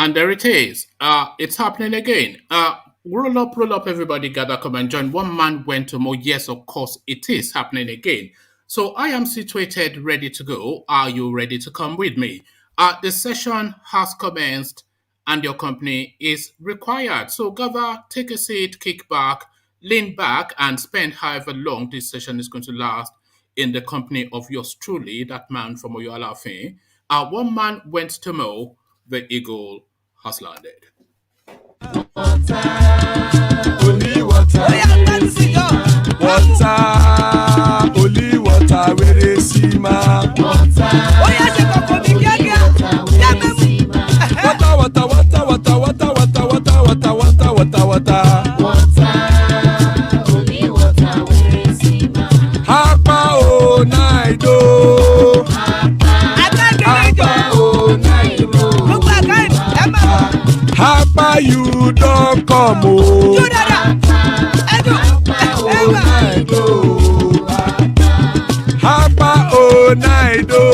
And there it is. It's happening again. Roll up, everybody gather, come and join. One man went to more. Yes, of course, it is happening again. So I am situated, ready to go. Are you ready to come with me? The session has commenced and your company is required. So gather, take a seat, kick back, lean back, and spend however long this session is going to last in the company of yours truly, that man from Oyalafe. One man went to mow, the eagle has landed. Only water, water, only water, where they see ma. Water, water, water, water, water, water, water, water, water, water, water. Only water, where they see ma. Hapa o naido. Hapa o naido. Hapa you don't come o. Hapa o naido.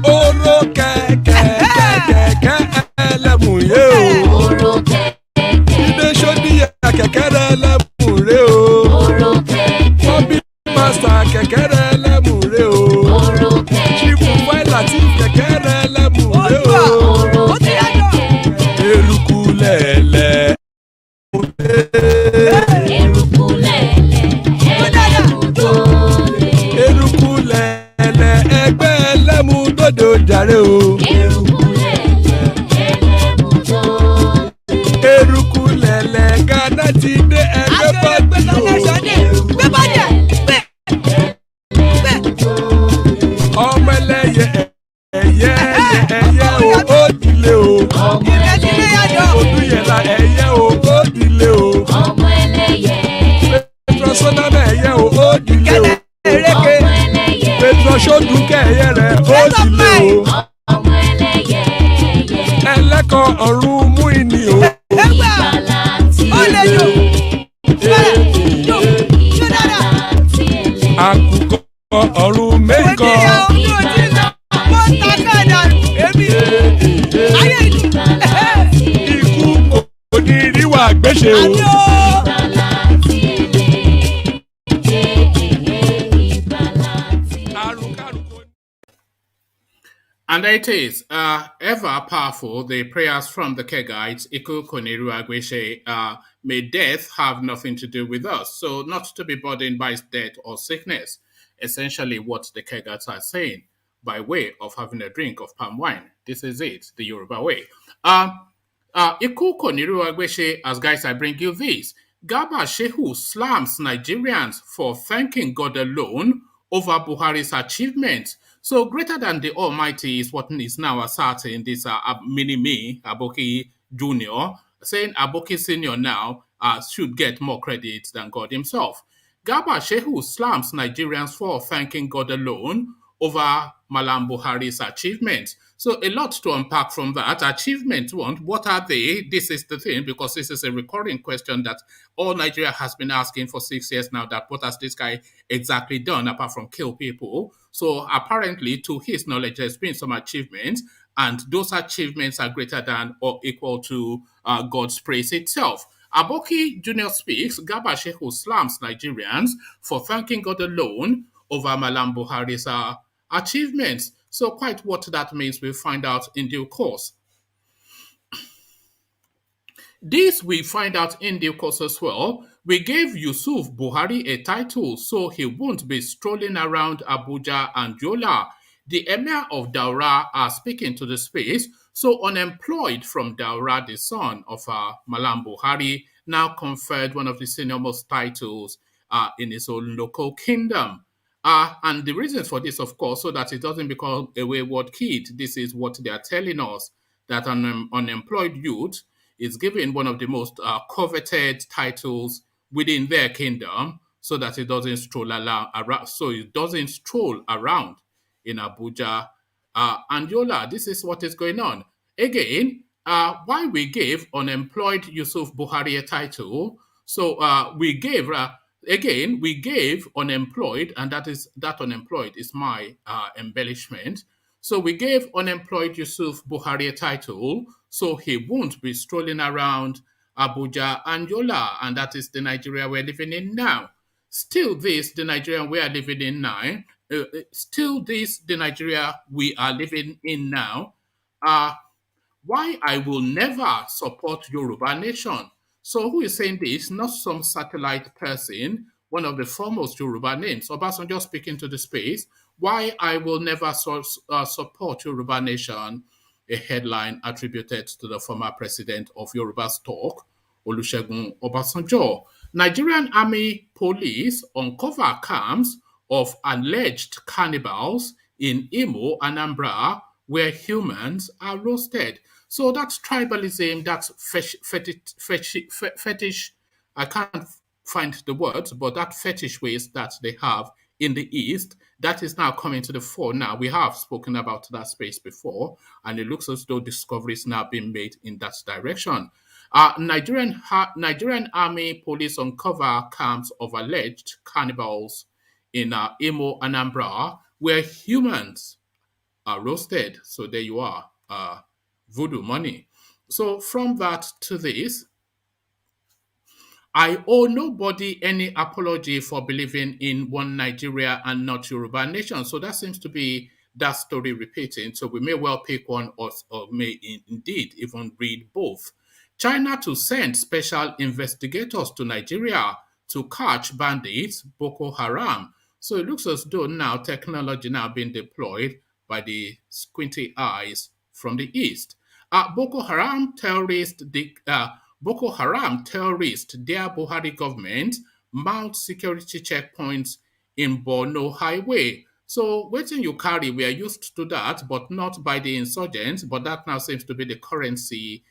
Oro kẹ̀kẹ́ ẹlẹ́mù yé o. Ilé sọ́dí kẹ̀kẹ́ ẹlẹ́mù rẹ o. Bobby master kẹ̀kẹ́ ẹlẹ́mù rẹ o. Chief Wẹ́lá tí kẹ̀kẹ́ ẹlẹ́mù rẹ o. Eruku lẹ̀lẹ̀. Eruku lẹ̀lẹ̀ ẹgbẹ́ ẹlẹ́mù dòdò jàre o. Eruku lẹ̀lẹ̀ Ghana ti dé ẹgbẹ́ bọ́dì o. Ọmọ ẹlẹ́yẹ ẹ̀yẹ o ó dìlé o. Odúyẹ̀lá ẹ̀yẹ o ó dìlé o. Petro Sọ́nàmẹ̀ ẹ̀yẹ o ó dìlé o. Petro Sọ́dúnkẹ́ ẹ̀yẹ rẹ̀ ó dìlé o. Ẹlẹ́kọ̀ọ́ ọ̀run mú ìní o. Àkùkọ ọ̀run mẹ́kọ̀. Ikú kò ní ríwà gbéṣe o. And there it is, ever powerful, the prayers from the Kegites, Iku Koniru Agweshe, may death have nothing to do with us. So not to be burdened by death or sickness. Essentially what the Kegites are saying by way of having a drink of palm wine. This is it, the Yoruba way. Iku Koniru Agweshe, as guys, I bring you this. Gaba Shehu slams Nigerians for thanking God alone over Buhari's achievements. So greater than the Almighty is what is now asserting this mini-me, Aboki Jr., saying Aboki Senior now should get more credit than God himself. Gaba Shehu slams Nigerians for thanking God alone over MALLAM Buhari's achievements. So a lot to unpack from that. Achievement one, what are they? This is the thing, because this is a recurring question that all Nigeria has been asking for 6 years now, that what has this guy exactly done apart from kill people? So apparently, to his knowledge, there's been some achievements, and those achievements are greater than or equal to God's praise itself. Aboki Jr. speaks, Gaba Shehu slams Nigerians for thanking God alone over MALLAM Buhari's achievements. So quite what that means we'll find out in due course. This we find out in due course as well. We gave Yusuf Buhari a title so he won't be strolling around Abuja and Yola. The Emir of Daura are speaking to the space, so unemployed from Daura, the son of MALLAM Buhari, now conferred one of the senior most titles in his own local kingdom. And the reasons for this, of course, so that it doesn't become a wayward kid. This is what they are telling us, that an unemployed youth is given one of the most coveted titles within their kingdom, so that it doesn't stroll around. So it doesn't stroll around in Abuja and Yola. This is what is going on. Again, why we gave unemployed Yusuf Buhari a title? So we gave again, we gave unemployed, and that unemployed is my embellishment. So we gave unemployed Yusuf Buhari a title, so he won't be strolling around Abuja and Yola, and that is the Nigeria we're living in now. Still, this the Nigeria we are living in now. Still, this the Nigeria we are living in now. Why I will never support Yoruba nation. So who is saying this? Not some satellite person, one of the foremost Yoruba names. Obasanjo speaking to the space. Why I will never support Yoruba nation, a headline attributed to the former president of Yoruba stock, Olusegun Obasanjo. Nigerian Army Police uncover camps of alleged cannibals in Imo, Anambra, where humans are roasted. So that's tribalism, that's fetish. I can't find the words, but that fetish ways that they have in the East, that is now coming to the fore. Now, we have spoken about that space before, and it looks as though discoveries now being made in that direction. Nigerian Army Police uncover camps of alleged cannibals in Imo, Anambra, where humans are roasted. So there you are, voodoo money. So from that to this, I owe nobody any apology for believing in one Nigeria and not Yoruba nation. So that seems to be that story repeating. So we may well pick one or may indeed even read both. China to send special investigators to Nigeria to catch bandits, Boko Haram. So it looks as though now technology now being deployed by the squinty eyes from the East. Boko Haram terrorists, their Buhari government mount security checkpoints in Borno highway. So waiting you carry, we are used to that, but not by the insurgents, but that now seems to be the currency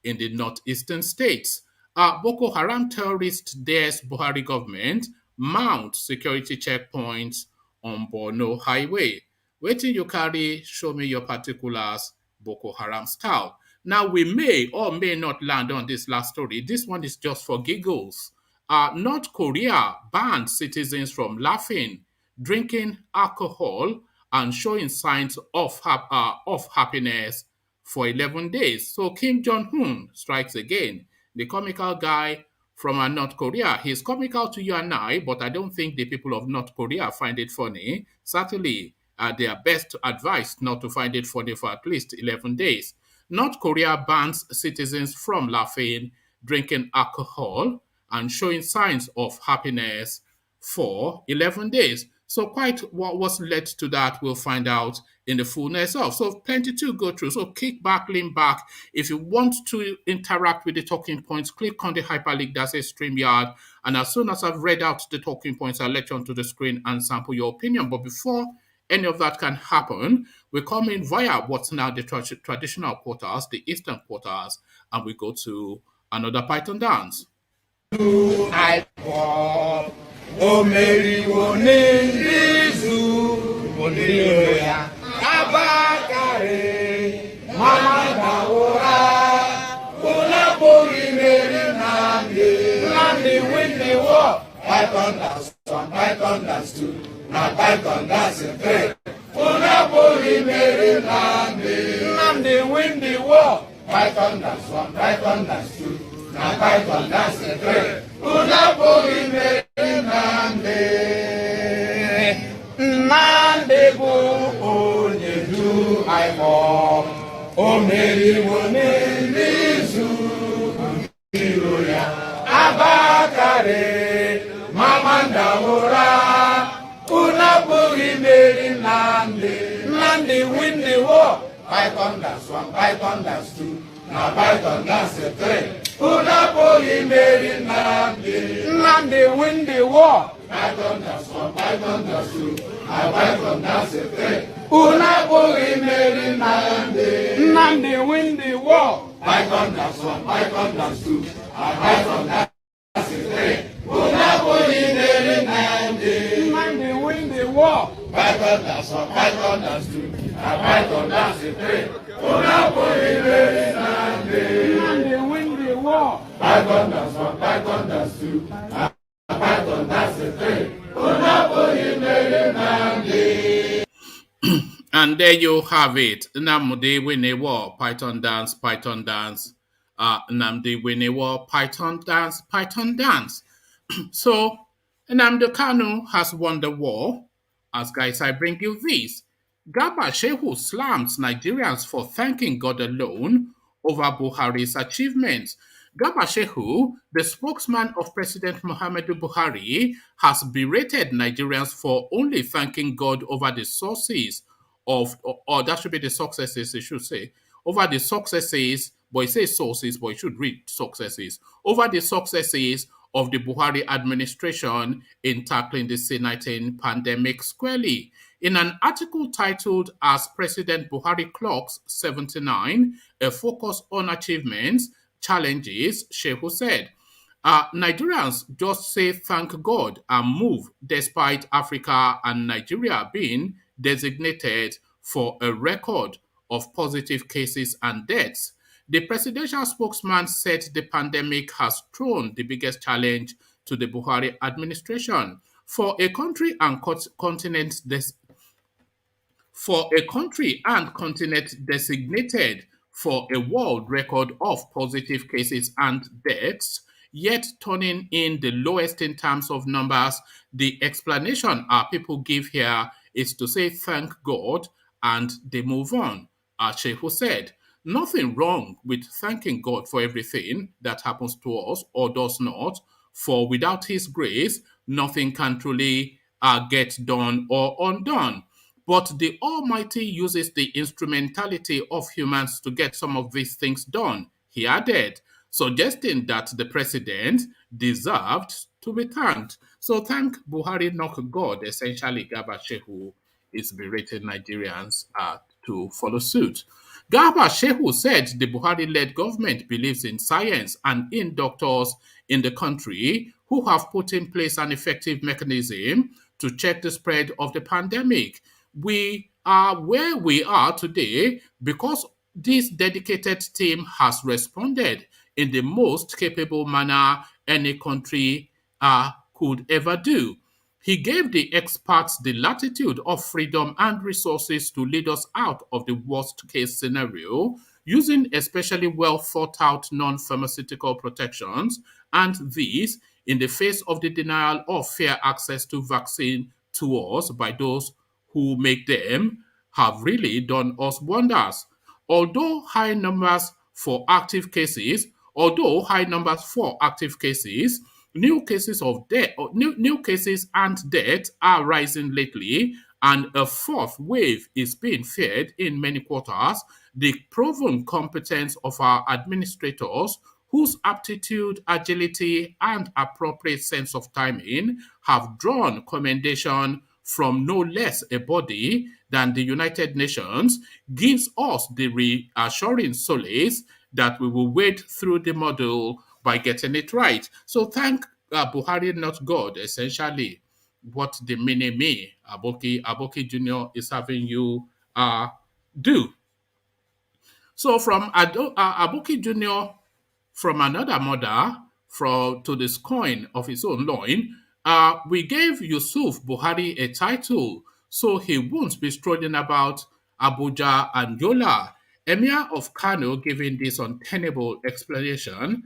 in the northeastern states. Boko Haram terrorists, their Buhari government mount security checkpoints on Borno highway. Waiting you carry, show me your particulars, Boko Haram style. Now, we may or may not land on this last story. This one is just for giggles. North Korea banned citizens from laughing, drinking alcohol, and showing signs of happiness for 11 days. So Kim Jong-un strikes again. The comical guy from North Korea. He's comical to you and I, but I don't think the people of North Korea find it funny. Certainly, they are best advised not to find it funny for at least 11 days. North Korea bans citizens from laughing, drinking alcohol, and showing signs of happiness for 11 days. So quite what was led to that, we'll find out in the fullness of. So plenty to go through. So kick back, lean back. If you want to interact with the talking points, click on the hyperlink that says StreamYard. And as soon as I've read out the talking points, I'll let you onto the screen and sample your opinion. But before any of that can happen, we come in via what's now the traditional quarters, the eastern quarters, and we go to another Python dance. Python dance two, now Python dance three. Unapoli Mary Nandi win the war. Python dance one, Python dance two, now Python dance three. Unapoli Mary Nandi go only do I walk. O Mary woman Nizu Abakare Mamanda Ora Unapoli Mary Nandi win the war. Python dance one, Python dance two, now Python dance three. Unapoli Mary Nandi win the war. Python dance one, Python dance two, now Python dance three. Unapoli Mary Nandi win the war. Python dance one, Python dance two, now Python dance three. Unapoli Mary Nandi win the war. Python dance one, Python dance two, now Python dance three. Unapoli Mary Nandi win the war. Python dance one, Python dance two, now python dance the three. Unapuri Mary Nandi. And there you have it. Nnamdi Winewo, Python dance, Python dance. Nnamdi Winewo, Python dance, Python dance. So, Nnamdi Kanu has won the war. As guys, I bring you this. Gaba Shehu slams Nigerians for thanking God alone over Buhari's achievements. Gaba Shehu, the spokesman of President Muhammadu Buhari, has berated Nigerians for only thanking God over the sources of, or that should be the successes, it should say, over the successes, but it says sources, but it should read successes, over the successes of the Buhari administration in tackling the C-19 pandemic squarely. In an article titled As President Buhari Clocks 79, a focus on achievements, challenges, Shehu said, Nigerians just say thank God and move despite Africa and Nigeria being designated for a record of positive cases and deaths. The presidential spokesman said the pandemic has thrown the biggest challenge to the Buhari administration. For a country and continent designated for a world record of positive cases and deaths, yet turning in the lowest in terms of numbers, the explanation our people give here is to say thank God and they move on. As Shehu said, nothing wrong with thanking God for everything that happens to us or does not, for without His grace, nothing can truly get done or undone. But the Almighty uses the instrumentality of humans to get some of these things done, he added, suggesting that the president deserved to be thanked. So thank Buhari, not God, essentially Gaba Shehu is berating Nigerians to follow suit. Garba Shehu said the Buhari-led government believes in science and in doctors in the country who have put in place an effective mechanism to check the spread of the pandemic. We are where we are today because this dedicated team has responded in the most capable manner any country could ever do. He gave the experts the latitude of freedom and resources to lead us out of the worst case scenario, using especially well thought out non pharmaceutical protections, and these in the face of the denial of fair access to vaccine to us by those who make them, have really done us wonders. Although high numbers for active cases, although high numbers for active cases, new cases of death, new cases and death are rising lately, and a fourth wave is being feared in many quarters. The proven competence of our administrators, whose aptitude, agility, and appropriate sense of timing have drawn commendation from no less a body than the United Nations, gives us the reassuring solace that we will wade through the model by getting it right. So thank Buhari, not God, essentially, what the mini-me, Aboki Jr. is having you do. So from Aboki Jr., from another mother to this coin of his own loin, we gave Yusuf Buhari a title so he won't be strolling about Abuja and Yola. Emir of Kano giving this untenable explanation,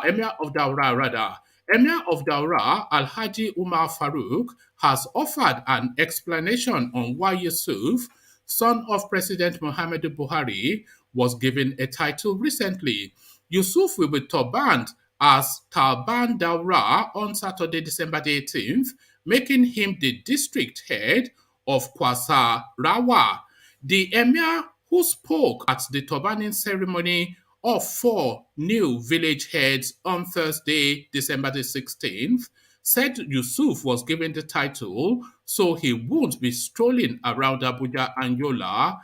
Emir of Daura rather. Emir of Daura, Alhaji Umar Farouk, has offered an explanation on why Yusuf, son of President Muhammadu Buhari, was given a title recently. Yusuf will be turbaned as Talban Daura on Saturday, December the 18th, making him the district head of Kwasa Rawa. The emir, who spoke at the turbaning ceremony of 4 new village heads on Thursday, December the 16th, said Yusuf was given the title so he won't be strolling around Abuja and Yola,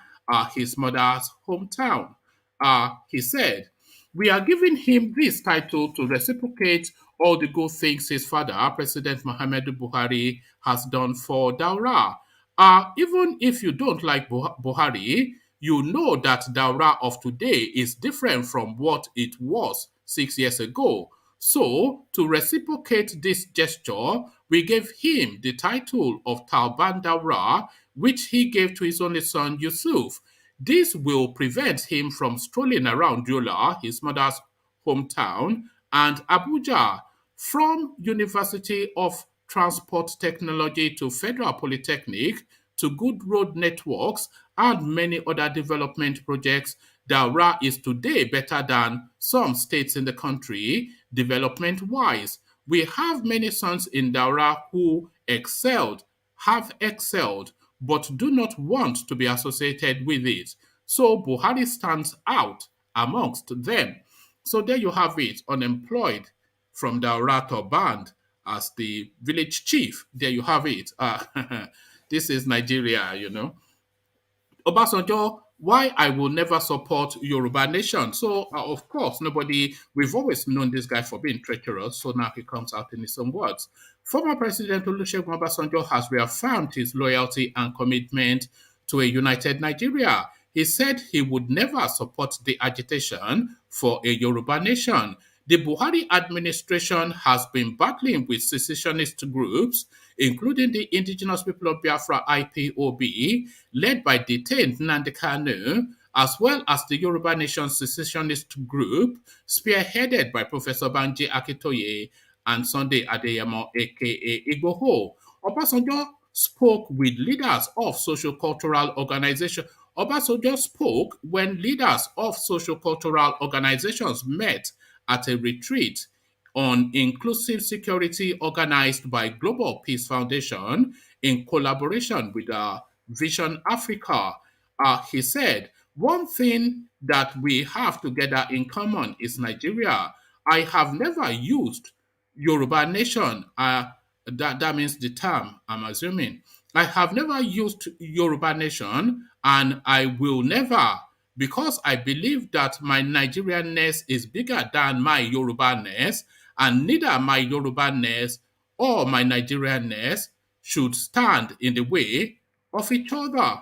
his mother's hometown. He said, "We are giving him this title to reciprocate all the good things his father, President Muhammadu Buhari, has done for Daura. Even if you don't like Buhari, you know that Daura of today is different from what it was 6 years ago. So, to reciprocate this gesture, we gave him the title of Talban Daura, which he gave to his only son Yusuf. This will prevent him from strolling around Yola, his mother's hometown, and Abuja. From University of Transport Technology to Federal Polytechnic to good road networks and many other development projects, Daura is today better than some states in the country development-wise. We have many sons in Daura who have excelled, but do not want to be associated with it. So Buhari stands out amongst them. So there you have it, unemployed from Daura to band as the village chief. There you have it. This is Nigeria, Obasanjo, why I will never support Yoruba nation. So, of course, we've always known this guy for being treacherous, so now he comes out in his own words. Former President Olusegun Obasanjo has reaffirmed his loyalty and commitment to a united Nigeria. He said he would never support the agitation for a Yoruba nation. The Buhari administration has been battling with secessionist groups, including the Indigenous People of Biafra IPOB, led by detained Nnamdi Kanu, as well as the Yoruba Nation secessionist group, spearheaded by Professor Banji Akitoye and Sunday Adeyemo, aka Igboho. Obasanjo spoke with leaders of social-cultural organizations. Obasanjo spoke when leaders of social-cultural organizations met at a retreat on inclusive security organized by Global Peace Foundation in collaboration with Vision Africa. He said, one thing that we have together in common is Nigeria. I have never used Yoruba nation. That means the term, I'm assuming. I have never used Yoruba nation and I will never, because I believe that my Nigerianness is bigger than my Yoruba-ness, and neither my Yoruba-ness or my Nigerianness should stand in the way of each other.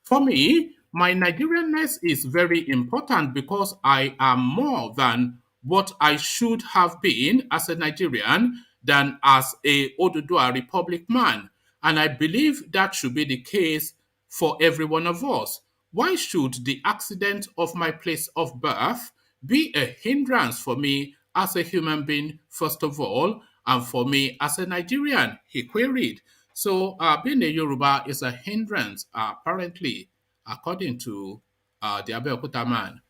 For me, my Nigerianness is very important because I am more than what I should have been as a Nigerian than as a Oduduwa Republic man. And I believe that should be the case for every one of us. Why should the accident of my place of birth be a hindrance for me as a human being, first of all, and for me as a Nigerian? He queried. So, being a Yoruba is a hindrance, apparently, according to the Abeokuta man.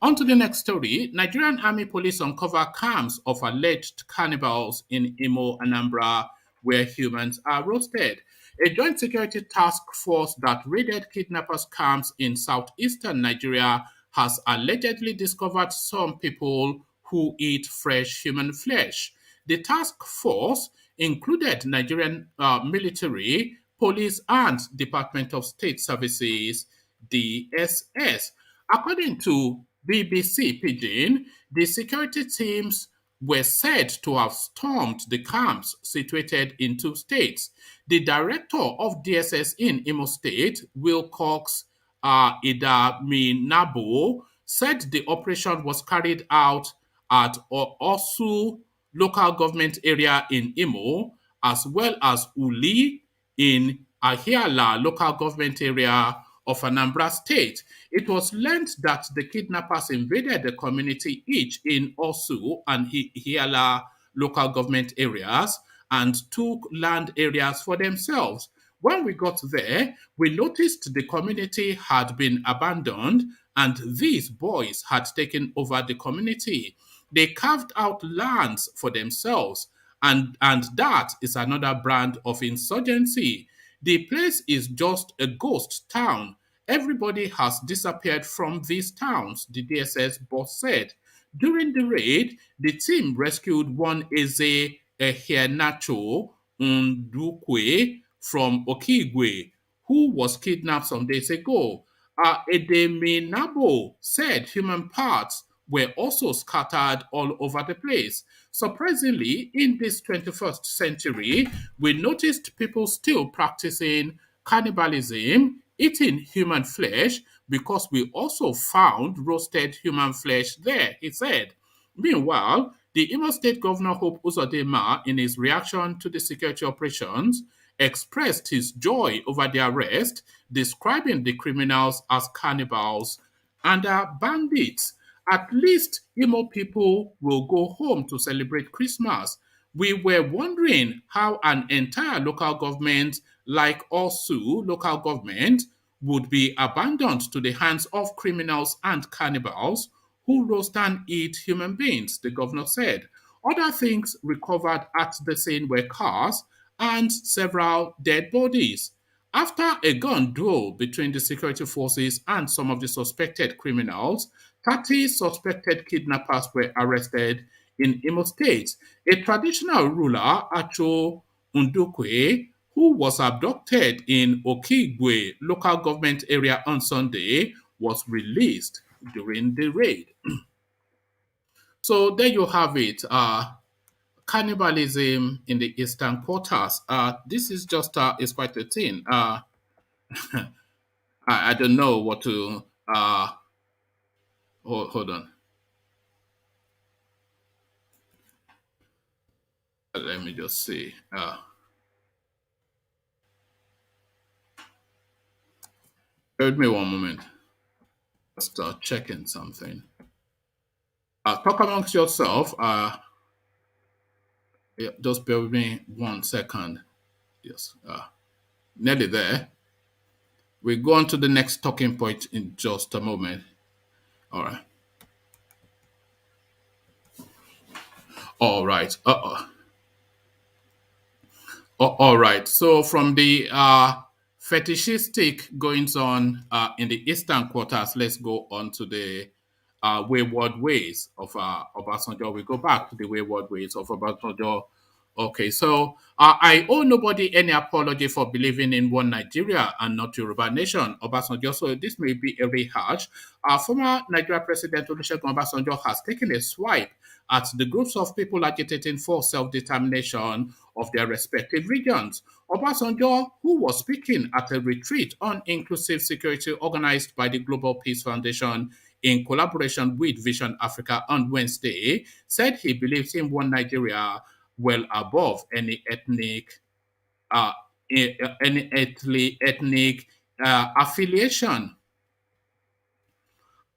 On to the next story. Nigerian Army Police uncover camps of alleged cannibals in Imo, Anambra, where humans are roasted. A joint security task force that raided kidnappers' camps in southeastern Nigeria has allegedly discovered some people who eat fresh human flesh. The task force included Nigerian military, police, and Department of State Services, DSS. According to BBC Pidgin, the security teams were said to have stormed the camps situated in two states. The director of DSS in Imo State, Wilcox Idaminabo, said the operation was carried out at Osu local government area in Imo, as well as Uli in Ahiala local government area of Anambra State. It was learned that the kidnappers invaded the community each in Osu and Ahiala local government areas and took land areas for themselves. When we got there, we noticed the community had been abandoned and these boys had taken over the community. They carved out lands for themselves, and that is another brand of insurgency. The place is just a ghost town. Everybody has disappeared from these towns, the DSS boss said. During the raid, the team rescued one Eze Ehenacho Ndukwe from Okigwe, who was kidnapped some days ago. Edeminabo said human parts were also scattered all over the place. Surprisingly, in this 21st century, we noticed people still practicing cannibalism, eating human flesh, because we also found roasted human flesh there, he said. Meanwhile, the Imo State Governor Hope Uzodinma, in his reaction to the security operations, expressed his joy over the arrest, describing the criminals as cannibals and bandits. At least Imo people will go home to celebrate Christmas. We were wondering how an entire local government like Osu local government would be abandoned to the hands of criminals and cannibals who roast and eat human beings, the governor said. Other things recovered at the scene were cars and several dead bodies. After a gun duel between the security forces and some of the suspected criminals, 30 suspected kidnappers were arrested in Imo State. A traditional ruler, Acho Ndukwe, who was abducted in Okigwe local government area on Sunday, was released during the raid. So there you have it. Cannibalism in the eastern quarters. This is just is quite a thing. I don't know what to. Hold on. Let me just see. Bear with me one moment. Just checking something. Talk amongst yourself. Yeah, just bear with me 1 second. Yes. Nearly there. We go on to the next talking point in just a moment. All right. All right. All right. So from the fetishistic goings on in the eastern quarters, let's go on to the wayward ways of Obasanjo. We go back to the wayward ways of Obasanjo. Okay, so I owe nobody any apology for believing in one Nigeria and not Yoruba nation, Obasanjo. So this may be a rehash. Former Nigeria President Olusegun Obasanjo has taken a swipe at the groups of people agitating for self-determination of their respective regions. Obasanjo, who was speaking at a retreat on inclusive security organized by the Global Peace Foundation in collaboration with Vision Africa on Wednesday, said he believes in one Nigeria well above any ethnic affiliation.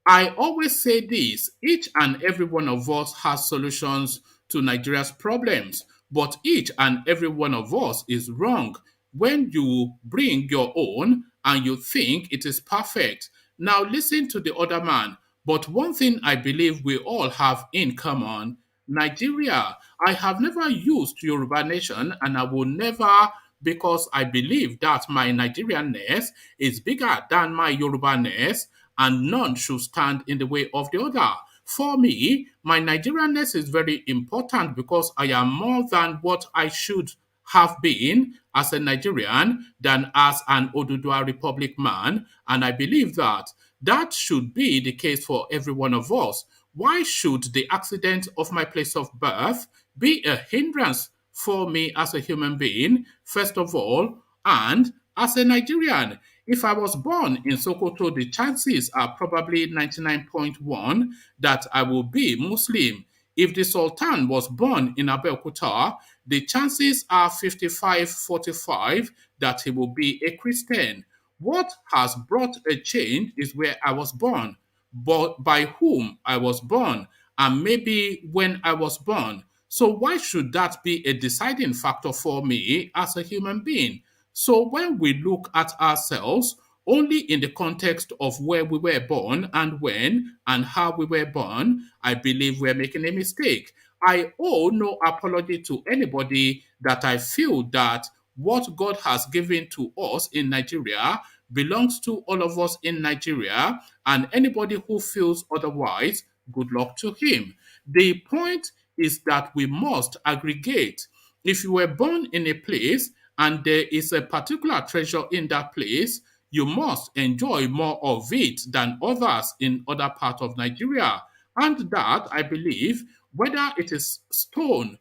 I always say this: each and every one of us has solutions to Nigeria's problems, but each and every one of us is wrong when you bring your own and you think it is perfect. Now listen to the other man. But one thing I believe we all have in common: Nigeria. I have never used Yoruba nation and I will never, because I believe that my Nigerianness is bigger than my Yoruba-ness and none should stand in the way of the other. For me, my Nigerianness is very important because I am more than what I should have been as a Nigerian than as an Oduduwa Republic man, and I believe that that should be the case for every one of us. Why should the accident of my place of birth be a hindrance for me as a human being, first of all, and as a Nigerian? If I was born in Sokoto, the chances are probably 99.1 that I will be Muslim. If the Sultan was born in Abeokuta, the chances are 55-45 that he will be a Christian. What has brought a change is where I was born, but by whom I was born, and maybe when I was born. So why should that be a deciding factor for me as a human being? So when we look at ourselves only in the context of where we were born and when and how we were born, I believe we're making a mistake. I owe no apology to anybody that I feel that what God has given to us in Nigeria belongs to all of us in Nigeria, and anybody who feels otherwise, good luck to him. The point is that we must aggregate. If you were born in a place and there is a particular treasure in that place, you must enjoy more of it than others in other parts of Nigeria. And that, I believe, whether it is stone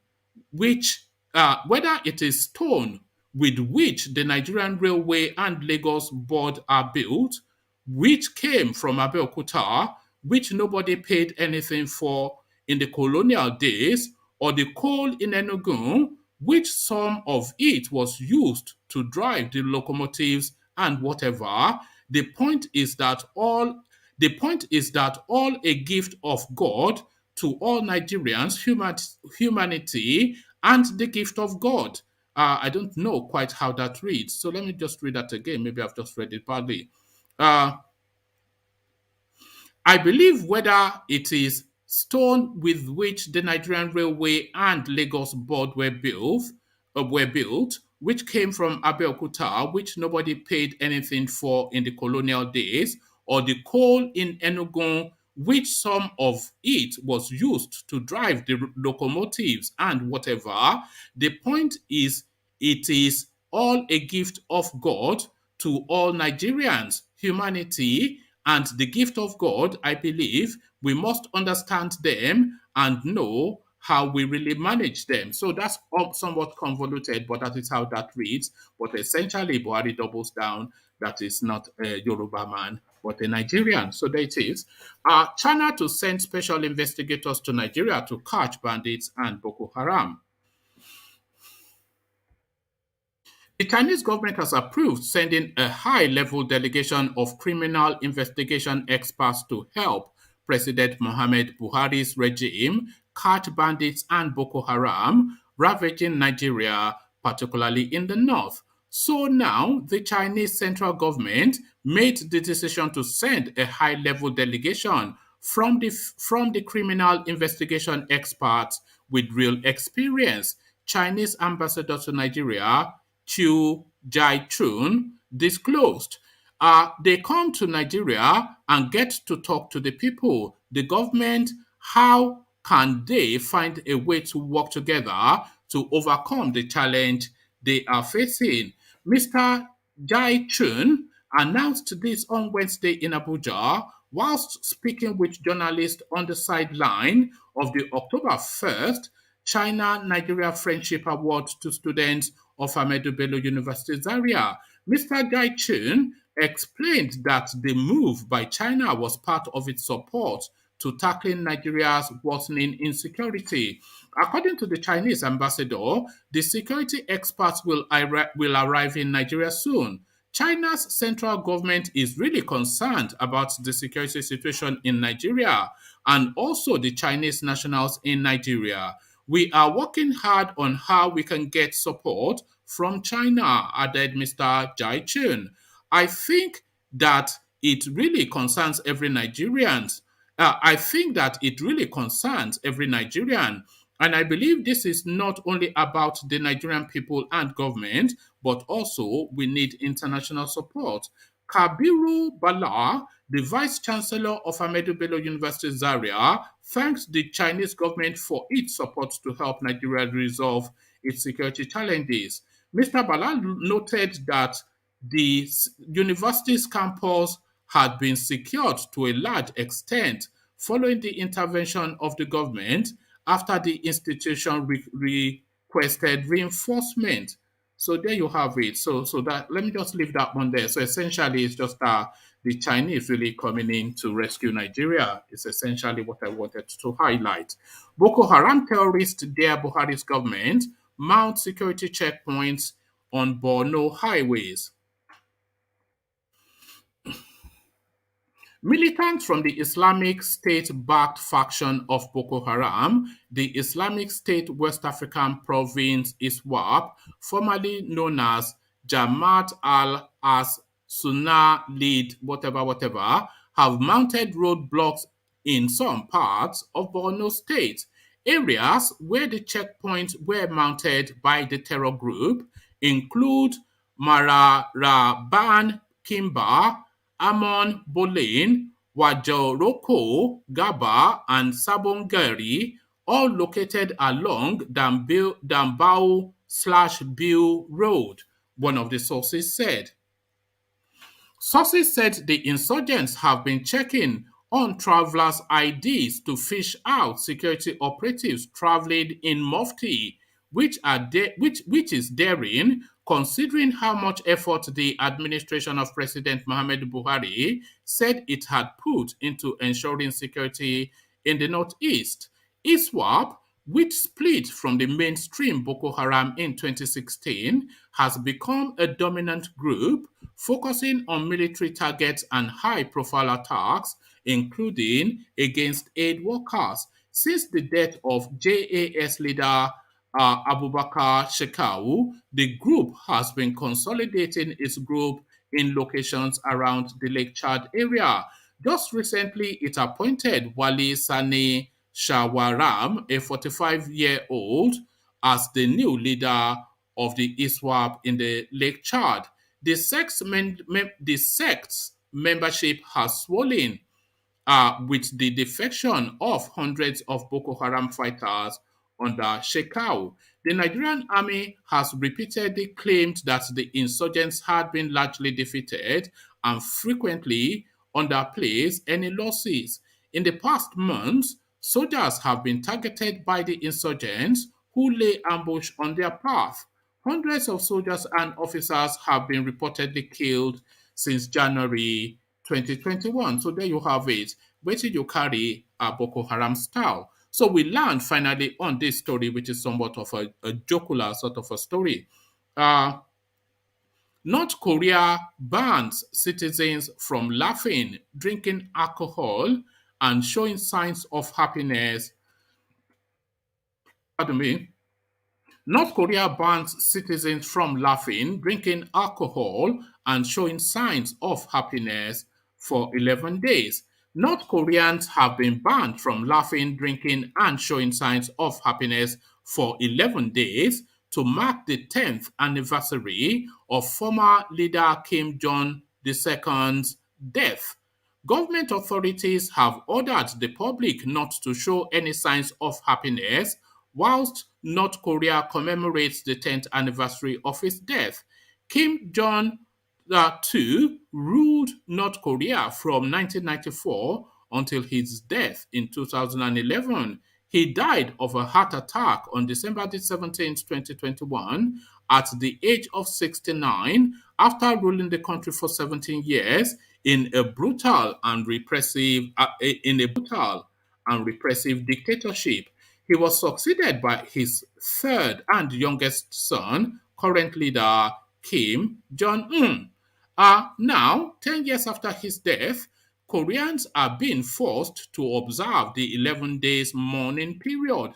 with which the Nigerian Railway and Lagos Board are built, which came from Abeokuta, which nobody paid anything for, in the colonial days, or the coal in Enugu, which some of it was used to drive the locomotives and whatever. The point is that all a gift of God to all Nigerians, humanity, and the gift of God. I don't know quite how that reads, so let me just read that again. Maybe I've just read it badly. Uh, I believe whether it is stone with which the Nigerian Railway and Lagos Board were built, which came from Abeokuta, which nobody paid anything for in the colonial days, or the coal in Enugu, which some of it was used to drive the locomotives and whatever. The point is, it is all a gift of God to all Nigerians, humanity, and the gift of God. I believe we must understand them and know how we really manage them. So that's somewhat convoluted, but that is how that reads. But essentially, Buhari doubles down that is not a Yoruba man, but a Nigerian. So there it is. China to send special investigators to Nigeria to catch bandits and Boko Haram. The Chinese government has approved sending a high-level delegation of criminal investigation experts to help President Muhammad Buhari's regime catch bandits and Boko Haram ravaging Nigeria, particularly in the north. So now the Chinese central government made the decision to send a high-level delegation from the criminal investigation experts with real experience. Chinese ambassador to Nigeria, Chiu Jai-chun, disclosed. They come to Nigeria and get to talk to the people. The government, how can they find a way to work together to overcome the challenge they are facing? Mr. Jai-chun announced this on Wednesday in Abuja whilst speaking with journalists on the sideline of the October 1st China-Nigeria Friendship Award to students of Ahmadu Bello University Zaria. Mr. Jai-chun explained that the move by China was part of its support to tackling Nigeria's worsening insecurity. According to the Chinese ambassador, the security experts will arrive in Nigeria soon. China's central government is really concerned about the security situation in Nigeria and also the Chinese nationals in Nigeria. We are working hard on how we can get support from China, added Mr. Jai-chun. I think that it really concerns every Nigerian. I think that it really concerns every Nigerian. And I believe this is not only about the Nigerian people and government, but also we need international support. Kabiru Bala, the Vice Chancellor of Ahmadu Bello University Zaria, thanks the Chinese government for its support to help Nigeria resolve its security challenges. Mr. Bala noted that the university's campus had been secured to a large extent following the intervention of the government after the institution requested reinforcement. So there you have it. So that let me just leave that one there. So essentially, it's just the Chinese really coming in to rescue Nigeria. Is essentially what I wanted to highlight. Boko Haram terrorists dare Buhari's government mount security checkpoints on Borno highways. Militants from the Islamic State-backed faction of Boko Haram, the Islamic State West African Province ISWAP, formerly known as Jamaat al-Sunnah Lead whatever, have mounted roadblocks in some parts of Borno State. Areas where the checkpoints were mounted by the terror group include Mararaban Kimba, Amon Boleyn, Wajoroko, Gaba, and Sabongeri, all located along Dambao/Bill Road, one of the sources said. Sources said the insurgents have been checking on travelers' IDs to fish out security operatives traveling in Mufti, which is daring considering how much effort the administration of President Muhammad Buhari said it had put into ensuring security in the Northeast. ISWAP, which split from the mainstream Boko Haram in 2016, has become a dominant group focusing on military targets and high-profile attacks, including against aid workers. Since the death of JAS leader Abubakar Shekau, the group has been consolidating its group in locations around the Lake Chad area. Just recently, it appointed Wali Sani Shawaram, a 45-year-old, as the new leader of the ISWAP in the Lake Chad. The sect's membership has swollen with the defection of hundreds of Boko Haram fighters under Shekau. The Nigerian army has repeatedly claimed that the insurgents had been largely defeated and frequently underplays any losses. In the past months, soldiers have been targeted by the insurgents who lay ambush on their path. Hundreds of soldiers and officers have been reportedly killed since January 2021. So there you have it. Where did you carry a Boko Haram style? So we learned finally on this story, which is somewhat of a jocular sort of a story. North Korea bans citizens from laughing, drinking alcohol, and showing signs of happiness. Pardon me. North Korea bans citizens from laughing, drinking alcohol, and showing signs of happiness for 11 days. North Koreans have been banned from laughing, drinking, and showing signs of happiness for 11 days to mark the 10th anniversary of former leader Kim Jong II's death. Government authorities have ordered the public not to show any signs of happiness whilst North Korea commemorates the 10th anniversary of his death. Kim Jong II ruled North Korea from 1994 until his death in 2011. He died of a heart attack on December 17, 2021, at the age of 69 after ruling the country for 17 years in a brutal and repressive dictatorship. He was succeeded by his third and youngest son, current leader Kim Jong-un. Now, 10 years after his death, Koreans are being forced to observe the 11 days mourning period.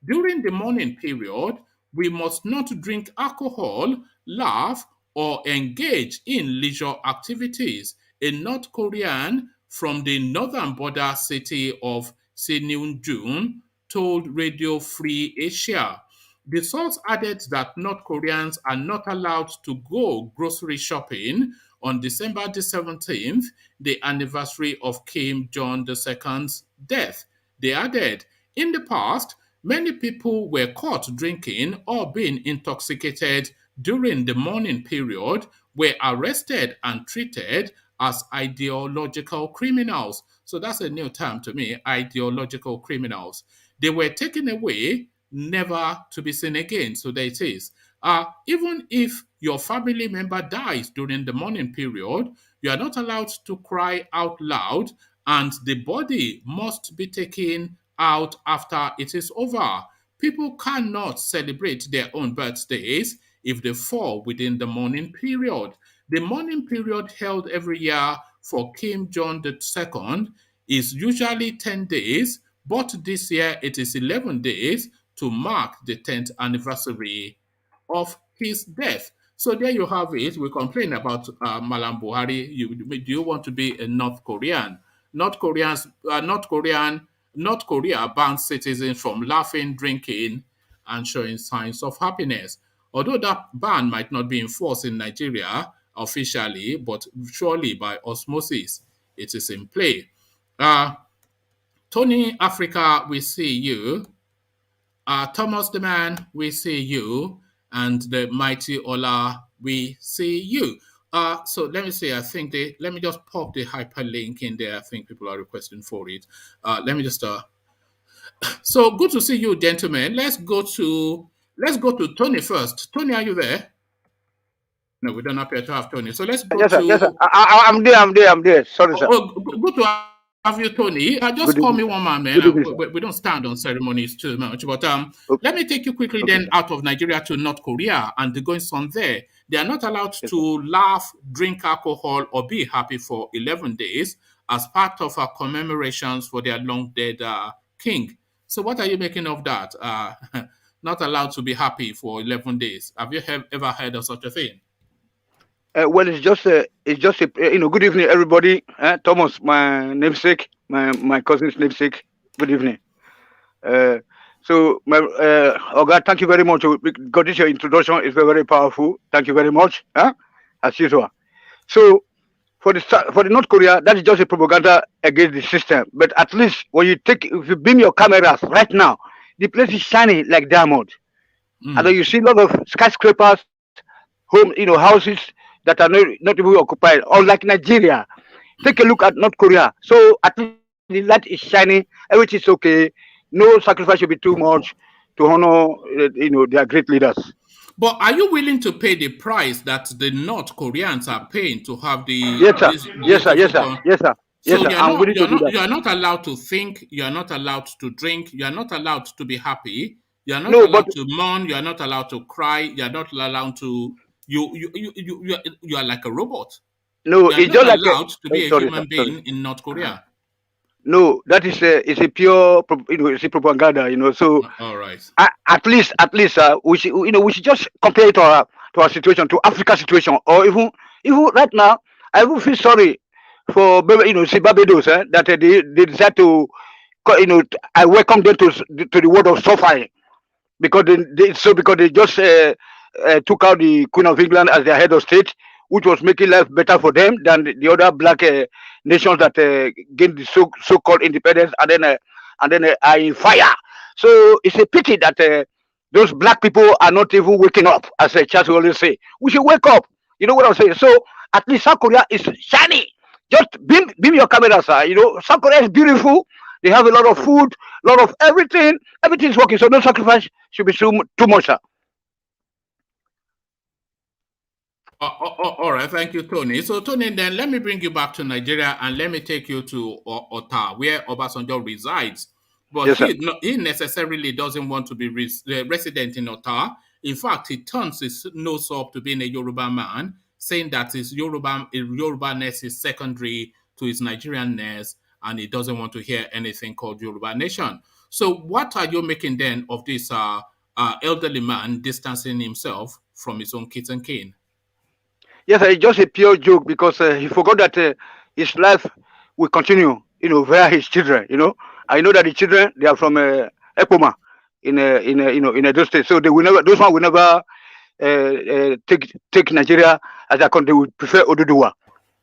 During the mourning period, we must not drink alcohol, laugh, or engage in leisure activities. A North Korean from the northern border city of Seonjun told Radio Free Asia. The source added that North Koreans are not allowed to go grocery shopping on December the 17th, the anniversary of Kim Jong II's death. They added, in the past, many people were caught drinking or being intoxicated during the mourning period, were arrested and treated as ideological criminals. So that's a new term to me, ideological criminals. They were taken away, never to be seen again. So there it is. Even if your family member dies during the mourning period, you are not allowed to cry out loud, and the body must be taken out after it is over. People cannot celebrate their own birthdays if they fall within the mourning period. The mourning period held every year for Kim Jong II is usually 10 days, but this year it is 11 days to mark the 10th anniversary of his death. So there you have it. We complain about MALLAM Buhari. Do you want to be a North Korean? North Korea bans citizens from laughing, drinking, and showing signs of happiness. Although that ban might not be enforced in Nigeria officially, but surely by osmosis, it is in play. Tony Africa, we see you. Thomas the Man, we see you. And the mighty Ola, we see you. So let me see. Let me just pop the hyperlink in there. I think people are requesting for it. Let me just. So good to see you, gentlemen. Let's go to Tony first. Tony, are you there? No, we don't appear to have Tony. So let's go Yes, to. sir. Yes, sir. I'm there. Sorry, sir. Good to have you, Tony. Just Good call evening. me one man, Good man. evening, sir. We don't stand on ceremonies too much. But Okay, let me take you quickly okay, then sir. out of Nigeria to North Korea and the goings on there. They are not allowed Yes, sir. to laugh, drink alcohol, or be happy for 11 days as part of our commemorations for their long dead king. So what are you making of that? Not allowed to be happy for 11 days. Have you ever heard of such a thing? Well, it's just a, good evening, everybody. Thomas, my namesake, my cousin's namesake. Good evening. Uh, so, Oga, thank you very much. Because this your introduction is very, very powerful. Thank you very much. As usual. So, for the North Korea, that is just a propaganda against the system. But at least when if you beam your cameras right now, the place is shining like diamond. And then you see a lot of skyscrapers, houses that are not even occupied. Unlike Nigeria, take a look at North Korea. So at least the light is shining, everything is okay. No sacrifice should be too much to honor, their great leaders. But are you willing to pay the price that the North Koreans are paying to have Yes, sir. this Yes, sir. Yes, beautiful sir. Yes, sir. Yes, So sir. I'm willing to do that. you are not allowed to think, you are not allowed to drink, you are not allowed to be happy, you are not No, but allowed to mourn, you are not allowed to cry, you are not allowed to you are like a robot. no, You are it's not just like allowed to be a sorry, sir. human Sorry. being in North Korea. No, that is it's a pure, it's a propaganda. So All right. at least, we should just compare it to our situation, to Africa situation, or even right now, I even feel sorry for Barbados, that they decide to, I welcome them to the world of suffering because because they just took out the Queen of England as their head of state, which was making life better for them than the other black nations that gained the so-called independence and then are in fire. So it's a pity that those black people are not even waking up, as Charles will always say. We should wake up. You know what I'm saying? So at least South Korea is shiny. Just beam your camera, sir. South Korea is beautiful. They have a lot of food, a lot of everything. Everything is working. So no sacrifice should be too much, sir. All right, thank you, Tony. So, Tony, then let me bring you back to Nigeria and let me take you to Ota, where Obasanjo resides. But Yes, sir. he necessarily doesn't want to be resident in Ota. In fact, he turns his nose up to being a Yoruba man, saying that his Yoruba-ness is secondary to his Nigerian-ness, and he doesn't want to hear anything called Yoruba Nation. So, what are you making then of this elderly man distancing himself from his own kids and kin? Yes, it's just a pure joke because he forgot that his life will continue, via his children. I know that the children, they are from Epoma in Edo State, so they will never, those one will never take Nigeria as a country. They would prefer Oduduwa.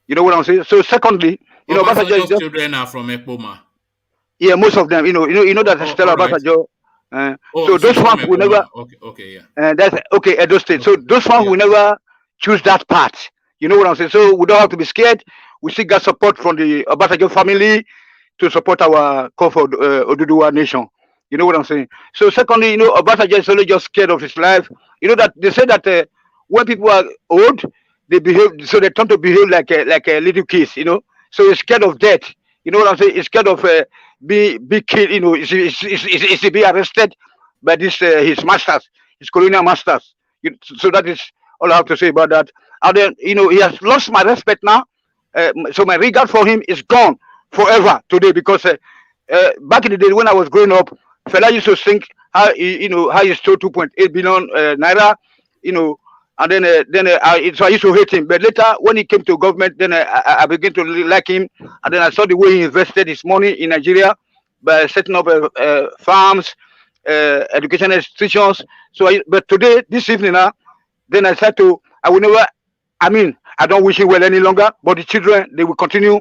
You know what I'm saying? So secondly, Obasanjo's children are from Epoma. Yeah, most of them. You know that Stella Obasanjo. So those ones will never. Okay, yeah. That's okay. Edo State. So those ones will never choose that path. You know what I'm saying? So we don't have to be scared. We still got support from the Obasanjo family to support our call for Oduduwa nation. You know what I'm saying? So secondly, Obasanjo is only just scared of his life. You know that they say that when people are old, they tend to behave like a little kids. So he's scared of death. You know what I'm saying? He's scared of be killed. Is to be arrested by his masters, his colonial masters. So that is all I have to say about that. And then he has lost my respect now. So my regard for him is gone forever today because back in the day when I was growing up, fella used to think how he stole 2.8 billion naira, and then so I used to hate him. But later when he came to government, then I began to really like him, and then I saw the way he invested his money in Nigeria by setting up farms, educational institutions. So but today, this evening now, then I said I don't wish him well any longer, but the children, they will continue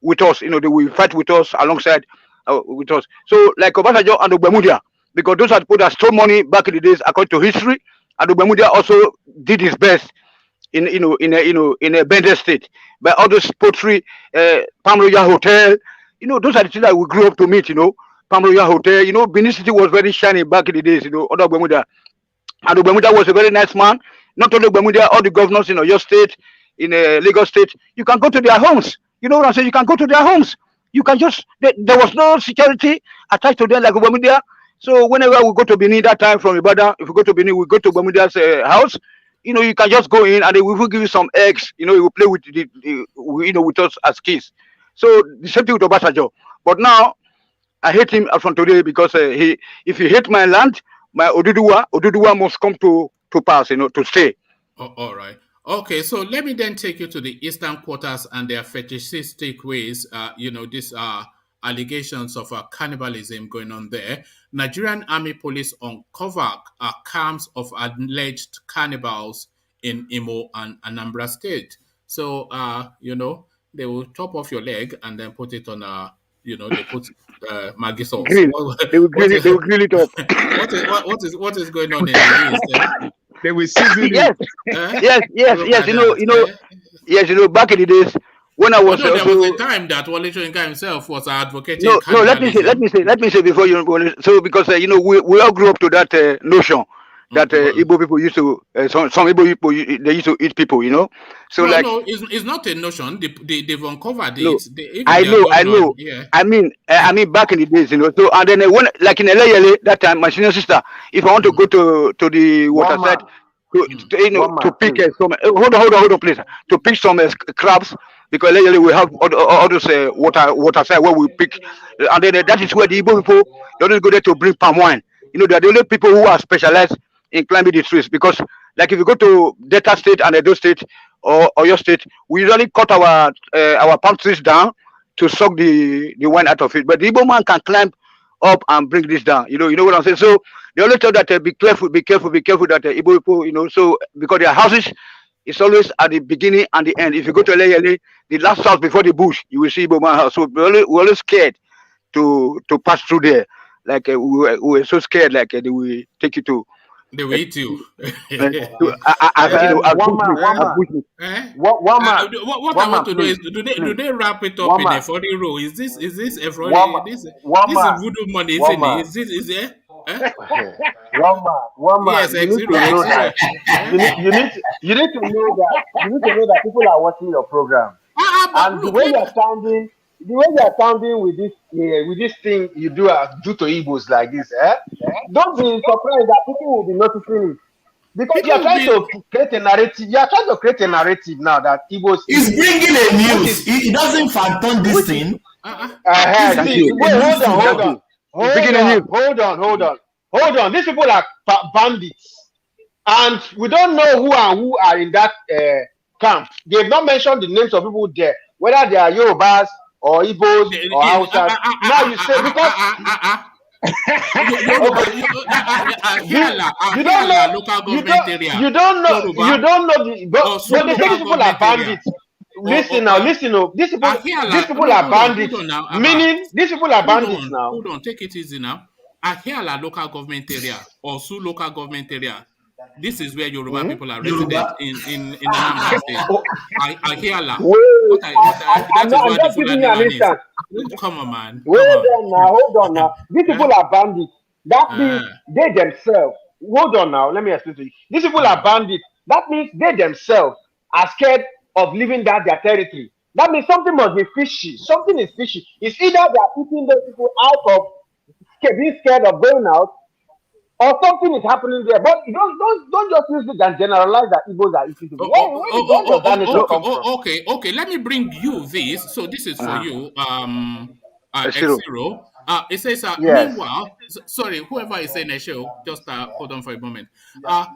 with us. They will fight with us alongside with us. So like Obasanjo and Ogbemudia, because those are people that stole money back in the days according to history, and Ogbemudia also did his best in a Bender state by all those poultry, Palm Royal Hotel. Those are the things that we grew up to meet. Palm Royal Hotel. Benin City was very shiny back in the days. Under Ogbemudia, and Ogbemudia was a very nice man. Not only Ogbemudia, all the governors in your state, in Lagos State, you can go to their homes. You know what I'm saying? You can go to their homes. You can just there was no security attached to them like Obamudia. So whenever we go to Benin that time from Ibadan, if we go to Benin, we go to Obamudia's house. You can just go in and they will give you some eggs. He will play with with us as kids. So the same thing with Obasanjo. But now I hate him from today because if he hate my land, my Oduduwa must come to pass, to stay. Oh, all right. Okay, so let me then take you to the eastern quarters and their fetishistic ways. These are allegations of cannibalism going on there. Nigerian Army Police uncover camps of alleged cannibals in Imo and Anambra State. So, they will chop off your leg and then put it on they put Maggi sauce. Grill. They will grill it. They will grill it up. what is going on in the east? They will season it. Yes. Yes. Yes. Back in the days when I was there was a time that Wole Soyinka himself was advocating. No. Let me say before you go. So because we all grew up to that notion that Igbo people used to some Igbo people they used to eat people. So no, it's not a notion. They've uncovered it. I know. Yeah. I mean back in the days, So and then when like in LA that time, my senior sister, if I want to go to the waterside to pick some hold on please, to pick some crabs, because LA we have all those waterside where we pick, and then that is where the Igbo people they always go there to bring palm wine. They're the only people who are specialized in climbing the trees, because like if you go to Delta State and Edo State or your state, we usually cut our palm trees down to suck the wine out of it. But the Igbo man can climb up and bring this down. You know what I'm saying? So they always tell that be careful that Igbo people, so because their houses is always at the beginning and the end. If you go to LA, the last house before the bush, you will see Igbo man house. So we're always scared to pass through there. Like we were so scared, like they will take you to. They will eat you. What I want to know is, do they wrap it up in a funny roll? Is this a funny? This is voodoo money, isn't it? Is it? One man. Yes, you need to know that people are watching your program, and the way you are sounding with this thing you do to Igbos like this, don't be surprised that people will be noticing it, because you are trying to create a narrative. You are trying to create a narrative now that Igbos is bringing a news. He doesn't phantom this thing. Hold on. These people are bandits, and we don't know who are in that camp. They've not mentioned the names of people there, whether they are Yorubas or Igbos or Hausas. Now you say because you don't know but they say these people are bandits. Listen now. These people are bandits. Meaning these people are bandits now. Hold on, take it easy now. Ahiala local government area or Su local government area. This is where Yoruba people are resident in Anambra State. Ahiala. That is where the Fulani. Come on, man. Hold on now. These people are bandits. That means they themselves. Hold on now. Let me explain to you. These people are bandits. That means they themselves are scared of leaving their territory. That means something must be fishy. Something is fishy. It's either they are putting those people out of being scared of going out, or something is happening there. But don't just use it and generalize that Igbos are eating people. Okay. Let me bring you this. So this is for you, X0. It says, meanwhile, sorry, whoever is saying a show, just hold on for a moment.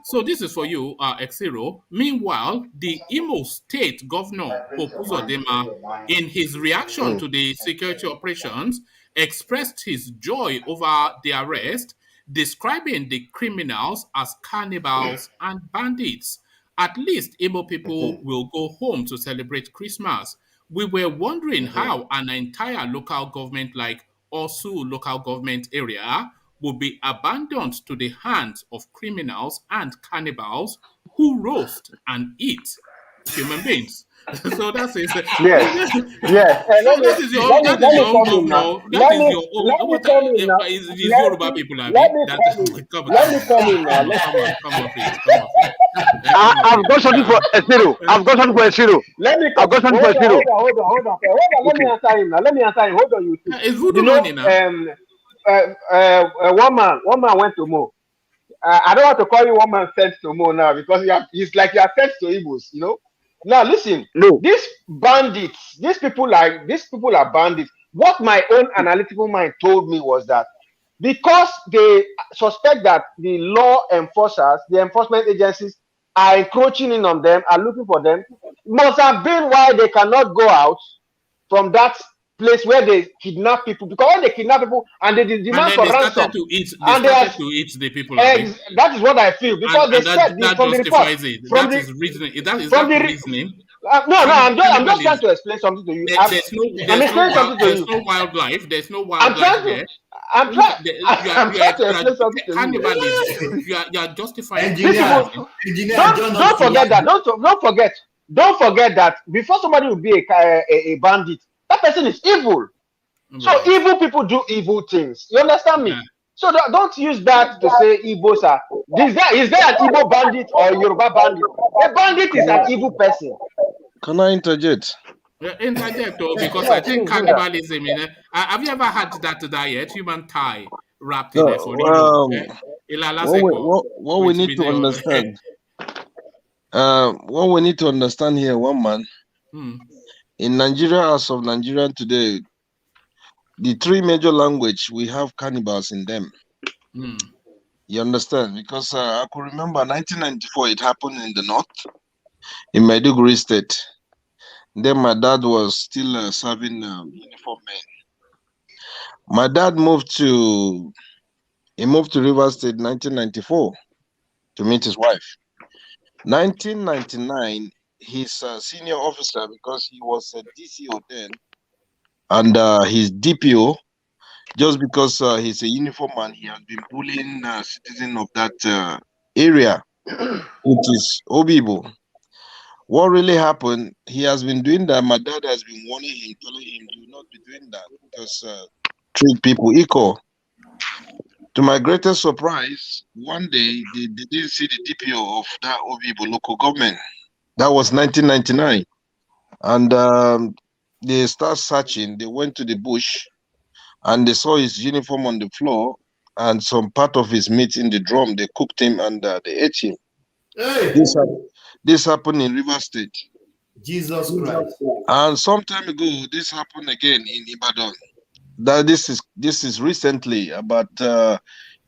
So this is for you, X0. Meanwhile, the Imo State Governor, Popuzodema, in his reaction to the security operations, expressed his joy over the arrest, describing the criminals as cannibals and bandits. At least Imo people will go home to celebrate Christmas. We were wondering how an entire local government like Osu local government area would be abandoned to the hands of criminals and cannibals who roast and eat human beings. So that's it. Yes, yes. So that is your own. That is your own Let me come in now. governor. That is your own. Let me come in now. Is Yoruba people have Let it? me That come in. come Let me come in now. come off it. Come off it. I've got something for a zero. I've got something for a zero. Let me I've got something for a zero. hold on. Let me answer him now. Let me answer him. Hold on, you two. It's voodoo money now. One man went to Mo. I don't want to call you one man sent to Mo now because he's like you are sent to Igbos, you know. Now listen, No. these bandits, these people are bandits. What my own analytical mind told me was that because they suspect that the law enforcers, the enforcement agencies are encroaching in on them, are looking for them, must have been why they cannot go out from that place where they kidnap people, because when they kidnap people and they demand for ransom, they started to eat the people. That is what I feel, because they said that from the report, that is reasoning. Is that reasoning? No, I'm just trying to explain something to you. There's no wildlife. There's no wildlife there. I'm trying to explain something to you. Cannibalism. You are justifying. Don't forget that. Don't forget that before somebody will be a bandit, that person is evil. So evil people do evil things. You understand me? Yeah. So don't use that to say Igbos are. Is there an Igbo bandit or Yoruba bandit? A bandit is an evil person. Can I interject? Interject, because I think cannibalism. Have you ever had that diet, human thigh wrapped in it for what we need to understand. What we need to understand here, one man. In Nigeria, as of Nigerian today, the three major language, we have cannibals in them. You understand? Because I could remember 1994, it happened in the north, in Maiduguri State. Then my dad was still serving uniform men. My dad moved to Rivers State in 1994 to meet his wife. 1999, his senior officer, because he was a DCO then, and his DPO, just because he's a uniform man, he has been bullying citizens of that area, which is Obibo. What really happened, he has been doing that. My dad has been warning him, telling him, do not be doing that, because treat people equal. To my greatest surprise, one day, they didn't see the DPO of that Obibo local government. That was 1999. And they start searching. They went to the bush and they saw his uniform on the floor and some part of his meat in the drum. They cooked him and they ate him. Hey. This happened in River State. Jesus Christ. And some time ago, this happened again in Ibadan. That this is recently, about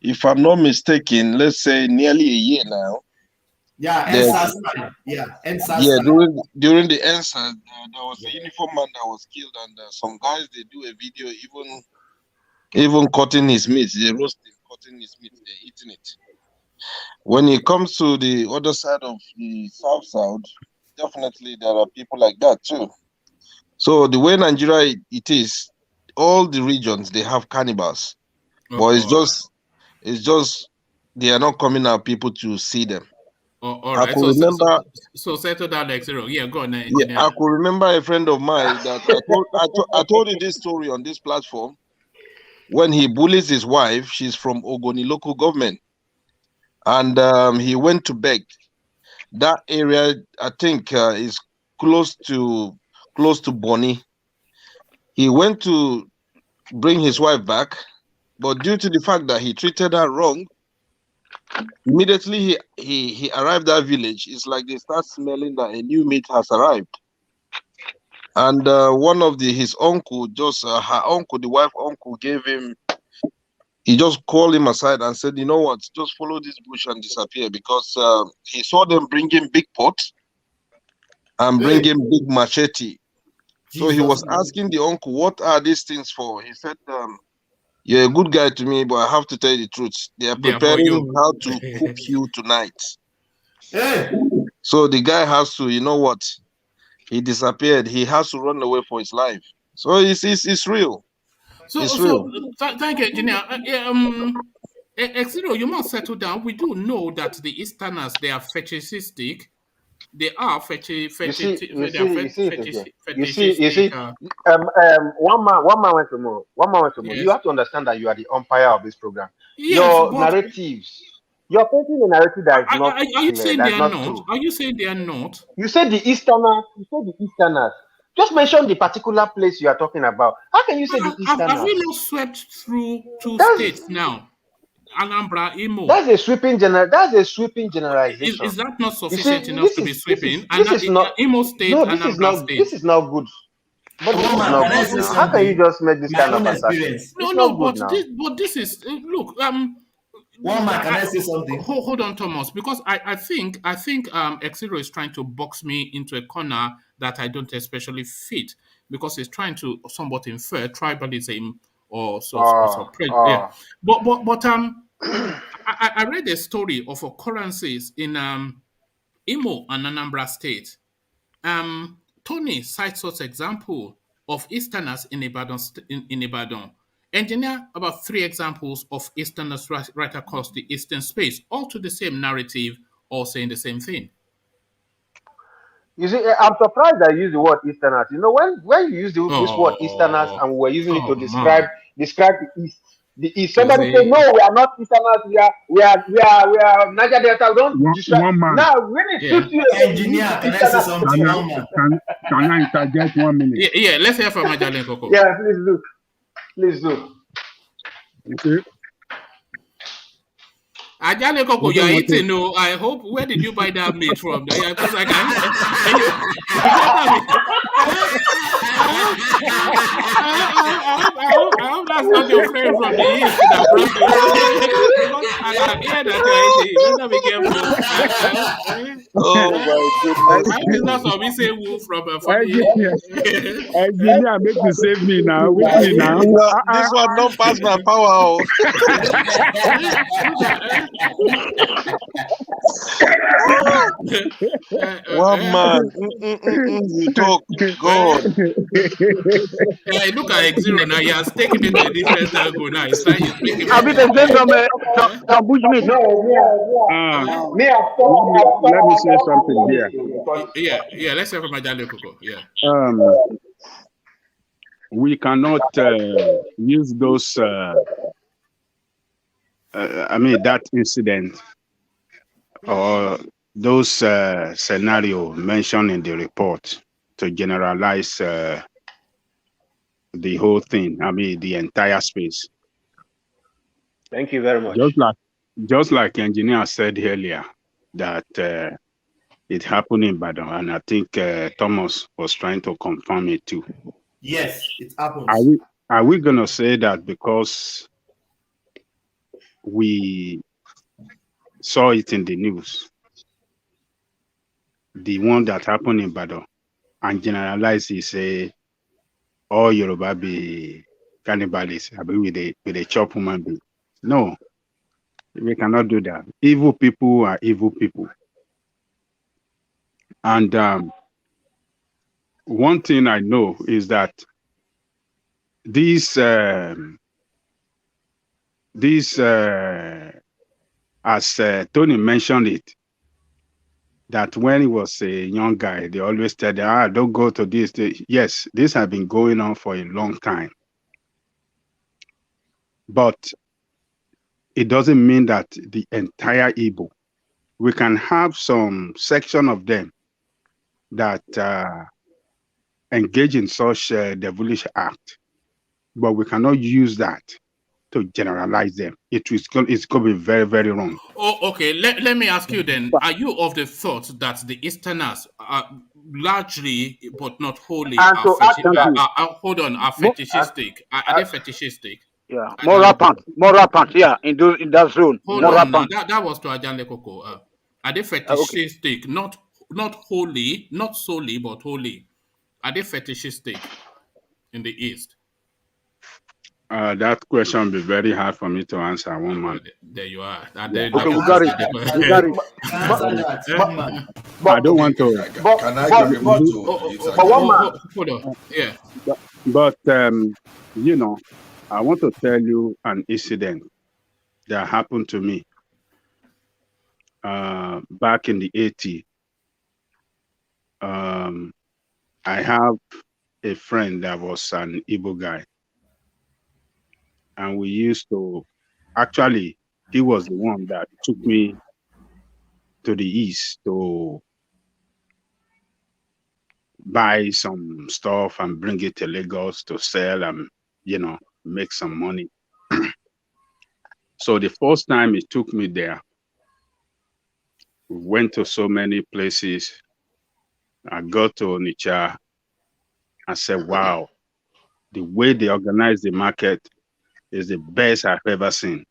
if I'm not mistaken, let's say nearly a year now. Yeah, during the answer, there was a uniform man that was killed, and some guys, they do a video even cutting his meat. They roast him, cutting his meat, they're eating it. When it comes to the other side of the south, definitely there are people like that too. So the way Nigeria it is, all the regions, they have cannibals. But it's just they are not coming out people to see them. All right. So settle down, Xero. Yeah, go on. Yeah, I could remember a friend of mine that I told you this story on this platform. When he bullies his wife, she's from Ogoni local government, and he went to beg. That area, I think, is close to Borno. He went to bring his wife back, but due to the fact that he treated her wrong, immediately he arrived at that village. It's like they start smelling that a new meat has arrived. And one of his uncle, her uncle, the wife uncle, he just called him aside and said, you know what, just follow this bush and disappear, because he saw them bringing big pot and bringing big machete. So he was asking the uncle, what are these things for? He said, you're a good guy to me, but I have to tell you the truth. They are preparing how to cook you tonight. Hey. So the guy has to, you know what? He disappeared. He has to run away for his life. So it's real. It's real. Thank you, Engineer. Xero, you must settle down. We do know that the Easterners, they are fetishistic. They are fetishistic. One man went to more. Yes. You have to understand that you are the umpire of this program. Yes, Your but narratives, you're painting a narrative that is not are you clear, saying they that's are not not? true. Are you saying they are not? You said the Easterners. Just mention the particular place you are talking about. How can you say the Easterners? Have we not swept through two states now? Anambra, Imo. That's a sweeping generalization. Is that not sufficient enough to be sweeping? This is not Imo State, no. Anambra State. This is not good. But this is not good. How can you just make this kind of assertion? But this is look. One man, can I say something? Hold on, Thomas, because I think Exiro is trying to box me into a corner that I don't especially fit, because he's trying to somewhat infer tribalism or yeah. But I read a story of occurrences in Imo and Anambra State. Tony cites such example of Easterners in Ibadan. Engineer about 3 examples of Easterners right across the Eastern space, all to the same narrative, all saying the same thing. You see, I'm surprised that you use the word Easterners. You know, when you use this word Easterners and we were using it to describe the East. The East. Somebody say, no, we are not Easterners. We are Niger Delta. Don't describe. One man. Now, when it suits you, engineer, can I say something? Can I interject 1 minute? Yeah, let's hear from Majalen Koko. Yeah, please do. Okay. Ajale Koko, you're eating. No, I hope. Where did you buy that meat from? Because I hope that's not your friend from the east that brought you. Because I hear that you're eating. You better be careful. Oh my goodness! I think that's what we say. Woo from Engineer, make you save me now. Wait me now. This one don't pass my power. One man, you talk, God. Look at X0 now. He has taken it to a different angle now. He's trying to make it. I'll be the same some bushmeat. Let me say something here. Yeah. Let's hear from Majale Koko. Yeah. We cannot use those. That incident or those scenario mentioned in the report to generalize the whole thing. The entire space. Thank you very much. Just like the engineer said earlier, that it happened in Badon, and I think Thomas was trying to confirm it too. Yes, it happens. Are we gonna say that because we saw it in the news, the one that happened in Badon, and generalize it, say all Yoruba be cannibals, with a chop human being? No, we cannot do that. Evil people are evil people. And one thing I know is that these as Tony mentioned it, that when he was a young guy, they always said, don't go to this. Yes, this has been going on for a long time. But it doesn't mean that the entire Igbo. We can have some section of them that engage in such devilish act, but we cannot use that to generalize them. It's going to be very, very wrong. Oh, okay. Let me ask you then. Are you of the thought that the Easterners are largely, but not wholly, are fetishistic? Are they fetishistic? Yeah, more rampant. Yeah, in that zone. Hold on. That was to Ajanle Koko. Are they fetishistic? Okay. Not wholly, not solely, but wholly. Are they fetishistic in the East? That question will be very hard for me to answer. One man. There you are. Okay, we got it. I don't want to. Can I give him Hold on. Yeah. But I want to tell you an incident that happened to me back in the 80s I have a friend that was an Igbo guy, and we used to, actually, he was the one that took me to the east to buy some stuff and bring it to Lagos to sell and, make some money. So the first time he took me there, we went to so many places. I got to Onitsha. I said, wow, the way they organize the market is the best I've ever seen.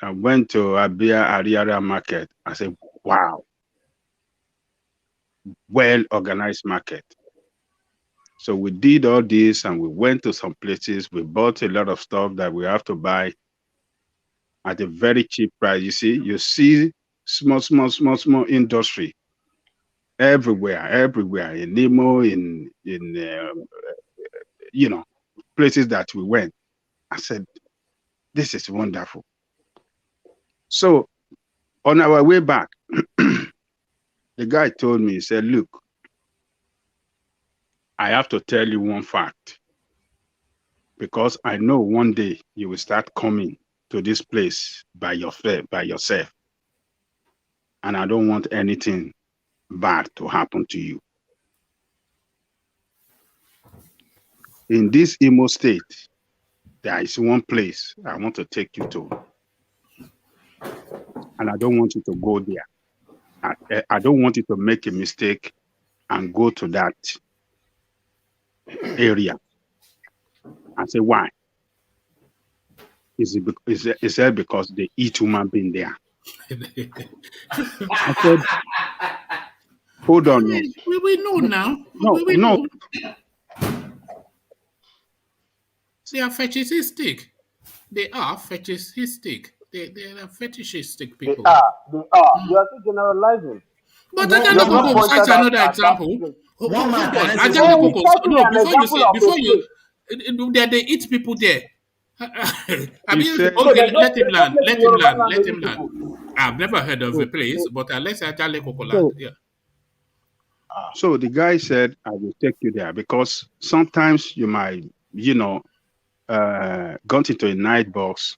I went to Abia Ariara market. I said, wow, well-organized market. So we did all this and we went to some places. We bought a lot of stuff that we have to buy at a very cheap price. You see small industry everywhere, in Nemo, in places that we went. I said, this is wonderful. So on our way back, the guy told me, he said, look, I have to tell you one fact, because I know one day you will start coming to this place by yourself. And I don't want anything bad to happen to you. In this Imo state, there is one place I want to take you to. And I don't want you to go there. I don't want you to make a mistake and go to that area. I say, why? Is it because they eat human being there? I said, hold on. We know now. No. Know. They are fetishistic. They are fetishistic. They are fetishistic people. They are. You are still generalizing. But I can go cite another example. One man they eat people there. I mean, okay, let him land. I've never heard of the place, but let's say yeah. So the guy said, I will take you there because sometimes you might, got into a night bus,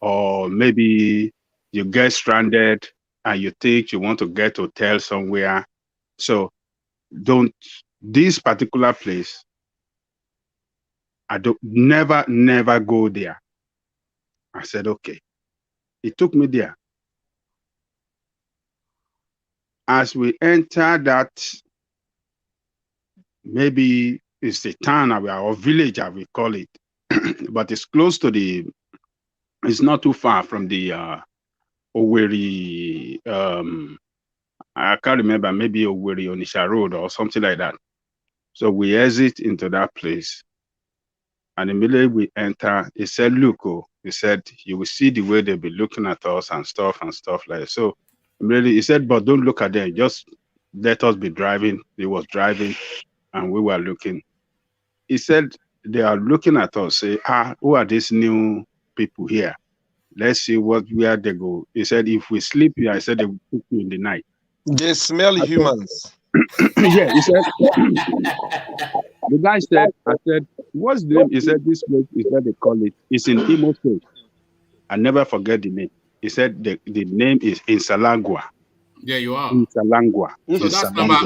or maybe you get stranded and you think you want to get a hotel somewhere. So this particular place, I don't never go there. I said, okay. He took me there. As we enter that, maybe it's the town or village, I will call it, but it's close to it's not too far from the Owerri, I can't remember, maybe Owerri Onitsha Road or something like that. So we exit into that place. And immediately we enter, he said, look, he said, you will see the way they'll be looking at us and stuff like that. So immediately he said, but don't look at them, just let us be driving. He was driving and we were looking. He said, they are looking at us, say, who are these new people here? Let's see where they go. He said, if we sleep here, I said, they will cook you in the night. They smell humans. Yeah, he said, the guy said, I said, what's the name? He said, this place, he said, they call it, it's in Imo State. I never forget the name. He said, the name is Insalangwa. There you are. Insalangwa. So that's number,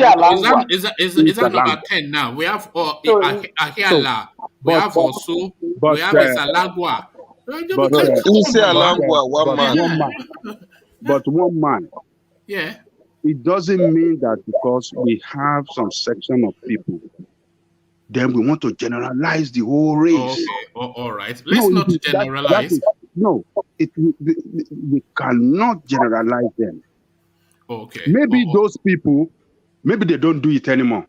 is that number 10 now? We have Ahiala, we have Osu, we have Insalangwa. But one man. Yeah. It doesn't mean that because we have some section of people, then we want to generalize the whole race. Okay, all right. Let's not generalize. We cannot generalize them. Okay. Maybe those people, maybe they don't do it anymore.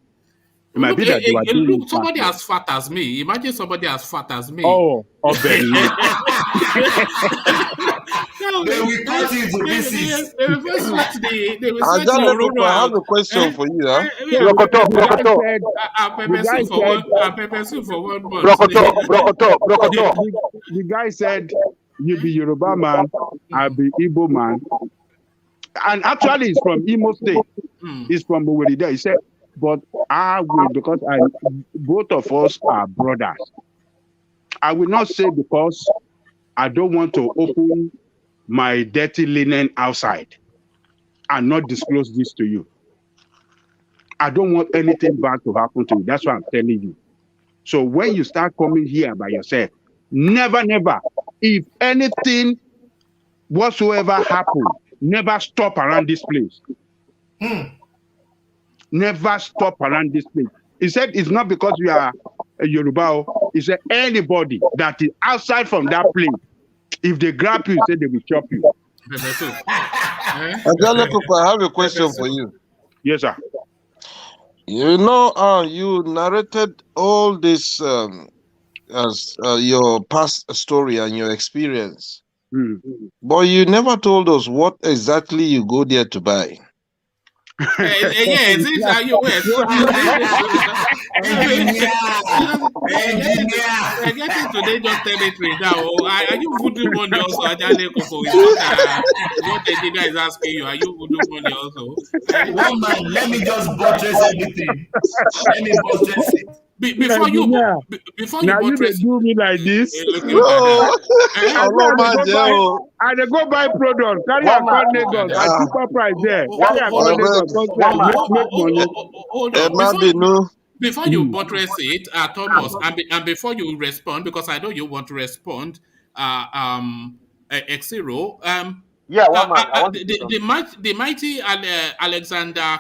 It might be that they are doing somebody as fat as me. Imagine somebody as fat as me. Oh, Then we cut into pieces. I have a question for you. The guy said, you be Yoruba man, I'll be Igbo man. And actually, it's from Imo State. He's from Owerri there. He said, but I will, because both of us are brothers. I will not say because I don't want to open my dirty linen outside and not disclose this to you. I don't want anything bad to happen to you. That's what I'm telling you. So when you start coming here by yourself, never, if anything whatsoever happens, never stop around this place. Never stop around this place. He said it's not because you are a Yoruba. He said anybody that is outside from that place, if they grab you, he said they will chop you. I have a question for you. Yes, sir. You know, you narrated all this as your past story and your experience, but you never told us what exactly you go there to buy. Yes, these are you. Getting today just territory now. Are you voodoo money also? What the guy is asking you, are you voodoo money also? One man, let me just buttress everything. Let me buttress it. Before you buttress, do me like this. I go buy product, carry a car Lagos, and cheaper price there. Carry a car Lagos, make money. Hold on. Before you buttress it, Thomas, and before you respond, because I know you want to respond, Xero, the mighty Alexander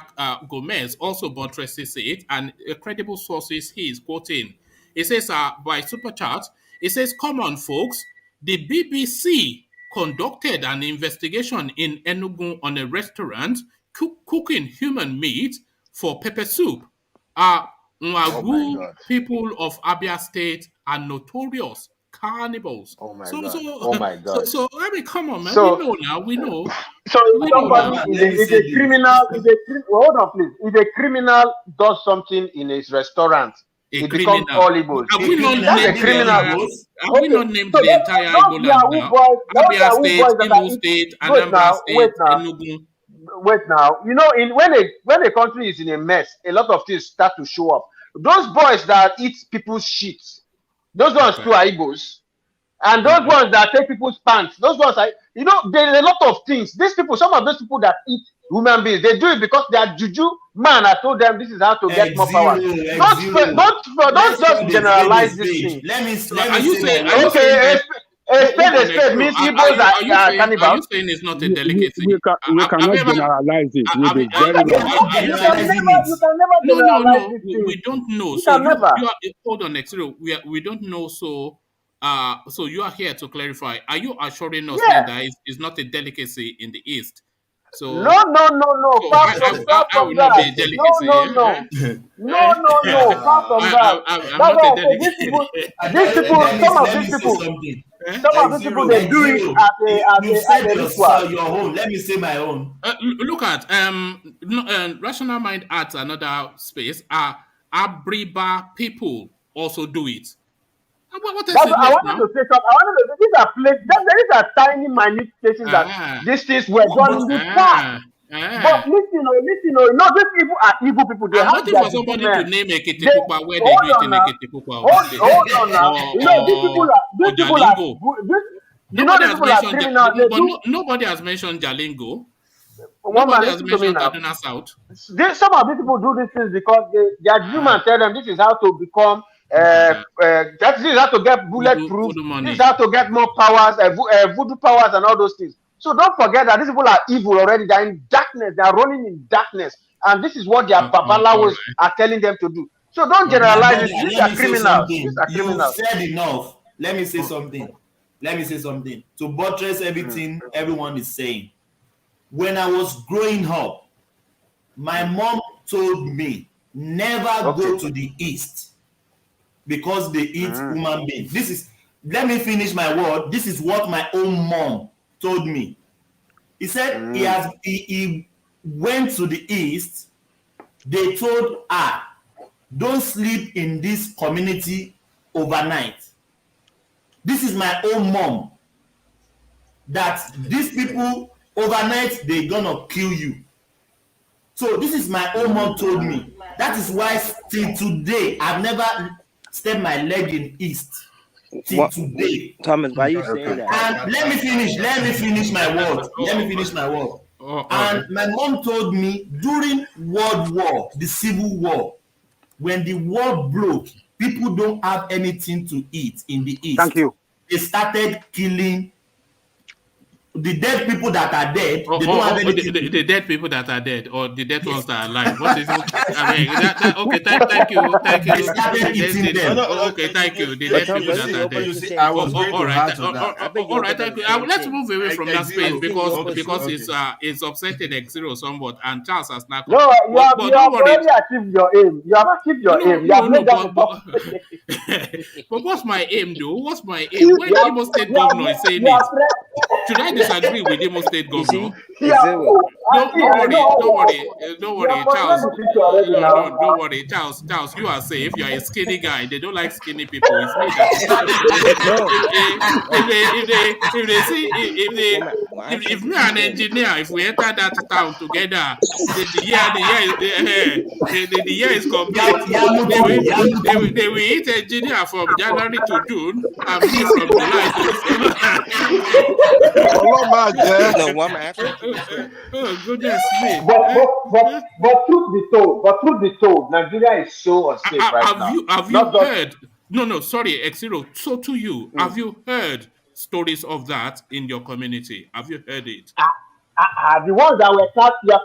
Gomez also buttresses it, and credible sources he is quoting. It says by super chat, it says, "Come on, folks, the BBC conducted an investigation in Enugu on a restaurant cooking human meat for pepper soup. Nwagu people of Abia State are notorious cannibals." Oh my God. So I mean, come on, man. So- we know. So if somebody is a criminal, hold on, please. If a criminal does something in his restaurant, it becomes all Igbos. Have we not That's a named criminal. Have we not named the entire those Igbo land Yahoo now? boys- those Abia Yahoo State, boys that Imo are- State, Wait Anambra now, State, wait now. Enugu. Wait now, you know, when a country is in a mess, a lot of things start to show up. Those boys that eat people's shit, those ones too are Igbos. And those ones that take people's pants, those ones are, you know, there's a lot of things. These people, some of those people that eat human beings, they do it because their juju man I told them this is how to get more power. Don't just generalize this thing. Let me Okay, a spade means Igbos are cannibals. Are you saying it's not a delicacy? We cannot generalize it. You can never generalize this thing. We don't know. You So can never. hold on, Xero. We don't know. So so you are here to clarify. Are you assuring us Yeah. that it's not a delicacy in the East? So No. Far I will from not be a that. delicacy. No. Far from that. I'm That's not why a I say these people, some of these people, they do it as a ritual. Your own. Let me say my own. Look at Rational Mind adds another space. Abriba people also do it. What else That's is what I left wanted now? to say something. These are places. There is a tiny, minute places that these things were done in the past. But listen, no, these people are evil people. They I'm have waiting their for somebody men. to name a Ketekupa where they do it in a Ketekupa. Hold on now. You know, these people are good. You know, these people are criminals. They do. Nobody has mentioned Jalingo. One man, Nobody has listen to me mentioned now. Kaduna South. Some of these people do these things because their human tell them this is how to become. This is how to get bulletproof. This is how to get more powers, voodoo powers, and all those things. So don't forget that these people are evil already. They're in darkness. They are rolling in darkness, and this is what their babalawos are telling them to do. So don't generalize it. These are criminals. These are criminals. You said enough. Let me say something. To buttress everything everyone is saying. When I was growing up, my mom told me never go to the East because they eat human beings. Let me finish my word. This is what my own mom told me. He said he went to the East. They told her, don't sleep in this community overnight. This is my own mom. That these people overnight, they're gonna kill you. So this is my own mom told me. That is why till today I've never stepped my leg in East. Till today. Thomas, why are you saying that? And let me finish my word. And my mom told me during World War, the Civil War, when the war broke, people don't have anything to eat in the East. Thank you. They started killing the dead people that are dead. They don't have anything. The dead people that are dead, or the dead ones that are alive. What is it? I mean, okay, thank you. They started eating them. Okay, thank you. The dead people that are dead. All right, thank you. Let's move away from that space because it's upsetting X0 somewhat, and Charles has not. No, you have already achieved your aim. You have achieved your aim. You have made that. But what's my aim, though? What's my aim? When the Imo State governor is saying it, should I disagree with Imo State governor? Don't worry, Charles. Don't worry, Charles. You are safe. You are a skinny guy. They don't like skinny people. It's me if me and engineer, if we enter that town together, the year is complete. They will eat engineer from January to June and me from July to oh goodness me! But truth be told, Nigeria is so unsafe right now. Have you heard? No, sorry, X0. So to you, have you heard stories of that in your community? Have you heard it? The ones that were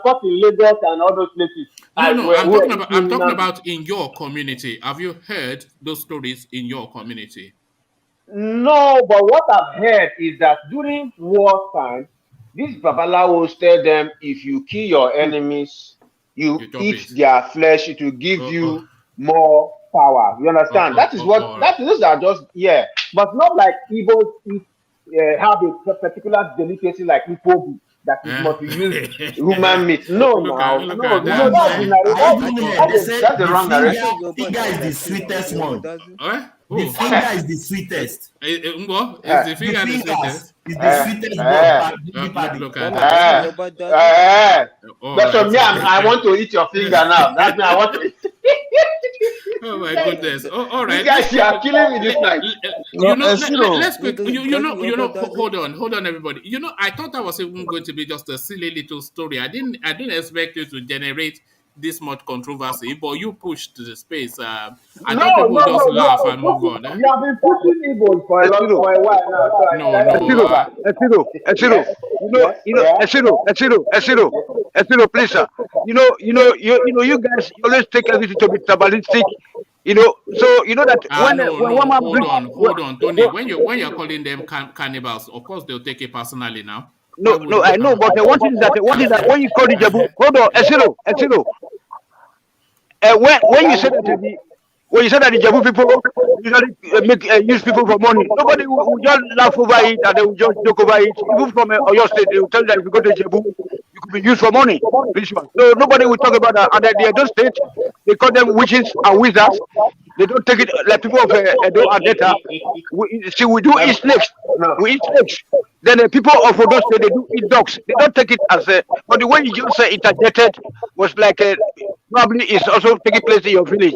caught in Lagos and all those places. No, I'm talking about in your community. Have you heard those stories in your community? No, but what I've heard is that during wartime, these Babalawos tell them if you kill your enemies, you eat their flesh, it will give you more power. You understand? Those are just, but not like Igbos have a particular delicacy like Ipobi that is must use human meat. No, that's the wrong narration. Finger is the sweetest one. The finger is the sweetest. Is the finger the sweetest? It's the sweetest one. Look at that. Dr. Miam, I want to eat your finger now. That's me. I want to eat. Oh my goodness! All right, you guys, you are killing me this night. Let's quick. Hold on, everybody. I thought that was even going to be just a silly little story. I didn't expect you to generate this much controversy, but you pushed the space. I thought people just laugh and move on. You have been pushing Igbo for a while now. Exiro, please, sir. You guys always take everything to be tribalistic. So you know that hold on, Tony. When you're calling them cannibals, of course they'll take it personally now. No, I know, but one thing is that when you call the Jabu, hold on, Exiro. When you said that the Jabu people usually use people for money, nobody will just laugh over it and they will just joke over it. Even from your state, they will tell you that if you go to Jabu, you could be used for money. So nobody will talk about that. And at the other state, they call them witches and wizards. They don't take it like people of Edo and Delta. We do eat snakes. We eat snakes. Then the people of Odo State, they do eat dogs. They don't take it as but the way you just interjected was like probably it's also taking place in your village.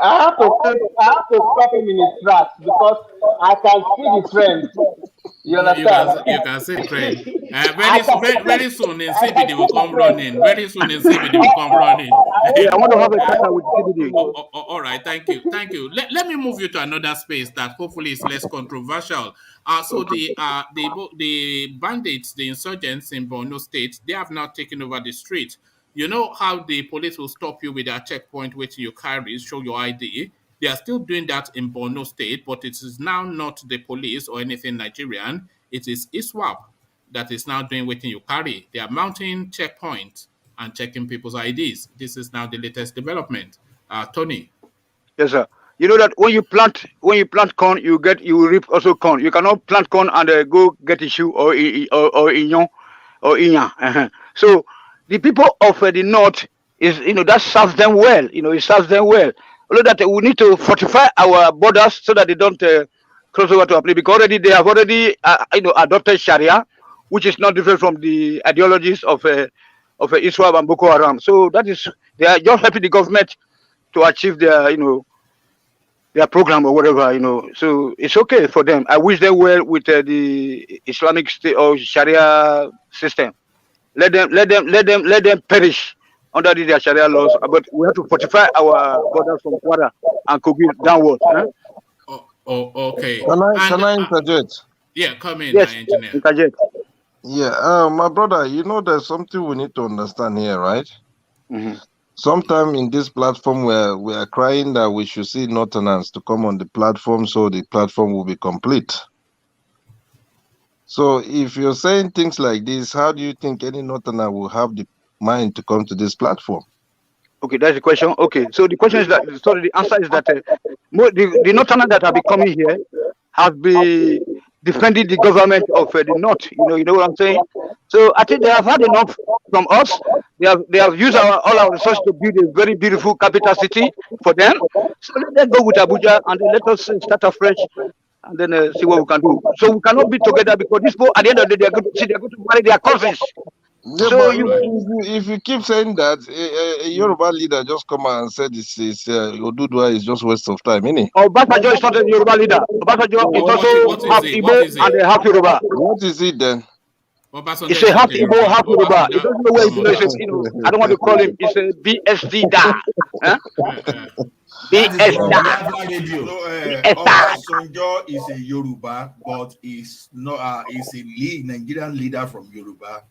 I have to stop him in his tracks because I can see the trend. You understand? You can see the trend. Very soon in CBD will come running. I want to have a chat with CBD. All right, thank you. Let me move you to another space that hopefully is less controversial. So the bandits, the insurgents in Borno State, they have now taken over the street. You know how the police will stop you with a checkpoint waiting you carry, show your ID. They are still doing that in Borno State, but it is now not the police or anything Nigerian. It is ISWAP that is now doing waiting you carry. They are mounting checkpoints and checking people's IDs. This is now the latest development. Tony. Yes, sir. You know that when you plant corn, you reap also corn. You cannot plant corn and go get issue or inyo or inya. So the people of the north is that serves them well. It serves them well. Although that we need to fortify our borders so that they don't cross over to our place, because they have already adopted Sharia, which is not different from the ideologies of of ISWAP and Boko Haram. So that is, they are just helping the government to achieve their, their program or whatever, So it's okay for them. I wish them well with the Islamic State or Sharia system. Let them perish under their Sharia laws. But we have to fortify our borders from Kwara and Kogi downwards. Okay. Can I interject? Yeah, come in, yes, engineer. Interject. Yeah, my brother, there's something we need to understand here, right? Sometime in this platform where we are crying that we should see Northerners to come on the platform so the platform will be complete. So if you're saying things like this, how do you think any Northerner will have the mind to come to this platform? Okay, that's the question. Okay, so the question is that, sorry, the answer is that the Northerners that have been coming here have been defending the government of the North. You know what I'm saying? So I think they have had enough from us. They have used all our resources to build a very beautiful capital city for them. So let's go with Abuja and let us start afresh and then see what we can do. So we cannot be together because these people at the end of the day they're going to marry their cousins. Yeah, so if you keep saying that, a Yoruba leader just come out and said this is Odudua is just waste of time, innit? Obasanjo is not a Yoruba leader. Obasanjo is also half Igbo and a half Yoruba. What is it then? It's a half Igbo, half Yoruba. He doesn't know where he's I don't want to call him. It's a BSD da. Obasanjo is a Yoruba, but is not is a Nigerian leader from Yoruba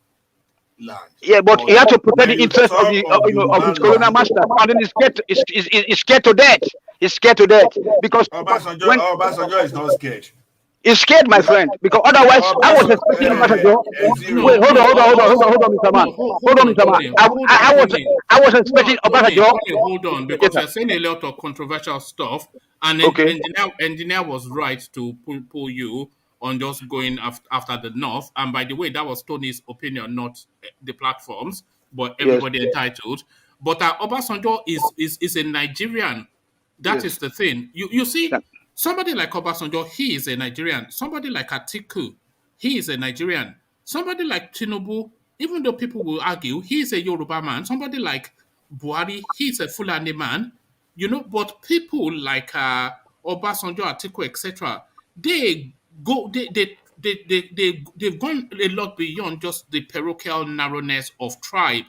land. Yeah, but he had to protect the interest of his colonial master, and then he's scared to death. He's scared to death because Obasanjo is not scared. He's scared, my friend, because otherwise I was expecting Obasanjo. Wait, hold on, Mr. Man. Hold on, Mr. Man. I was expecting Obasanjo. Hold on, because you're saying a lot of controversial stuff, and engineer was right to pull you on just going after the North. And by the way, that was Tony's opinion, not the platforms, but everybody entitled. But Obasanjo is a Nigerian. That is the thing. You see, somebody like Obasanjo, he is a Nigerian. Somebody like Atiku, he is a Nigerian. Somebody like Tinubu, even though people will argue, he is a Yoruba man. Somebody like Buhari, he is a Fulani man. But people like Obasanjo, Atiku, etc., they've gone a lot beyond just the parochial narrowness of tribe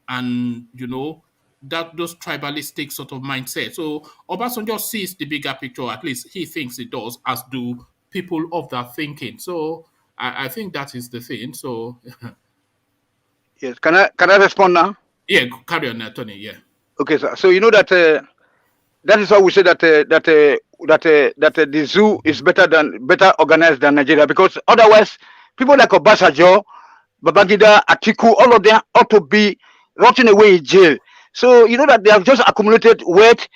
and those tribalistic sort of mindset. So Obasanjo sees the bigger picture, at least he thinks it does, as do people of that thinking. So I think that is the thing. So yes, can I respond now? Yeah, carry on, Tony. Yeah. Okay, sir. So that is why we say that the zoo is better organized than Nigeria, because otherwise people like Obasanjo, Babangida, Atiku, all of them ought to be rotting away in jail. So that they have just accumulated weight,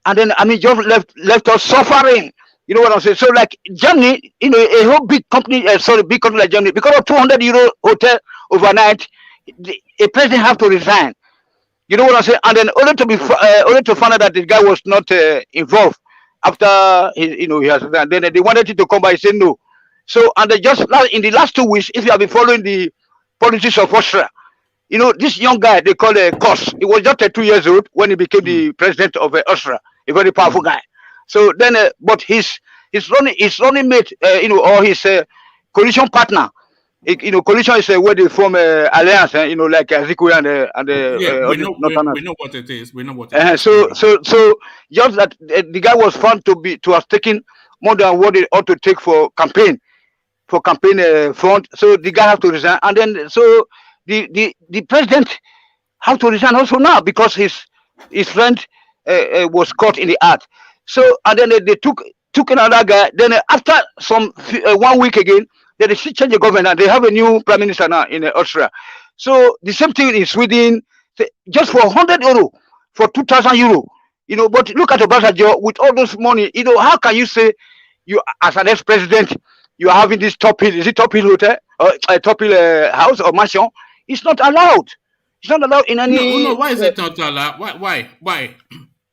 and then just left us suffering. You know what I'm saying? So like Germany, a whole big company like Germany, because of €200 hotel overnight, a president have to resign. You know what I'm saying? And then only to find out that the guy was not involved after he has resigned. Then they wanted him to come by. He said no. So and they just in the last 2 weeks, if you have been following the politics of Austria, this young guy they call Kos. He was just 2 years old when he became the president of Austria, a very powerful guy. So then, but his running mate, or his coalition partner. Coalition is where they form alliance, like Ziku we know what it is. We know what it is. So just that the guy was found to have taken more than what it ought to take for campaign front. So the guy have to resign, and then so the president have to resign also now because his friend was caught in the act. So and then they took another guy. Then after some 1 week again. They change the government and they have a new prime minister now in Austria. So the same thing in Sweden, just for €100, for €2,000. But look at Obasanjo with all those money. How can you say you as an ex-president you are having this top hill? Is it top hill hotel or a top hill house or mansion? It's not allowed. It's not allowed in any. No. Why is it not allowed? Why?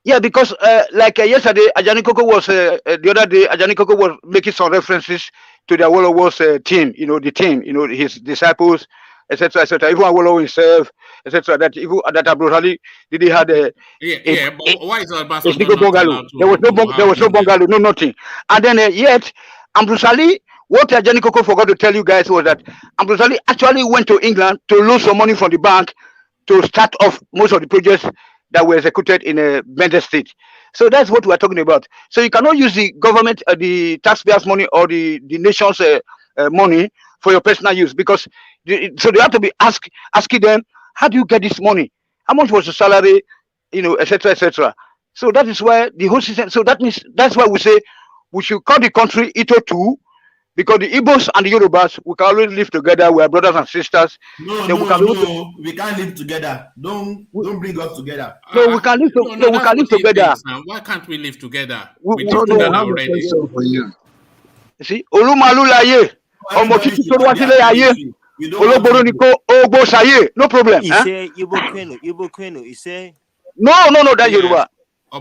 Yeah, because like yesterday, Ajani Koko was the other day. Ajani Koko was making some references to the World Wars team. The team. His disciples etc., etc. Even Awolowo himself, etc. That even that brutally did he had but why is a Obasanjo single not bungalow? allowed There was to have no business? bungalow, no nothing. And then yet, Ambrosali, what Ajani Koko forgot to tell you guys was that Ambrosali actually went to England to lose some money from the bank to start off most of the projects that were executed in a Bender state. So that's what we're talking about. So you cannot use the government, the taxpayers' money or the nation's money for your personal use, because so they have to be asking them, how do you get this money? How much was the salary? Etc., etc. So that is why the whole system. So that means that's why we say we should call the country Ito 2, because the Igbos and the Yorubas, we can always live together. We are brothers and sisters. No, we can't live together. Don't bring us together. No, we can live. No, we can live together. Why can't we live together? We live together already. For you. See, Olumalulaye, no problem. He say Igbo Kwenu. He say no, that's Yoruba. Oh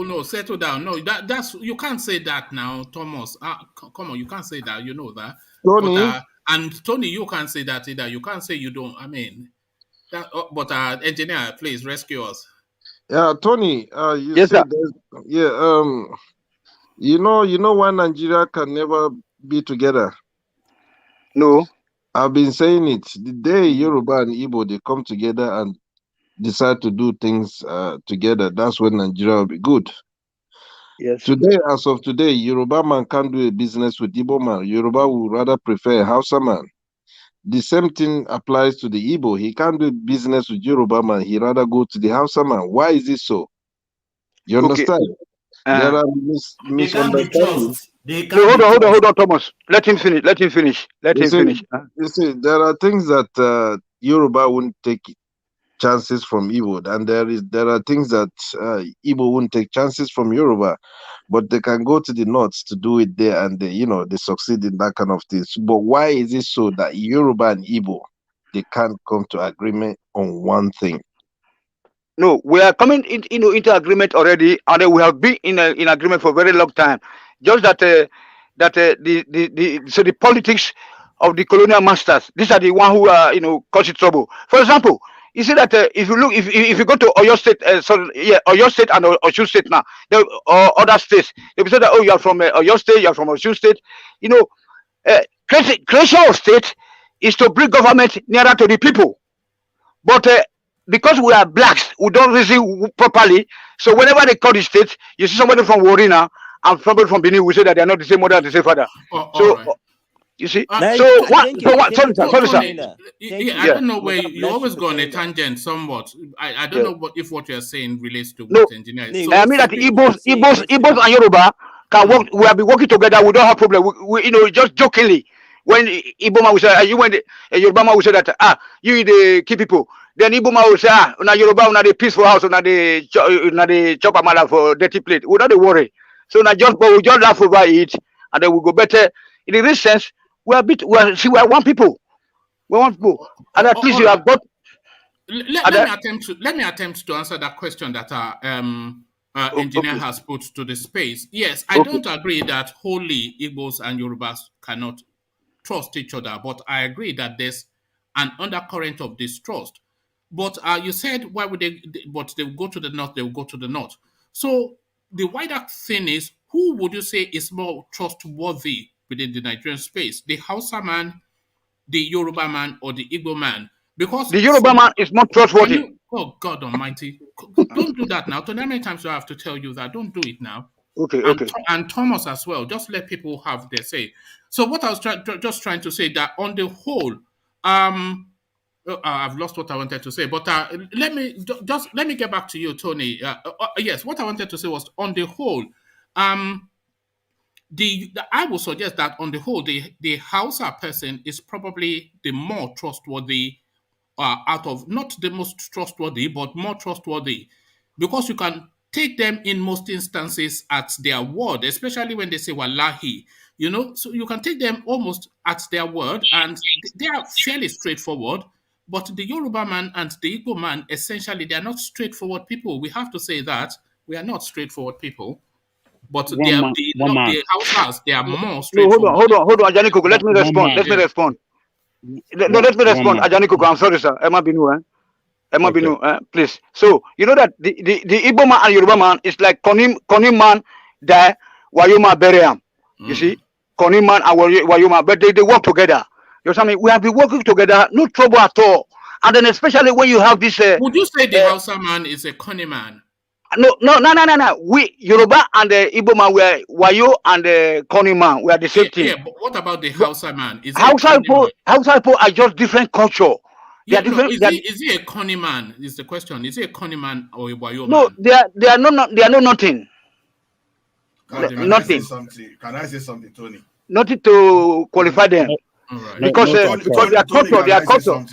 no, settle down. No, that's you can't say that now, Thomas. Come on, you can't say that. You know that. Tony. And Tony, you can't say that either. You can't say you don't. I mean, that. But engineer, please rescue us. Yeah, Tony. Yes, sir. Yeah. You know why Nigeria can never be together? No. I've been saying it. The day Yoruba and Igbo they come together and decide to do things together, that's when Nigeria will be good. Yes. Today, as of today, Yoruba man can't do a business with Igbo man. Yoruba would rather prefer a Hausa man. The same thing applies to the Igbo. He can't do business with Yoruba man. He rather go to the Hausa man. Why is it so? You understand? There are misunderstandings. Hold on, Thomas. Let him finish. You see, there are things that Yoruba wouldn't take chances from Igbo, and there are things that Igbo wouldn't take chances from Yoruba, but they can go to the north to do it there, and they succeed in that kind of things. But why is it so that Yoruba and Igbo they can't come to agreement on one thing? No, we are coming into agreement already, and we have been in agreement for a very long time. Just that the politics of the colonial masters, these are the one who are causing trouble. For example, you see that if you go to Oyo State, Oyo State and Osun State now, or other states, they will say that you are from Oyo State, you are from Osun State. Creation of state is to bring government nearer to the people, but because we are blacks, we don't reason properly. So whenever they call the state, you see somebody from Warina and somebody from Benin, we say that they are not the same mother and the same father. So right. You see, sorry, sir. I don't know where you always go on a tangent somewhat. I don't know if what you're saying relates to what engineer is. I mean that Igbos and Yoruba can work. We have been working together. We don't have problem. We just jokingly, when Igbo man will say, Yoruba man will say that you the key people. Then Igbo man will say, na Yoruba, na the peaceful house, na the chop amala for dirty plate. We don't worry. So we just laugh over it, and then we go better. In the real sense, we are one people. We want people, and at least you have got. Let me attempt to answer that question that our engineer has put to the space. Yes, I don't agree that wholly Igbos and Yorubas cannot trust each other, but I agree that there's an undercurrent of distrust. But you said, why would they? But they will go to the north. They will go to the north. So the wider thing is, who would you say is more trustworthy within the Nigerian space? The Hausa man, the Yoruba man, or the Igbo man? Because the Yoruba man is not trustworthy. Oh God Almighty! Don't do that now. Tony, how many times do I have to tell you that? Don't do it now. Okay. And Thomas as well. Just let people have their say. So what I was trying to say that on the whole, I've lost what I wanted to say. But let me get back to you, Tony. Yes, what I wanted to say was on the whole, I would suggest that on the whole, the Hausa person is probably the more trustworthy. Out of not the most trustworthy, but more trustworthy, because you can take them in most instances at their word, especially when they say wallahi, so you can take them almost at their word, and they are fairly straightforward. But the Yoruba man and the Igbo man, essentially, they are not straightforward people. We have to say that we are not straightforward people. but the Hausas, they are more straightforward. No, hold on, Ajani Koko. Let me respond. Let me respond. Ajani Koko. I'm sorry, sir. Emma Binu, Emma Binu, please. So you know that the Igbo man and Yoruba man is like Konim man there, Wayoma Beriam. You see, Konim man and Wayoma, but they work together. You know what I mean? We have been working together, no trouble at all. And then especially when you have this. Would you say the Hausa man is a Konim man? No. We Yoruba and the Igbo man, we are Wayo and the Konim man. We are the same thing. Yeah, but what about the Hausa man? Hausa people are just different culture. They are different. Is he a Konim man? Is the question? Is he a Konim man or a Wayo man? No, they are not nothing. Nothing. Can I say something, Tony? Nothing to qualify them. Right. Because their culture.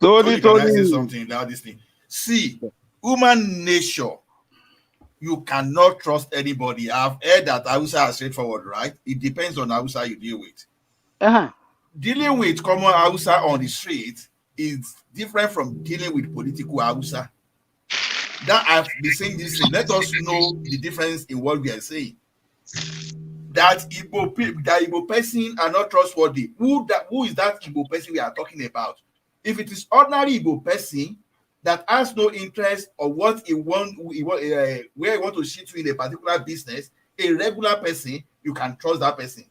Tony, can I say something about this thing? See, human nature, you cannot trust anybody. I've heard that Hausa are straightforward, right? It depends on Hausa you deal with. Dealing with common Hausa on the street is different from dealing with political Hausa. That I've been saying this thing. Let us know the difference in what we are saying. That Igbo person are not trustworthy. Who is that Igbo person we are talking about? If it is ordinary Igbo person that has no interest or what he want, where he want to shift to in a particular business, a regular person, you can trust that person.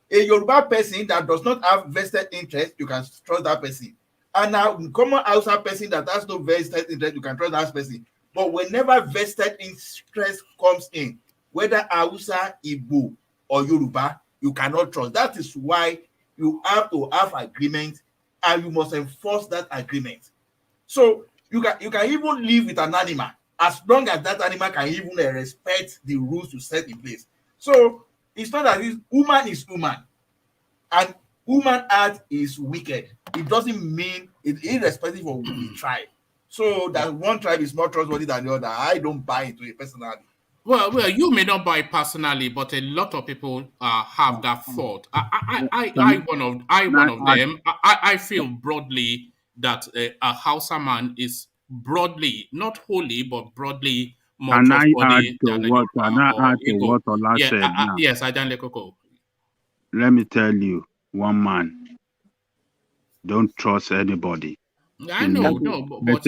A Yoruba person that does not have vested interest, you can trust that person. And now, common Hausa person that has no vested interest, you can trust that person. But whenever vested interest comes in, whether Hausa, Igbo, or Yoruba, you cannot trust. That is why you have to have agreement and you must enforce that agreement. So you can even live with an animal as long as that animal can even respect the rules you set in place. So it's not that woman is human and human heart is wicked. It doesn't mean it irrespective of the tribe. So that one tribe is more trustworthy than the other. I don't buy into it personally. Well, you may not buy it personally, but a lot of people have that thought. I one of them. I feel broadly that a Hausa man is broadly, not wholly, but broadly more trustworthy than what Ola said now? Yes, I don't Koko. Let me tell you, one man, don't trust anybody. I know, but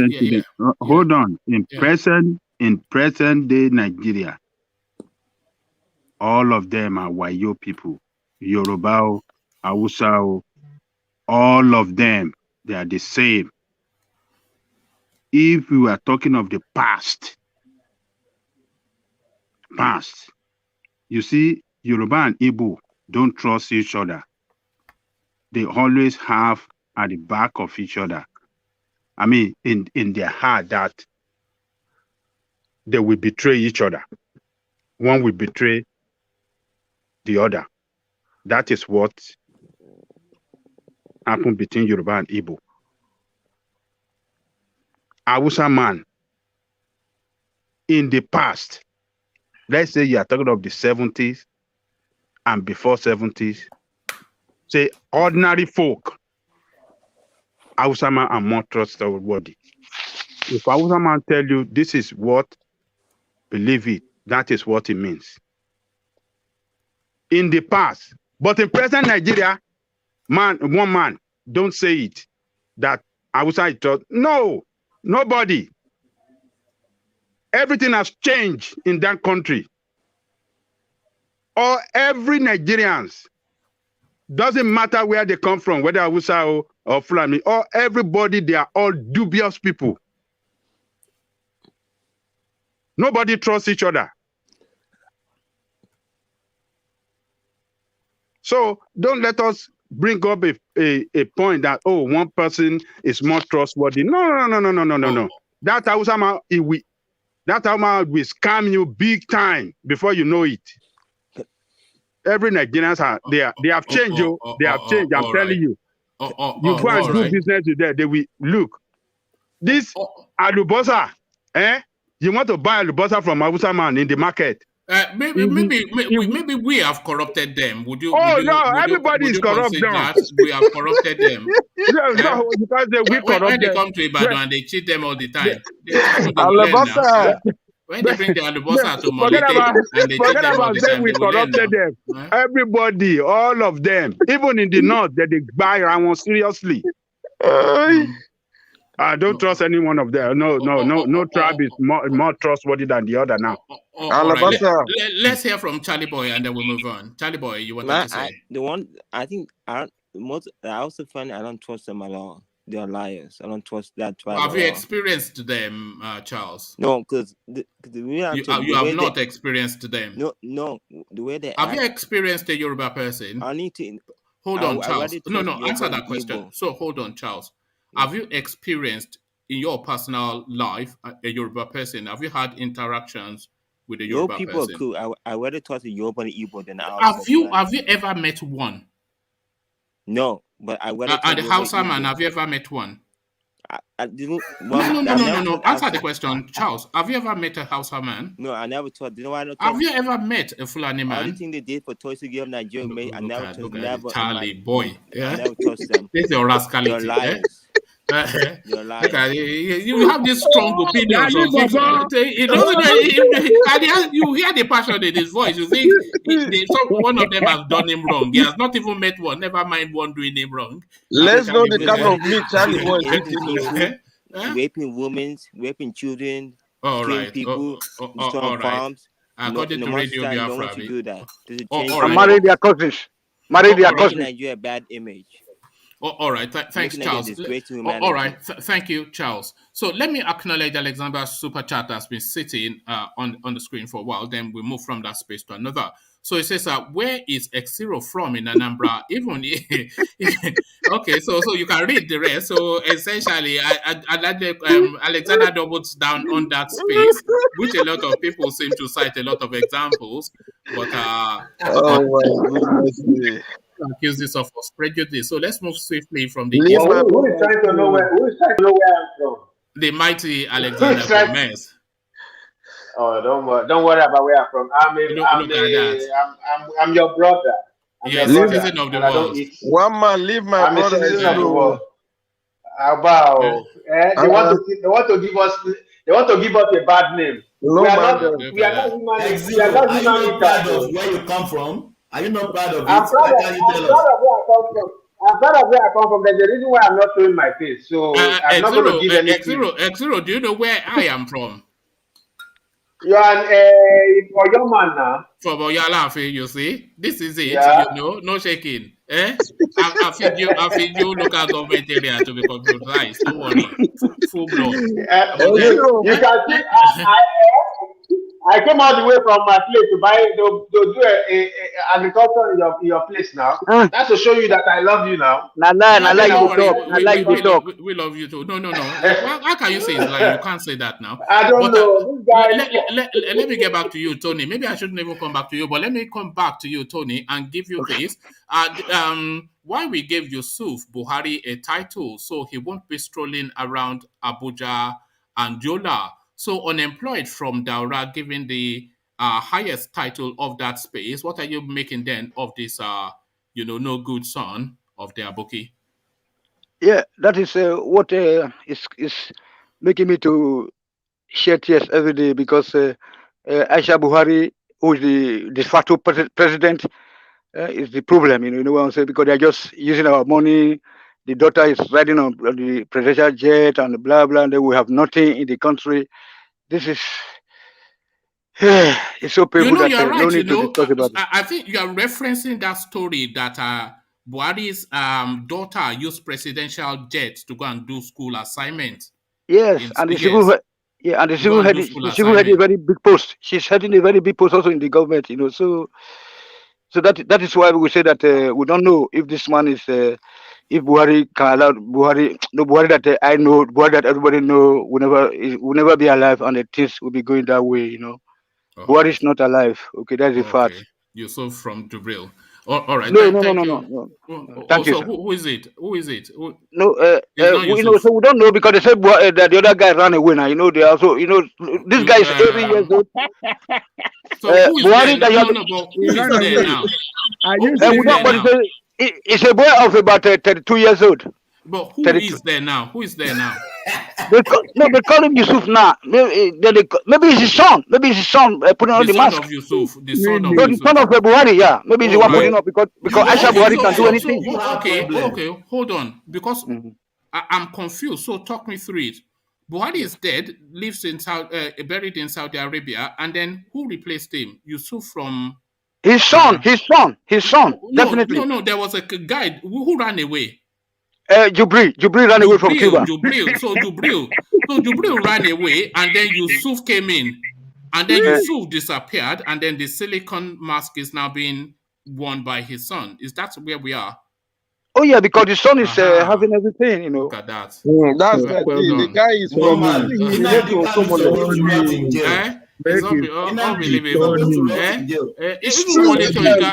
hold on. In present day Nigeria, all of them are Wayo people, Yoruba, Hausa, all of them, they are the same. If we are talking of the past, you see, Yoruba and Igbo don't trust each other. They always have at the back of each other. I mean, in their heart that they will betray each other. One will betray the other. That is what happened between Yoruba and Igbo. Hausa man, in the past, let's say you are talking of the 70s and before 70s, say ordinary folk, Hausa man are more trustworthy. If Hausa man tell you this is what, believe it, that is what it means. In the past, but in present Nigeria, one man, don't say it, that Hausa is trust. No, nobody. Everything has changed in that country. Or every Nigerians, doesn't matter where they come from, whether Hausa or Fulani, or everybody, they are all dubious people. Nobody trusts each other. So don't let us bring up a point that, oh, one person is more trustworthy. No. That Hausa man will scam you big time before you know it. Every Nigerians they have changed. They have changed. I'm telling you. You go and do business with them. They will look. This alubosa, you want to buy alubosa from Hausa man in the market. Maybe we have corrupted them. Everybody is corrupt now. We have corrupted them. No, because we corrupt when they them. come to Ibadan and they cheat them all the time. When they bring the Alubosa to Forget about, and they forget about saying we corrupted them. Everybody, all of them, even in the north, they buy Ramon seriously. I don't trust any one of them. No tribe is more trustworthy than the other now. Right. Let's hear from Charlie Boy and then we'll move on. Charlie Boy, you want to say? I also find I don't trust them at all. They are liars. I don't trust that tribe. Have you experienced them, Charles? No, because you have not experienced them. No, the way they have you experienced a Yoruba person? I need to hold on, Charles. No, answer that question. So hold on, Charles. Have you experienced in your personal life a Yoruba person? Have you had interactions with a Yoruba person? People are cool. I rather trust the Yoruba and Igbo than Have you ever met one? No, but I rather. And the Hausa man, have you ever met one? I didn't. No. Answer the question, Charles. Have you ever met a Hausa man? No, I never thought. You know why? Have you ever met a Fulani man? Everything they did for Toys to give Nigeria, I never trust. Never. Charlie boy, I never trust them. This is your rascality. You're liars. You're lying. You have this strong opinion. You hear the passion in his voice. You think one of them has done him wrong. He has not even met one. Never mind one doing him wrong. Let's know the kind of meat Charlie was raping women, raping children, killing people, destroying farms. According to Radio Biafra, do that. Marry their cousins. Marry their cousins. Nigeria bad image. All right, thanks, Charles. All right, thank you, Charles. So let me acknowledge Alexander's super chat has been sitting on the screen for a while. Then we move from that space to another. So it says, where is X0 from in Anambra? Even okay, so you can read the rest. So essentially, Alexander doubles down on that space, which a lot of people seem to cite a lot of examples, but accuses of prejudice. So let's move swiftly from the east. Who is trying to know where I'm from? The mighty Alexander Gomez. Oh, don't worry about where I'm from. I'm your brother. Yes, citizen of the world. One man, leave my brother. Citizen of the world. About they want to give us a bad name. We are not human. Proud of where you come from? Are you not proud of it? I'm proud of where I come from. I'm proud of where I come from. There's a reason why I'm not showing my face. So I'm not going to give anything. X0, do you know where I am from? You are an young man now. From Oyalafe, you see? This is it. Yeah. You know, no shaking. I feed you local government area to be computerized. Don't worry. Full blood. You can see I came all the way from my place to do a agriculture in your place now. That's to show you that I love you now. We love you too. No. How can you say it? Like, you can't say that now. I don't know. Let me get back to you, Tony. Maybe I shouldn't even come back to you, but let me come back to you, Tony, and give you this. Why we gave Yusuf Buhari a title so he won't be strolling around Abuja and Yola. So unemployed from DAURA, given the highest title of that space, what are you making then of this, no good son of the Aboki? Yeah, that is what is making me to shed tears every day because Aisha Buhari, who is the de facto president, is the problem. You know what I'm saying? Because they're just using our money. The daughter is riding on the presidential jet and blah blah, and then we have nothing in the country. This is it's so painful that you're right, no need to discuss about it. I think you are referencing that story that Buhari's daughter used presidential jet to go and do school assignments. Yes, and the civil head a very big post. She's heading a very big post also in the government. So that is why we say that we don't know if this man is. If Buhari can allow Buhari that I know, Buhari that everybody know, will never be alive, and the things will be going that way. Buhari is not alive. Okay, that's a fact. Yusuf from Dubril. All right. No. Thank you. Who is it? So we don't know because they said that the other guy ran away now. They also, this guy is 80 years old. So who is Buhari there now? It's a boy of about 32 years old. But who is there now? They call him Yusuf now. Maybe it's his son. Maybe it's his son putting on the mask. Of Yusuf. The son of No, the Yusuf. son of Buhari, yeah. Maybe he's the one putting up because Aisha Buhari can do anything. Okay, hold on. Because I'm confused. So talk me through it. Buhari is dead, lives in buried in Saudi Arabia, and then who replaced him? Yusuf from his son. Definitely. No. There was a guy who ran away. Jubril ran away from Cuba. Jubril ran away, and then Yusuf came in, and then Yusuf disappeared, and then the silicon mask is now being worn by his son. Is that where we are? Oh yeah, because the son is having everything, you know. Look at that. That's the guy is from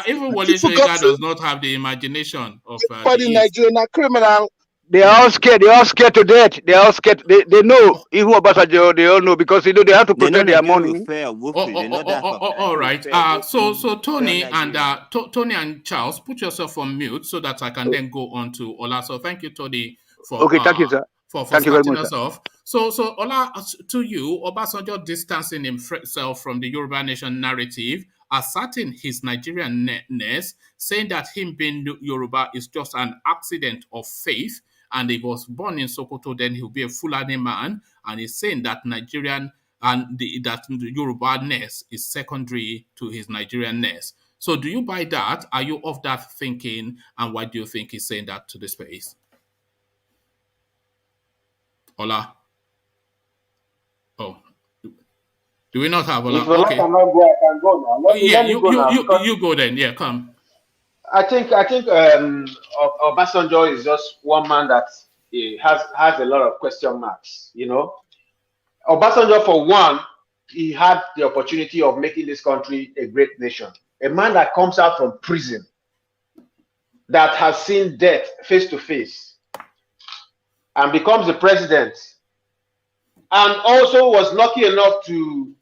even Wale Soyinka does not have the imagination of the Nigerian criminal. They are all scared. They are all scared to death. They are all scared. They know even Obasanjo. They all know because they have to protect their money. All right. So Tony and Charles, put yourself on mute so that I can then go on to Ola. So thank you, Tony, for thank you, sir. For starting us off. So Ola, to you, Obasanjo distancing himself from the Yoruba nation narrative, asserting his Nigerian-ness, saying that him being Yoruba is just an accident of faith, and he was born in Sokoto, then he'll be a Fulani man, and he's saying that Nigerian and that the Yoruba-ness is secondary to his Nigerian-ness. So do you buy that? Are you of that thinking? And why do you think he's saying that to the space? Ola. Oh. Do we not have Ola? If Ola cannot go, I can go now. You go then. Yeah, come. I think Obasanjo is just one man that has a lot of question marks. You know, Obasanjo, for one, he had the opportunity of making this country a great nation. A man that comes out from prison, that has seen death face to face, and becomes the president, and also was lucky enough to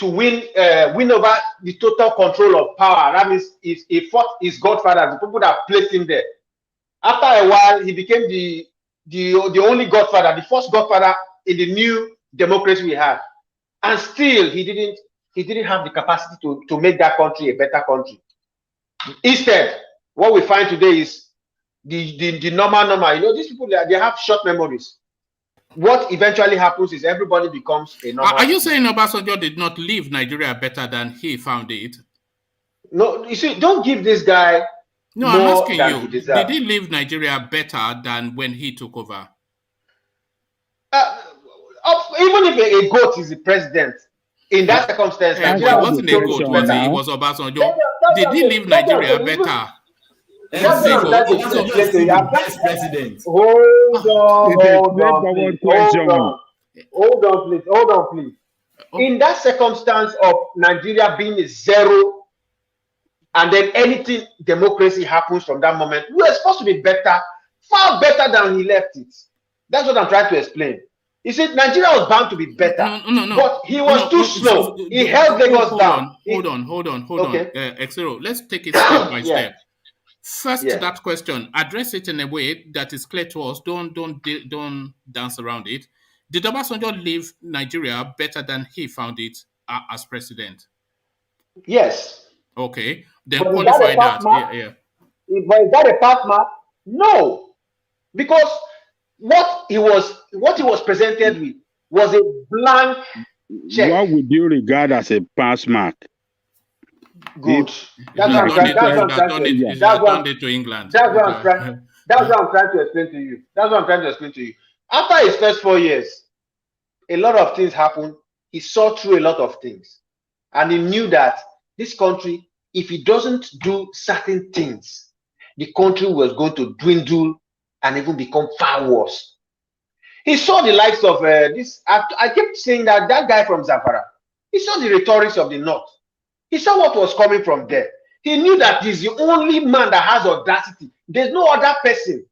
win over the total control of power. That means he fought his godfather, the people that placed him there. After a while, he became the only godfather, the first godfather in the new democracy we had. And still, he didn't have the capacity to make that country a better country. Instead, what we find today is the normal. You know, these people, they have short memories. What eventually happens is everybody becomes a normal. Are you saying Obasanjo did not leave Nigeria better than he found it? No, you see, don't give this guy. No, I'm asking you. Did he leave Nigeria better than when he took over? Even if a goat is the president, in that circumstance, it wasn't a goat, was he? It was Obasanjo. Did he leave Nigeria better? Hold on, please. In that circumstance of Nigeria being a zero, and then anything democracy happens from that moment, we are supposed to be better, far better than he left it. That's what I'm trying to explain. You see, Nigeria was bound to be better. No. But he was too slow. He held Lagos down. Hold on. Xero, let's take it step by step. First, that question, address it in a way that is clear to us. Don't dance around it. Did Obasanjo leave Nigeria better than he found it as president? Yes. Okay, then qualify that. Yeah. But is that a pass mark? No, because what he was presented with was a blank check. What would you regard as a pass mark? Good. That's what I'm trying to England. That's what I'm trying to explain to you. After his first 4 years, a lot of things happened. He saw through a lot of things. And he knew that this country, if he doesn't do certain things, the country was going to dwindle and even become far worse. He saw the likes of this. I kept saying that guy from Zamfara, he saw the rhetorics of the North. He saw what was coming from there. He knew that he's the only man that has audacity. There's no other person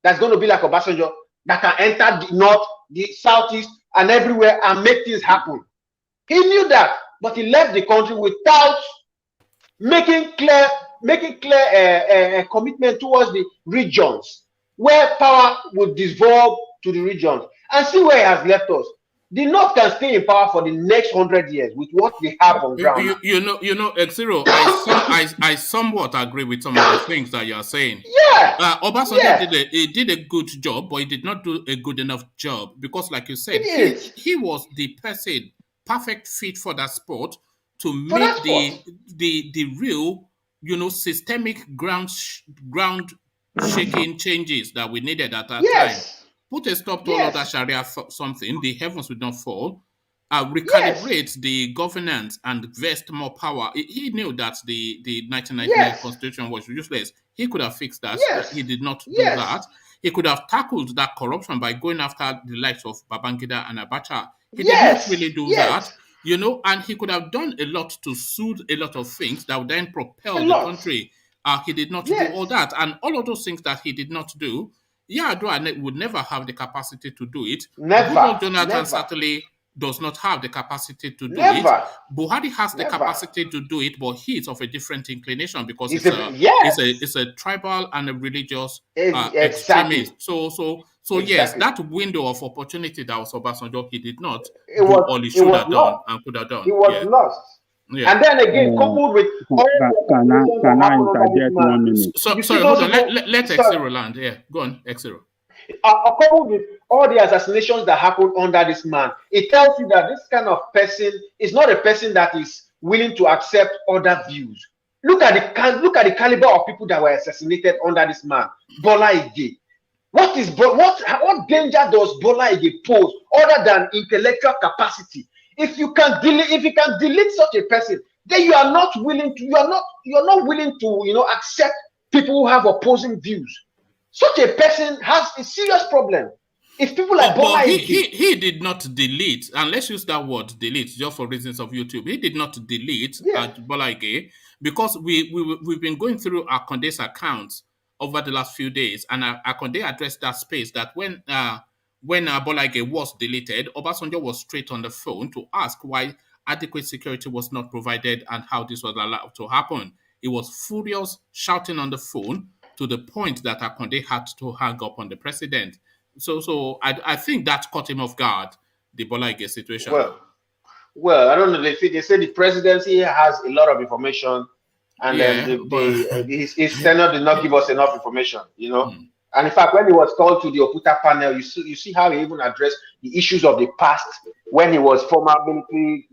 that's going to be like Obasanjo that can enter the North, the Southeast, and everywhere and make things happen. He knew that, but he left the country without making clear a commitment towards the regions where power would devolve to the regions. and see where it has left us. The North can stay in power for the next 100 years with what they have on ground. You know, X0, I somewhat agree with some of the things that you are saying. Yeah. Obasanjo did a good job, but he did not do a good enough job because, like you said, he was the person perfect fit for that sport to make the real, you know, systemic ground shaking changes that we needed at that time. Put a stop to all of that Sharia something, the heavens would not fall. Recalibrate the governance and vest more power. He knew that the 1999 constitution was useless. He could have fixed that. He did not do that. He could have tackled that corruption by going after the likes of Babangida and Abacha. He did not really do that, you know, and he could have done a lot to soothe a lot of things that would then propel the country. He did not do all that. And all of those things that he did not do, Yar'Adua would never have the capacity to do it. Jonathan certainly does not have the capacity to do it. Buhari has the capacity to do it, but he is of a different inclination because it's a tribal and a religious extremist. So yes, that window of opportunity that was Obasanjo, he did not do all he should have done and could have done. It was lost. Yeah. And then again, coupled with can I interject 1 minute? Sorry, hold on. Let X0 land. Yeah, go on, X0. Coupled with all the assassinations that happened under this man, it tells you that this kind of person is not a person that is willing to accept other views. Look at the caliber of people that were assassinated under this man, Bola Ige. What danger does Bola Ige pose other than intellectual capacity? If you can delete such a person, then you are not willing to accept people who have opposing views. Such a person has a serious problem. If people like Bola Ige, he did not delete, and let's use that word delete just for reasons of YouTube. He did not delete Bola Ige because we've been going through Akonde's accounts over the last few days, and Akonde addressed that space that when Bola Ige was deleted, Obasanjo was straight on the phone to ask why adequate security was not provided and how this was allowed to happen. He was furious, shouting on the phone to the point that Akonde had to hang up on the president. So I think that caught him off guard, the Bola Ige situation. Well, I don't know. They say the presidency has a lot of information, and his tenure did not give us enough information, you know. Mm. And in fact, when he was called to the Okuta panel, you see how he even addressed the issues of the past when he was former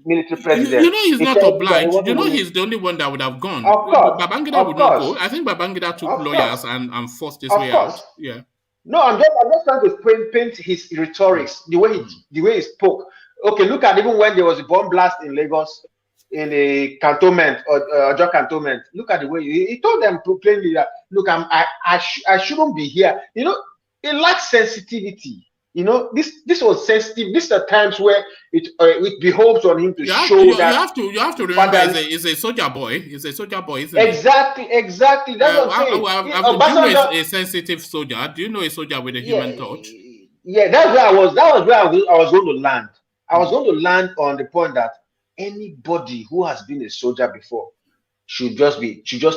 military president. You know, he's not obliged. You know, he's the only one that would have gone. Of course. Babangida would not go. I think Babangida took lawyers and forced his way out. Yeah. No, I'm just trying to paint his rhetorics, the way he spoke. Okay, look at even when there was a bomb blast in Lagos, in a cantonment or Ojo cantonment. Look at the way he told them plainly that, look, I shouldn't be here. You know, it lacks sensitivity. You know, this was sensitive. These are times where it behoves on him to show that you have to remember he's a soldier boy. He's a soldier boy, isn't exactly, he? Exactly. That's what I'm saying. Do you know a sensitive soldier? Do you know a soldier with a human touch? Yeah, that was where I was going to land. I was going to land on the point that anybody who has been a soldier before should just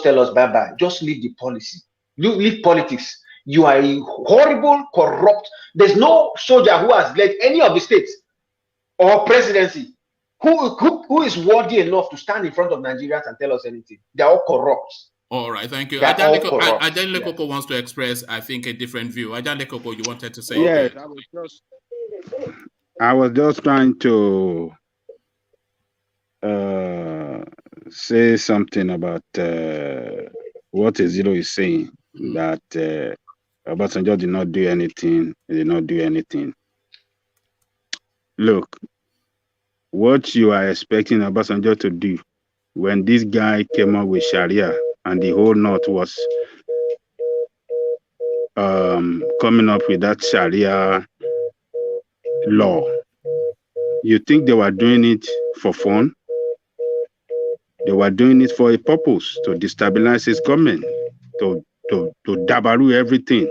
tell us bye-bye. Just leave the policy. Leave politics. You are a horrible, corrupt. There's no soldier who has led any of the states or presidency who is worthy enough to stand in front of Nigerians and tell us anything. They're all corrupt. All right, thank you. Ajay Koko wants to express, I think, a different view. Ajay Koko, you wanted to say? Yes, I was just trying to say something about what Ezilo is saying, that Obasanjo did not do anything. He did not do anything. Look, what you are expecting Obasanjo to do when this guy came up with Sharia and the whole North was coming up with that Sharia law, you think they were doing it for fun? They were doing it for a purpose, to destabilize his government, to dabaru everything.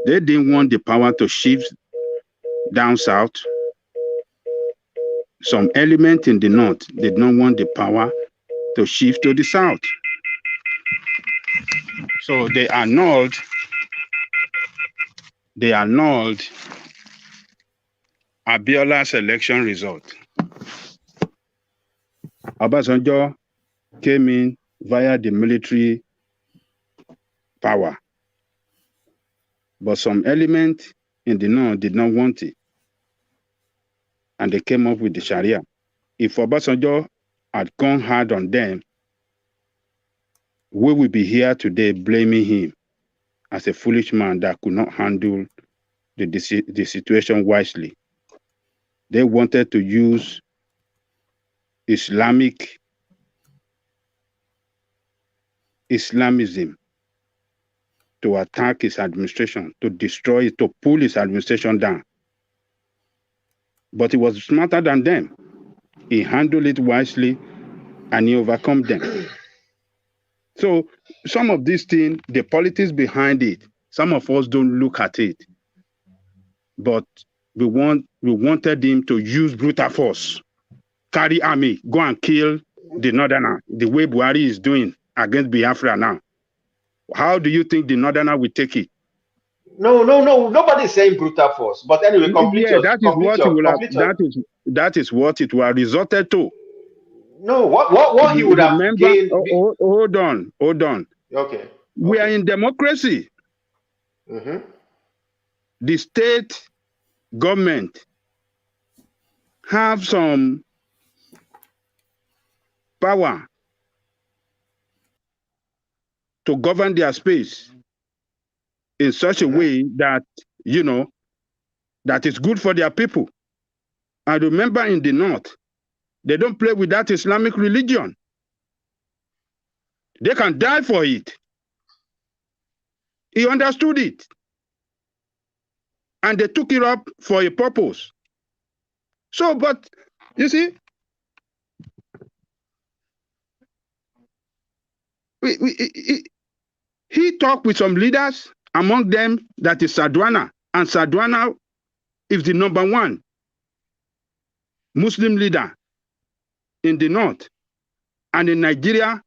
They didn't want the power to shift down south. Some element in the north did not want the power to shift to the south. So they annulled Abiola's election result. Obasanjo came in via the military power, but some element in the north did not want it, and they came up with the Sharia. If Obasanjo had gone hard on them, we will be here today blaming him as a foolish man that could not handle the situation wisely. They wanted to use Islamism to attack his administration, to destroy it, to pull his administration down. But he was smarter than them. He handled it wisely and he overcome them. So some of these things, the politics behind it, some of us don't look at it. But we wanted him to use brutal force, carry army, go and kill the northerner, the way Buhari is doing against Biafra now. How do you think the northerner will take it? No. Nobody's saying brutal force. But anyway, that is what it will resorted to. No, what he would have gained. Hold on. Okay. We are in democracy. Mm-hmm. The state government have some power to govern their space in such a way that, that is good for their people. And remember, in the north, they don't play with that Islamic religion. They can die for it. He understood it. And they took it up for a purpose. So, but, you see, he talked with some leaders, among them that is Sadwana. And Sadwana is the #1 Muslim leader in the north and in Nigeria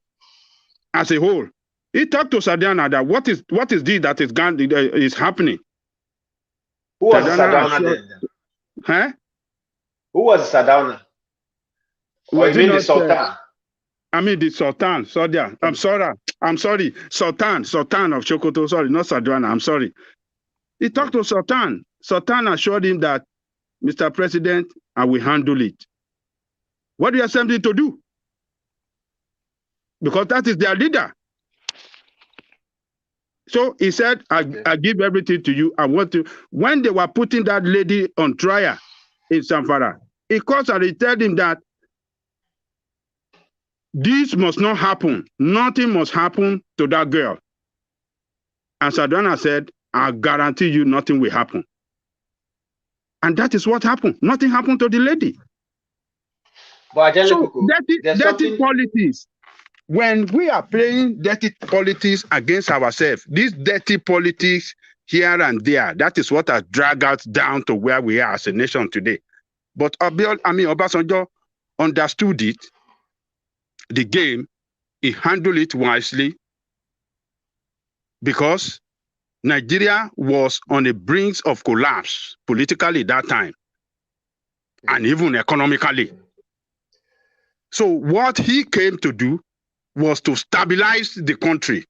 as a whole. He talked to Sadwana that what is this that is happening. Who was Sadwana then? Huh? Who was Sadwana? Or you mean the Sultan? I mean the Sultan. Sorry. I'm sorry. Sultan of Sokoto. Sorry, not Sadwana. I'm sorry. He talked to Sultan. Sultan assured him that, Mr. President, I will handle it. What do you expect him to do? Because that is their leader. So he said, I give everything to you. I want to. When they were putting that lady on trial in Zamfara, he calls and he told him that this must not happen. Nothing must happen to that girl. And Sadwana said, I guarantee you nothing will happen. And that is what happened. Nothing happened to the lady. But so dirty politics. When we are playing dirty politics against ourselves, this dirty politics here and there, that is what has dragged us down to where we are as a nation today. But Obasanjo understood it, the game, he handled it wisely, because Nigeria was on the brink of collapse politically that time, and even economically. So what he came to do was to stabilize the country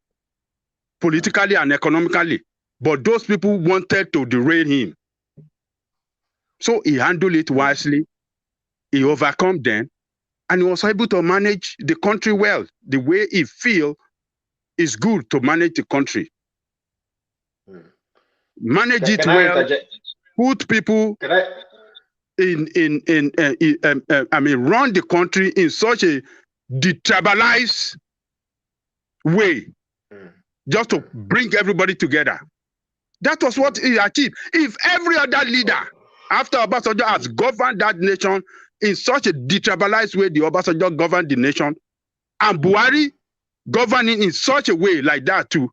politically and economically. But those people wanted to derail him. So he handled it wisely. He overcome them. And he was able to manage the country well, the way he feel is good to manage the country. Manage it well, put people run the country in such a detribalized way, just to bring everybody together. That was what he achieved. If every other leader after Obasanjo has governed that nation in such a detribalized way, the Obasanjo governed the nation, and Buhari governing in such a way like that too,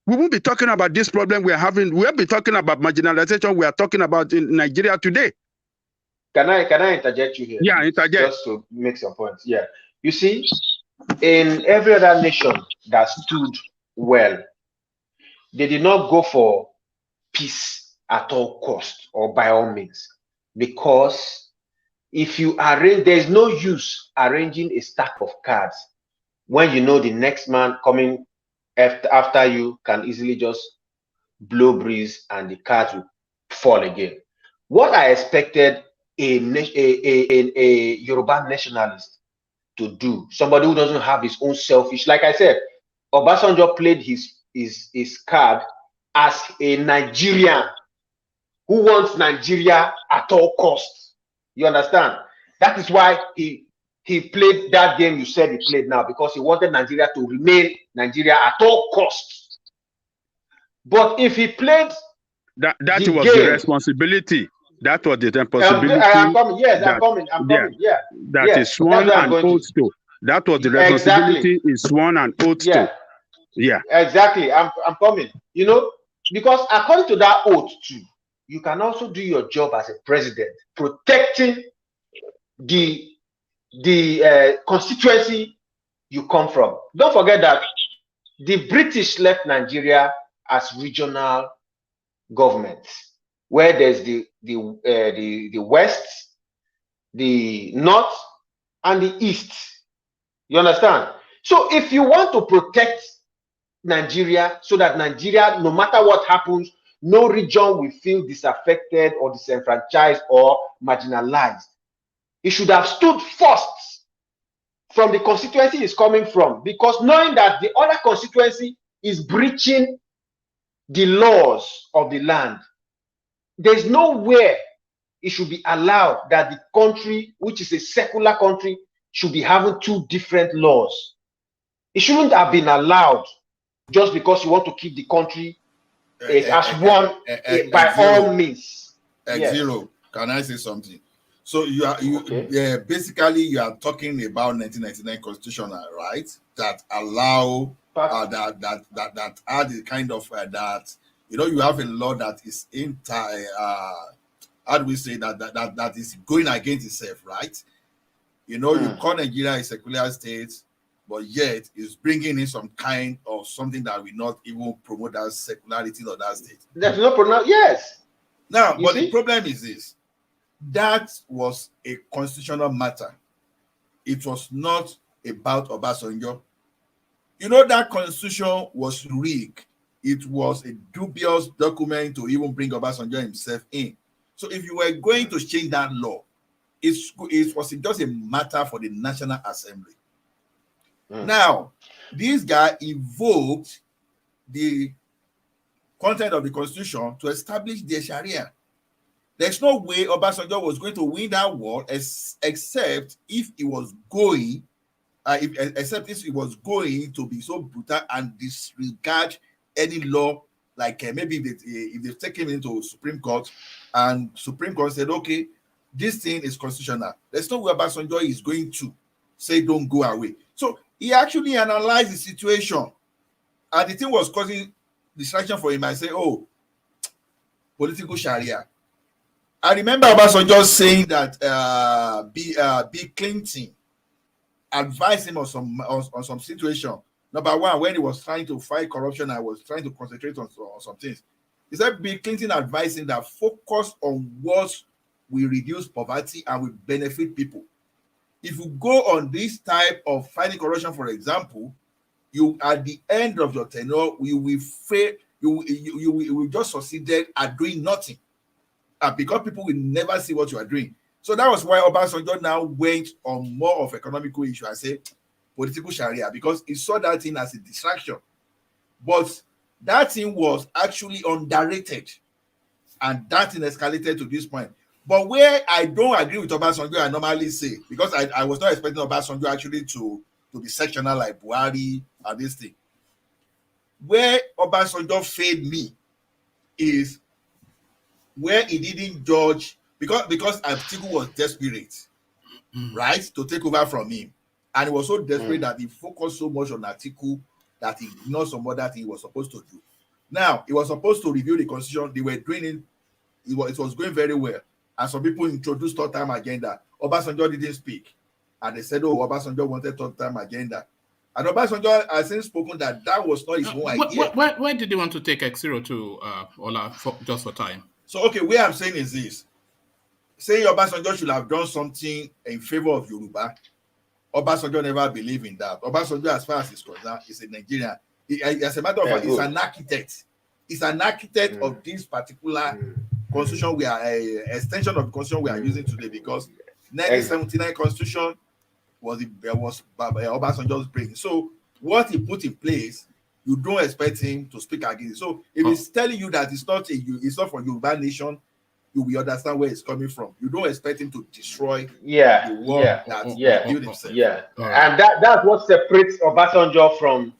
we won't be talking about this problem we are having. We'll be talking about marginalization we are talking about in Nigeria today. Can I interject you here? Yeah, interject. Just to make some points. Yeah. You see, in every other nation that stood well, they did not go for peace at all cost or by all means. because if you arrange, there's no use arranging a stack of cards when you know the next man coming after you can easily just blow breeze and the cards will fall again. What I expected a Yoruba nationalist to do, somebody who doesn't have his own selfish, like I said, Obasanjo played his card as a Nigerian who wants Nigeria at all costs. You understand? That is why he played that game you said he played now, because he wanted Nigeria to remain Nigeria at all costs. But if he played that was the responsibility. That was the responsibility. I'm coming. Yes, I'm coming. Yeah. That is sworn and oath to. That was the responsibility is sworn and oath to. Yeah. Exactly. I'm coming. You know, because according to that oath too, you can also do your job as a president, protecting the constituency you come from. Don't forget that the British left Nigeria as regional governments, where there's the west, the north, and the east. You understand? So if you want to protect Nigeria so that Nigeria, no matter what happens, no region will feel disaffected or disenfranchised or marginalized, it should have stood first from the constituency it's coming from, because knowing that the other constituency is breaching the laws of the land, there's nowhere it should be allowed that the country, which is a secular country, should be having two different laws. It shouldn't have been allowed just because you want to keep the country as one by all means. Zero. Can I say something? So basically you are talking about 1999 constitutional, right? That allow that add the kind of that, you know, you have a law that is how do we say that is going against itself, right? You know, you call Nigeria a secular state, but yet it's bringing in some kind of something that will not even promote that secularity of that state. That's not pronounce. Yes. Now, but the problem is this: that was a constitutional matter. It was not about Obasanjo. You know, that constitution was rigged. It was a dubious document to even bring Obasanjo himself in. So if you were going to change that law, it was just a matter for the National Assembly. Now, this guy invoked the content of the constitution to establish the Sharia. There's no way Obasanjo was going to win that war except if he was going, except if he was going to be so brutal and disregard any law, like maybe if they've taken him into Supreme Court and Supreme Court said, okay, this thing is constitutional. There's no way Obasanjo is going to say don't go away. So he actually analyzed the situation, and the thing was causing distraction for him. I say, oh, political Sharia. I remember Obasanjo saying that Bill Clinton advised him on some situation. Number one, when he was trying to fight corruption, I was trying to concentrate on some things. He said Bill Clinton advised him that focus on what will reduce poverty and will benefit people. If you go on this type of fighting corruption, for example, you at the end of your tenure, you will fail. You will just succeeded at doing nothing, because people will never see what you are doing. So that was why Obasanjo now went on more of economical issue. I say political Sharia, because he saw that thing as a distraction. But that thing was actually underrated, and that thing escalated to this point. But where I don't agree with Obasanjo, I normally say, because I was not expecting Obasanjo actually to be sectional like Buhari and this thing. Where Obasanjo failed me is where he didn't judge, because Atiku was desperate, right, to take over from him. And he was so desperate that he focused so much on Atiku that he ignored some other thing he was supposed to do. Now, he was supposed to review the constitution. They were doing it. It was going very well. And some people introduced third-time agenda. Obasanjo didn't speak. And they said, oh, Obasanjo wanted third-time agenda. And Obasanjo has since spoken that was not his own idea. Why did they want to take X0 to Ola just for time? So, okay, what I'm saying is this. saying Obasanjo should have done something in favor of Yoruba, Obasanjo never believed in that. Obasanjo, as far as he's concerned, is a Nigerian. As a matter of fact, he's an architect. He's an architect of this particular constitution we are, extension of the constitution we are using today, because 1979 constitution was Obasanjo's brain. So what he put in place, you don't expect him to speak against. So if he's telling you that it's not for Yoruba nation, you will understand where it's coming from. You don't expect him to destroy the world that he built himself. And that's what separates Obasanjo from,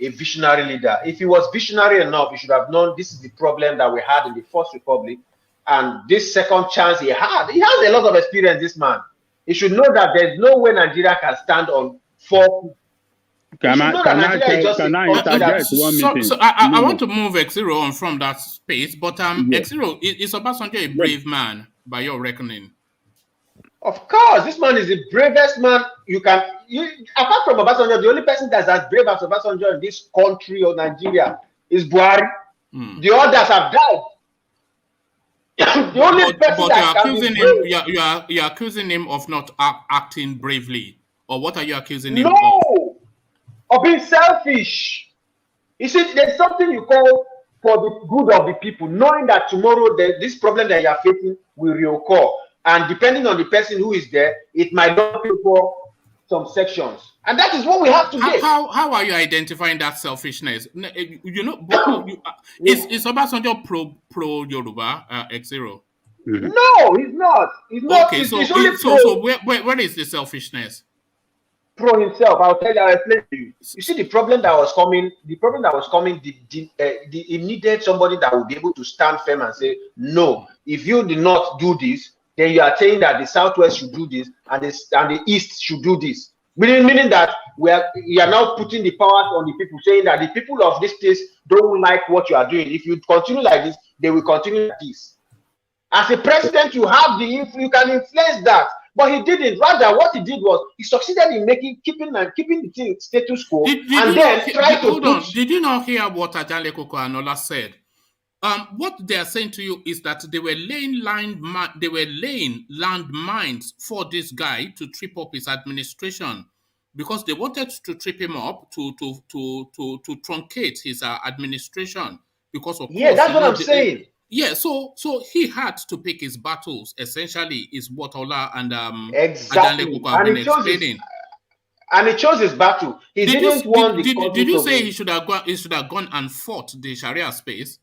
a visionary leader. If he was visionary enough, he should have known this is the problem that we had in the First Republic, and this second chance he has a lot of experience, this man. He should know that there's no way Nigeria can stand on four. Can I interject one meeting? So I want to move X0 on from that space, but X0, is Obasanjo a brave man by your reckoning? Of course, this man is the bravest man apart from Obasanjo, the only person that's as brave as Obasanjo in this country or Nigeria is Buhari. The others have died. The only person that you're accusing him of not acting bravely, or what are you accusing him of? Of being selfish. You see, there's something you call for the good of the people, knowing that tomorrow this problem that you are facing will reoccur. And depending on the person who is there, it might not be for some sections. And that is what we have today. How are you identifying that selfishness? Is Obasanjo pro Yoruba, X0? No, he's not. He's not. Okay, so where is the selfishness? Pro himself. I'll explain to you. You see, the problem that was coming, he needed somebody that would be able to stand firm and say, no, if you did not do this, then you are saying that the Southwest should do this and the East should do this. Meaning that you are now putting the powers on the people, saying that the people of this place don't like what you are doing. If you continue like this, they will continue like this. As a president, you can influence that. But he didn't. Rather, what he did was he succeeded in keeping the status quo, Did you not hear what Ajale Koko Anola said? What they are saying to you is that they were laying landmines for this guy to trip up his administration, because they wanted to trip him up to truncate his administration. Because of course, that's what I'm saying. Yeah, so he had to pick his battles. Essentially, is what Ola and exactly. Ajale Koko have been explaining. And he chose his battle. He didn't want the. Did you say he should have gone and fought the Sharia space?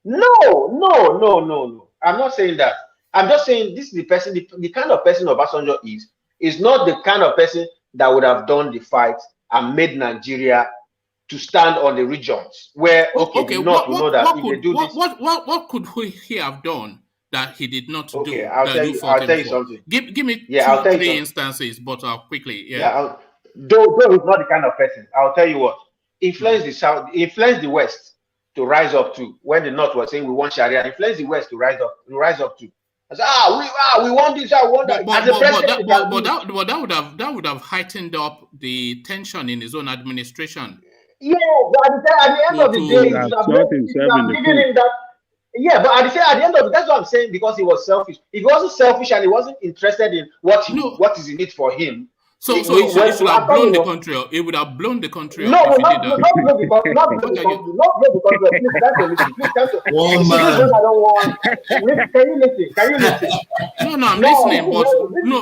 No. I'm not saying that. I'm just saying this is the person, the kind of person Obasanjo is not the kind of person that would have done the fight and made Nigeria to stand on the regions where what could he have done that he did not do? I'll tell you something. Give me three instances, but quickly. Though he's not the kind of person. I'll tell you what. Influence the South, influence the West to rise up to, when the North was saying we want Sharia, influence the West to rise up to. I said, we want this, I want that. That would have heightened up the tension in his own administration. Yeah, but at the end of the day, but at the end of it, that's what I'm saying, because he was selfish. If he wasn't selfish and he wasn't interested in what is in it for him, So he should have blown the country up. It would have blown the country up. Not blow the country. Can you listen? No, I'm listening. But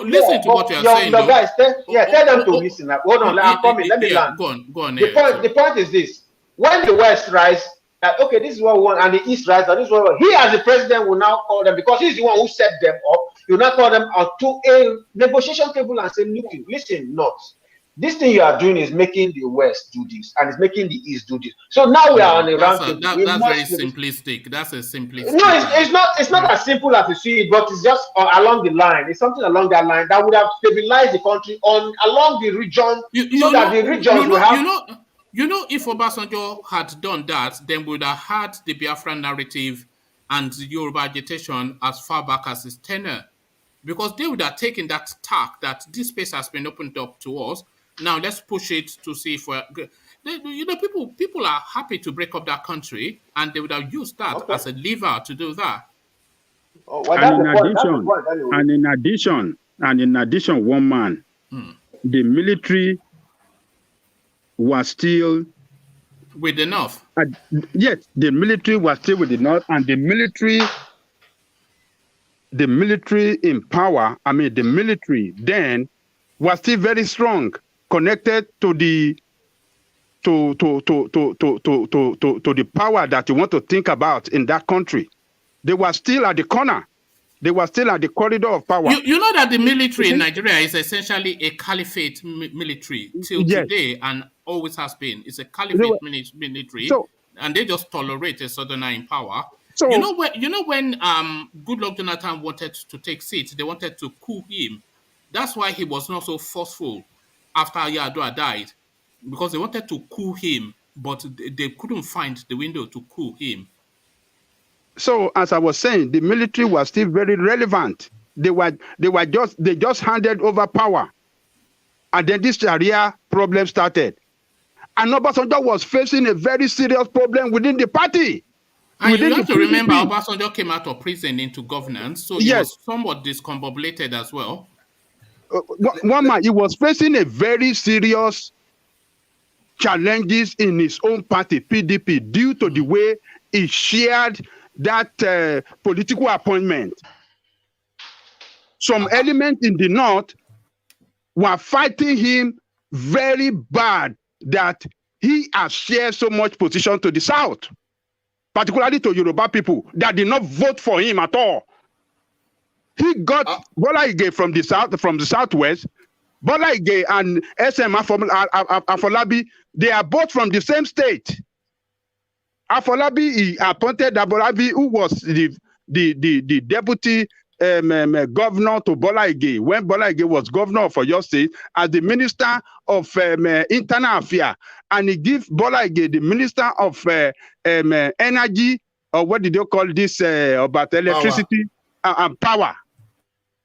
listen to what you are saying. Guys, tell them to listen. Hold on, I'm coming. Let me land. Go on. The point is this: when the West rise, okay, this is what we want, and the East rise, and this is what we want. He, as the president, will now call them, because he's the one who set them up. You now call them to a negotiation table and say, listen, this thing you are doing is making the West do this, and it's making the East do this. So now we are on a round table. That's very simplistic. That's a simplistic. No, it's not as simple as you see it, but it's just along the line. It's something along that line that would have stabilized the country along the region, that the regions will have. If Obasanjo had done that, then we would have had the Biafran narrative and the Yoruba agitation as far back as his tenure. Because they would have taken that tack that this space has been opened up to us. Now let's push it to see if people are happy to break up that country, and they would have used that as a lever to do that. Oh, well, that's the point. That's the point anyway. And in addition, one man, the military was still with the North. Yes, the military was still with the North, and the military in power. I mean, the military then was still very strong, connected to the the power that you want to think about in that country. They were still at the corner. They were still at the corridor of power. You know that the military in Nigeria is essentially a caliphate military till today, and always has been. It's a caliphate military, and they just tolerate a southerner in power. So, you know when Goodluck Jonathan wanted to take seats, they wanted to coup him. That's why he was not so forceful after Yar'Adua died, because they wanted to coup him, but they couldn't find the window to coup him. So, as I was saying, the military was still very relevant. They just handed over power, and then this Sharia problem started. And Obasanjo was facing a very serious problem within the party. And you have to remember, Obasanjo came out of prison into governance, so he was somewhat discombobulated as well. One man, he was facing a very serious challenges in his own party, PDP, due to the way he shared that political appointment. Some elements in the North were fighting him very bad that he has shared so much position to the South, particularly to Yoruba people that did not vote for him at all. He got Bola Ige from the Southwest. Bola Ige and SM Afolabi, they are both from the same state. Afolabi, he appointed Afolabi, who was the deputy governor to Bola Ige when Bola Ige was governor of Oyo State, as the minister of internal affairs, and he gave Bola Ige the minister of energy, or what did they call this, about electricity and power.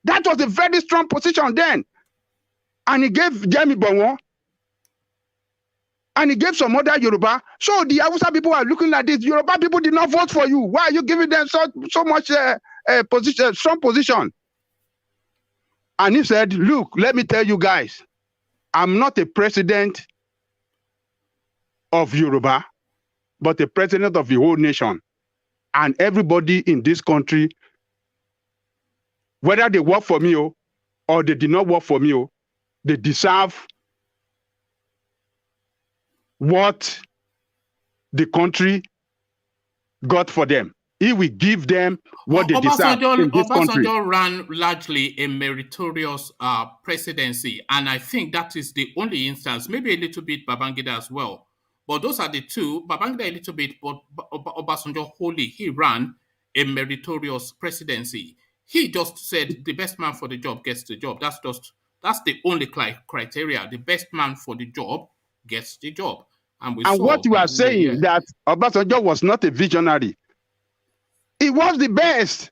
That was a very strong position then. And he gave Jeremy Bonwo, and he gave some other Yoruba. So the Hausa people are looking like this. Yoruba people did not vote for you. Why are you giving them so much strong position? And he said, look, let me tell you guys, I'm not a president of Yoruba, but a president of the whole nation. And everybody in this country, whether they work for me or they did not work for me, they deserve what the country got for them. He will give them what they deserve in this country. Obasanjo ran largely a meritorious presidency, and I think that is the only instance, maybe a little bit Babangida as well. But those are the two, Babangida a little bit, but Obasanjo wholly, he ran a meritorious presidency. He just said the best man for the job gets the job. That's the only criteria. The best man for the job gets the job. And what you are saying, that Obasanjo was not a visionary. He was the best.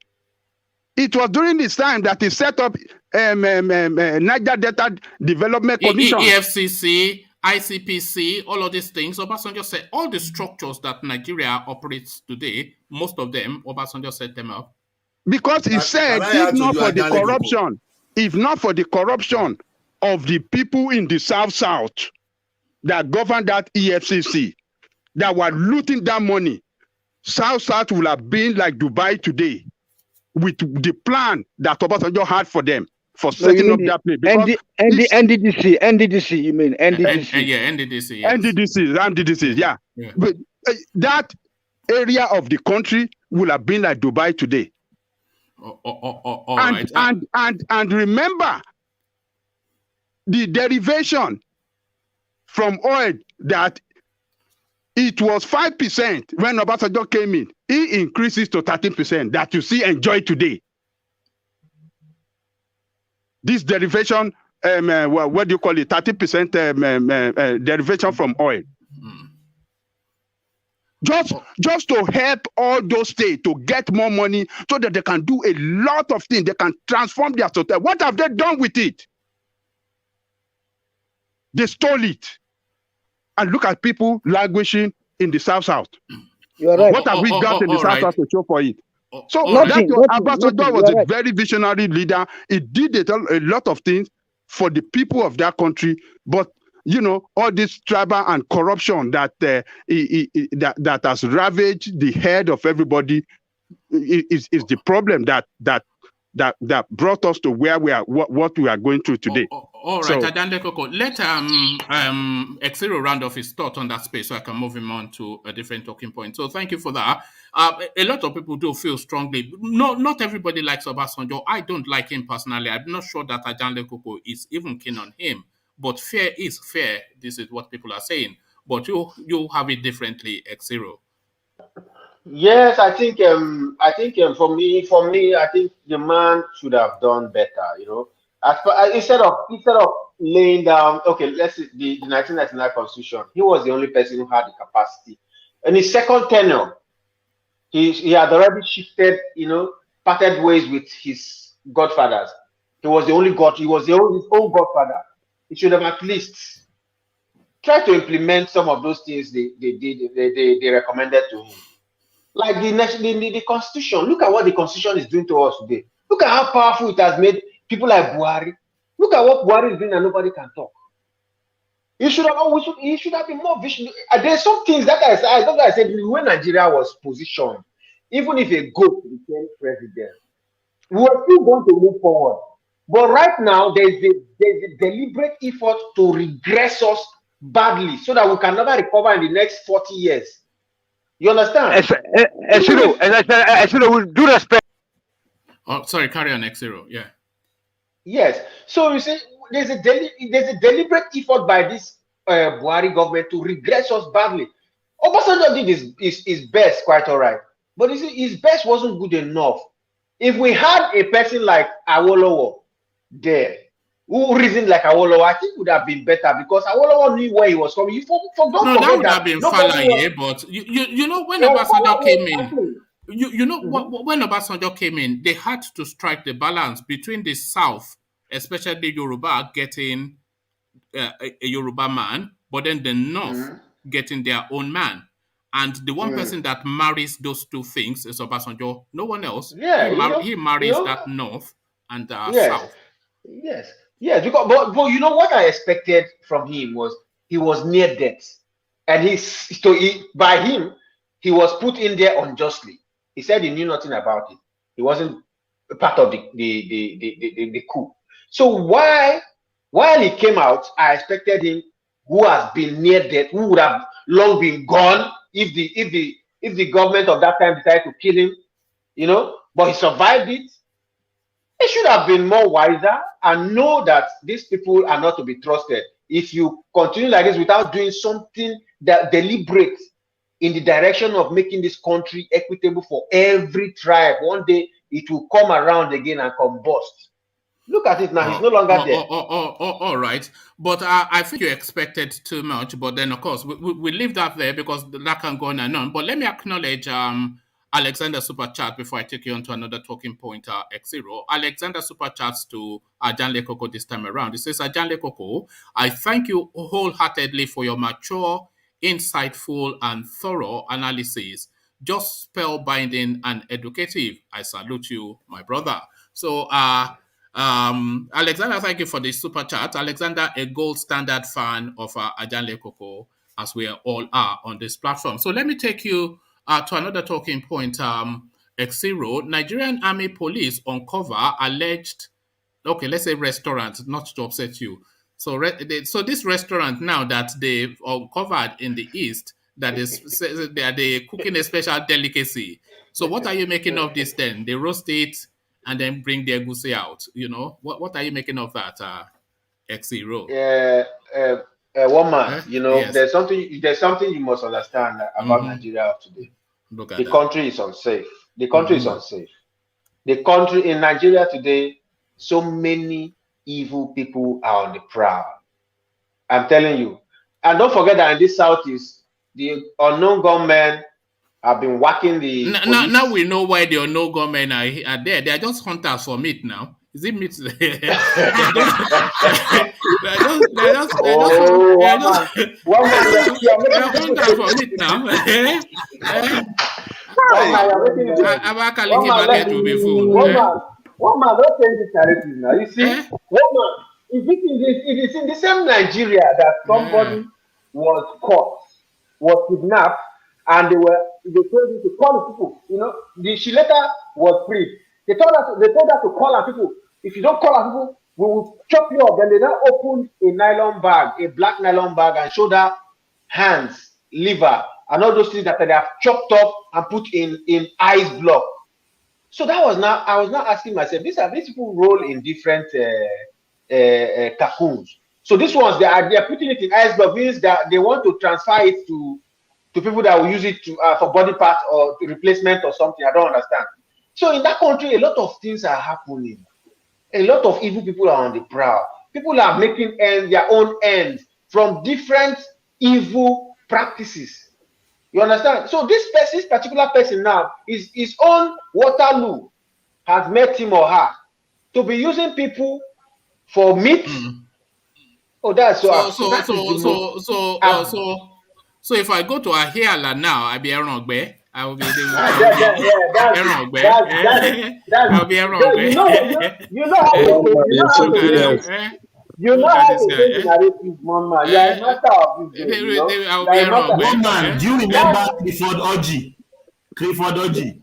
It was during this time that he set up Niger Delta Development Commission. EFCC, ICPC, all of these things. Obasanjo said all the structures that Nigeria operates today, most of them, Obasanjo set them up. Because he said, if not for the corruption of the people in the South that governed that EFCC, that were looting that money, South will have been like Dubai today, with the plan that Obasanjo had for them for setting up that place. NDDC, you mean NDDC? Yeah, NDDC. Yes. NDDC, yeah. But that area of the country will have been like Dubai today. And remember the derivation from oil, that it was 5% when Obasanjo came in. He increases to 13% that you see enjoy today. This derivation, what do you call it? 30% derivation from oil. Just to help all those states to get more money so that they can do a lot of things. They can transform their society. What have they done with it? They stole it. And look at people languishing in the South. You're right. What have we got in the South to show for it? So nothing. Obasanjo was a very visionary leader. He did a lot of things for the people of that country, but all this tribal and corruption that that has ravaged the head of everybody is the problem that brought us to where we are, what we are going through today. All right, Ajande Koko, let Exero round off his thought on that space so I can move him on to a different talking point. So thank you for that. A lot of people do feel strongly. Not everybody likes Obasanjo. I don't like him personally. I'm not sure that Ajande Koko is even keen on him. But fair is fair. This is what people are saying. But you have it differently, Exero. Yes, I think for me, I think the man should have done better. Instead of laying down, okay, let's see, the 1999 Constitution, he was the only person who had the capacity. In his second tenure, he had already shifted, parted ways with his godfathers. He was the only his own godfather. He should have at least tried to implement some of those things they recommended to him. Like the Constitution. Look at what the Constitution is doing to us today. Look at how powerful it has made people like Buhari. Look at what Buhari is doing and nobody can talk. He should have been more visionary. There's some things that I said when Nigeria was positioned, even if a goat became president, we were still going to move forward. But right now, there's a deliberate effort to regress us badly so that we can never recover in the next 40 years. You understand? Exero, with due respect. Oh, sorry, carry on, Exero. Yeah. Yes. So you see, there's a deliberate effort by this Buhari government to regress us badly. Obasanjo did his best, quite all right. But you see, his best wasn't good enough. If we had a person like Awolowo there, who reasoned like Awolowo, I think would have been better because Awolowo knew where he was coming. That would have been Falaye, but you know when Obasanjo came in, when Obasanjo came in, they had to strike the balance between the South, especially Yoruba, getting a Yoruba man, but then the North getting their own man. And the one person that marries those two things is Obasanjo. No one else. Yeah, he marries that North and South. Yes, because but you know what I expected from him was he was near death, and by him he was put in there unjustly. He said he knew nothing about it. He wasn't part of the coup. So while he came out, I expected him, who has been near death, who would have long been gone if the government of that time decided to kill him, but he survived it. They should have been more wiser and know that these people are not to be trusted. If you continue like this without doing something that deliberate in the direction of making this country equitable for every tribe, one day it will come around again and combust. Look at it now. He's no longer there. All right. But I think you expected too much. But then, of course, we leave that there because that can go on and on. But let me acknowledge Alexander Super Chat before I take you on to another talking point, X0. Alexander Super Chats to Ajanle Koko this time around. He says, Ajanle Koko, I thank you wholeheartedly for your mature, insightful, and thorough analysis. Just spellbinding and educative. I salute you, my brother. So, Alexander, thank you for the super chat. Alexander, a gold standard fan of Ajanle Koko, as we all are on this platform. So let me take you to another talking point. X0, Nigerian Army Police uncover alleged, okay, let's say restaurant, not to upset you. So this restaurant now that they've uncovered in the East, that is, they're cooking a special delicacy. So what are you making of this then? They roast it and then bring their goosey out. What are you making of that, X0? One man, yes. There's something you must understand about Nigeria of today. The country is unsafe. The country is unsafe. The country in Nigeria today, so many evil people are on the prowl. I'm telling you. And don't forget that in this Southeast, the unknown gunmen have been whacking the police. Now we know why the unknown gunmen are there. They are just hunters for meat now. Is it meat? One man, you're making it. One man, don't change the narrative now. You see, one man, it is in the same Nigeria that somebody was caught, was kidnapped, and they told him to call the people. You know, she later was freed. They told her to call her people. If you don't call her people, we will chop you up. Then they now opened a nylon bag, a black nylon bag, and showed her hands, liver, and all those things that they have chopped up and put in ice block. So that was now, I was now asking myself, these people roll in different cocoons. So these ones, they are putting it in ice block, means that they want to transfer it to people that will use it for body parts or replacement or something. I don't understand. So in that country, a lot of things are happening. A lot of evil people are on the prowl. People are making their own ends from different evil practices. You understand? So this particular person now, his own Waterloo has met him or her to be using people for meat. Oh, that's so. So if I go to Ahiala now, I'll be around there. I will be I'll be around You know how to change the narrative, Mama. You are a master of this. One man, do you remember Clifford Oji? Clifford Oji.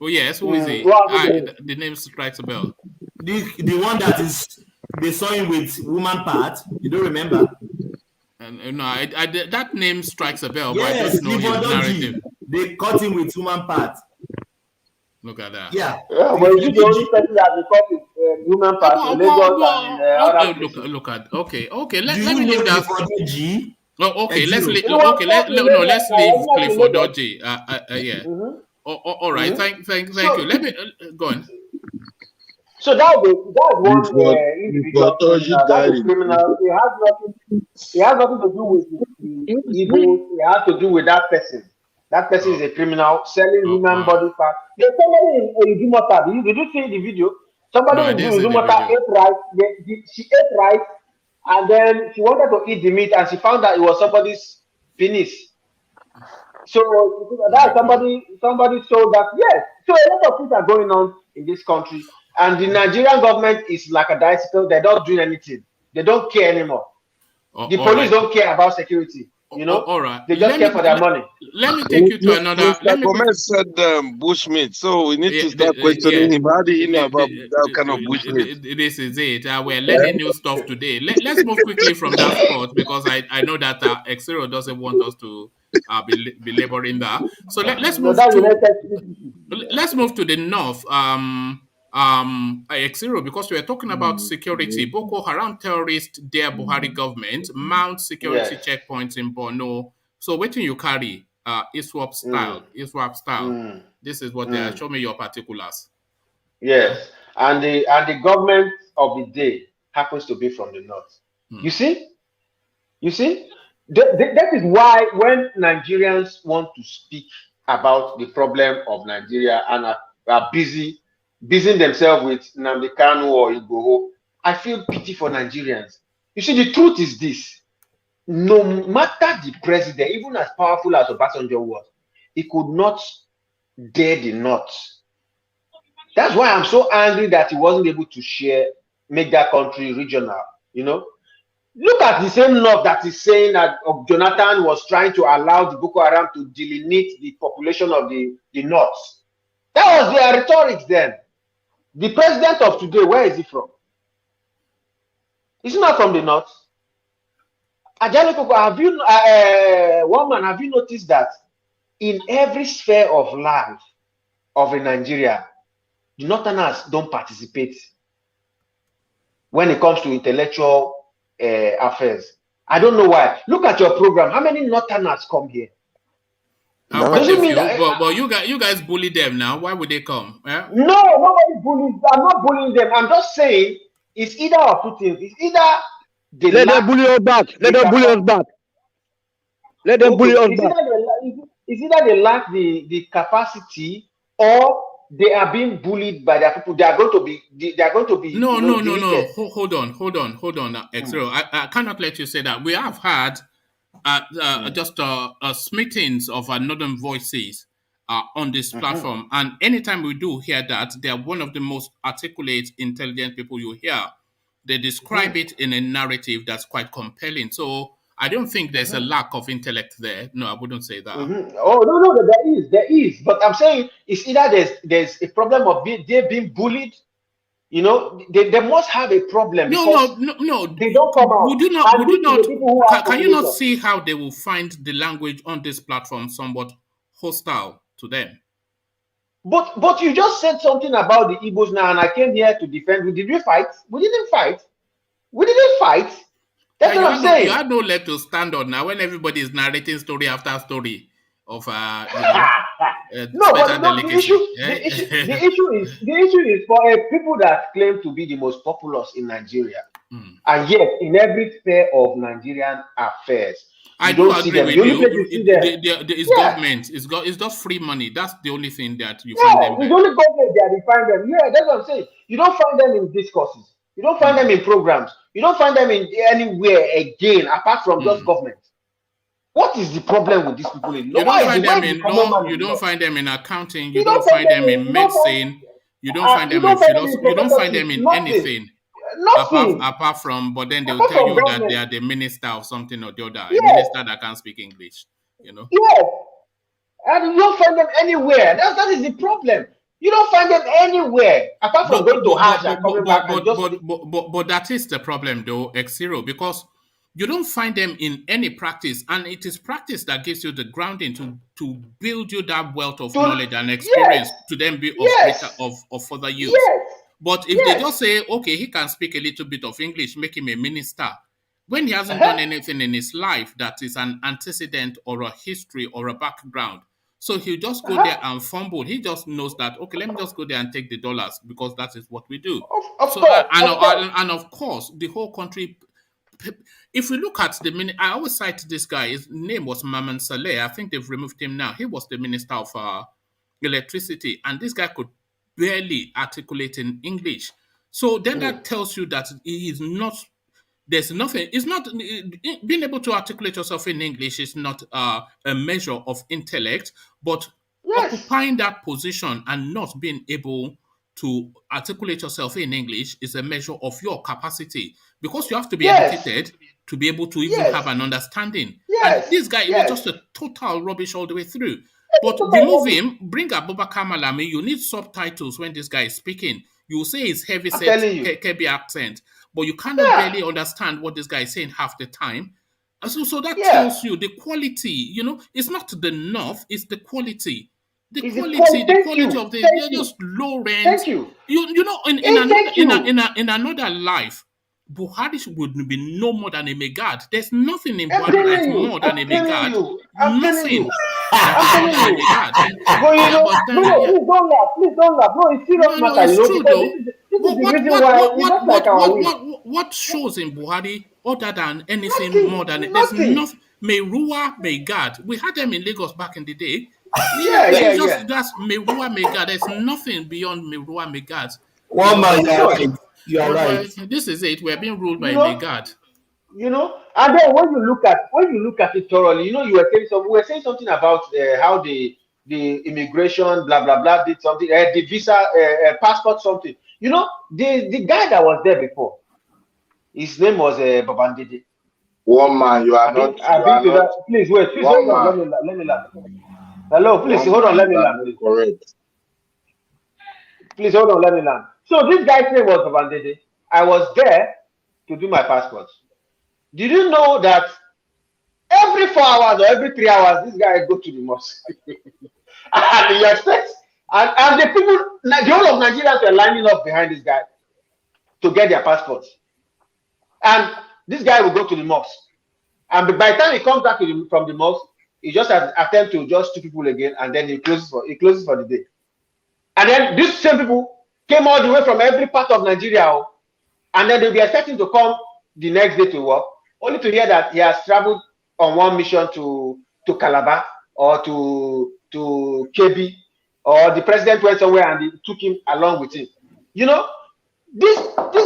Oh yes, who is he? The name strikes a bell. The one that is they saw him with woman part. You don't remember? No, that name strikes a bell, yes, but I don't know his narrative. They caught him with human part. Look at that. Yeah. But you the only person that they caught with human part in Lagos and look at. Okay. Let me leave that. Okay. Let's leave. Let's leave Clifford Oji. Yeah. All right. Thank you. Let me go on. So that's one individual criminal. It has nothing to do with the evil. It has to do with that person. That person is a criminal selling human body parts. There's somebody in Udumota. Did you see the video? Somebody in Udumota ate rice. She ate rice, and then she wanted to eat the meat, and she found that it was somebody's penis. So that somebody sold that. Yes. So a lot of things are going on in this country, and the Nigerian government is like a bicycle. They're not doing anything. They don't care anymore. The police don't care about security. You know, all right. They just care for their money. Let me take you to another. Gomez said bushmeat, so we need to start questioning him. How do you know about that kind of bushmeat? This is it. We're learning new stuff today. Let's move quickly from that spot because I know that Exero doesn't want us to be laboring that. So let's move to the north. Exero, because we are talking about security. Boko Haram terrorists dare Buhari government mount security checkpoints in Borno. So what do you carry? ISWAP style. This is what they are. Show me your particulars. Yes, and the government of the day happens to be from the north. You see, that is why when Nigerians want to speak about the problem of Nigeria and are busying themselves with Nnamdi Kanu or Igboho, I feel pity for Nigerians. You see, the truth is this: no matter the president, even as powerful as Obasanjo was, he could not dare the North. That's why I'm so angry that he wasn't able to make that country regional. You know, look at the same North that is saying that Jonathan was trying to allow the Boko Haram to delineate the population of the North. That was their rhetoric then. The president of today, where is he from? He's not from the North. Have you noticed that in every sphere of life of a Nigeria, the Northerners don't participate when it comes to intellectual affairs? I don't know why. Look at your program. How many Northerners come here? But you guys bully them now. Why would they come? No, nobody bullies. I'm not bullying them. I'm just saying it's either of two things. It's either they let them bully us back. Let them bully us back. Let them bully us back. It's either they lack the capacity or they are being bullied by their people. They are going to be. No. Hold on, Exero. I cannot let you say that. We have had just smittings of northern voices on this platform. And anytime we do hear that, they are one of the most articulate, intelligent people you hear. They describe it in a narrative that's quite compelling. So I don't think there's a lack of intellect there. No, I wouldn't say that. Oh no, there is. But I'm saying it's either there's a problem of they're being bullied. You know, they must have a problem. No. They don't come out. Would you not? Can you not see how they will find the language on this platform somewhat hostile to them? But you just said something about the Igbos now, and I came here to defend. Did we fight? We didn't fight. That's what I'm saying. You had no leg to stand on now when everybody is narrating story after story of no, but the issue is for people that claim to be the most populous in Nigeria, and yet in every sphere of Nigerian affairs, I do agree with you. It's government. It's just free money. That's the only thing that you find them. It's only government that you find them. Yeah, that's what I'm saying. You don't find them in discourses. You don't find them in programs. You don't find them in anywhere again apart from just government. What is the problem with these people? You don't find them in accounting. You don't find them in medicine. You don't find them in philosophy. You don't find them in anything. Apart from, but then they'll tell you that they are the minister of something or the other. A minister that can speak English. You know. Yes, and you don't find them anywhere. That is the problem. You don't find them anywhere apart from going to Hajj and coming back. But that is the problem, though, X0, because you don't find them in any practice, and it is practice that gives you the grounding to build you that wealth of knowledge and experience to then be of further use. But if they just say, okay, he can speak a little bit of English, make him a minister, when he hasn't done anything in his life that is an antecedent or a history or a background, so he'll just go there and fumble. He just knows that, okay, let me just go there and take the dollars because that is what we do. And of course, the whole country. If we look at I always cite this guy. His name was Maman Saleh. I think they've removed him now. He was the minister of electricity, and this guy could barely articulate in English. So then that tells you that he is not. There's nothing. It's not being able to articulate yourself in English is not a measure of intellect, but occupying that position and not being able to articulate yourself in English is a measure of your capacity, because you have to be educated to be able to even have an understanding. And this guy was just a total rubbish all the way through. But remove him, bring Abubakar Malami. You need subtitles when this guy is speaking. You will say his heavy set Kebbi accent, but you cannot barely understand what this guy is saying half the time. And so that tells you the quality. You know, it's not the north; it's the quality. The quality of they're just low rent. Thank you. You know, in another life, Buhari would be no more than a megad. There's nothing in Buhari that's more than a megad. Nothing. Please don't laugh. No, it's serious matter. It's true though. What shows in Buhari other than anything more than there's nothing. Merua, Megad. We had them in Lagos back in the day. That's Merua, Megad. There's nothing beyond Merua, Megad. One man, you are right. This is it. We're being ruled by Megad. You know, and then when you look at it thoroughly, you know, we were saying something about how the immigration blah blah blah did something, the visa, passport something. You know, the guy that was there before, his name was Babandidi. One man, you are not. Please wait. Please hold on. Let me laugh. Hello, please hold on. Let me laugh. Correct. Please hold on. Let me laugh. So this guy's name was Babandidi. I was there to do my passport. Did you know that every 4 hours or every 3 hours, this guy go to the mosque? And you expect, and the people, the whole of Nigerians were lining up behind this guy to get their passports. And this guy will go to the mosque. And by the time he comes back from the mosque, he just attempt to just two people again, and then he closes for the day. And then these same people came all the way from every part of Nigeria, and then they'll be expecting to come the next day to work, only to hear that he has traveled on one mission to Calabar or to Kebbi, or the president went somewhere and they took him along with him. You know, this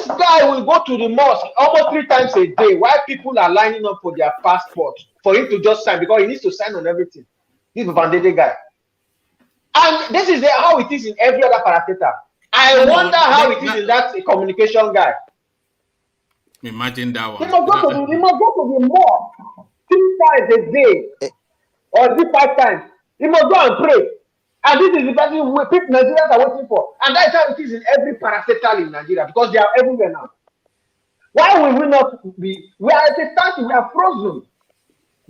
guy will go to the mosque almost 3 times a day while people are lining up for their passport for him to just sign, because he needs to sign on everything. This Vandede guy. And this is how it is in every other parastatal. I wonder how it is in that communication guy. Imagine that one. He must go to the mosque 3 times a day or 5 times. He must go and pray. And this is the person Nigerians are waiting for. And that's how it is in every parastatal in Nigeria, because they are everywhere now. Why will we not be? We are at a stand, we are frozen.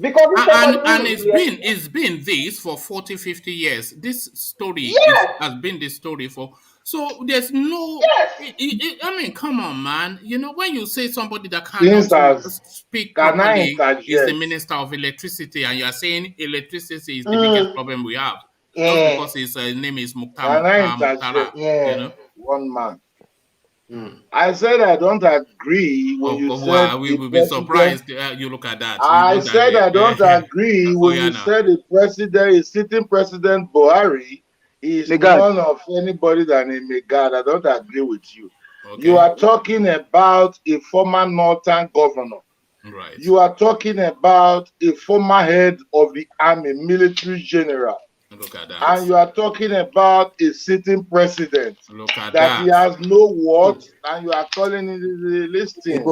Because it's been this for 40, 50 years. This story has been this story for. So there's no. I mean, come on, man. You know, when you say somebody that cannot speak properly is the Minister of Electricity, and you are saying electricity is the biggest problem we have, just because his name is Mukhtar. You know, one man. I said I don't agree when you said we will be surprised. You look at that. I said I don't agree when you said the president is sitting President Buhari is none of anybody than a megad. I don't agree with you. Okay. You are talking about a former northern governor. Right. You are talking about a former head of the army, military general. Look at that. And you are talking about a sitting president. Look at that. He has no words, and you are calling it the listing.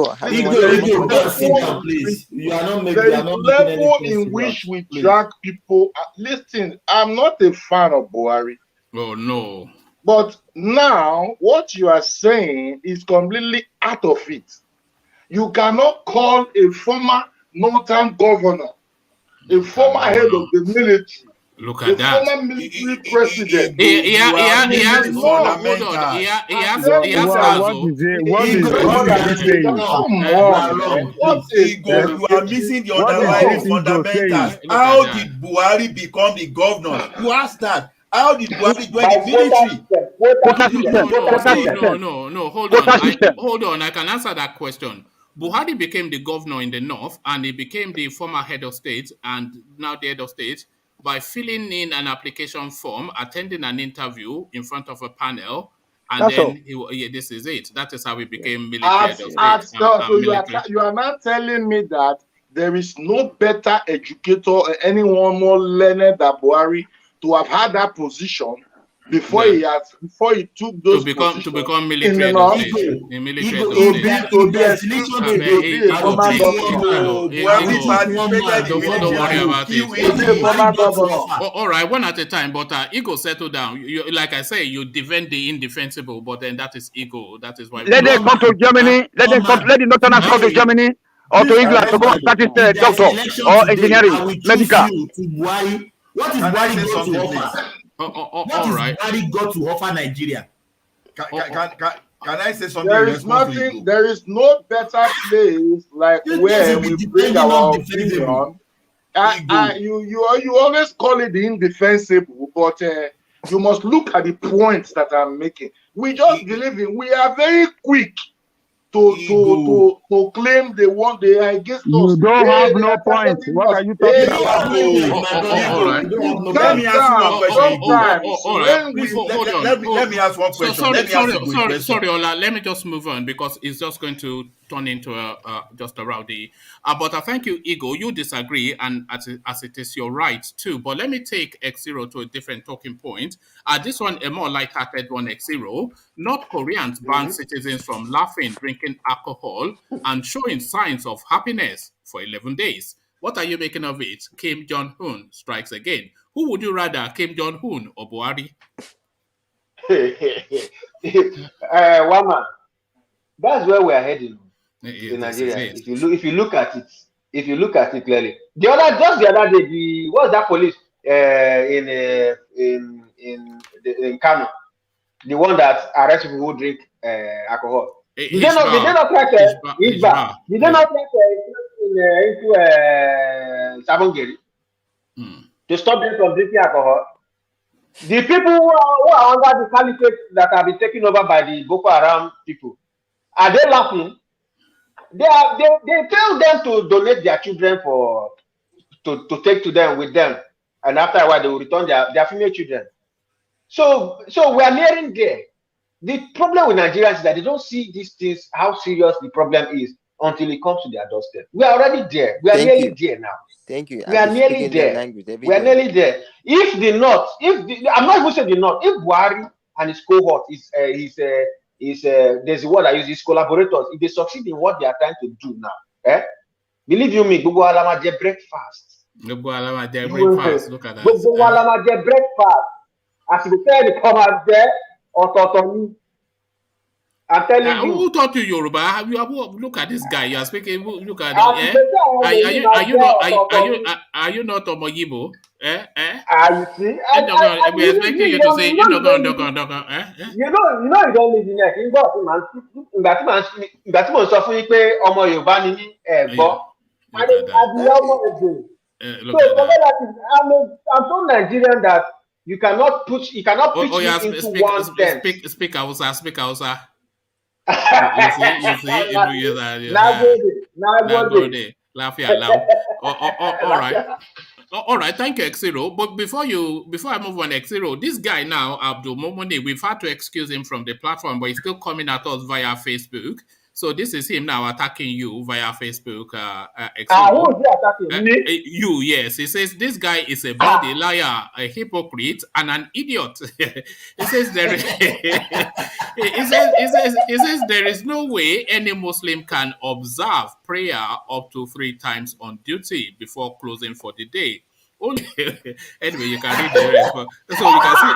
Please. You are not making the level in which we drag people. Listen, I'm not a fan of Buhari. Oh, no. But now, what you are saying is completely out of it. You cannot call a former northern governor, a former head of the military, look at that. Former military president. He has You are missing the underlying fundamentals. How did Buhari become the governor? You asked that. How did Buhari join the military? No. Hold on. I can answer that question. Buhari became the governor in the north, and he became the former head of state, and now the head of state, by filling in an application form, attending an interview in front of a panel, and this is it. That is how he became military head of state. You are not telling me that there is no better educator or anyone more learned than Buhari to have had that position before he took those to become military head of state. Don't worry about it. All right, one at a time. But ego, settle down. You, like I say, you defend the indefensible, but then that is ego. That is why. Let them come to Germany. Let the Northerners come to Germany or to England to go and practice doctor or engineering, medical. What is Buhari got to offer? All right. Buhari got to offer Nigeria? Can I say something? There is no better place like where we bring our opinion. You always call it the indefensible, but you must look at the points that I'm making. We just believe in. We are very quick to claim they are against us. You don't have no point. What are you talking about? Let me ask one question. Sorry, Ola. Let me just move on because it's just going to turn into just a rowdy. But I thank you, Ego. You disagree, and as it is your right too. But let me take X0 to a different talking point. This one, a more light-hearted one, X0. North Koreans ban citizens from laughing, drinking alcohol, and showing signs of happiness for 11 days. What are you making of it? Kim Jong-un strikes again. Who would you rather, Kim Jong-un or Buhari? One man. That's where we are heading in Nigeria. If you look at it clearly. The other day, what's that police in Kano? The one that arrests people who drink alcohol. Did they not track Igbos? Did they not track into Sabongeri to stop them from drinking alcohol? The people who are under the caliphate that have been taken over by the Boko Haram people, are they laughing? They tell them to donate their children to take to them with them, and after a while they will return their female children. So we are nearing there. The problem with Nigerians is that they don't see these things, how serious the problem is. until it comes to their doorstep. We are already there. We are nearly there now. Thank you. We are nearly there. We are nearly there. If the North, I'm not even saying the North, if Buhari and his cohort there's a word I use, his collaborators, if they succeed in what they are trying to do now, believe you me, Gbogbo Alama get breakfast. Gbogbo Alama get breakfast. Look at that. Gbogbo Alama get breakfast. As you say, they come out there, or I'm telling you. Who taught you Yoruba? Look at this guy. You are speaking. Look at him. Are you not Omoyibo? You see? We're expecting you to say, you know, you don't live in there. You got man. That man so funny pé ọmọ Yorùbá ni mí gbọ́. I'm so Nigerian that you cannot pitch me into one sense. Speak Hausa. All right, thank you, Xero. But before I move on, Xero, this guy now, Abdul Momoni, we've had to excuse him from the platform, but he's still coming at us via Facebook. So this is him now attacking you via Facebook. Who is he attacking? Me? You, yes. He says this guy is a bloody liar, a hypocrite, and an idiot. He says he says there is no way any Muslim can observe prayer up to 3 times on duty before closing for the day. Only anyway, you can read the rest. So you can see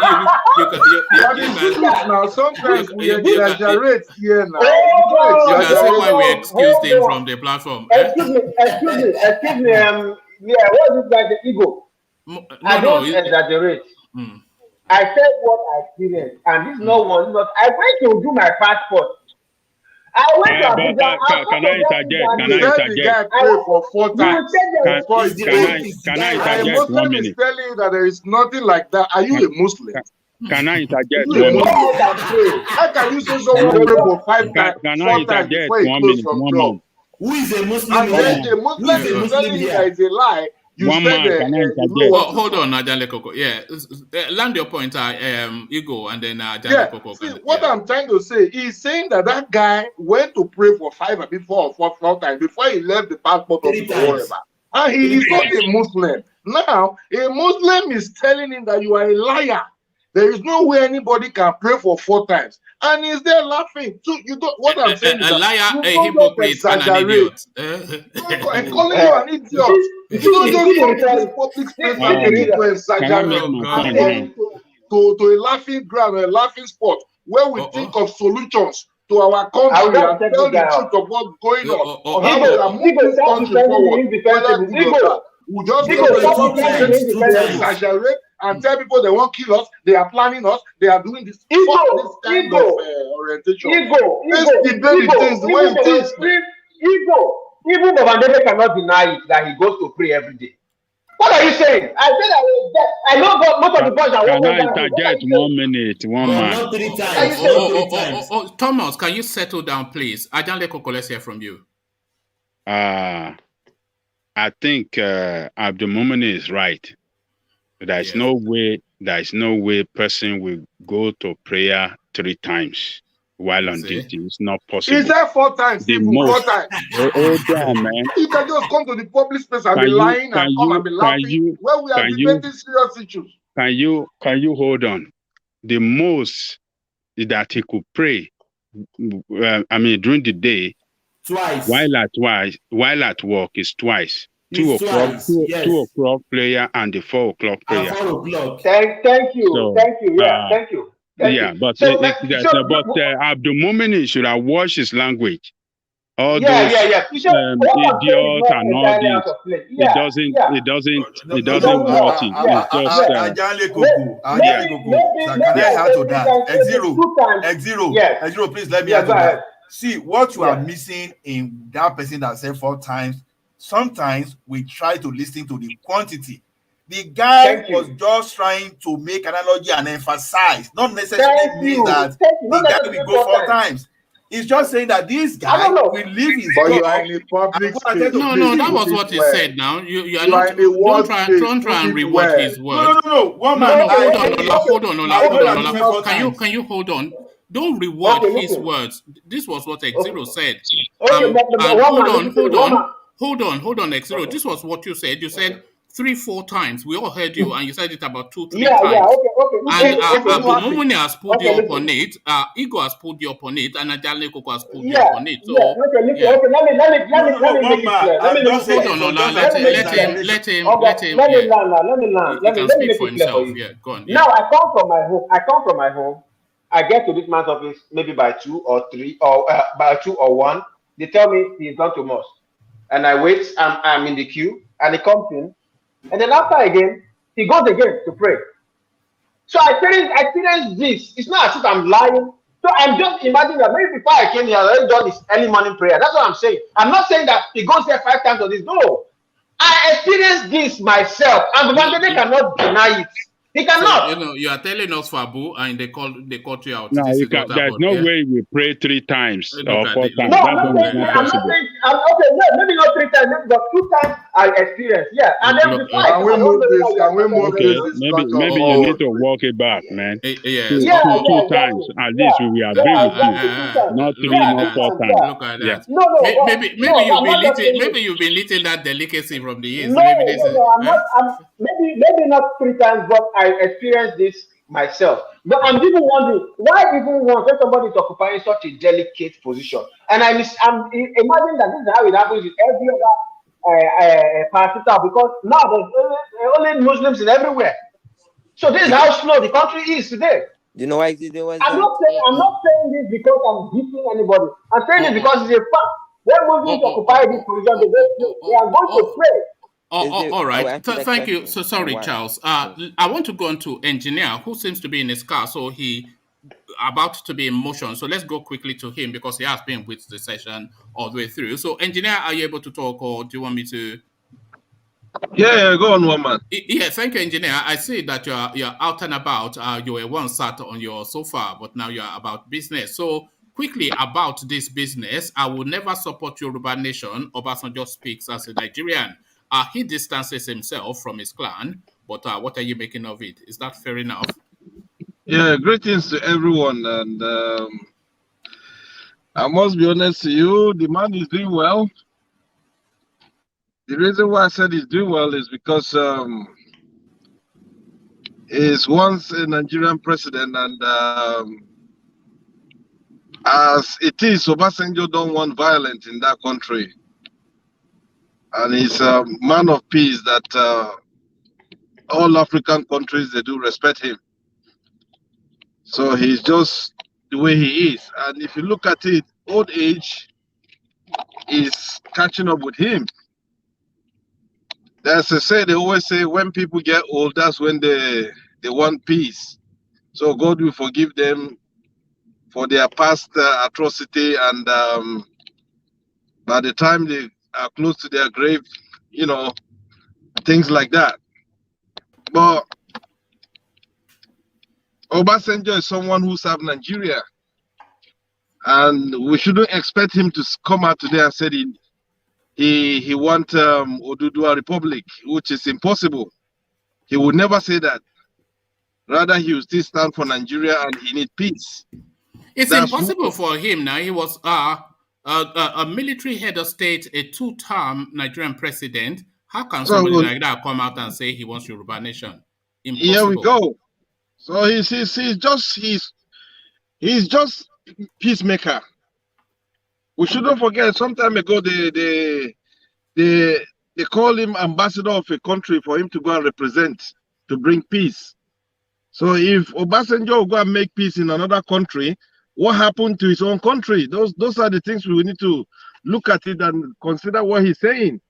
now. Sometimes we exaggerate here now. You can see why we excused him from the platform. Excuse me. What is like the ego? I don't exaggerate. I said what I experienced, and this is not one. I went to do my passport. I went to Abuja. Can I interject? For 4 times. Can I interject 1 minute? Is telling you that there is nothing like that. Are you a Muslim? Can I interject 1 minute? How can you say someone pray for 5 times? Can I interject 1 minute? 1 minute. Who is a Muslim? And then the Muslim is telling you that it's a lie. You one man, can I interject? Hold on, Ajale Koko. Yeah, land your point, Ego, and then Ajale Koko. See, what I'm trying to say is saying that guy went to pray for 5 or 4 times before he left the passport of whatever. And he is not a Muslim. Now, a Muslim is telling him that you are a liar. There is no way anybody can pray for 4 times. And he's there laughing. So you don't. What I'm saying is a liar, a hypocrite, and an idiot. I'm calling you an idiot. You don't just go to public space and to exaggerate to a laughing ground, a laughing spot where we think of solutions to our country and tell the truth of what's going on. How we are moving this country forward. We just go to exaggerate and tell people they won't kill us, they are planning us, they are doing this. This kind of orientation. Let's debate things the way it is. Even the Mandela cannot deny it that he goes to pray every day. What are you saying? I said I know most of the points I want to interject 1 minute, one man. Not 3 times. Thomas, can you settle down, please? Ajale Koko, let's hear from you. I think Abdul Momini is right. There is no way person will go to prayer 3 times while on duty. It's not possible. Is that 4 times? The even most. 4 times. Man. You can just come to the public space and be lying and come and be laughing where we are debating serious issues. Can you hold on? The most that he could pray, during the day, twice. While at work is twice. 2 o'clock, 2 o'clock prayer and the 4 o'clock prayer. 4 o'clock. Thank you. So, thank you. Yeah, thank you. But Abdul Momini should have watched his language. All those idiots and all this. It doesn't work. Can I add to that? X0, please let me add to that. See, what you are missing in that person that said 4 times, sometimes we try to listen to the quantity. The guy was just trying to make analogy and emphasize, not necessarily mean that the guy will go 4 times. He's just saying that this guy will leave his job. No, that was what he said. Now you are not. Don't try and reword his words. No. One man. Hold on. Can you hold on? Don't reword his words. This was what X0 said. Okay, hold on, X0. This was what you said. You said 3-4 times. We all heard you, and you said it about 2-3 times. Yeah, okay. And Mumuni has pulled you up on it. Ego has pulled you up on it, and Ajale Koko has pulled you up on it. So, okay, let me make it clear. Let him speak for himself. Yeah, go on. Now I come from my home. I get to this man's office maybe by 2 or 3 or by 2 or 1. They tell me he's gone to mosque, and I wait. I'm in the queue, and he comes in, and then after again he goes again to pray. So I experienced this. It's not as if I'm lying. So I'm just imagining that maybe before I came here, I already done this early morning prayer. That's what I'm saying. I'm not saying that he goes there 5 times or this. No, I experienced this myself, and Bangladesh cannot deny it. He cannot. So, you are telling us for Abu, and they caught you out. No, there's no way we pray 3 times or 4 times. No, I'm not saying. Okay, yeah, maybe not 3 times, maybe but 2 times I experienced. Yeah, and then can we move this? Maybe you need to walk it back, man. Two times at least we will agree with you. Not 3, not 4 times. Look at that. No, maybe you've been little that delicacy from the years. Maybe not 3 times, but I experienced this myself. But I'm even wondering why even when somebody is occupying such a delicate position, and I'm imagining that this is how it happens with every other parasitic, because now there's only Muslims in everywhere. So this is how slow the country is today. You know why I'm not saying this because I'm beating anybody. I'm saying this because it's a fact. When Muslims occupy this position, they are going to pray. All right. Thank you. So sorry, Charles. I want to go on to engineer who seems to be in his car. So he about to be in motion. So let's go quickly to him because he has been with the session all the way through. So engineer, are you able to talk or do you want me to? Yeah, go on, woman. Yeah, thank you, engineer. I see that you're out and about. You were once sat on your sofa, but now you're about business. So quickly about this business, I will never support Yoruba nation. Obasanjo speaks as a Nigerian. He distances himself from his clan, but what are you making of it? Is that fair enough? Yeah, greetings to everyone. And I must be honest to you, the man is doing well. The reason why I said he's doing well is because he's once a Nigerian president, and as it is, Obasanjo don't want violence in that country. And he's a man of peace that all African countries, they do respect him. So he's just the way he is. And if you look at it, old age is catching up with him. As I say, they always say when people get old, that's when they want peace. So God will forgive them for their past atrocity, and by the time they are close to their grave, you know, things like that. But Obasanjo is someone who served Nigeria, and we shouldn't expect him to come out today and say he want Oduduwa Republic, which is impossible. He would never say that. Rather, he will still stand for Nigeria, and he need peace. It's impossible for him now. He was a military head of state, a 2-term Nigerian president. How can somebody like that come out and say he wants Yoruba nation? Impossible. Here we go. So he's just peacemaker. We shouldn't forget. Some time ago, they call him ambassador of a country for him to go and represent, to bring peace. So if Obasanjo will go and make peace in another country, what happened to his own country? Those are the things we need to look at it and consider what he's saying.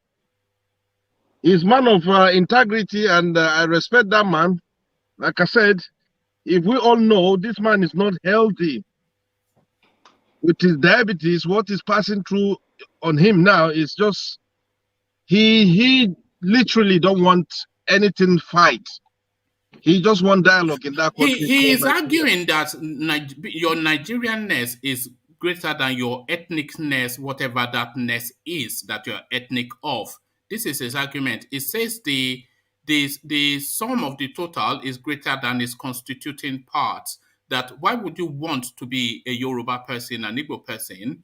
He's a man of integrity, and I respect that man. Like I said, if we all know this man is not healthy with his diabetes, what is passing through on him now is just he literally don't want anything fight. He just want dialogue in that country. He is arguing that your Nigerianness is greater than your ethnicness, whatever that ness is that you're ethnic of. This is his argument. It says the sum of the total is greater than its constituting parts. that why would you want to be a Yoruba person, an Igbo person,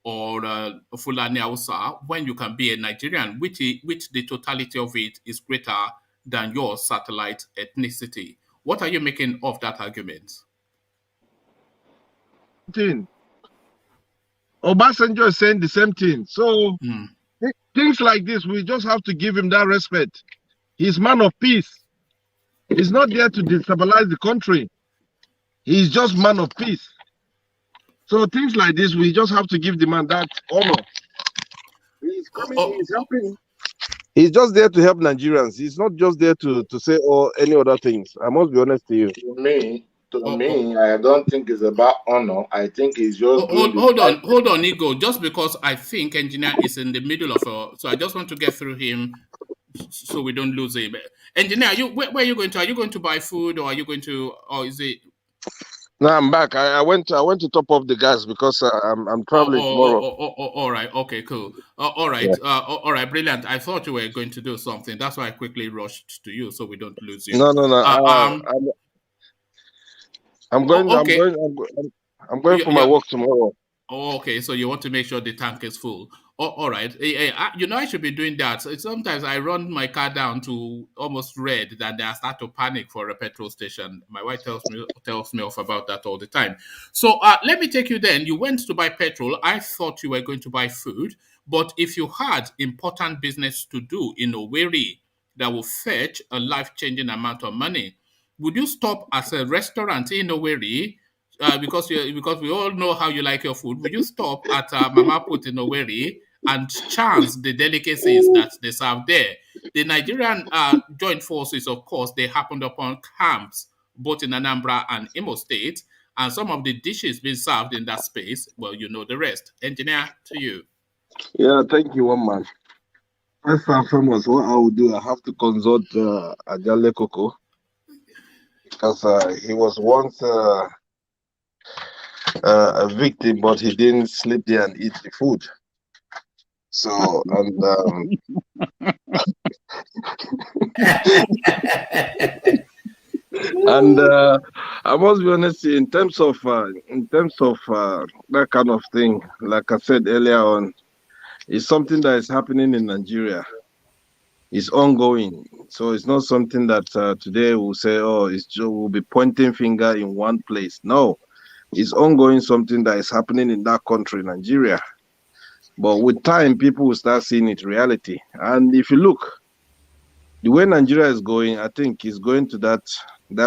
or a Fulani Hausa when you can be a Nigerian, which the totality of it is greater than your satellite ethnicity? What are you making of that argument? Obasanjo is saying the same thing. So things like this, we just have to give him that respect. He's man of peace. He's not there to destabilize the country. He's just man of peace. So things like this, we just have to give the man that honor. He's coming, he's helping. He's just there to help Nigerians. He's not just there to say any other things. I must be honest to you. To me, I don't think it's about honor. I think it's just hold on, Ego. Just because I think engineer is in the middle of so I just want to get through him so we don't lose him. Engineer, where are you going to? Are you going to buy food, or are you going to, or is it? No, I'm back. I went to top up the gas because I'm traveling tomorrow. All right. Okay, cool. All right. Yeah. All right. Brilliant. I thought you were going to do something. That's why I quickly rushed to you so we don't lose you. No. I'm going. Okay. I'm going for my work tomorrow. Oh, okay. So you want to make sure the tank is full. All right. I should be doing that. Sometimes I run my car down to almost red, then I start to panic for a petrol station. My wife tells me off about that all the time. So let me take you then. You went to buy petrol. I thought you were going to buy food. But if you had important business to do in Owerri that will fetch a life-changing amount of money, would you stop at a restaurant in Owerri? Because we all know how you like your food. Would you stop at Mama Put in Owerri and chance the delicacies that they serve there? The Nigerian joint forces, of course, they happened upon camps both in Anambra and Imo State, and some of the dishes being served in that space, well, you know the rest. Engineer, to you. Yeah, thank you, one man. First and foremost, what I will do, I have to consult Ajale Koko, because he was once a victim, but he didn't sleep there and eat the food. So, and and I must be honest, in terms of that kind of thing, like I said earlier on, it's something that is happening in Nigeria. It's ongoing, so it's not something that today we'll say, we'll be pointing finger in one place. No, it's ongoing, something that is happening in that country, Nigeria. But with time, people will start seeing it reality. And if you look, the way Nigeria is going, I think it's going to that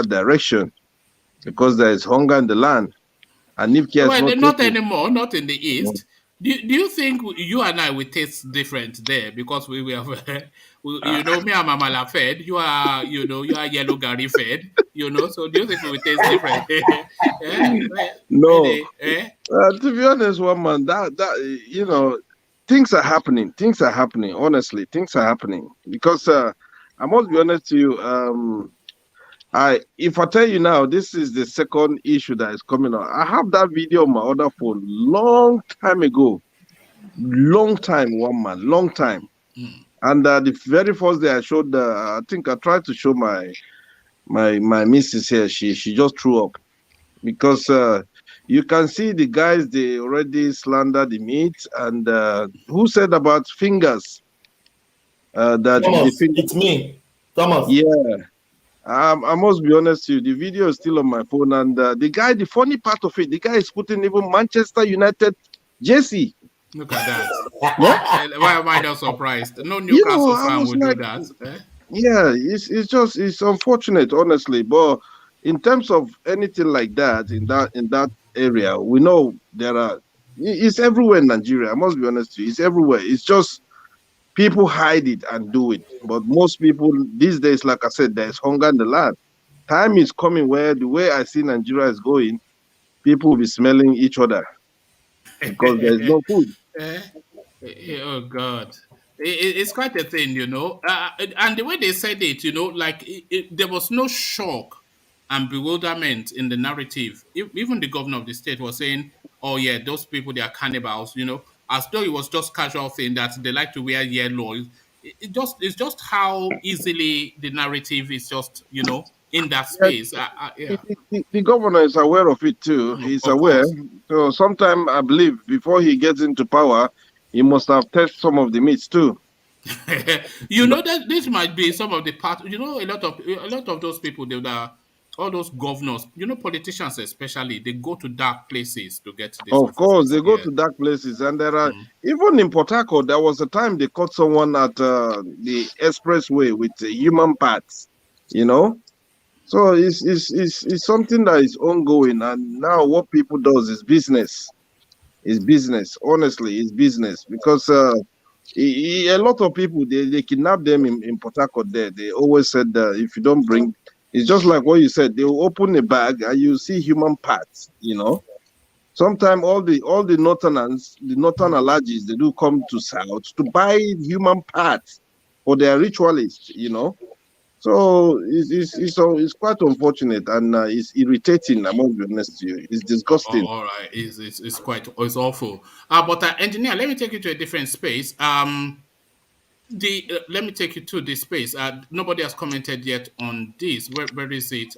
direction, because there is hunger in the land. And if not anymore, not in the east. Do you think you and I will taste different there, because we have, me and Mama fed, you are yellow Gary fed, so do you think we will taste different? No, to be honest, one man, that things are happening. Honestly, things are happening, because I must be honest to you. If I tell you now, this is the second issue that is coming out. I have that video on my other phone long time ago. Long time. And the very first day I showed, I think I tried to show my missus here. She just threw up, because you can see the guys, they already slander the meat. And who said about fingers? That Thomas, it's me, Thomas. Yeah. I must be honest with you, the video is still on my phone, and the funny part of it, the guy is putting even Manchester United jersey. Look at that. Why am I not surprised? No Newcastle fan would do that. Yeah, it's unfortunate, honestly. But in terms of anything like that, in that area, we know it's everywhere in Nigeria. I must be honest with you, it's everywhere. It's just people hide it and do it. But most people these days, like I said, there's hunger in the land. Time is coming where the way I see Nigeria is going, people will be smelling each other because there's no food. Oh God, it's quite a thing, and the way they said it, there was no shock and bewilderment in the narrative. Even the governor of the state was saying, "Oh yeah, those people, they are cannibals," as though it was just casual thing that they like to wear yellow. It's just how easily the narrative is just in that space. Yeah. The governor is aware of it too. He's aware. So sometime I believe before he gets into power, he must have tested some of the meats too. You know that this might be some of the part. You know, a lot of those people, all those governors, you know, politicians especially, they go to dark places to get this. Of course, they go to dark places, and there are even in Port Harcourt. There was a time they caught someone at the expressway with human parts. You know, so it's something that is ongoing, and now what people does is business. It's business. Honestly, it's business because a lot of people they kidnap them in Port Harcourt. There, they always said that if you don't bring, it's just like what you said. They will open a bag and you see human parts. You know, sometimes all the northerners, the northern allergies, they do come to south to buy human parts for their ritualists. You know, so it's quite unfortunate and it's irritating. I must be honest to you, it's disgusting. All right, it's awful. But engineer, let me take you to a different space. Let me take you to this space. Nobody has commented yet on this. Where is it?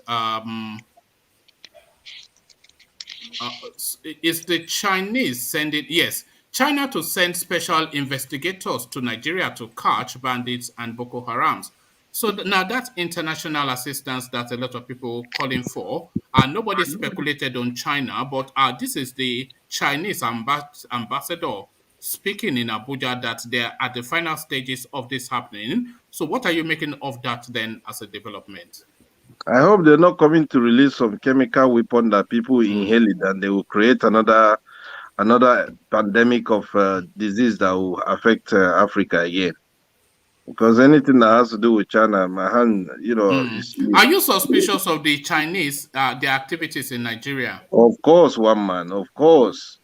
Is the Chinese sending? Yes, China to send special investigators to Nigeria to catch bandits and Boko Harams. So now that's international assistance that a lot of people calling for. Nobody speculated on China, but this is the Chinese ambassador speaking in Abuja that they're at the final stages of this happening. So what are you making of that then as a development? I hope they're not coming to release some chemical weapon that people inhale it and they will create another pandemic of disease that will affect Africa again. Because anything that has to do with China, my hand, you know. Are you suspicious of the Chinese, their activities in Nigeria? Of course, one man. Of course.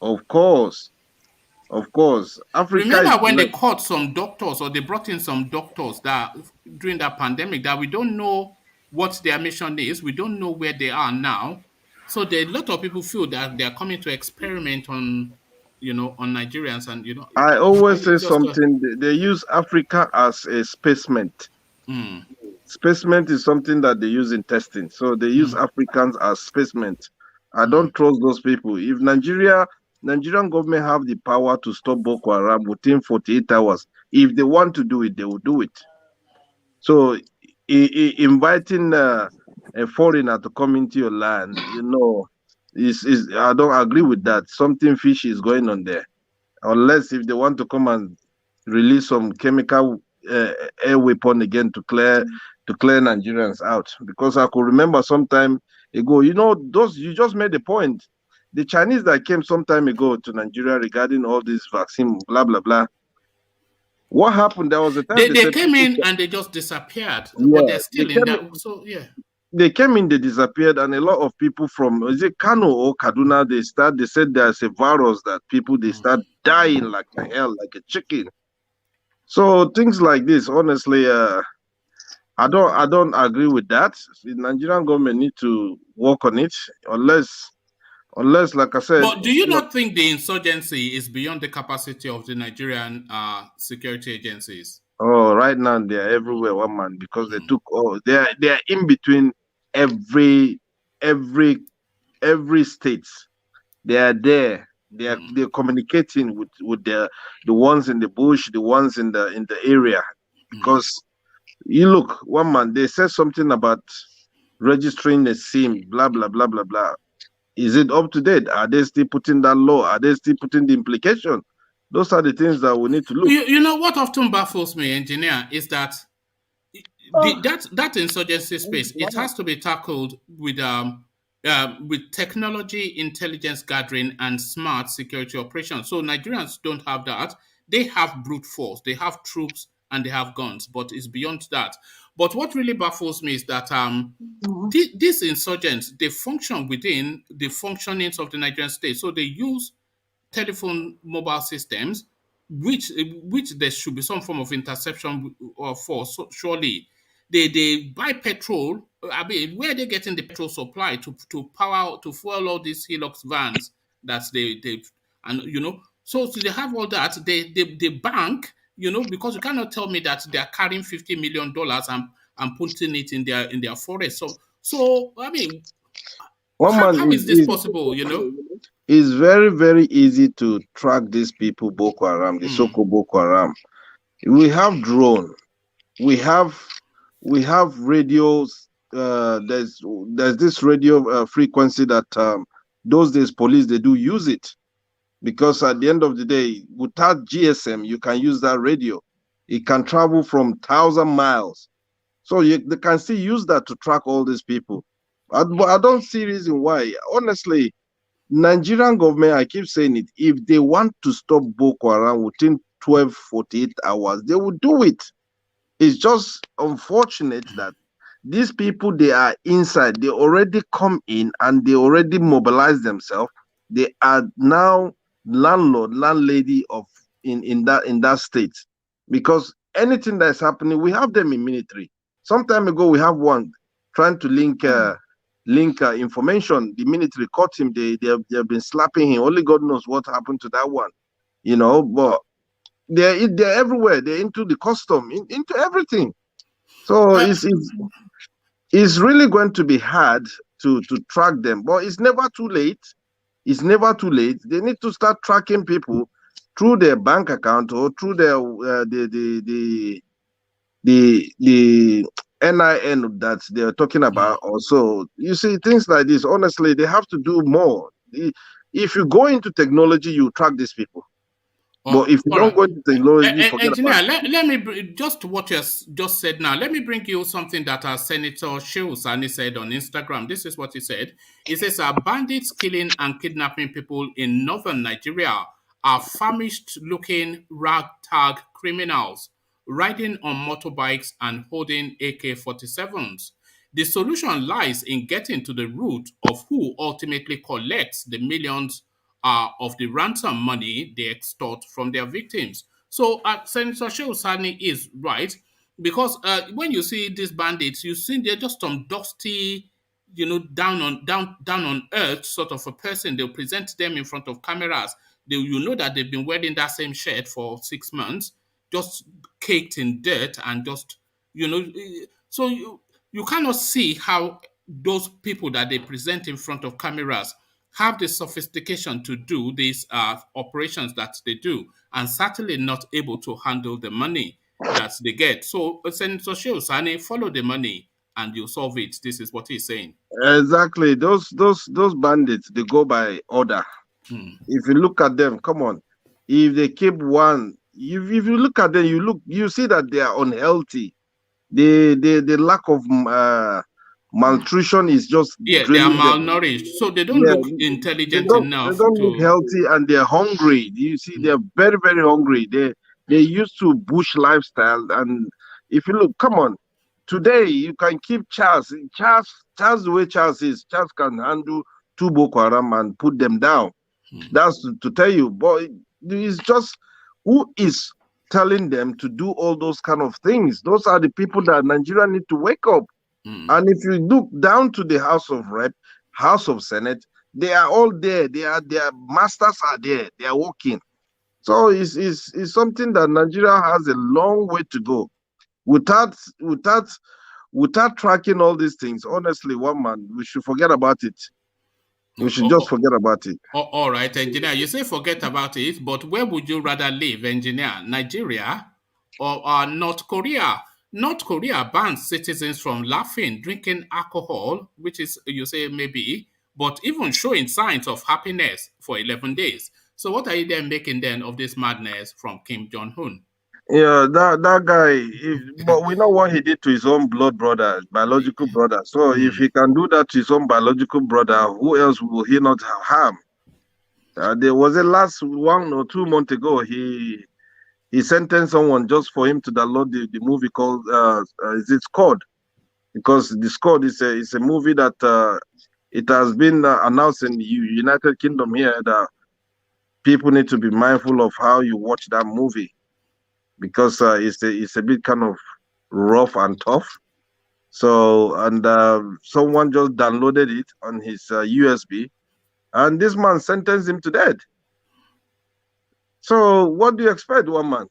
Africa. Remember when they caught some doctors, or they brought in some doctors that during that pandemic that we don't know what their mission is. We don't know where they are now. So a lot of people feel that they are coming to experiment on Nigerians, and I always say something. They use Africa as a specimen. Specimen is something that they use in testing. So they use Africans as specimen. I don't trust those people. If Nigerian government have the power to stop Boko Haram within 48 hours, if they want to do it, they will do it. So inviting a foreigner to come into your land, I don't agree with that. Something fishy is going on there. Unless if they want to come and release some chemical air weapon again to clear Nigerians out. Because I could remember some time ago, you just made the point. The Chinese that came some time ago to Nigeria regarding all this vaccine, blah, blah, blah. What happened? There was a time they came in and they just disappeared. But they're still in that. So, yeah. They came in, they disappeared, and a lot of people from, is it Kano or Kaduna, they said there's a virus that people, they start dying like a hell, like a chicken. So things like this, honestly, I don't agree with that. The Nigerian government need to work on it, unless, like I said. But do you not think the insurgency is beyond the capacity of the Nigerian security agencies? Oh, right now they are everywhere, one man, because they took they are in between every state. They are there. They're communicating with the ones in the bush, the ones in the area. Because you look, one man, they said something about registering a SIM, blah blah blah blah blah. Is it up to date? Are they still putting that law? Are they still putting the implication? Those are the things that we need to look. You know what often baffles me, engineer, is that that insurgency space, it has to be tackled with technology, intelligence gathering, and smart security operations. So Nigerians don't have that. They have brute force, they have troops, and they have guns, but it's beyond that. But what really baffles me is that these insurgents, they function within the functionings of the Nigerian state. So they use telephone mobile systems, which there should be some form of interception for. So surely they buy petrol. I mean, where are they getting the petrol supply to fuel all these Hilux vans that they and so they have all that. They bank, because you cannot tell me that they are carrying $50 million and putting it in their forest. So I mean, how is this possible? It's very, very easy to track these people, Boko Haram, the so-called Boko Haram. We have drone, we have radios. There's this radio frequency that those days police, they do use it, because at the end of the day, without GSM, you can use that radio. It can travel from 1,000 miles, so they can still use that to track all these people. But I don't see reason why. Honestly, Nigerian government, I keep saying it, if they want to stop Boko Haram within 48 hours, they will do it. It's just unfortunate that these people, they are inside, they already come in and they already mobilize themselves. They are now landlady in that state, because anything that is happening, we have them in military. Some time ago, we have one trying to link information. The military caught him. They have been slapping him. Only God knows what happened to that one, but they're everywhere. They're into the custom, into everything. So it's really going to be hard to track them, but it's never too late. It's never too late. They need to start tracking people through their bank account or through their the NIN that they're talking about. Also, you see, things like this, honestly, they have to do more. If you go into technology, you track these people. But if you don't go into technology, forget Engineer, about it. let me just what you just said now. Let me bring you something that our Senator Shehu said on Instagram. This is what he said. He says, bandits killing and kidnapping people in northern Nigeria are famished-looking ragtag criminals riding on motorbikes and holding AK-47s. The solution lies in getting to the root of who ultimately collects the millions of the ransom money they extort from their victims. So Senator Shehu is right, because when you see these bandits, you see they're just some dusty, down on earth sort of a person. They'll present them in front of cameras. You know that they've been wearing that same shirt for 6 months, just caked in dirt, and just so you cannot see how those people that they present in front of cameras have the sophistication to do these operations that they do, and certainly not able to handle the money that they get. So Senator Shehu follow the money and you solve it. This is what he's saying. Exactly. Those bandits, they go by order. If you look at them, come on. If they keep one, if you look at them, you see that they are unhealthy. The lack of malnutrition is just they are malnourished, so they don't look intelligent enough. They don't look healthy, and they're hungry. You see, they're very, very hungry. They used to bush lifestyle, and if you look, come on, today you can keep Charles the way Charles is. Charles can handle 2 Boko Haram and put them down. That's to tell you, but it's just who is telling them to do all those kind of things. Those are the people that Nigeria need to wake up. And if you look down to the House of Rep, House of Senate, they are all there. Their masters are there. They are working. So it's something that Nigeria has a long way to go. Without tracking all these things, honestly, we should forget about it. We should just forget about it. All right, Engineer, you say forget about it, but where would you rather live, Engineer? Nigeria or North Korea? North Korea bans citizens from laughing, drinking alcohol, which is, you say, maybe, but even showing signs of happiness for 11 days. So what are you then making then of this madness from Kim Jong-un? Yeah, that guy, but we know what he did to his own biological brother. So if he can do that to his own biological brother, who else will he not harm? There was a last 1 or 2 months ago, he sentenced someone just for him to download the movie called is it Squad? Because the Squad is a movie that it has been announced in the United Kingdom here that people need to be mindful of how you watch that movie, because it's a bit kind of rough and tough. So, and someone just downloaded it on his USB, and this man sentenced him to death. So what do you expect, one man?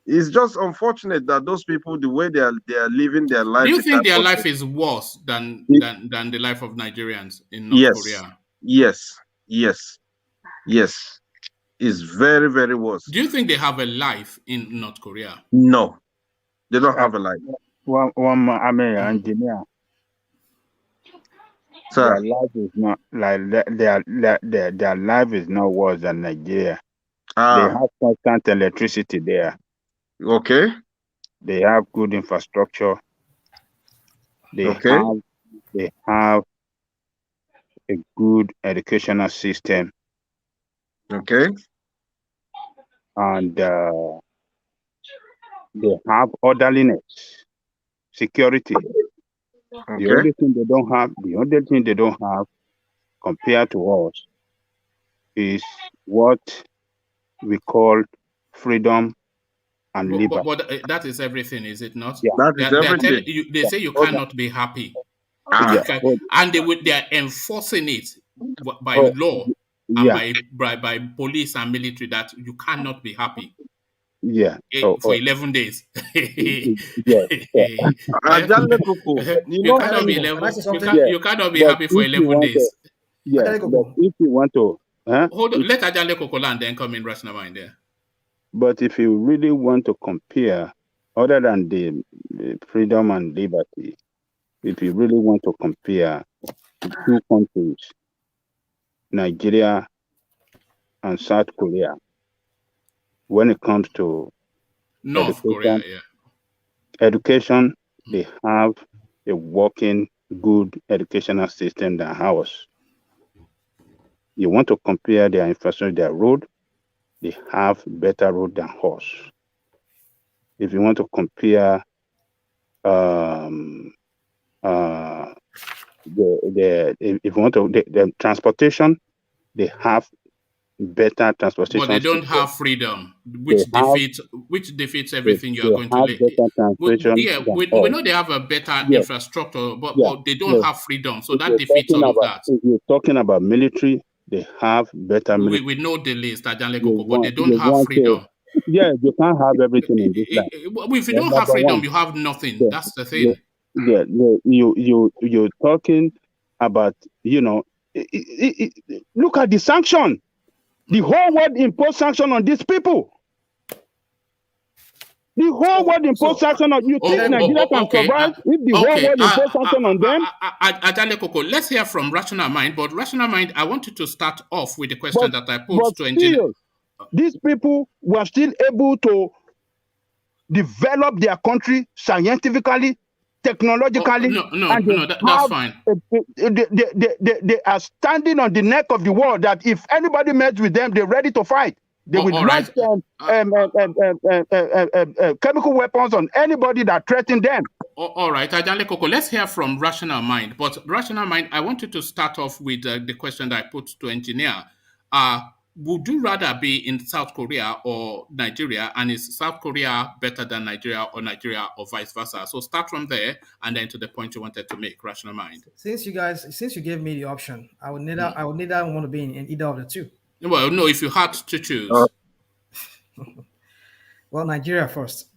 It's just unfortunate that those people, the way they are living their life. Do you think their life is worse than the life of Nigerians in North Korea? Yes. It's very, very worse. Do you think they have a life in North Korea? No, they don't have a life. One engineer. Sir. Their life is not like their life is not worse than Nigeria. They have constant electricity there. Okay. They have good infrastructure. They have a good educational system. Okay. And they have orderliness, security. Okay. The only thing they don't have compared to us is what we call freedom and liberty. But that is everything, is it not? Yeah. That is everything. They say you cannot be happy. And they are enforcing it by law and by police and military that you cannot be happy. Yeah. For 11 days. You cannot be happy for 11 days. Yeah. But if you want to hold on, let Ajale Koko land then come in Rational Mind there. But if you really want to compare, other than the freedom and liberty, if you really want to compare the two countries, Nigeria and South Korea, when it comes to North Korea, education, they have a working, good educational system than ours. You want to compare their infrastructure, their road, they have better road than us. If you want to compare the transportation, they have better transportation. But they don't have freedom, which defeats everything you are going to lay. We know they have a better infrastructure, but they don't have freedom, so that defeats all of that. If you're talking about military, they have better military. We know the list, but they don't have freedom. Yeah, you can't have everything in this life. If you don't have freedom, you have nothing. That's the thing. You're talking about, look at the sanction. The whole world imposed sanction on these people. The whole world imposed sanction on you. Think Nigeria can survive if the whole world imposed sanction on them? Ajale Koko, let's hear from Rational Mind. But Rational Mind, I want you to start off with the question that I posed to engineer. These people were still able to develop their country scientifically, technologically. That's fine. They are standing on the neck of the world that if anybody messes with them, they're ready to fight. They will launch chemical weapons on anybody that threatens them. All right, Ajale Koko, let's hear from Rational Mind. But Rational Mind, I want you to start off with the question that I put to engineer. Would you rather be in South Korea or Nigeria? And is South Korea better than Nigeria or vice versa? So start from there and then to the point you wanted to make, Rational Mind. Since you gave me the option, I would neither want to be in either of the two. Well, no, if you had to choose. Well, Nigeria first.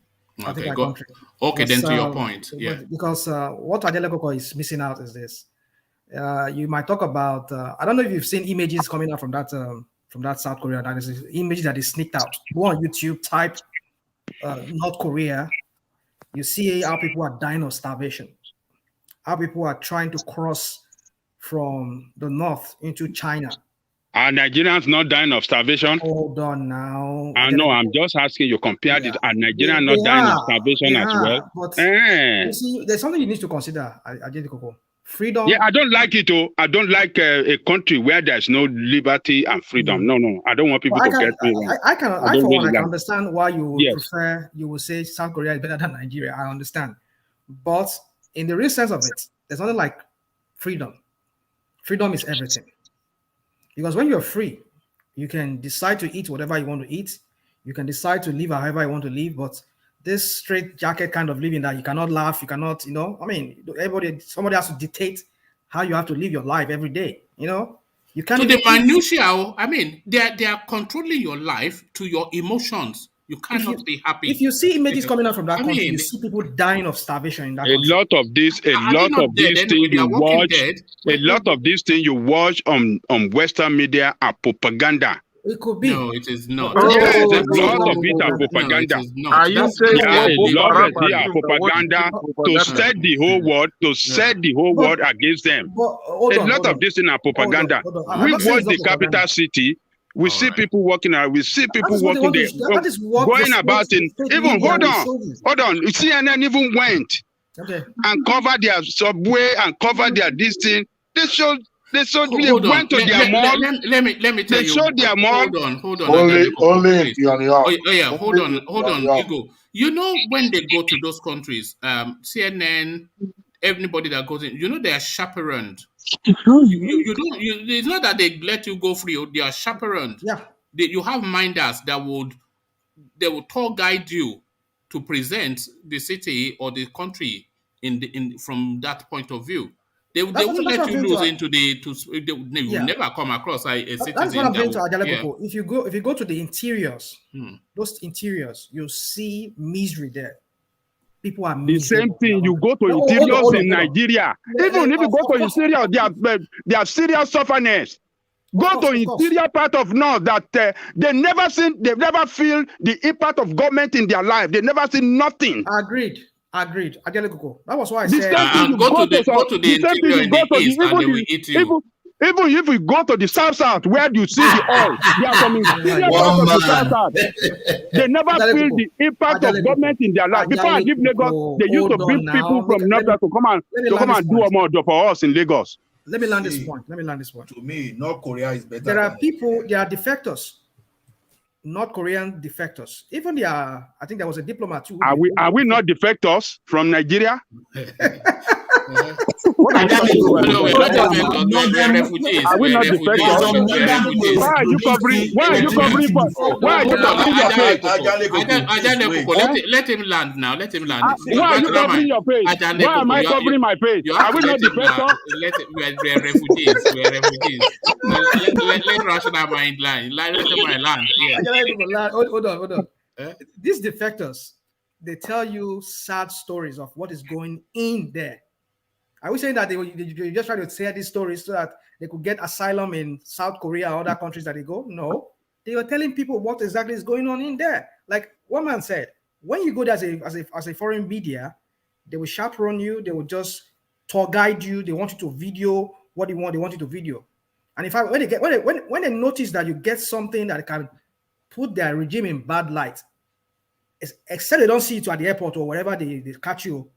Okay, go. Okay, then to your point. Yeah. Because what Ajale Koko is missing out is this. You might talk about, I don't know if you've seen images coming out from that South Korea. That is an image that is sneaked out. Go on YouTube, type North Korea. You see how people are dying of starvation. How people are trying to cross from the north into China. Are Nigerians not dying of starvation? Hold on now. I know, I'm just asking you, compared it. Are Nigerians not dying of starvation as well? But you see, there's something you need to consider, Ajale Koko. Freedom. Yeah, I don't like it. I don't like a country where there's no liberty and freedom. No, I don't want people to get freedom. I can understand why you would prefer, you will say South Korea is better than Nigeria. I understand. But in the real sense of it, there's nothing like freedom. Freedom is everything. Because when you're free, you can decide to eat whatever you want to eat. You can decide to live however you want to live. But this straight jacket kind of living that you cannot laugh, you cannot, somebody has to dictate how you have to live your life every day. You can't. To the minutiae, they are controlling your life to your emotions. You cannot be happy. If you see images coming out from that country, you see people dying of starvation in that country. A lot of these things you watch on Western media are propaganda. It could be. No, it is not. Yes, a lot of it are propaganda. No, are you saying a lot of it are propaganda to set the whole world, against them? A lot of this things are propaganda. We watch the capital city. We see people walking around. We see people walking there, going about in. Even hold on. CNN even went and covered their subway and covered their distance. They went to their mall. Let me tell you. They showed their mall. Hold on. Only hold on, Igo. You know when they go to those countries, CNN, everybody that goes in, you know they are chaperoned. You don't. It's not that they let you go free. They are chaperoned. Yeah. You have minders that would tour guide you to present the city or the country from that point of view. They won't let you lose into you never come across a citizen. That's what I'm going to Ajalekoko. If you go to the interiors, those interiors, you'll see misery there. People are the same thing. You go to interiors in Nigeria. Even if you go to interior, they are serious sufferness. Go to interior part of North that they've never feel the impact of government in their life. They never seen nothing. Agreed. That was why I said go to the interior in the east and they will eat you. Even if we go to the south, where you see the oil, they are coming the south. They never feel the impact of government in their life. Before I give Lagos, they used to bring people from North to come and do more for us in Lagos. Let me land this point. To me, North Korea is better. There are defectors. North Korean defectors. Even I think there was a diplomat too. Are we not defectors from Nigeria? We're not refugees. Are we not defectors? Why are you covering your face? Let him land now. Let him land. Why are you covering your face? Why am I covering my face? Are we not defectors? We're refugees. Let Rational mind line. Let my land. Hold on. These defectors, they tell you sad stories of what is going in there. Are we saying that they just try to share these stories so that they could get asylum in South Korea or other countries that they go? No. They were telling people what exactly is going on in there. Like one man said, when you go there as a foreign media, they will chaperone you, they will just tour guide you, they want you to video what they want you to video. And when they notice that you get something that can put their regime in bad light, except they don't see it at the airport or wherever they catch you.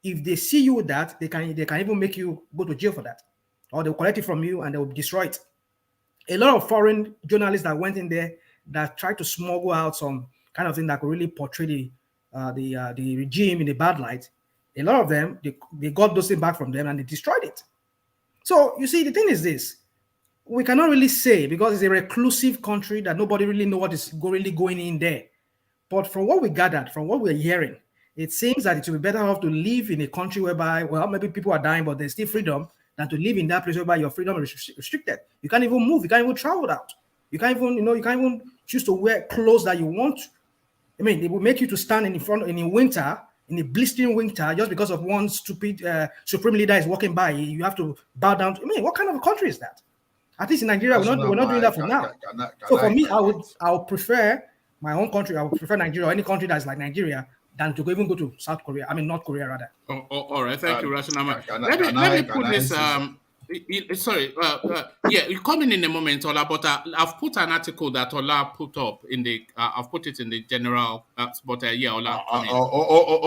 If they see you with that, they can even make you go to jail for that, or they'll collect it from you and they'll destroy it. A lot of foreign journalists that went in there that tried to smuggle out some kind of thing that could really portray the regime in a bad light. A lot of them they got those things back from them and they destroyed it. So you see, the thing is this: we cannot really say because it's a reclusive country that nobody really knows what is really going in there. But from what we gathered, from what we're hearing, it seems that it would be better off to live in a country whereby, well, maybe people are dying, but there's still freedom, than to live in that place whereby your freedom is restricted. You can't even move. You can't even travel out. You can't even choose to wear clothes that you want. I mean, they will make you to stand in winter, in a blistering winter, just because of one stupid supreme leader is walking by. You have to bow down. I mean, what kind of a country is that? At least in Nigeria, we're not doing that for now. So for me, I would prefer my own country. I would prefer Nigeria or any country that's like Nigeria than to even go to North Korea rather. All right, thank you, Rational. Let me put this. You're coming in a moment, Ola, but I've put an article that Ola put up in the. I've put it in the general. Ola.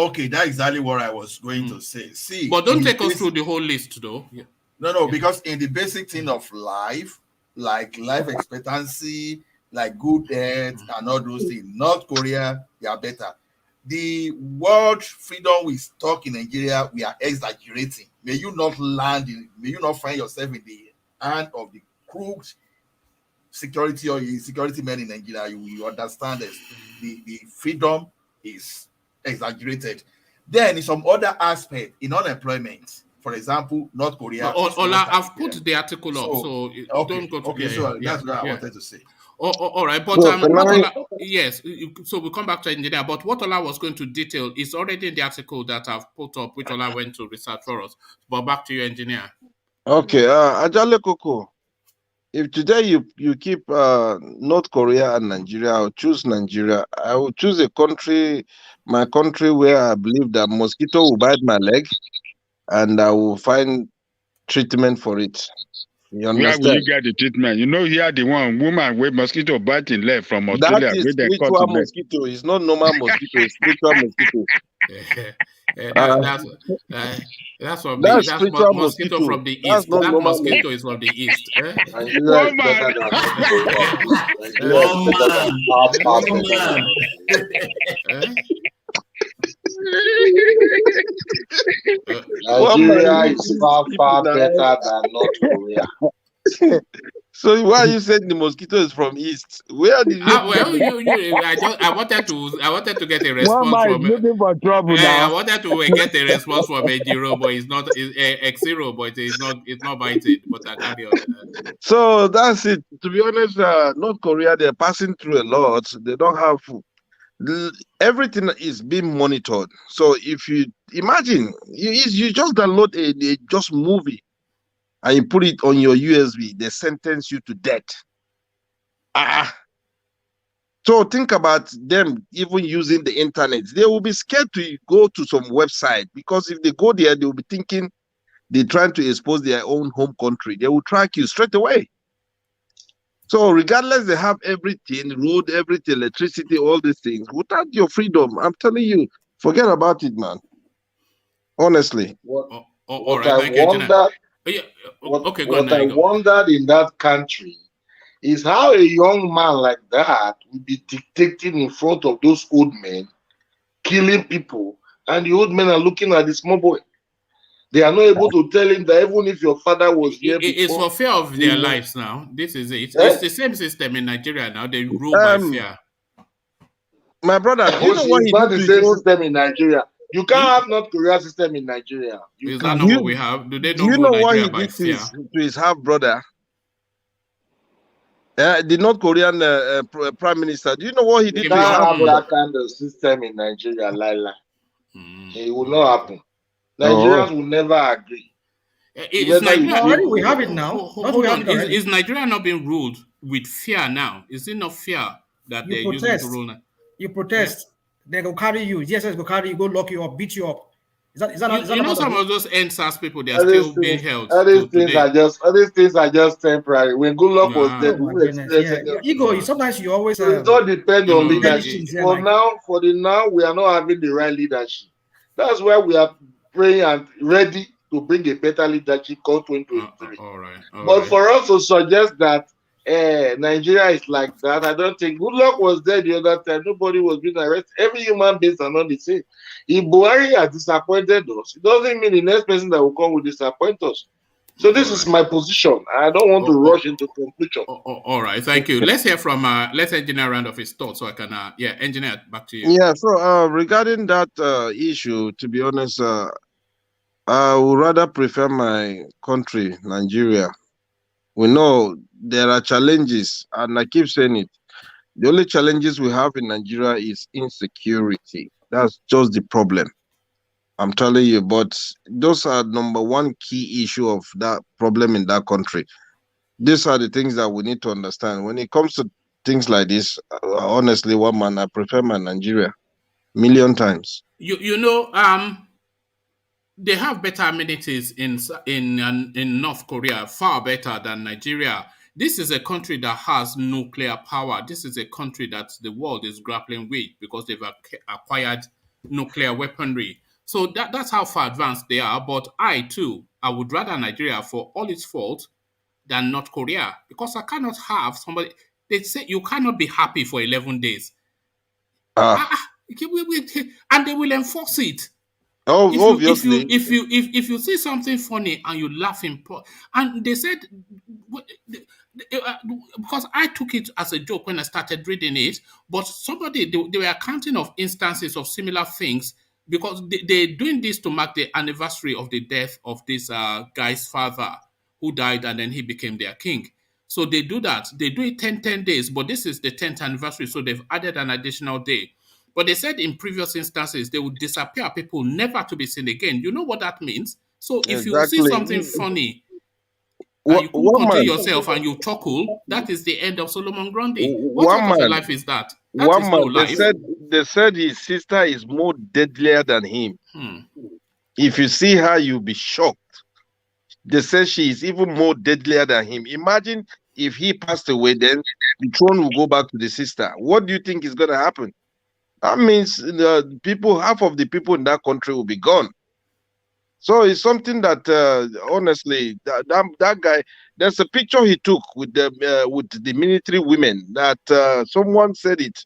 Okay, that's exactly what I was going to say. See, but don't take us through the whole list, though. Yeah. No, because in the basic thing of life, like life expectancy, like good health, and all those things, North Korea, they are better. The world freedom we talk in Nigeria, we are exaggerating. May you not find yourself in the hand of the crooked security or security men in Nigeria. You understand this. The freedom is exaggerated. Then in some other aspect, in unemployment, for example, North Korea. Ola, I've put the article up, so don't go to that's what I wanted to say. All right, but So yes, so we'll come back to engineer. But what Ola was going to detail is already in the article that I've put up, which Ola went to research for us. But back to you, engineer. Okay, Ajale Koko, if today you keep North Korea and Nigeria, I'll choose Nigeria. I will choose my country where I believe that mosquito will bite my leg, and I will find treatment for it. You understand? Where will you get the treatment? You know, here the woman with mosquito biting left from Australia. That is spiritual mosquito. It's not normal mosquito. It's spiritual mosquito. That's from that's that's spiritual mosquito from the That's east. not That normal mosquito is from the east. Nigeria is better than Nigeria is far better than North Korea. So why you said the mosquito is from east? Where did you? I wanted to get a response from. Looking for trouble now. I wanted to get a response from Ejiro, but it's not X0, but it's not biting. But I carry on. So that's it. To be honest, North Korea, they're passing through a lot. They don't have everything is being monitored. So if you imagine, you just download a just movie and you put it on your USB, they sentence you to death. So think about them even using the internet. They will be scared to go to some website, because if they go there, they will be thinking they're trying to expose their own home country. They will track you straight away. So regardless, they have everything, road, everything, electricity, all these things. Without your freedom, I'm telling you, forget about it, man. Honestly. What I wondered in that country is how a young man like that will be dictating in front of those old men, killing people, and the old men are looking at the small boy. They are not able to tell him that even if your father was here before, it's for fear of their lives now. This is it. It's the same system in Nigeria now. They rule by fear. My brother, do you know what it's not the same system in Nigeria. You can't have North Korea system in Nigeria. Is that not what we have? Do they do you know what he did to his half brother? The North Korean prime minister. Do you know what he did? You can't have that kind of system in Nigeria, Laila. It will not happen. Nigerians will never agree. Already we have it now. Hold on. Is Nigeria not being ruled with fear now? Is it not fear that they're using to rule now? You protest, they go carry you. DSS go carry you, go lock you up, beat you up. Is that not you know some of those NSAS people, they are still being held. All these things are just temporary. When good luck was dead, ego. Sometimes you always it don't depend on leadership. For now, we are not having the right leadership. That's why we are praying and ready to bring a better leadership come 2023. But for us to suggest that Nigeria is like that, I don't think. Good luck was there the other time. Nobody was being arrested. Every human being are not the same. If Buhari has disappointed us, it doesn't mean the next person that will come will disappoint us. So this is my position. I don't want to rush into conclusion. All right, thank you. Let's hear from let's engineer round of his thoughts so I can engineer back to you. Yeah, so regarding that issue, to be honest, I would rather prefer my country, Nigeria. We know there are challenges, and I keep saying it. The only challenges we have in Nigeria is insecurity. That's just the problem. I'm telling you, but those are number one key issue of that problem in that country. These are the things that we need to understand. When it comes to things like this, honestly, one man, I prefer my Nigeria million times. You know, they have better amenities in North Korea, far better than Nigeria. This is a country that has nuclear power. This is a country that the world is grappling with because they've acquired nuclear weaponry. So that's how far advanced they are. But I would rather Nigeria for all its faults than North Korea, because I cannot have somebody. They say you cannot be happy for 11 days. And they will enforce it. Oh, obviously. If you see something funny and you laugh and they said, because I took it as a joke when I started reading it, but they were counting of instances of similar things, because they're doing this to mark the anniversary of the death of this guy's father who died, and then he became their king. So they do that. They do it 10 days, but this is the 10th anniversary, so they've added an additional day. But they said in previous instances, they would disappear people never to be seen again. You know what that means? So if you see something funny, and you couldn't control yourself and you chuckle, that is the end of Solomon Grundy. What sort of a life is that? That is no life. They said his sister is more deadlier than him. If you see her, you'll be shocked. They said she is even more deadlier than him. Imagine if he passed away, then the throne will go back to the sister. What do you think is going to happen? That means the people, half of the people in that country will be gone. So it's something that, honestly, that guy. There's a picture he took with the military women that someone said it.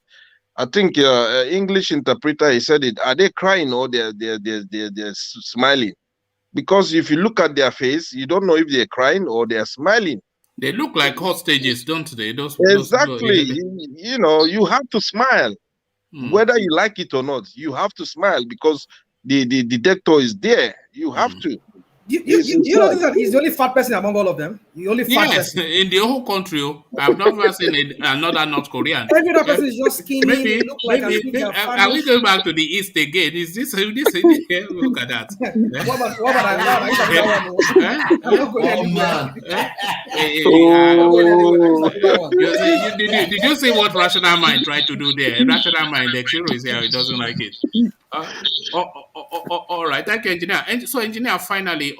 I think English interpreter, he said it. Are they crying or they're smiling? Because if you look at their face, you don't know if they're crying or they're smiling. They look like hostages, don't they? Exactly. You know, you have to smile. Whether you like it or not, you have to smile because the detector is there. You have to. You know that he's the only fat person among all of them? The only fat person. In the whole country, I've never seen another North Korean. Every other person is just skinny. Maybe are we going back to the East again? Is this look at that? What Did you see what Rational Mind tried to do there? Rational Mind, the hero is here, he doesn't like it. All right, thank you, engineer. And so, engineer, finally,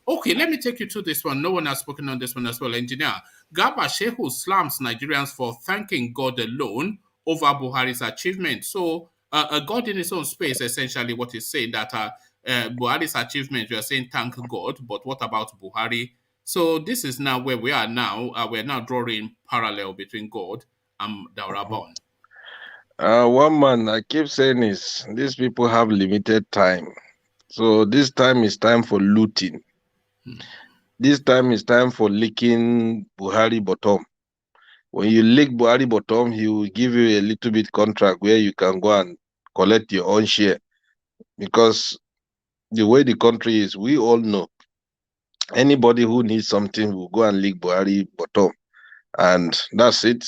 okay, let me take you to this one. No one has spoken on this one as well, engineer. Gaba Shehu slams Nigerians for thanking God alone over Buhari's achievement. So, God in his own space, essentially, what he's saying that Buhari's achievement, you are saying thank God, but what about Buhari? So, this is now where we are now. We're now drawing parallel between God and Daura Bond. One man, I keep saying is these people have limited time. So this time is time for looting. This time is time for licking Buhari bottom. When you lick Buhari bottom, he will give you a little bit contract where you can go and collect your own share. Because the way the country is, we all know anybody who needs something will go and lick Buhari bottom. And that's it.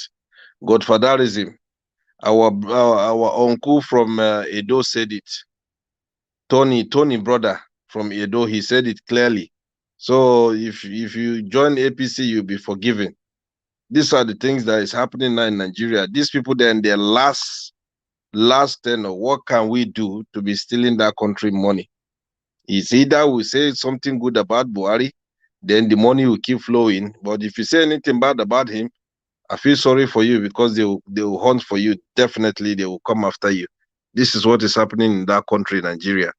Godfatherism. Our uncle from Edo said it. Tony brother from Edo, he said it clearly. So if you join APC, you'll be forgiven. These are the things that is happening now in Nigeria. These people, they're in their last tenure. What can we do to be stealing that country money? It's either we say something good about Buhari, then the money will keep flowing. But if you say anything bad about him, I feel sorry for you because they will hunt for you. Definitely, they will come after you. This is what is happening in that country, Nigeria.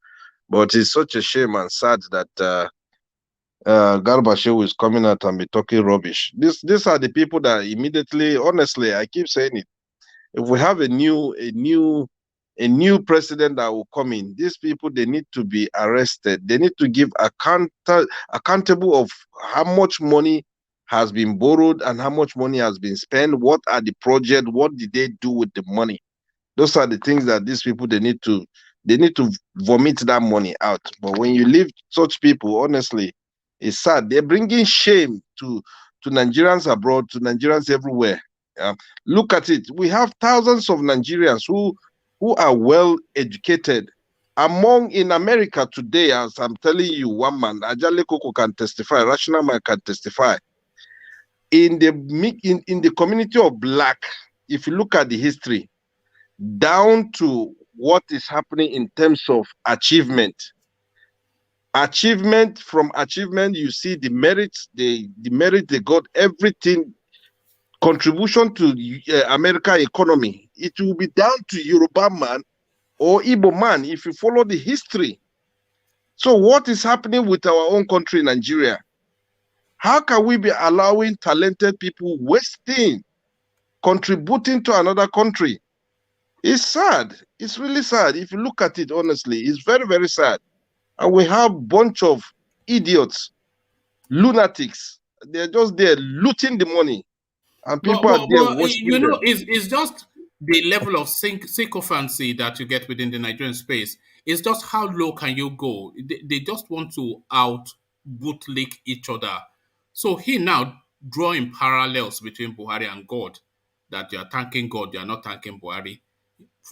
But it's such a shame and sad that Garba Shehu is coming out and be talking rubbish. These are the people that immediately, honestly, I keep saying it. If we have a new president that will come in, these people, they need to be arrested. They need to give accountable of how much money has been borrowed and how much money has been spent. What are the projects? What did they do with the money? Those are the things that these people, they need to vomit that money out. But when you leave such people, honestly, it's sad. They're bringing shame to Nigerians abroad, to Nigerians everywhere. Look at it. We have thousands of Nigerians who are well educated. In America today, as I'm telling you, one man, Ajale Koko can testify, Rational Man can testify. In the community of Black, if you look at the history, down to what is happening in terms of achievement, you see the merits, the merit they got, everything, contribution to America economy. It will be down to Yoruba man or Igbo man if you follow the history. So what is happening with our own country, Nigeria? How can we be allowing talented people wasting, contributing to another country? It's sad. It's really sad. If you look at it honestly, it's very, very sad. And we have a bunch of idiots, lunatics. They're just there looting the money. And people are there watching you know, it's just the level of sycophancy that you get within the Nigerian space. It's just how low can you go? They just want to out bootlick each other. So he now drawing parallels between Buhari and God, that you are thanking God, you are not thanking Buhari.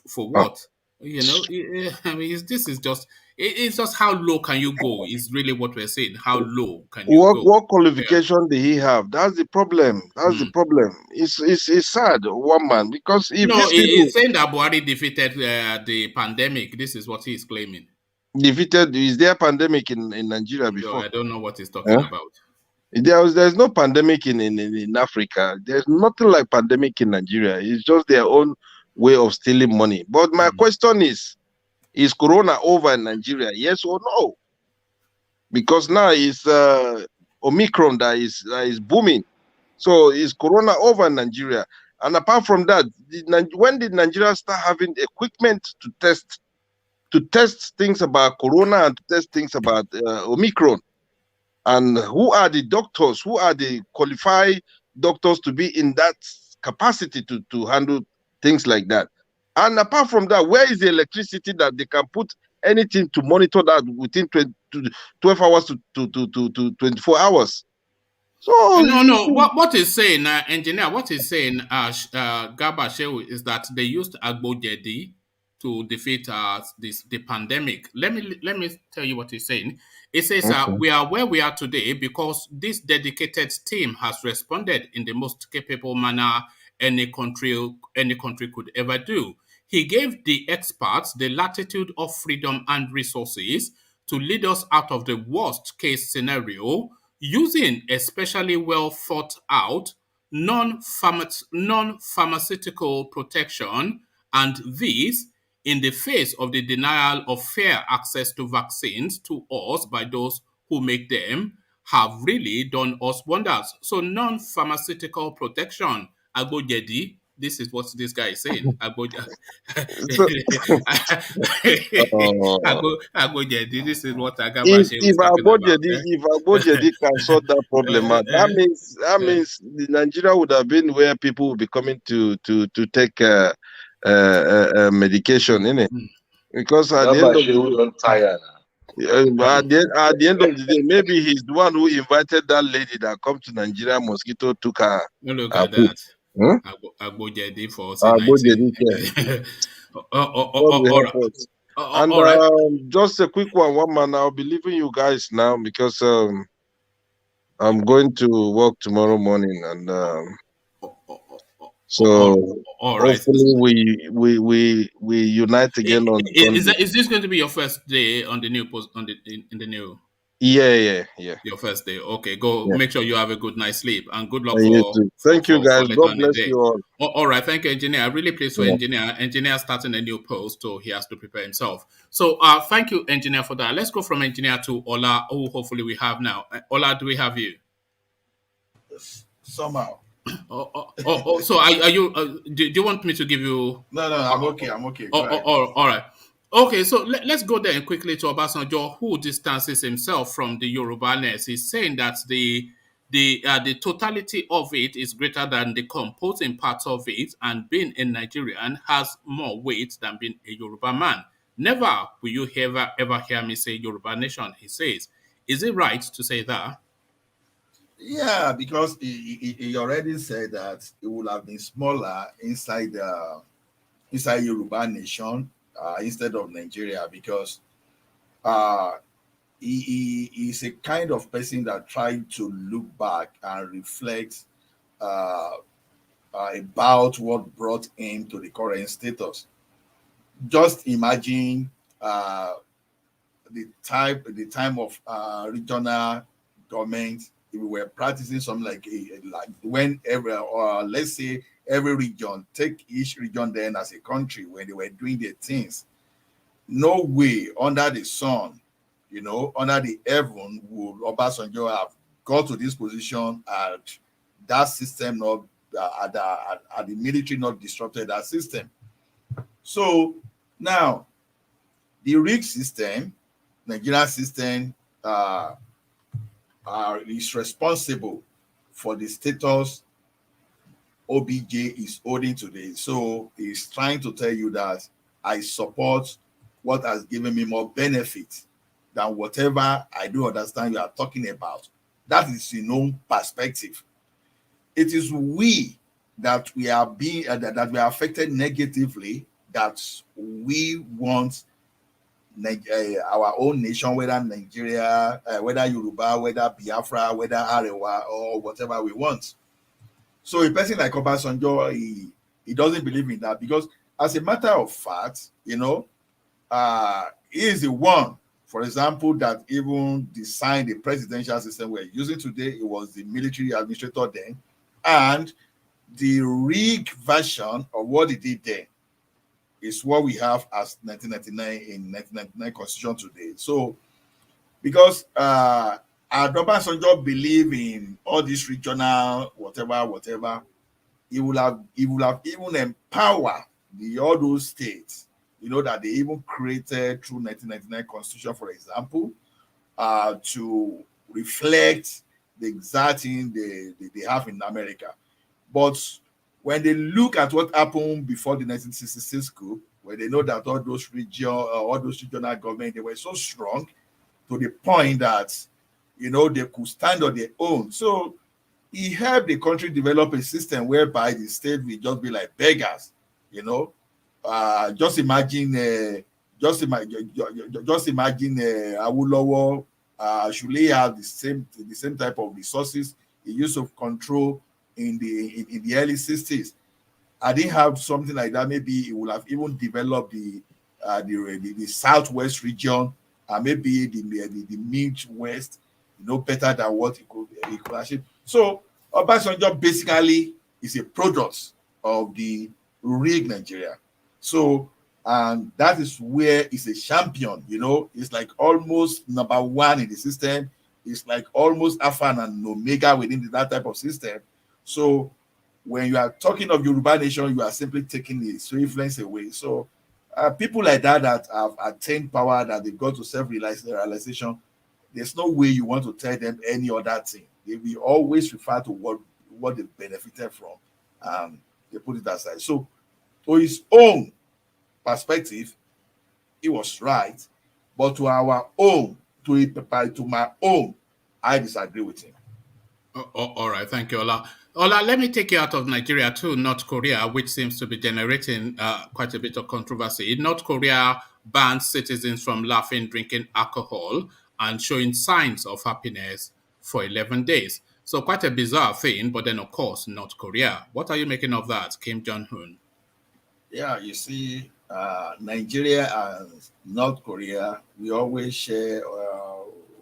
For what? You know, I mean, this is just, it's just how low can you go is really what we're saying. How low can you go? What qualification did he have? That's the problem. That's the problem. It's sad, one man, because if no, these people he's saying that Buhari defeated the pandemic. This is what he's claiming. defeated, is there a pandemic in Nigeria before? No, I don't know what he's talking about. There's no pandemic in Africa. There's nothing like pandemic in Nigeria. It's just their own way of stealing money. But my question is Corona over in Nigeria? Yes or no? Because now it's Omicron that is booming. So is Corona over in Nigeria? And apart from that, when did Nigeria start having equipment to test things about Corona and to test things about Omicron? And who are the doctors? Who are the qualified doctors to be in that capacity to handle things like that? And apart from that, where is the electricity that they can put anything to monitor that within 12 hours to 24 hours? So no. What is saying, engineer? What is saying, Gaba Shehu, is that they used Agbojedi to defeat the pandemic. Let me tell you what he's saying. It says we are where we are today because this dedicated team has responded in the most capable manner any country could ever do. He gave the experts the latitude of freedom and resources to lead us out of the worst case scenario, using especially well thought out non-pharmaceutical protection, and this in the face of the denial of fair access to vaccines to us by those who make them, have really done us wonders. So non-pharmaceutical protection, Agbojedi, this is what this guy is saying. Agbojedi, this is what Gaba Shehu is talking about. If Agbojedi can sort that problem out, that means the Nigeria would have been where people would be coming to take medication, innit? Because at the end of the at the end of the day, maybe he's the one who invited that lady that come to Nigeria. Mosquito took her. Look at that. Agbojedi for C19. And just a quick one man. I'll be leaving you guys now because I'm going to work tomorrow morning, and so hopefully we unite again on. Is this going to be your first day on the new post in the new? Yeah. Your first day. Okay, go make sure you have a good night's sleep and good luck Thank you guys. God bless you all. All right, thank you, engineer. I'm really pleased for engineer. Engineer starting a new post, so he has to prepare himself. So thank you, engineer, for that. Let's go from engineer to Ola, who hopefully we have now. Ola, do we have you? Somehow. So are you? Do you want me to give you? No, I'm okay. All right. Okay, so let's go there quickly to Obasanjo, who distances himself from the Yoruba-ness. He's saying that the totality of it is greater than the composing parts of it, and being a Nigerian has more weight than being a Yoruba man. Never will you ever hear me say Yoruba nation, he says. Is it right to say that? Yeah, because he already said that it would have been smaller inside Yoruba nation instead of Nigeria, because he is a kind of person that tried to look back and reflect about what brought him to the current status. Just imagine the time of regional government. If we were practicing something like when let's say every region, take each region then as a country, when they were doing their things, no way under the sun, under the heaven would Obasanjo have got to this position and that system not the military not disrupted that system. So now the rig system, Nigerian system, is responsible for the status OBJ is holding today. So he's trying to tell you that I support what has given me more benefit than whatever I do understand you are talking about. That is your own perspective. it is we that we are being that we are affected negatively, that we want our own nation, whether Nigeria, whether Yoruba, whether Biafra, whether Arewa, or whatever we want. So a person like Obasanjo, he doesn't believe in that, because as a matter of fact, you know, he is the one, for example, that even designed the presidential system we're using today. It was the military administrator then, and the rigged version of what he did then is what we have as 1999 in 1999 constitution today. So because Obasanjo believe in all this regional whatever, he will have even empowered all those states, you know, that they even created through 1999 constitution, for example, to reflect the exact thing they have in America. But when they look at what happened before the 1966 coup, where they know that all those regional governments, they were so strong to the point that, you know, they could stand on their own. So he helped the country develop a system whereby the state will just be like beggars, you know. Just imagine Awolowo should he have the same type of resources he used to control in the early 60s. I didn't have something like that. Maybe he would have even developed the southwest region, maybe the Midwest, you know, better than what he could achieve. So Obasanjo basically is a product of the rigged Nigeria. So, and that is where he's a champion, you know. It's like almost number one in the system. It's like almost alpha and omega within that type of system. So when you are talking of Yoruba nation, you are simply taking its influence away. So people like that have attained power, that they got to self-realization, there's no way you want to tell them any other thing. They will always refer to what they benefited from. They put it aside. So to his own perspective, he was right. But to our own, to my own, I disagree with him. All right, thank you, Ola. Ola, let me take you out of Nigeria to North Korea, which seems to be generating quite a bit of controversy. North Korea bans citizens from laughing, drinking alcohol, and showing signs of happiness for 11 days. So quite a bizarre thing, but then, of course, North Korea. What are you making of that, Kim Jong-un? Yeah, you see, Nigeria and North Korea, we always share,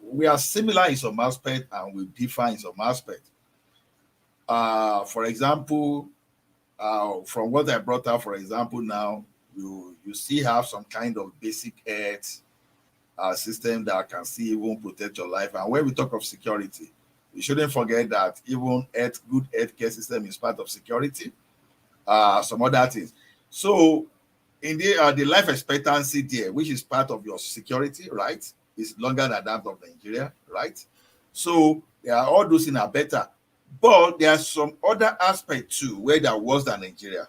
we are similar in some aspect and we differ in some aspect. For example, from what I brought up, for example, now you still have some kind of basic health system that can still even protect your life. And when we talk of security, we shouldn't forget that even good healthcare system is part of security. Some other things. So in the life expectancy there, which is part of your security, right, is longer than that of Nigeria, right? So there are all those things are better. But there are some other aspects too where they're worse than Nigeria.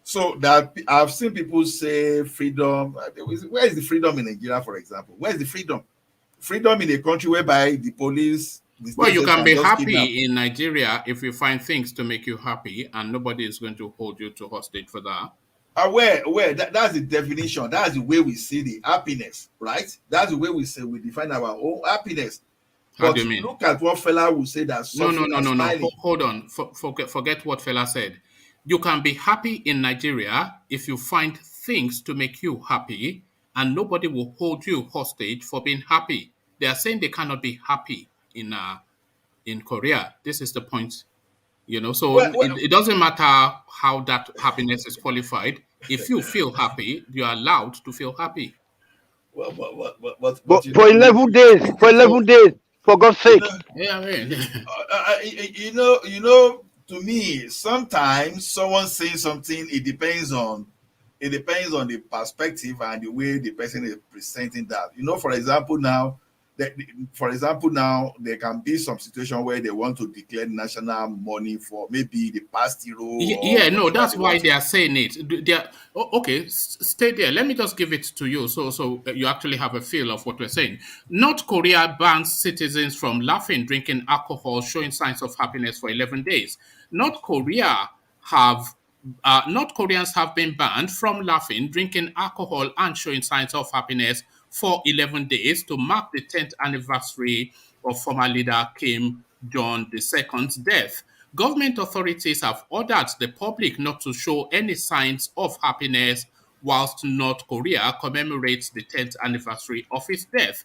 So that I've seen people say freedom. Where is the freedom in Nigeria, for example? Where is the freedom? Freedom in a country whereby the police... Well, you can be happy in Nigeria if you find things to make you happy, and nobody is going to hold you to hostage for that. That's the definition. That's the way we see the happiness, right? That's the way we define our own happiness. How do you mean? Look at what fella will say that. No. Hold on. Forget what fella said. You can be happy in Nigeria if you find things to make you happy, and nobody will hold you hostage for being happy. They are saying they cannot be happy in Korea. This is the point, you know. So it doesn't matter how that happiness is qualified. If you feel happy, you are allowed to feel happy. But for 11 days, for God's sake. Yeah, you know, to me, sometimes someone saying something, it depends on the perspective and the way the person is presenting that. You know, for example, now for example, now there can be some situation where they want to declare national money for maybe the past hero. Yeah, no, that's why they are saying it. They are, okay, stay there. Let me just give it to you, so you actually have a feel of what we're saying. North Korea bans citizens from laughing, drinking alcohol, showing signs of happiness for 11 days. North Koreans have been banned from laughing, drinking alcohol, and showing signs of happiness for 11 days to mark the 10th anniversary of former leader Kim Jong-il's death. Government authorities have ordered the public not to show any signs of happiness whilst North Korea commemorates the 10th anniversary of his death.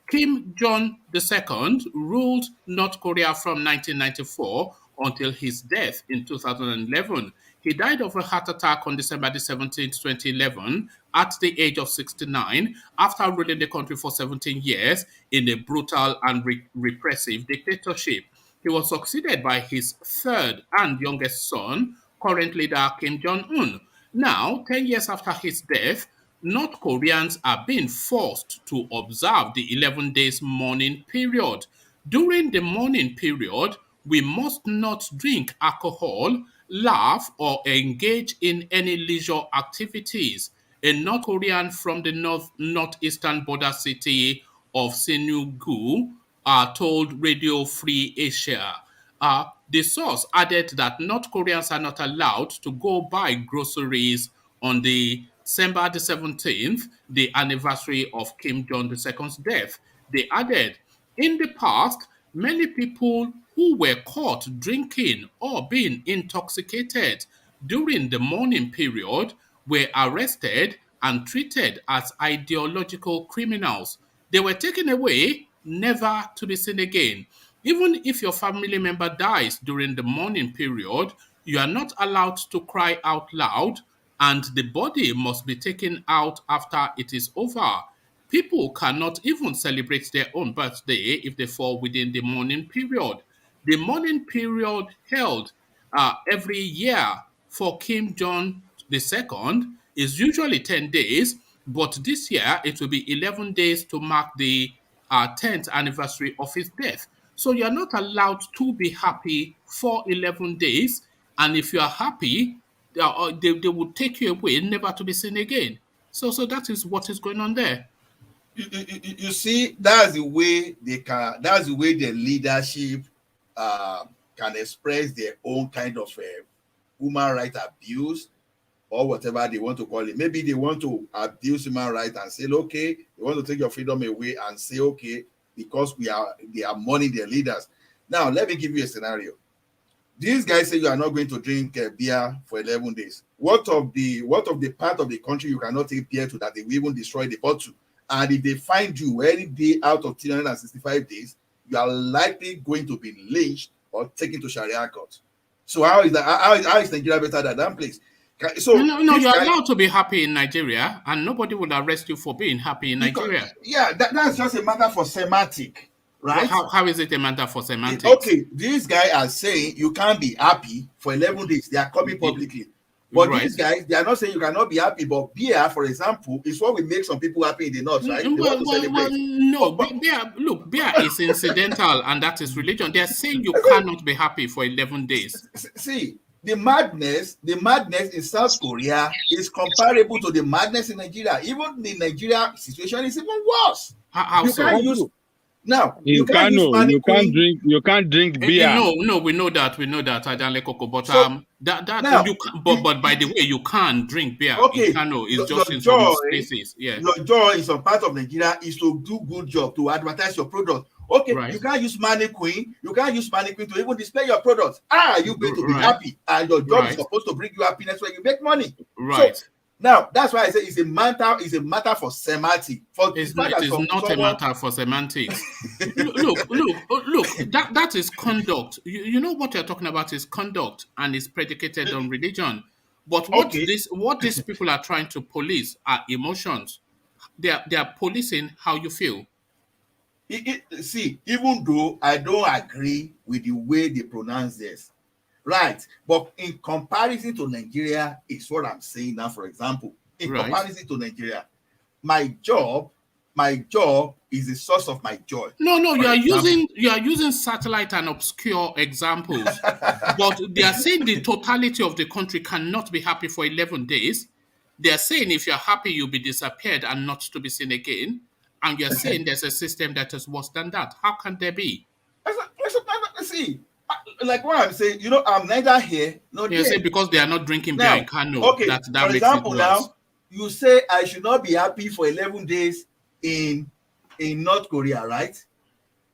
Kim Jong-il ruled North Korea from 1994 until his death in 2011. He died of a heart attack on December 17, 2011, at the age of 69, after ruling the country for 17 years in a brutal and repressive dictatorship. He was succeeded by his third and youngest son, current leader Kim Jong-un. Now, 10 years after his death, North Koreans are being forced to observe the 11 days mourning period. During the mourning period, we must not drink alcohol, laugh, or engage in any leisure activities. A North Korean from the northeastern border city of Senugu told Radio Free Asia. The source added that North Koreans are not allowed to go buy groceries on the December the 17th, the anniversary of Kim Jong-il's death. They added, in the past, many people who were caught drinking or being intoxicated during the mourning period were arrested and treated as ideological criminals. They were taken away, never to be seen again. Even if your family member dies during the mourning period, you are not allowed to cry out loud, and the body must be taken out after it is over. People cannot even celebrate their own birthday if they fall within the mourning period. The mourning period held every year for Kim Jong II is usually 10 days, but this year it will be 11 days to mark the 10th anniversary of his death. So you're not allowed to be happy for 11 days, and if you are happy, they will take you away, never to be seen again. So that is what is going on there. You see, that's the way that's the way the leadership can express their own kind of human rights abuse, or whatever they want to call it. Maybe they want to abuse human rights and say, okay, they want to take your freedom away and say, okay, because they are mourning their leaders. Now, let me give you a scenario. These guys say you are not going to drink beer for 11 days. What of the part of the country you cannot take beer to that they will even destroy the bottle? And if they find you any day out of 365 days, you are likely going to be lynched or taken to Sharia court. So how is that? How is Nigeria better than that place? So no, you're allowed to be happy in Nigeria, and nobody will arrest you for being happy in Nigeria. Yeah, that's just a matter for semantic, right? How is it a matter for semantics? Okay, these guys are saying you can't be happy for 11 days. They are coming publicly. But these guys, they are not saying you cannot be happy. But beer, for example, is what will make some people happy in the north, right? Beer is incidental, and that is religion. They are saying you cannot be happy for 11 days. See, the madness in South Korea is comparable to the madness in Nigeria. Even the Nigeria situation is even worse. How so? Now you can't drink beer. No, we know that. But but by the way, you can't drink beer. Okay, in Kano, it's just in some places. Yeah, your joy in some part of Nigeria is to do good job to advertise your product. Okay, right. You can't use mannequin. You can't use mannequin to even display your products. You going to be happy, and your job is supposed to bring you happiness when you make money. Right. So, now that's why I say it's a matter for semantics. It is not a matter for semantics. look. That is conduct. You know what you're talking about is conduct, and is predicated on religion. But what these people are trying to police are emotions. They are policing how you feel. See, even though I don't agree with the way they pronounce this. Right, but in comparison to Nigeria, is what I'm saying now. For example, in comparison to Nigeria, my job my job is the source of my joy. No, you are using satellite and obscure examples, but they are saying the totality of the country cannot be happy for 11 days. They are saying if you're happy, you'll be disappeared and not to be seen again. And you're saying there's a system that is worse than that. How can there be? See, like what I'm saying, I'm neither here nor there. You say because they are not drinking beer in Kano. Okay, that for makes example, it worse. now you say I should not be happy for 11 days in North Korea, right?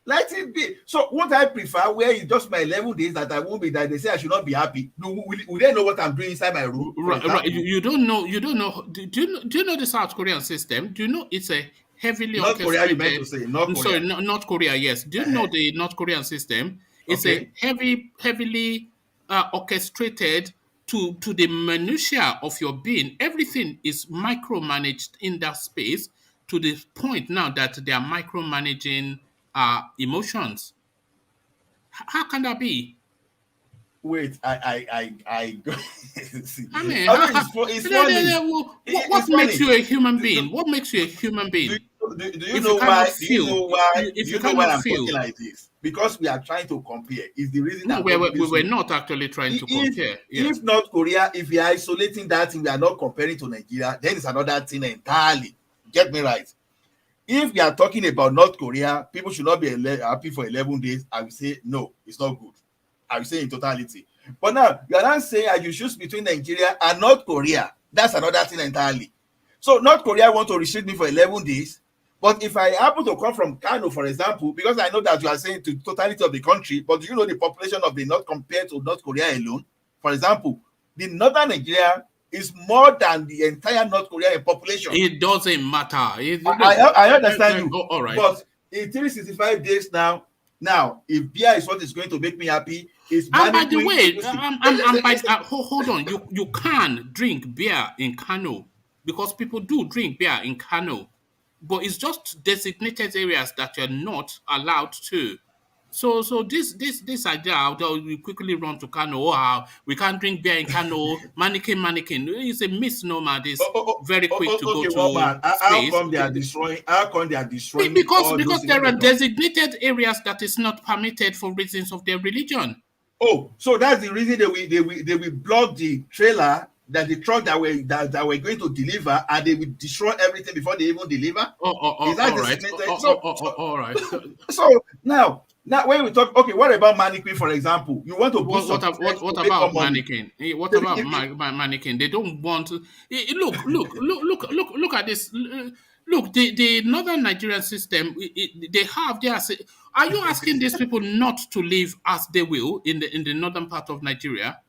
Let it be. So what I prefer, where it's just my 11 days that I won't be, that they say I should not be happy. Will they know what I'm doing inside my room? Right. You don't know. Do you know the South Korean system? Do you know it's a heavily North Korea, you meant to say North Korea. Sorry, North Korea. Yes. Do you know the North Korean system? It's a heavily orchestrated to the minutiae of your being. Everything is micromanaged in that space to the point now that they are micromanaging emotions. How can that be? Wait, I see. It's funny. What makes you a human being? What makes you a human being? Do you know why I'm talking like this? Because we are trying to compare. Is the reason that we were not actually trying to compare. If North Korea, if we are isolating that thing, we are not comparing to Nigeria, then it's another thing entirely. Get me right. If we are talking about North Korea, people should not be happy for 11 days. I will say no, it's not good. I will say in totality. But now you are not saying I should choose between Nigeria and North Korea. That's another thing entirely. So North Korea want to restrict me for 11 days. But if I happen to come from Kano, for example, because I know that you are saying to the totality of the country, but do you know the population of the North compared to North Korea alone? For example, the northern Nigeria is more than the entire North Korea in population. It doesn't matter. I understand you. All right. But in 365 days now, if beer is what is going to make me happy, it's and by the way, hold on, you can drink beer in Kano because people do drink beer in Kano, but it's just designated areas that you're not allowed to. So this idea, we quickly run to Kano. We can't drink beer in Kano. Mannequin. It's a misnomer. This very quick to go to space. How come they are destroying? Because there are designated areas that is not permitted for reasons of their religion. Oh, so that's the reason they will block the trailer, that the truck that we're going to deliver, and they will destroy everything before they even deliver. All right. So now when we talk, okay, what about mannequin, for example? You want to what about mannequin? What about mannequin? They don't want to look at this. Look, the northern Nigerian system, they have their. Are you asking these people not to live as they will in the northern part of Nigeria?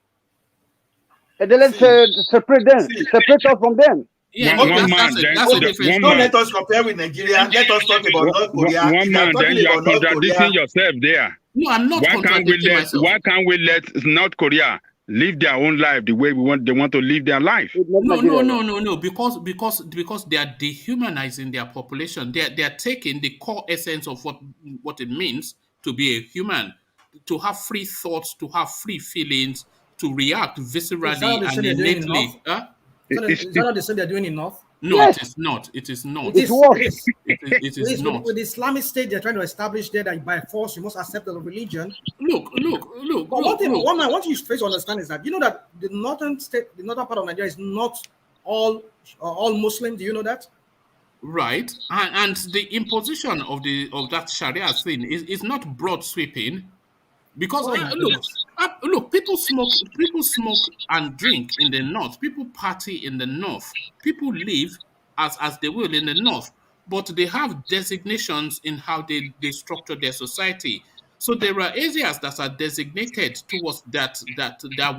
And then let's separate us from them. Yeah, that's a difference. Don't let us compare with Nigeria. Let us talk about North Korea. One man, then you are contradicting yourself there. No, I'm not contradicting myself. Why can't we let North Korea live their own life the way they want to live their life? No. Because they are dehumanizing their population. They are taking the core essence of what it means to be a human, to have free thoughts, to have free feelings, to react viscerally and innately. Is that not the same they're doing in North? No, yes. It is not. It is not. It is not. With the Islamic State, they're trying to establish there that by force you must accept the religion. Look. What you face to understand is that you know that the northern part of Nigeria is not all Muslim. Do you know that? Right, and the imposition of that Sharia thing is not broad sweeping. Because look, people smoke and drink in the north. People party in the north. People live as they will in the north, but they have designations in how they structure their society. So there are areas that are designated towards that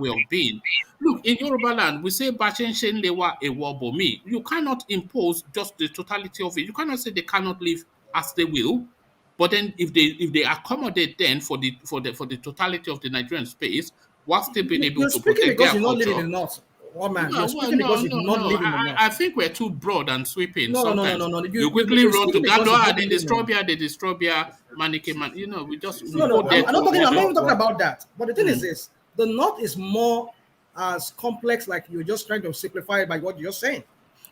way of being. Look, in Yoruba land, we say "Bachenchen lewa ewobomi." You cannot impose just the totality of it. You cannot say they cannot live as they will. But then, if they accommodate then for the totality of the Nigerian space, while still being able to protect their culture. You're speaking because you're not living in the north. You're speaking because you're not living in the north. I think we're too broad and sweeping. No. You quickly run to Gado, they destroy beer, mannequin. We just I'm not even talking about that. But the thing is this: the north is more as complex. Like you're just trying to simplify it by what you're saying.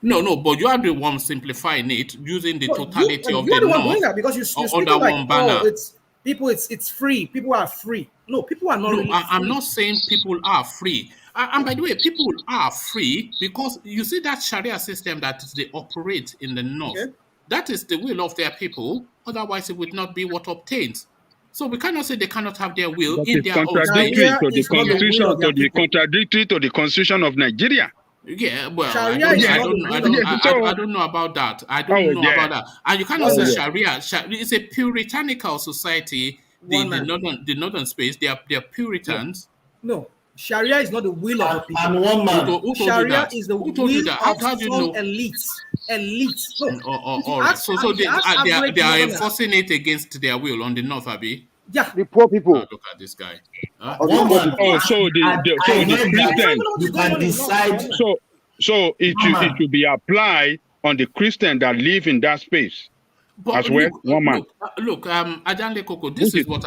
No, but you are the one simplifying it using the totality of you're the the one doing North that because you're speaking under like, one banner. oh, it's free. People are free. No, people are not really free. I'm not saying people are free. And by the way, people are free because you see that Sharia system that they operate in the North. Okay. That is the will of their people. Otherwise, it would not be what obtains. So we cannot say they cannot have their will But in it's their own contradictory state. to the constitution, contradictory to the constitution of Nigeria. Yeah, well, Sharia I don't know about that. I don't know about that. And you cannot say Sharia. It's a puritanical society. The northern space, they are Puritans. No, Sharia is not the will of the people. And one man. Who told Sharia you that? is the Who told you will that? of How do you some know? elites. No. All right. So they are enforcing it against their will on the North, Abi. Yeah. The poor people. Look at this guy. So the Christian, you can decide. So it should be applied on the Christian that live in that space. But as well, one man. Look, Ajanle Koko, this is what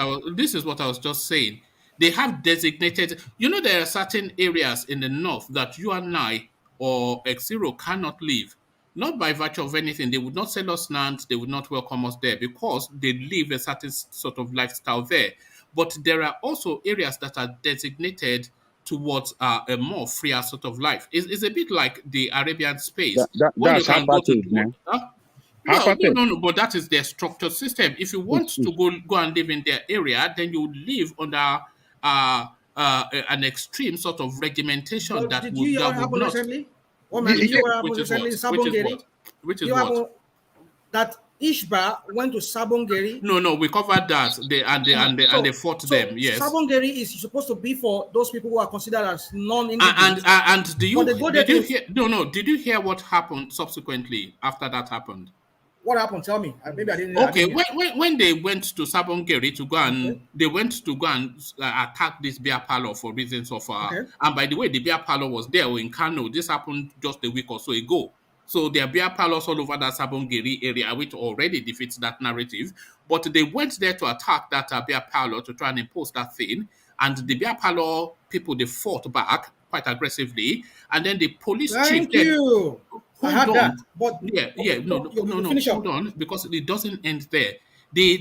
I was just saying. They have designated, there are certain areas in the North that you and I or X0 cannot live. Not by virtue of anything. They would not sell us land. They would not welcome us there because they live a certain sort of lifestyle there. But there are also areas that are designated towards a more freer sort of life. It's a bit like the Arabian space. That's apartheid, man. No, but that is their structured system. If you want to go and live in their area, then you live under an extreme sort of regimentation But that did would you not. happen recently? Did you happen recently in Sabongeri? Which is what? That Ishba went to Sabongeri. No, we covered that. They fought them. Yes. Sabongeri is supposed to be for those people who are considered as non-indigenous. And did you hear what happened subsequently after that happened? What happened? Tell me. Maybe I didn't. Okay, when they went to Sabongeri to go and attack this beer parlor for reasons of and by the way, the beer parlor was there in Kano. This happened just a week or so ago. So there are beer parlors all over that Sabongeri area, which already defeats that narrative. But they went there to attack that beer parlor to try and impose that thing. And the beer parlor people, they fought back quite aggressively. And then the police chief... Thank you. I had that. But hold on, because it doesn't end there. The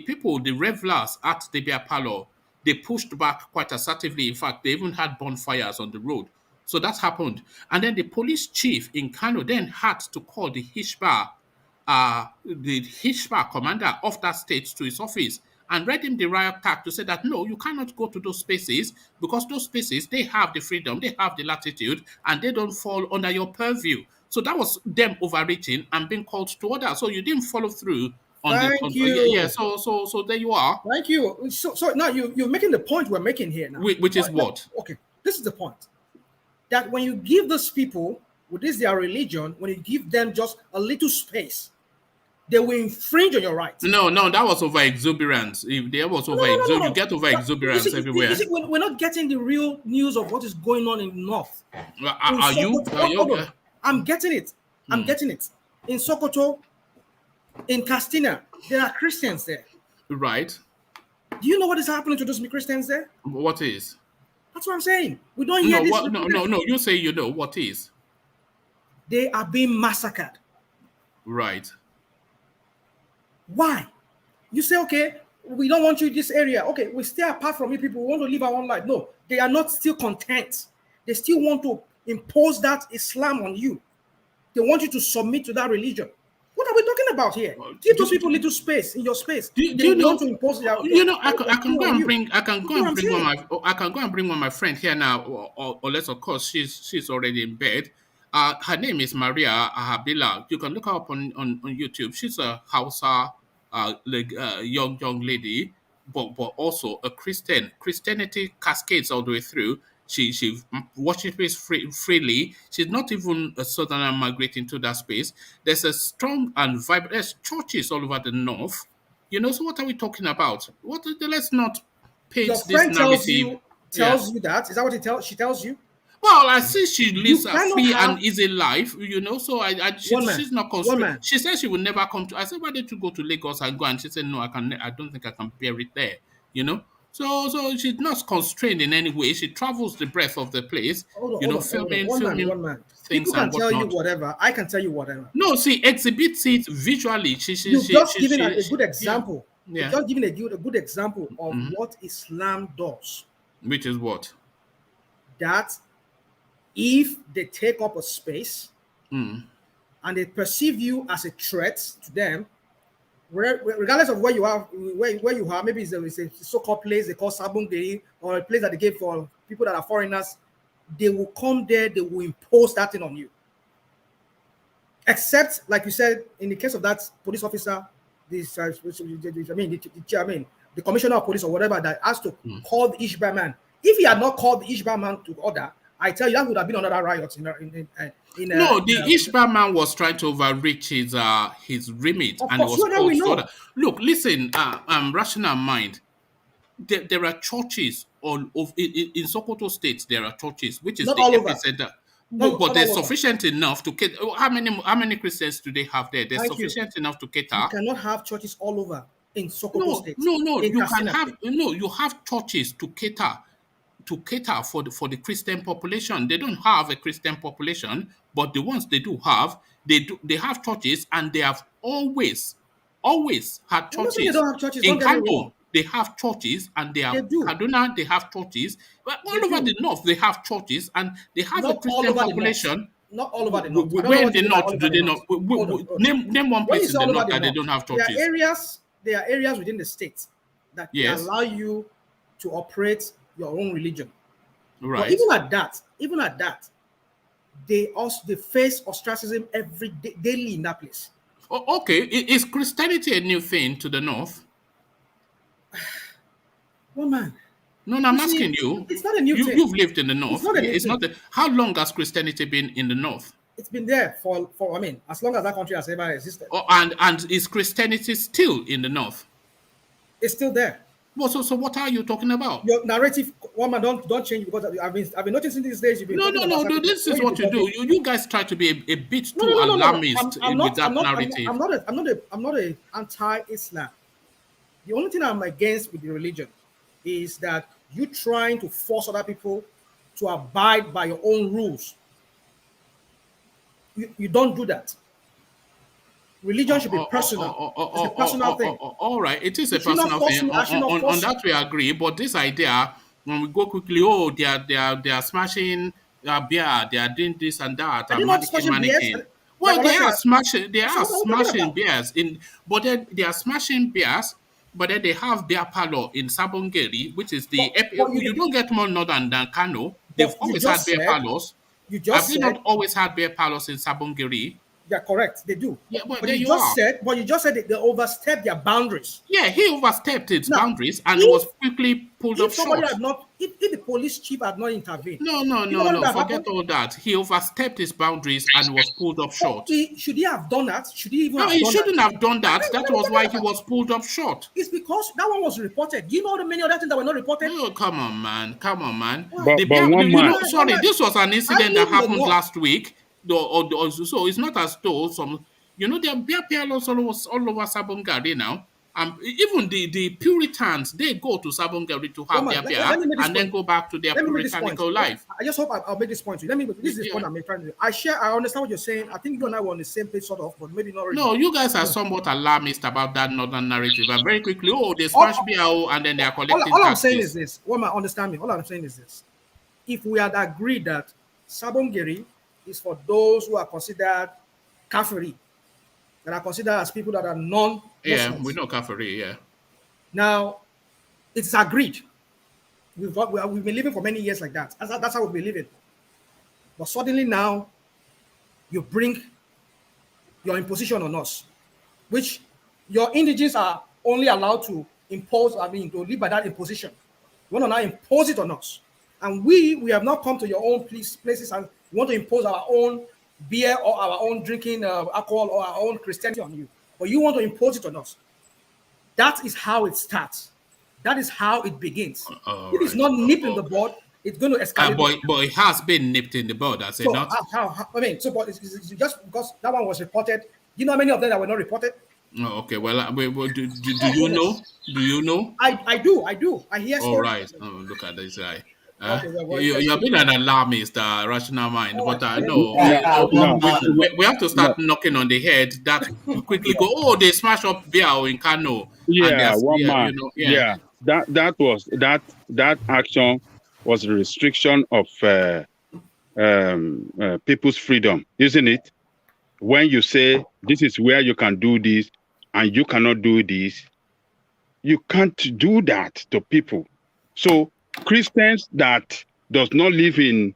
people, the revelers at the beer parlor, they pushed back quite assertively. In fact, they even had bonfires on the road. So that happened. And then the police chief in Kano then had to call the Hishba commander of that state to his office and read him the riot act to say that, no, you cannot go to those spaces because those spaces, they have the freedom, they have the latitude, and they don't fall under your purview. So that was them overreaching and being called to order. So you didn't follow through on Thank you. Yeah, so there you are. Thank you. So now you're making the point we're making here now. Which is what? Okay, this is the point. That when you give those people, with this their religion, when you give them just a little space, they will infringe on your rights. No, that was over exuberance. If there was over exuberance, you get over exuberance everywhere. You see, we're not getting the real news of what is going on in the North. Are you? I'm getting it. I'm getting it. In Sokoto, in Castina, there are Christians there. Right. Do you know what is happening to those Christians there? What is? That's what I'm saying. We don't hear this. No. You say you know what is. They are being massacred. Right. Why? You say, okay, we don't want you in this area. Okay, we stay apart from you people. We want to live our own life. No, they are not still content. They still want to impose that Islam on you. They want you to submit to that religion. What are we talking about here? Give those people little space in your space. Do you know? To impose their, I can go and bring one of my friend here now, unless of course she's already in bed. Her name is Maria Ahabila. You can look her up on YouTube. She's a Hausa young lady, but also a Christian. Christianity cascades all the way through. She worships freely. She's not even a southerner migrating to that space. There's a strong and vibrant. There's churches all over the North. So what are we talking about? Let's not paint your this friend narrative. Tells you that? Is that what she tells you? Well, I see she lives a free and easy life, so she's not constrained. She said she would never come to. I said, why did you go to Lagos and go? And she said, no, I don't think I can bear it there, So she's not constrained in any way. She travels the breadth of the place, filming One man. things People can and tell whatnot. you whatever. I can tell you whatever. No, she exhibits it visually. You've just given a good example. Yeah. You've just given a good example of what Islam does. Which is what? That if they take up a space and they perceive you as a threat to them, regardless of where you are, maybe it's a so-called place they call Sabungeri, or a place that they gave for people that are foreigners, they will come there, they will impose that thing on you. Except, like you said, in the case of that police officer, the commissioner of police or whatever that has to call the Ishba man. If he had not called the Ishba man to order, I tell you that would have been another riot. The Ishba man was trying to overreach his remit, and was called to order. Look, listen, rational mind. There are churches in Sokoto State. There are churches, which is not the epicenter. But there's sufficient enough to cater. How many Christians do they have there? There's sufficient enough to cater. You cannot have churches all over in Sokoto State. No. You can have you have churches to cater for the Christian population. They don't have a Christian population, but the ones they do have, they have churches, and they have always had churches. They don't have churches. In Kano, they have churches, and they have Kaduna, they have churches. But all over the north, they have churches, and they have a Christian population. Not all over the north. Where in the north do they not? Name one place in the north that they don't have churches. There are areas within the state that allow you to operate your own religion. Right. But even at that, they face ostracism every day, daily in that place. Okay, is Christianity a new thing to the north? Well, man. No, I'm asking you. It's not a new thing. You've lived in the north. It's not how long has Christianity been in the north? It's been there for as long as that country has ever existed. And is Christianity still in the north? It's still there. Well, so what are you talking about? Your narrative, woman, don't change, because I've been noticing these days. No. This is what you do. You guys try to be a bit too alarmist with that narrative. I'm not an anti-Islam. The only thing I'm against with the religion is that you trying to force other people to abide by your own rules. You don't do that. Religion should be personal. It's a personal thing. All right, it is a personal thing. On that we agree. But this idea, when we go quickly, they are smashing beer, they are doing this and that. Well, they are smashing beers but they are smashing beers. But then they have beer parlor in Sabongeri, which is you don't get more northern than Kano. They've always had beer parlors. Have you not always had beer parlors in Sabongeri? Yeah, correct. They do. Yeah, but you just said they overstepped their boundaries. Yeah, he overstepped its boundaries and was quickly pulled up short. If the police chief had not intervened. No. Forget all that. He overstepped his boundaries and was pulled up short. Should he have done that? Should he even? No, he shouldn't have done that. That was why he was pulled up short. It's because that one was reported. Do you know the many other things that were not reported? Oh, come on, man. But this was an incident that happened last week. So it's not as though there are beer parlors all over Sabongari now. Even the Puritans, they go to Sabongari to have their beer and then go back to their puritanical life. I just hope I'll make this point to you. This is the point I'm trying to do. I understand what you're saying. I think you and I were on the same page sort of, but maybe not really. No, you guys are somewhat alarmist about that northern narrative. And very quickly, they smash beer and then they are collecting all I'm saying is this. Understand me. All I'm saying is this. If we had agreed that Sabongeri is for those who are considered kafiri, that are considered as people that are non-Muslims. Yeah, we know kafiri, yeah. Now, it's agreed. We've been living for many years like that. That's how we've been living. But suddenly now, you bring your imposition on us, which your indigenes are only allowed to impose, to live by that imposition. You want to now impose it on us. And we have not come to your own places and want to impose our own beer or our own drinking alcohol or our own Christianity on you. But you want to impose it on us. That is how it starts. That is how it begins. If it's not nipped in the bud, it's going to escalate. But it has been nipped in the bud, has it not? But it's just because that one was reported. You know how many of them that were not reported? Oh, okay. Well, do you know? Do you know? I do. I hear All stories. right. Oh, look at this guy. Okay, well, You're being an alarmist, rational mind, but no, we have to start knocking on the head that quickly go, oh, they smash up Biao in Kano. Yeah, and one man. yeah. That action was a restriction of people's freedom, isn't it? When you say this is where you can do this and you cannot do this, you can't do that to people. So Christians that does not live in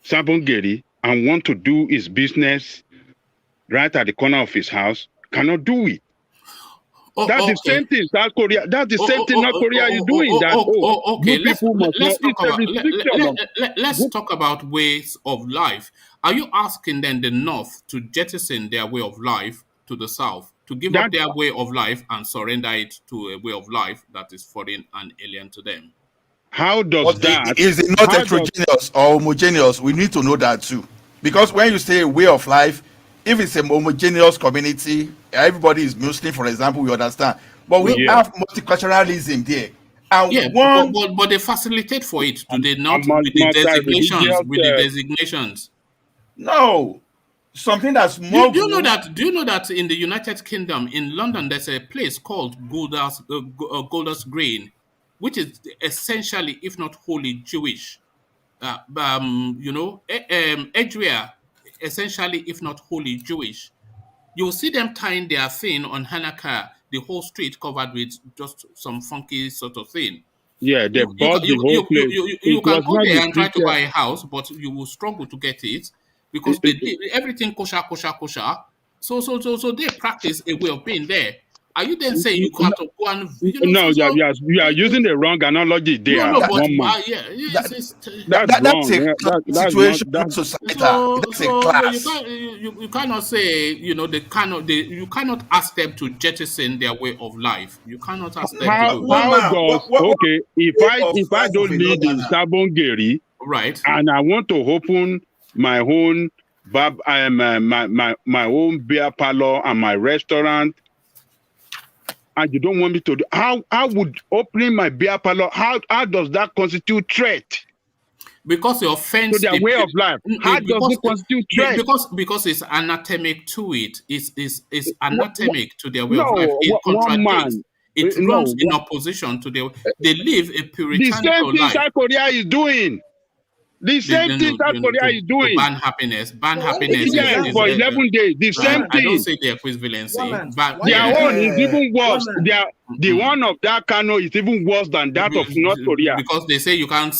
Sabongeri and want to do his business right at the corner of his house cannot do it. That's the same thing South Korea. That's the same thing North Korea is doing. Okay, let's talk about ways of life. Are you asking then the North to jettison their way of life to the South, to give up their way of life and surrender it to a way of life that is foreign and alien to them? How does that? Is it not heterogeneous or homogeneous? We need to know that too. Because when you say way of life, if it's a homogeneous community, everybody is Muslim, for example, we understand. But we have multiculturalism there. And but they facilitate for it. Do they not with the designations? No. Something that's more. Do you know that in the United Kingdom, in London, there's a place called Golders Green, which is essentially, if not wholly, Jewish. Edgware, essentially, if not wholly, Jewish. You'll see them tying their thing on Hanukkah, the whole street covered with just some funky sort of thing. Yeah, they bought the whole place. You can go there and try to buy a house, but you will struggle to get it because they did everything kosher. So they practice a way of being there. Are you then saying you can't go and you are using the wrong analogy there. No, but that's a situation. You cannot say you cannot ask them to jettison their way of life. You cannot ask them to do. If I don't live in Sabongeri, right, and I want to open my own my own beer parlor and my restaurant, and you don't want me to do, how would opening my beer parlor, how does that constitute threat? Because it offends to their way of life. How does it constitute threat? Because it's anatomic to it. It's anatomic to their way of life. It contradicts. It runs in opposition to their. They live a puritanical life. The same thing South Korea is doing. The same thing South Korea is doing. Ban happiness. Yes, for 11 days. The same thing. I don't say the equivalency. Their own is even worse. The one of that Kano is even worse than that of North Korea. Because they say you can't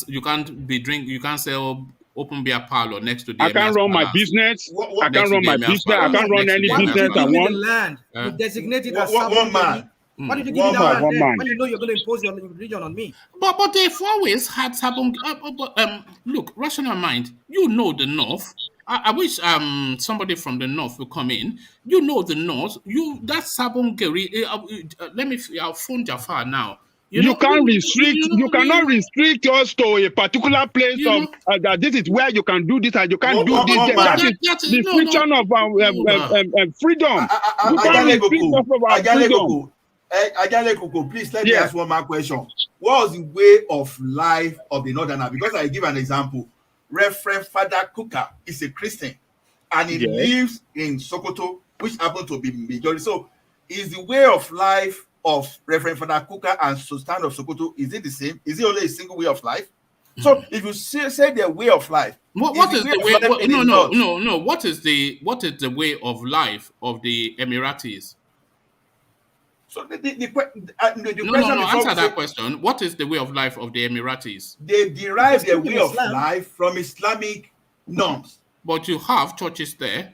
sell open beer parlor next to the. I can't run my business. I can't run my business. I can't run any business I want. The land you designated as one man. Why did you give me that land when you know you're going to impose your religion on me? But they've always had Sabon. Look, rational mind. You know the North. I wish somebody from the North will come in. You know the North. That's Sabongeri. I'll phone Jafar now. You can't restrict. You cannot restrict us to a particular place that this is where you can do this and you can't do this. That is the restriction of freedom. You can't restrict us of our freedom. Ajalekoko, please let me ask one more question. What was the way of life of the Northerner? Because I give an example. Reverend Father Kuka is a Christian and he lives in Sokoto, which happens to be majority. So is the way of life of Reverend Father Kuka and Sultan of Sokoto, is it the same? Is it only a single way of life? So if you say their way of life, what is the way? No. What is the way of life of the Emiratis? So the question answer that question. What is the way of life of the Emiratis? They derive their way of life from Islamic norms. But you have churches there.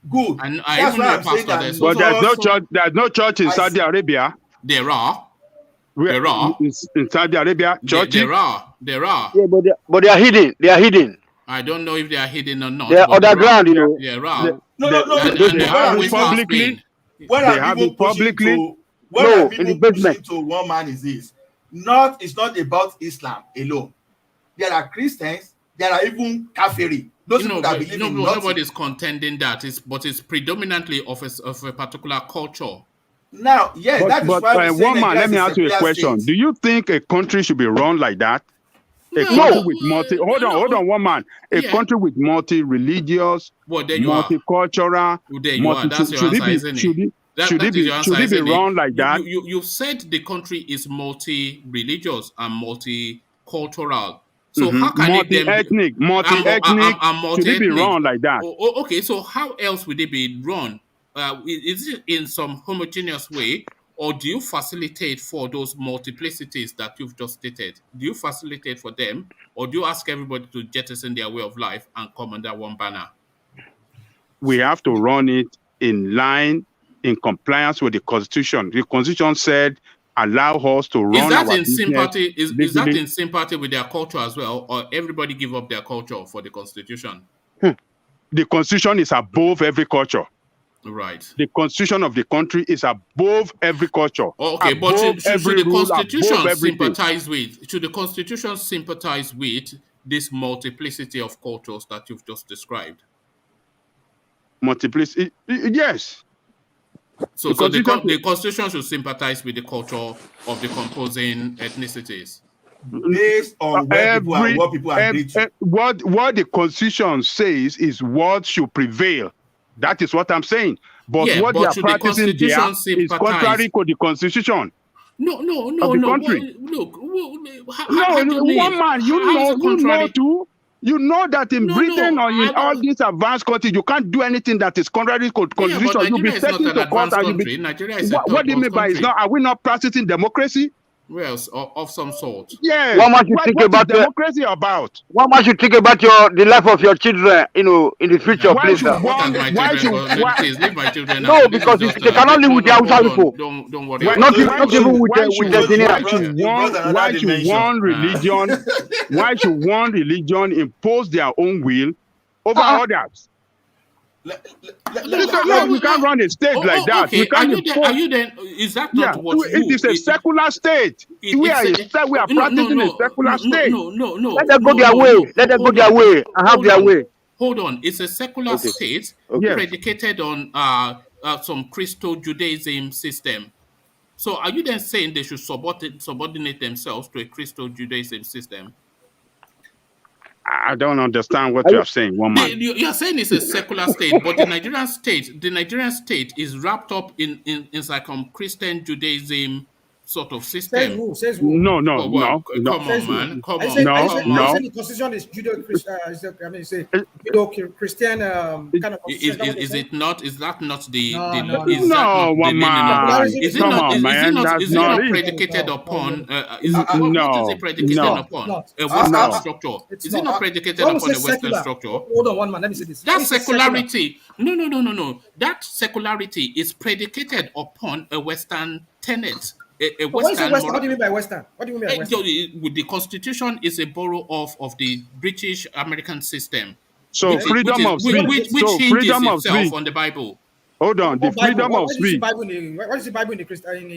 Good. And I even know a pastor there. But there's no church. There's no church in Saudi Arabia. There are. In Saudi Arabia, churches. There are. Yeah, but they are hidden. They are hidden. I don't know if they are hidden or not. They are underground, you know. There are. No. They have it publicly. They have it publicly. In the basement. To one man is this. It's not about Islam alone. There are Christians. There are even Kafiri. Those people that believe in nobody is contending that. But it's predominantly of a particular culture. Now, yes, that is why we say Woman, let me ask you a question. state. Do you think a country should be run like that? A country with hold on, one man. A country with multi-religious, multicultural, That's your answer, isn't it? Should it be run like that? You've said the country is multi-religious and multicultural. So how can multi-ethnic, should it be run like that? Okay, so how else would it be run? Is it in some homogeneous way, or do you facilitate for those multiplicities that you've just stated? Do you facilitate for them, or do you ask everybody to jettison their way of life and come under one banner? We have to run it in line, in compliance with the Constitution. The Constitution said, allow us to run our business. Is that in sympathy with their culture as well, or everybody give up their culture for the Constitution? The Constitution is above every culture. Right. The Constitution of the country is above every culture. Okay, but should the Constitution sympathize with? Should the Constitution sympathize with this multiplicity of cultures that you've just described? Multiplicity, yes. So the Constitution should sympathize with the culture of the composing ethnicities. Based on what people agree to. What the Constitution says is what should prevail. That is what I'm saying. But what they are practicing there is contrary to the Constitution. No. Country. Look, one man, you know that in Britain or in all these advanced countries, you can't do anything that is contrary to the Constitution. You'll be taken to court and what do you mean by it's not? Are we not practicing democracy? Well, of some sort. Yeah. What much you think about democracy about? What much you think about the life of your children, in the future, please? Leave my children. No, because they cannot live with their Hausa people. Don't worry. Not even with the Why should one religion? Why should one religion impose their own will over others? We can't run a state like that. Okay. Are you then? Is that not what it is a secular state. We are practicing a secular state. No. Let them go their way. Let them go their way and have their way. Hold on. It's a secular state predicated on some Christo-Judaism system. So are you then saying they should subordinate themselves to a Christo-Judaism system? I don't understand what you're saying, woman. You're saying it's a secular state, but the Nigerian state is wrapped up in some Christian Judaism sort of system. Says who? No. Come on, man. Come on. No. The Constitution is Judeo-Christian. Judeo-Christian kind of constitution. Is it not? Is that not the? No, woman. Is it not predicated upon? What is it predicated upon? A Western structure. Is it not predicated upon a Western structure? Hold on, one man. Let me say this. That secularity. No. That secularity is predicated upon a Western tenet. What do you mean by Western? What do you mean by Western? With the Constitution is a borrow of the British American system. So freedom of speech. Which hinges itself on the Bible. Hold on, the freedom of speech. What is the Bible in the Constitution?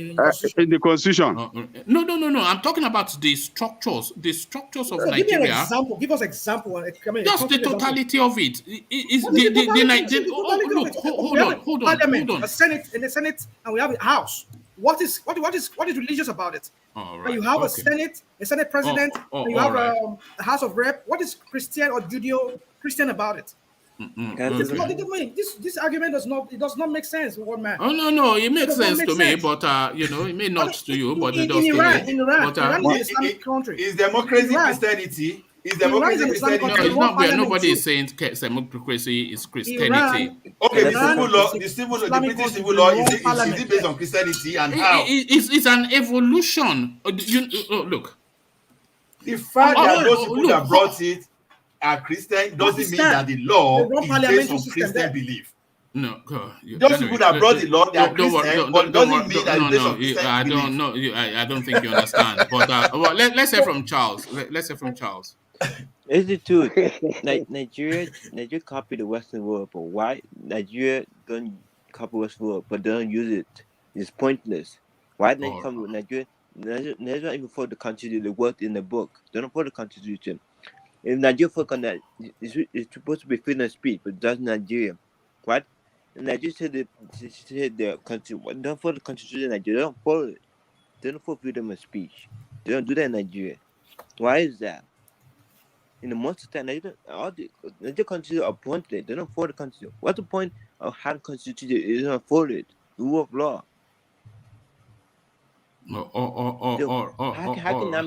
In the Constitution. No. I'm talking about the structures of Nigeria. Give me an example. Give us an example. Just the totality of it. Hold on. A Senate, and we have a House. What is religious about it? Right. You have a Senate president, and you have a House of Rep. What is Christian or Judeo-Christian about it? This argument does not make sense, one man. No, it makes sense to me, but it may not to you, but it does to me. In Iran is an Islamic country. Is democracy Christianity? Is democracy Christianity? No, it's not where nobody is saying democracy is Christianity. Okay, the British civil law is it based on Christianity and how? It's an evolution. Look, the fact that those people that brought it are Christian doesn't mean that the law is based on Christian belief. No, those people that brought the law, they are Christian, but doesn't mean that it's based on Christian belief. I don't think you understand. But let's hear from Charles. Let's hear from Charles. It's the truth. Nigeria copied the Western world, but why Nigeria don't copy Western world, but they don't use it? It's pointless. Why they come with Nigeria? Nigeria don't even follow the Constitution. The word in the book. They don't follow the Constitution. If Nigeria focus on that, it's supposed to be freedom of speech, but that's Nigeria, right? Nigeria said the country. Don't follow the constitution in Nigeria. They don't follow it. They don't follow freedom of speech. They don't do that in Nigeria. Why is that? In the most of the time, all the constitution are appointed. They don't follow the constitution. What's the point of how the constitution is not followed? The rule of law. How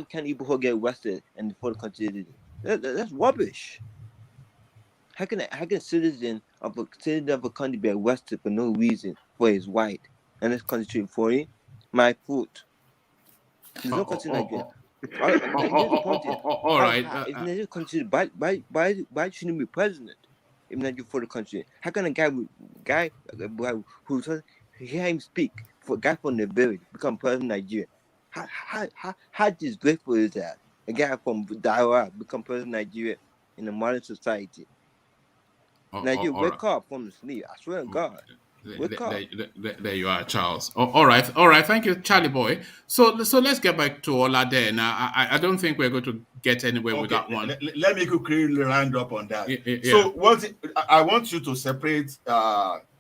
can Igbo get arrested and follow the constitution? That's rubbish. How can a citizen of a country be arrested for no reason for his white and this constitution for him? My foot. There's no constitution like that. All right. If Nigeria constitution, why shouldn't he be president? If Nigeria for the country, how can a guy who hear him speak for a guy from the village become president of Nigeria? How disgraceful is that? A guy from DAURA become president of Nigeria in a modern society. Nigeria, wake up from the sleep. I swear to God. There you are, Charles. All right. Thank you, Charlie boy. So let's get back to Ola there. Now, I don't think we're going to get anywhere with that one. Let me quickly round up on that. Yeah. So I want you to separate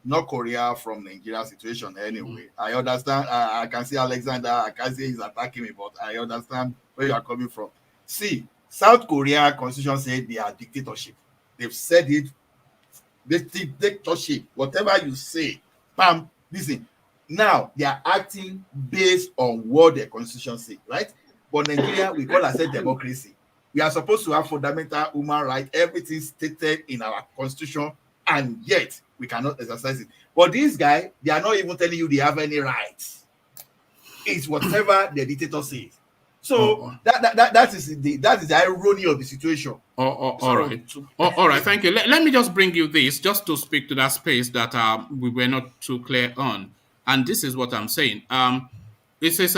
North Korea from Nigeria situation anyway. I understand. I can see Alexander. I can see he's attacking me, but I understand where you are coming from. See, South Korea constitution said they are dictatorship. They've said it. They dictatorship. Whatever you say, bam. Listen. Now they are acting based on what the constitution says, right? But Nigeria, we call ourselves democracy. We are supposed to have fundamental human rights, everything stated in our constitution, and yet we cannot exercise it. But these guys, they are not even telling you they have any rights. It's whatever the dictator says. So that is the irony of the situation. All right. Thank you. Let me just bring you this, just to speak to that space that we were not too clear on. And this is what I'm saying. It says,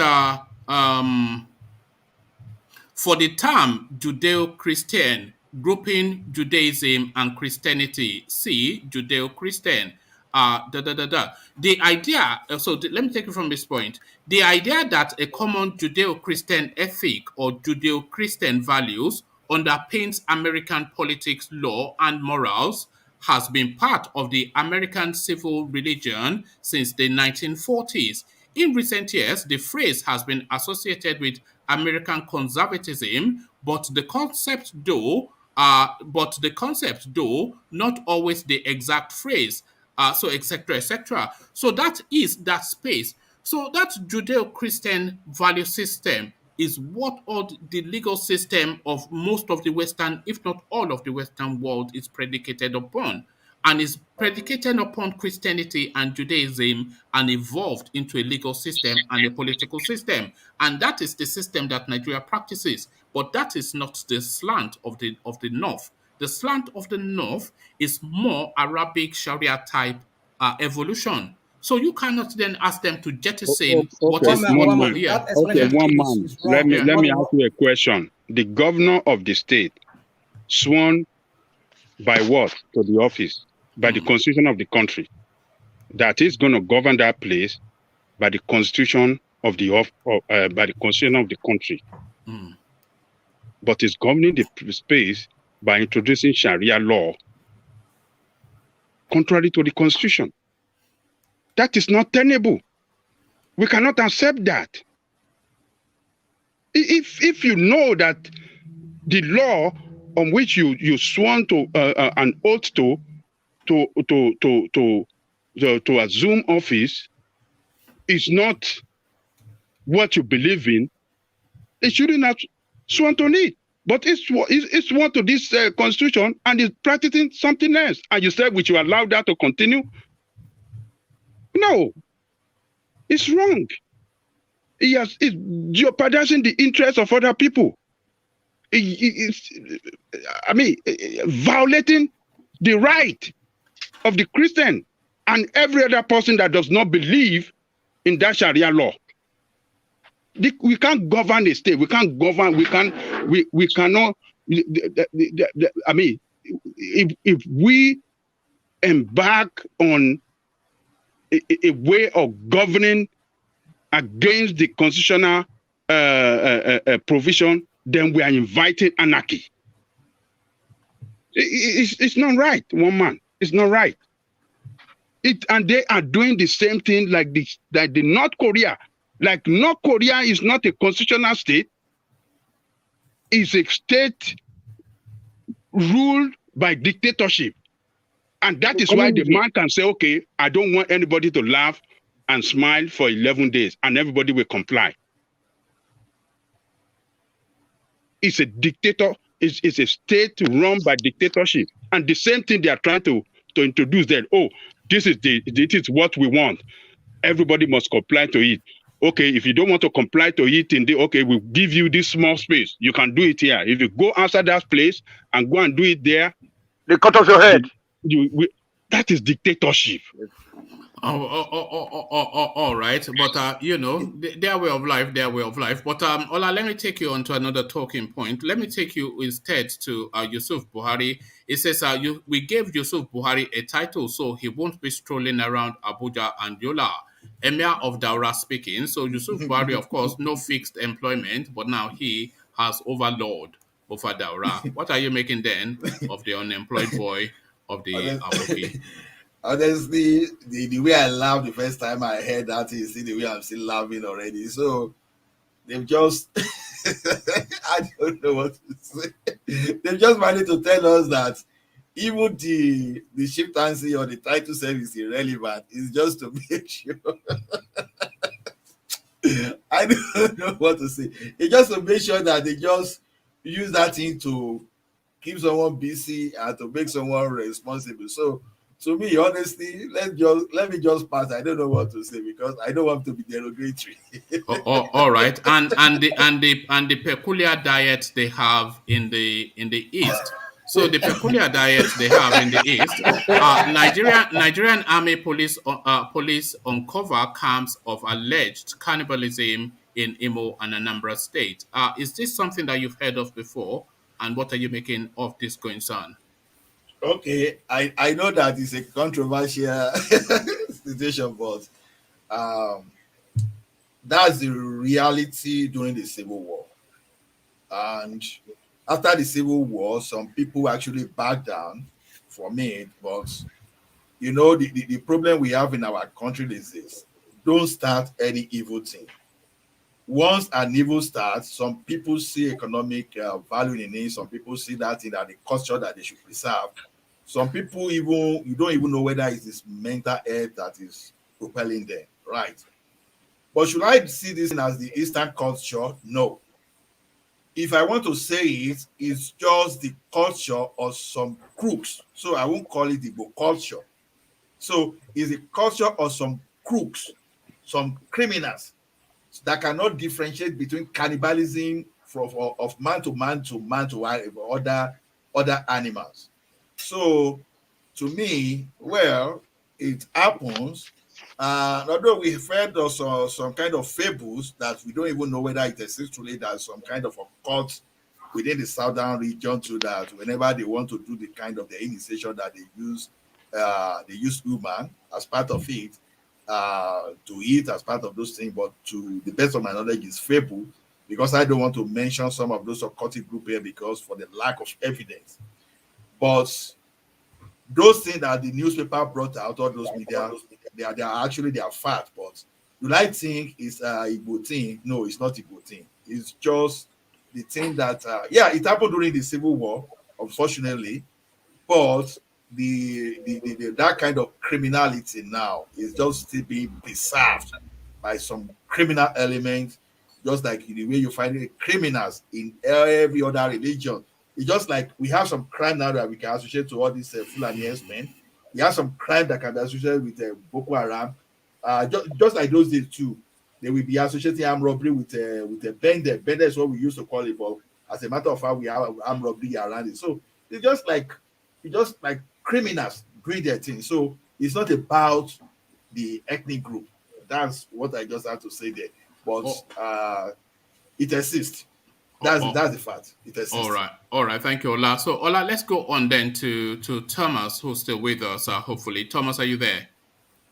for the term Judeo-Christian, grouping Judaism and Christianity, see Judeo-Christian. The idea, let me take it from this point. The idea that a common Judeo-Christian ethic or Judeo-Christian values underpins American politics, law, and morals has been part of the American civil religion since the 1940s. In recent years, the phrase has been associated with American conservatism, but the concept, though, not always the exact phrase. Etc. So that is that space. So that Judeo-Christian value system is what all the legal system of most of the Western, if not all of the Western world, is predicated upon, and is predicated upon Christianity and Judaism and evolved into a legal system and a political system. And that is the system that Nigeria practices. But that is not the slant of the North. The slant of the North is more Arabic Sharia type evolution. So you cannot then ask them to jettison what is normal here. Okay, one man. Let me ask you a question. The governor of the state sworn by what to the office? By the constitution of the country. That is going to govern that place by the constitution of by the constitution of the country. But it's governing the space by introducing Sharia law contrary to the constitution. That is not tenable. We cannot accept that. If you know that the law on which you sworn to an oath to assume office is not what you believe in, it shouldn't have sworn to it. But it's sworn to this constitution and is practicing something else. And you said, would you allow that to continue? No, it's wrong. It's jeopardizing the interests of other people. It's violating the right of the Christian and every other person that does not believe in that Sharia law. We can't govern the state. We can't govern. We cannot. If we embark on a way of governing against the constitutional provision, then we are inviting anarchy. It's not right, one man. It's not right. And they are doing the same thing like the North Korea. Like North Korea is not a constitutional state. It's a state ruled by dictatorship. And that is why the man can say, okay, I don't want anybody to laugh and smile for 11 days, and everybody will comply. It's a dictator, it's a state run by dictatorship. And the same thing they are trying to introduce that, this is what we want. Everybody must comply to it. Okay, if you don't want to comply to it, we'll give you this small space. You can do it here. If you go outside that place and go and do it there, they cut off your head. That is dictatorship. All right, but their way of life. But Ola, let me take you on to another talking point. Let me take you instead to Yusuf Buhari. It says we gave Yusuf Buhari a title so he won't be strolling around Abuja and Yola. Emir of Daura speaking. So Yusuf Buhari, of course, no fixed employment, but now he has overlord over Daura. What are you making then of the unemployed boy of the Aboki? Honestly, the way I laughed the first time I heard that is the way I'm still laughing already. So they've just I don't know what to say. They've just managed to tell us that even the chieftaincy or the title service is irrelevant. It's just to make sure. I don't know what to say. It's just to make sure that they just use that thing to keep someone busy and to make someone responsible. So to me, honestly, let me just pass. I don't know what to say because I don't want to be derogatory. All right, and the peculiar diet they have in the east. So the peculiar diet they have in the east, Nigerian Army police uncover camps of alleged cannibalism in Imo and Anambra State. Is this something that you've heard of before? And what are you making of this concern? Okay, I know that it's a controversial situation, but that's the reality during the Civil War. And after the Civil War, some people actually backed down from it. But, the problem we have in our country is this. Don't start any evil thing. Once an evil starts, some people see economic value in it. Some people see that in the culture that they should preserve. Some people you don't even know whether it's this mental health that is propelling them, right? But should I see this as the Eastern culture? No. If I want to say it, it's just the culture of some crooks. So I won't call it the culture. So it's the culture of some crooks, some criminals that cannot differentiate between cannibalism of man to man to other animals. So to me, it happens. Although we've heard also some kind of fables that we don't even know whether it exists today, there's some kind of a cult within the southern region to that whenever they want to do the kind of the initiation that they use human as part of it to eat as part of those things. But to the best of my knowledge, is fable because I don't want to mention some of those occultic group here because for the lack of evidence. But those things that the newspaper brought out, all those media, they are fact. But do I think it's a Igbo thing? No, it's not Igbo thing. It's just the thing that it happened during the Civil War, unfortunately. But the that kind of criminality now is just still being preserved by some criminal elements, just like the way you find criminals in every other religion. It's just like we have some crime now that we can associate to all these Fulani men. We have some crime that can be associated with Boko Haram. Just like those days too, they will be associating armed robbery with a bender. Bender is what we used to call it, but as a matter of fact, we have armed robbery around it. So it's just like criminals doing their thing. So it's not about the ethnic group. That's what I just have to say there. But it exists. That's the fact. It exists. All right. Thank you, Ola. So Ola, let's go on then to Thomas, who's still with us. Hopefully, Thomas, are you there?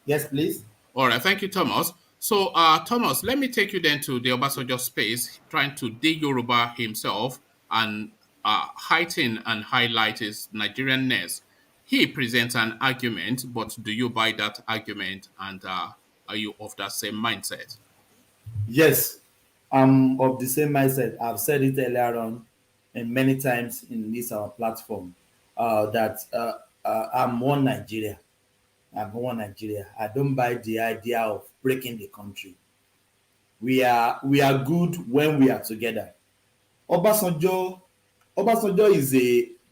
Yes, please. All right. Thank you, Thomas. So Thomas, let me take you then to the Obasanjo space, trying to de-Yoruba himself and heighten and highlight his Nigerianness. he presents an argument, but do you buy that argument, and are you of that same mindset? Yes, I'm of the same mindset. I've said it earlier on and many times in this our platform that I'm one Nigeria. I'm one Nigeria. I don't buy the idea of breaking the country. We are good when we are together. Obasanjo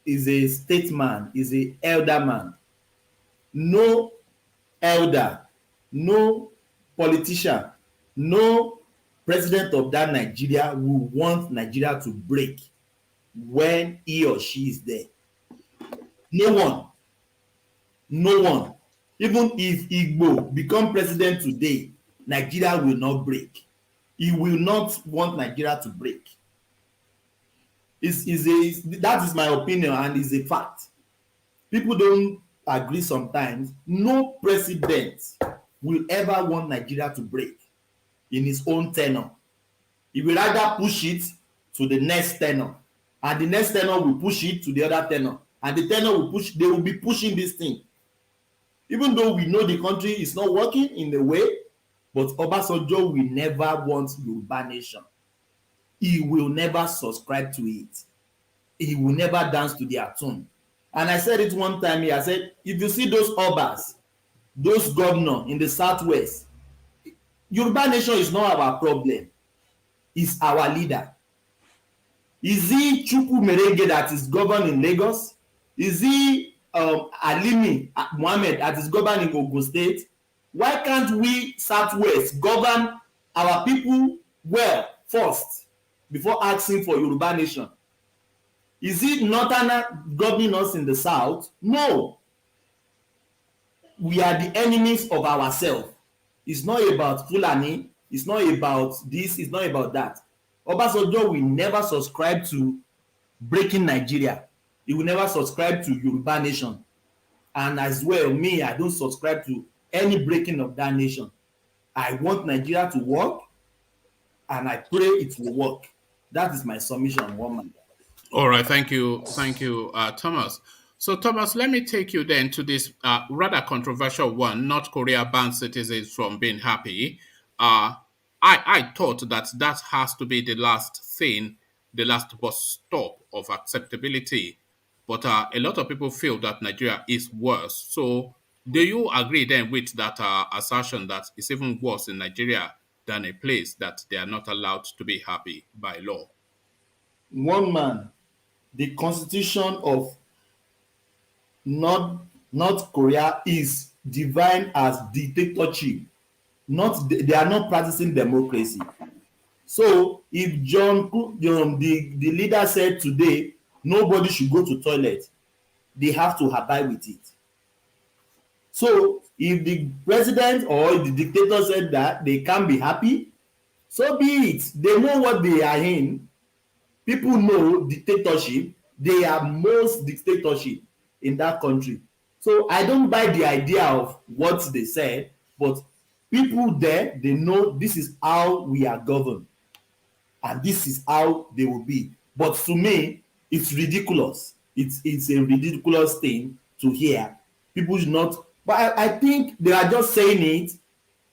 is a statesman, is a elder man. No elder, no politician, no president of that Nigeria will want Nigeria to break when he or she is there. No one. No one. Even if Igbo become president today, Nigeria will not break. He will not want Nigeria to break. That is my opinion and is a fact. People don't agree sometimes. No president will ever want Nigeria to break in his own tenure. He will rather push it to the next tenure, and the next tenure will push it to the other tenure, and the tenure will push. They will be pushing this thing, even though we know the country is not working in the way. But Obasanjo will never want Yoruba nation. He will never subscribe to it. He will never dance to their tune. And I said it one time here. I said, if you see those obas, those governors in the southwest, Yoruba nation is not our problem. It's our leader. Is he Chukwu Merenge that is governed in Lagos? Is he Alimi Mohammed that is governed in Ogun State? Why can't we southwest govern our people well first before asking for Yoruba nation? Is it Northern governing us in the south? No. We are the enemies of ourselves. It's not about Fulani. It's not about this. It's not about that. Obasanjo will never subscribe to breaking Nigeria. He will never subscribe to Yoruba nation. And as well, me, I don't subscribe to any breaking of that nation. I want Nigeria to work, and I pray it will work. That is my submission, woman. All right, thank you, Thomas. So, Thomas, let me take you then to this rather controversial one. North Korea bans citizens from being happy. I thought that has to be the last thing, the last bus stop of acceptability. But a lot of people feel that Nigeria is worse. So, do you agree then with that assertion that it's even worse in Nigeria than a place that they are not allowed to be happy by law? One man, the constitution of North Korea is defined as dictatorship. They are not practicing democracy. So if the leader said today nobody should go to toilet, they have to abide with it. So if the president or the dictator said that they can't be happy, so be it. They know what they are in. People know dictatorship. They are most dictatorship in that country. So I don't buy the idea of what they said, but people there, they know this is how we are governed. And this is how they will be. But to me, it's ridiculous. It's a ridiculous thing to hear. People should not. But I think they are just saying it.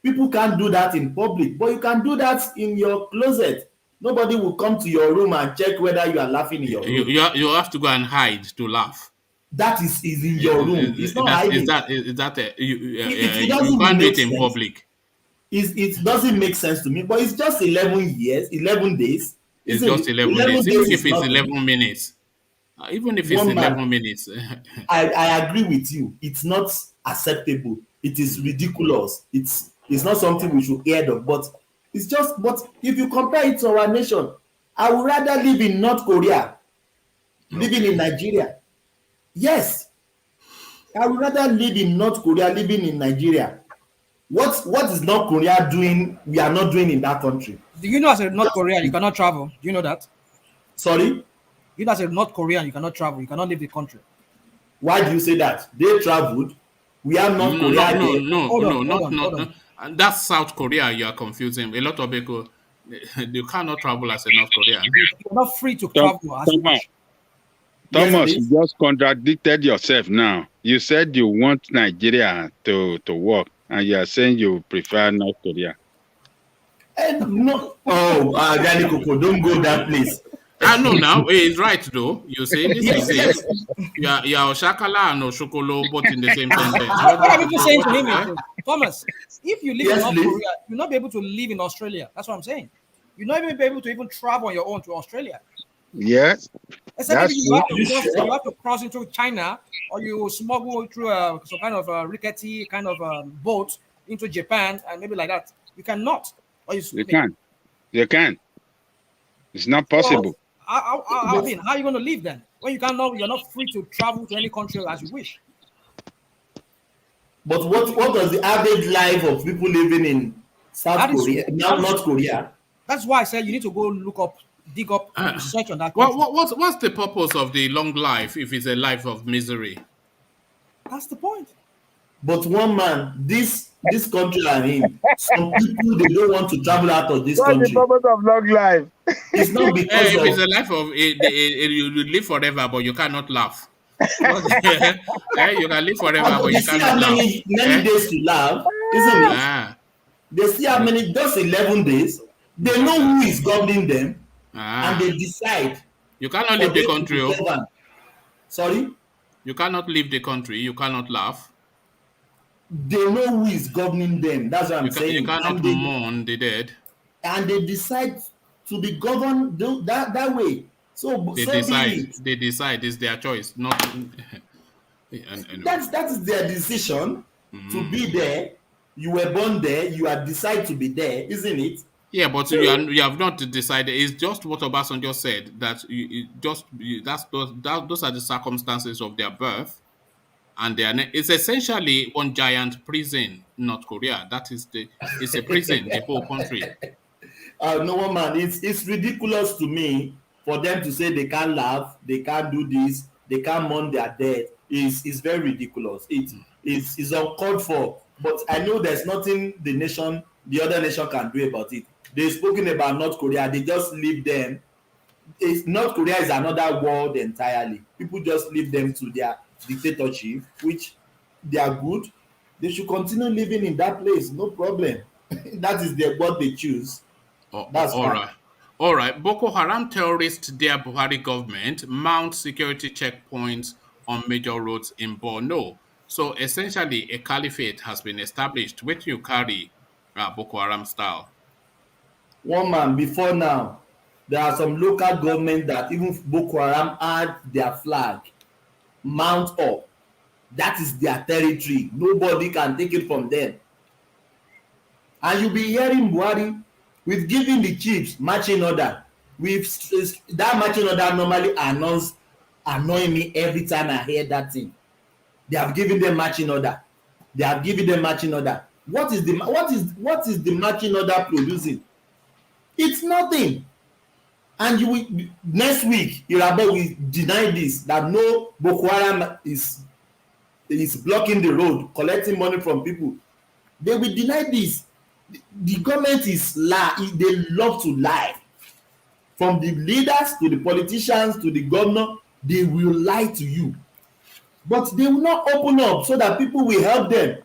People can't do that in public, but you can do that in your closet. Nobody will come to your room and check whether you are laughing in your room. You have to go and hide to laugh. That is in your room. It's not hiding. You can't do it in public. It doesn't make sense to me, but it's just 11 days. It's just 11 days. Even if it's 11 minutes. Even if it's 11 minutes. I agree with you. It's not acceptable. It is ridiculous. It's not something we should hear of, but it's just, but if you compare it to our nation, I would rather live in North Korea, living in Nigeria. Yes. I would rather live in North Korea, living in Nigeria. What is North Korea doing we are not doing in that country? Do you know as a North Korean you cannot travel? Do you know that? Sorry? You know as a North Korean you cannot travel, you cannot leave the country. Why do you say that? They traveled. We are North Korea. No. And that's South Korea you are confusing. A lot of people, you cannot travel as a North Korean. You're not free to travel as you wish. Thomas, yes, you just contradicted yourself now. You said you want Nigeria to work, and you are saying you prefer North Korea. No. Oh, Danny Coco, don't go that place. I know now. He's right though. You say this is it. You are Oshakala and Oshokolo both in the same sentence. What I'm just saying to him is, Thomas, if you live in North please. Korea, you'll not be able to live in Australia. That's what I'm saying. You're not even be able to even travel on your own to Australia. Yes. Except if you have to cross into China, or you smuggle through some kind of rickety kind of boat into Japan, and maybe like that. You cannot. Or You can. You can. It's not possible. I mean, how are you going to live then? When you're not free to travel to any country as you wish. But what was the average life of people living in North Korea? That's why I said you need to go dig up, research on that. What's the purpose of the long life if it's a life of misery? That's the point. But one man, this country I'm in, some people they don't want to travel out of this country. What's the purpose of long life? It's not because if it's a life of you live forever, but you cannot laugh. You can live forever, but you cannot laugh. Many days to laugh, isn't it? They still have many, just 11 days. They know who is governing them, and they decide. You cannot leave the country. Sorry? You cannot leave the country. You cannot laugh. They know who is governing them. That's what I'm saying. You cannot mourn the dead. And they decide to be governed that way. So they decide. It's their choice. Not. That is their decision to be there. You were born there. You have decided to be there, isn't it? Yeah, but you have not decided. It's just what Obasanjo said, that those are the circumstances of their birth, and it's essentially one giant prison, North Korea. It's a prison, the whole country. No man, it's ridiculous to me for them to say they can't laugh, they can't do this, they can't mourn their dead. It's very ridiculous. It's uncalled for. But I know there's nothing the other nation can do about it. They've spoken about North Korea. They just leave them. North Korea is another world entirely. People just leave them to their dictatorship, which they are good. They should continue living in that place. No problem. That is what they choose. That's all right. All right. Boko Haram terrorists, their Buhari government, mount security checkpoints on major roads in Borno. So essentially, a caliphate has been established. Where do you carry Boko Haram style? One man, before now, there are some local government that even Boko Haram had their flag mount up. That is their territory. Nobody can take it from them. And you'll be hearing Buhari, we've given the chiefs marching order. That marching order normally annoying me every time I hear that thing. They have given them marching order. They have given them marching order. What is the marching order producing? It's nothing. And next week, Yoruba will deny this, that no Boko Haram is blocking the road, collecting money from people. They will deny this. The government is they love to lie. From the leaders to the politicians to the governor, they will lie to you. But they will not open up so that people will help them.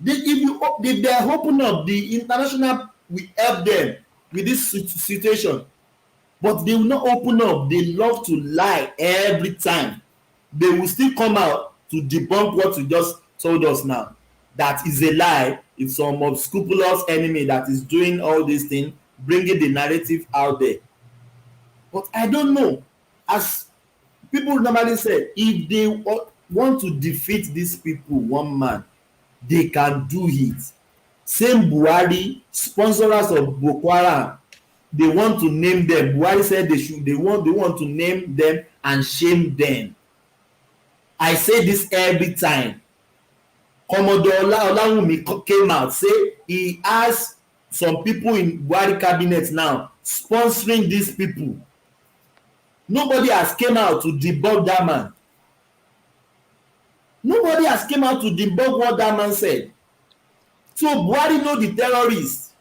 If they open up, the international will help them with this situation. But they will not open up. They love to lie every time. They will still come out to debunk what you just told us now. That is a lie. It's some unscrupulous enemy that is doing all these things, bringing the narrative out there. But I don't know. As people normally say, if they want to defeat these people, one man, they can do it. Same Buhari, sponsors of Boko Haram, they want to name them. Buhari said they want to name them and shame them. I say this every time. Commodore Olawumi came out, say he has some people in Buhari cabinet now sponsoring these people. Nobody has came out to debunk that man. Nobody has came out to debunk what that man said. So Buhari know the terrorists.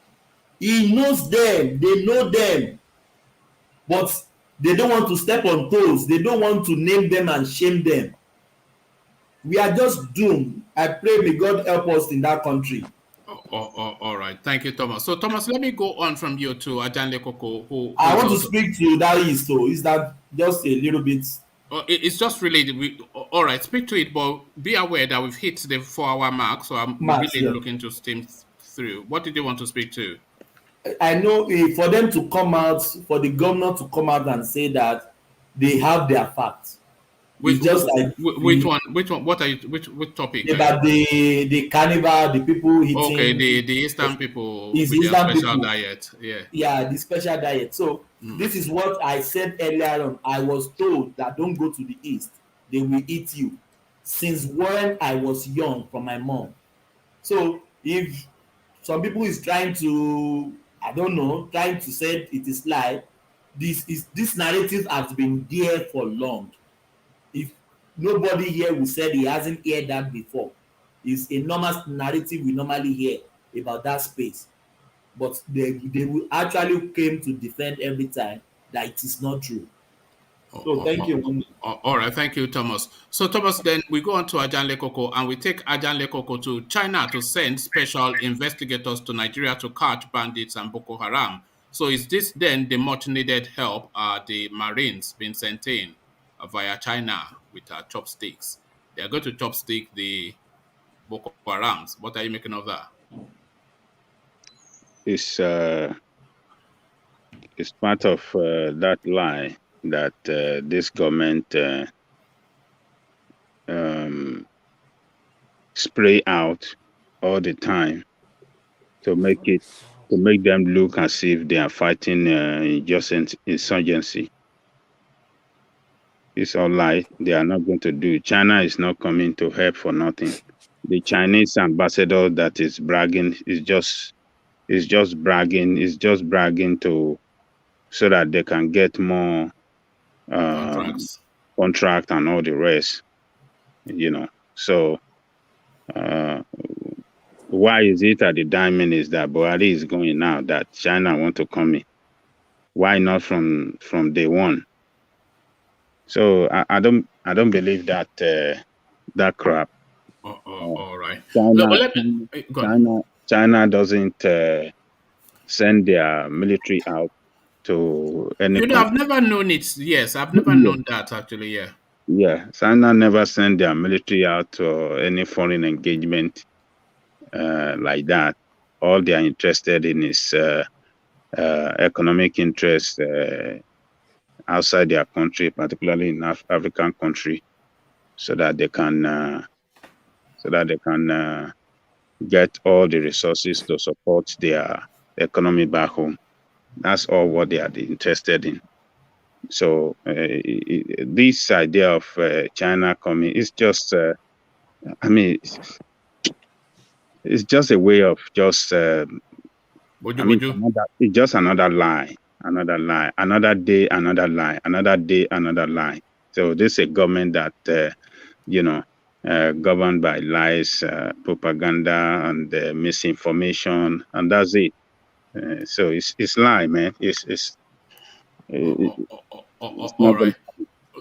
He knows them. They know them. But They don't want to step on toes. They don't want to name them and shame them. We are just doomed. I pray may God help us in that country. All right. Thank you, Thomas. So, Thomas, let me go on from you to Ajanle Koko, who I want to speak to that is so. Is that just a little bit? It's just related. All right, speak to it, but be aware that we've hit the 4-hour mark, so I'm really looking to steam through. What did you want to speak to? I know for them to come out, for the governor to come out and say that they have their facts. Which one? What are you? Which topic? About the carnival, the people eating. Okay, the Eastern people with their special diet. Yeah, the special diet. So this is what I said earlier on. I was told that don't go to the East; they will eat you. Since when I was young, from my mom. So if some people is trying to, I don't know, trying to say it is lie, this narrative has been there for long. If nobody here will say he hasn't heard that before, it's a normal narrative we normally hear about that space, but they will actually came to defend every time that it is not true. So thank you. All right, thank you, Thomas. So Thomas, then we go on to Ajanle Koko, and we take Ajanle Koko to China to send special investigators to Nigeria to catch bandits and Boko Haram. So is this then the much needed help the Marines been sent in via China with chopsticks? They are going to chopstick the Boko Harams. What are you making of that? It's part of that lie that this government spray out all the time to make them look as if they are fighting just insurgency. It's all lie. They are not going to do. China is not coming to help for nothing. The Chinese ambassador that is bragging is just bragging. Is just bragging so that they can get more contract and all the rest. So why is it at the diamond is that Buhari is going now that China want to come in? Why not from day one? So I don't believe that that crap. All right. China doesn't send their military out to any. I've never known it. Yes, I've never known that actually. Yeah. Yeah, China never send their military out to any foreign engagement like that. All they are interested in is economic interest outside their country, particularly in African country, so that they can get all the resources to support their economy back home. That's all what they are interested in. So this idea of China coming is just, it's just a way of just, it's just another lie, another day, another lie, another day, another lie. So this is a government that, governed by lies, propaganda, and misinformation, and that's it. So it's lie, man. All right.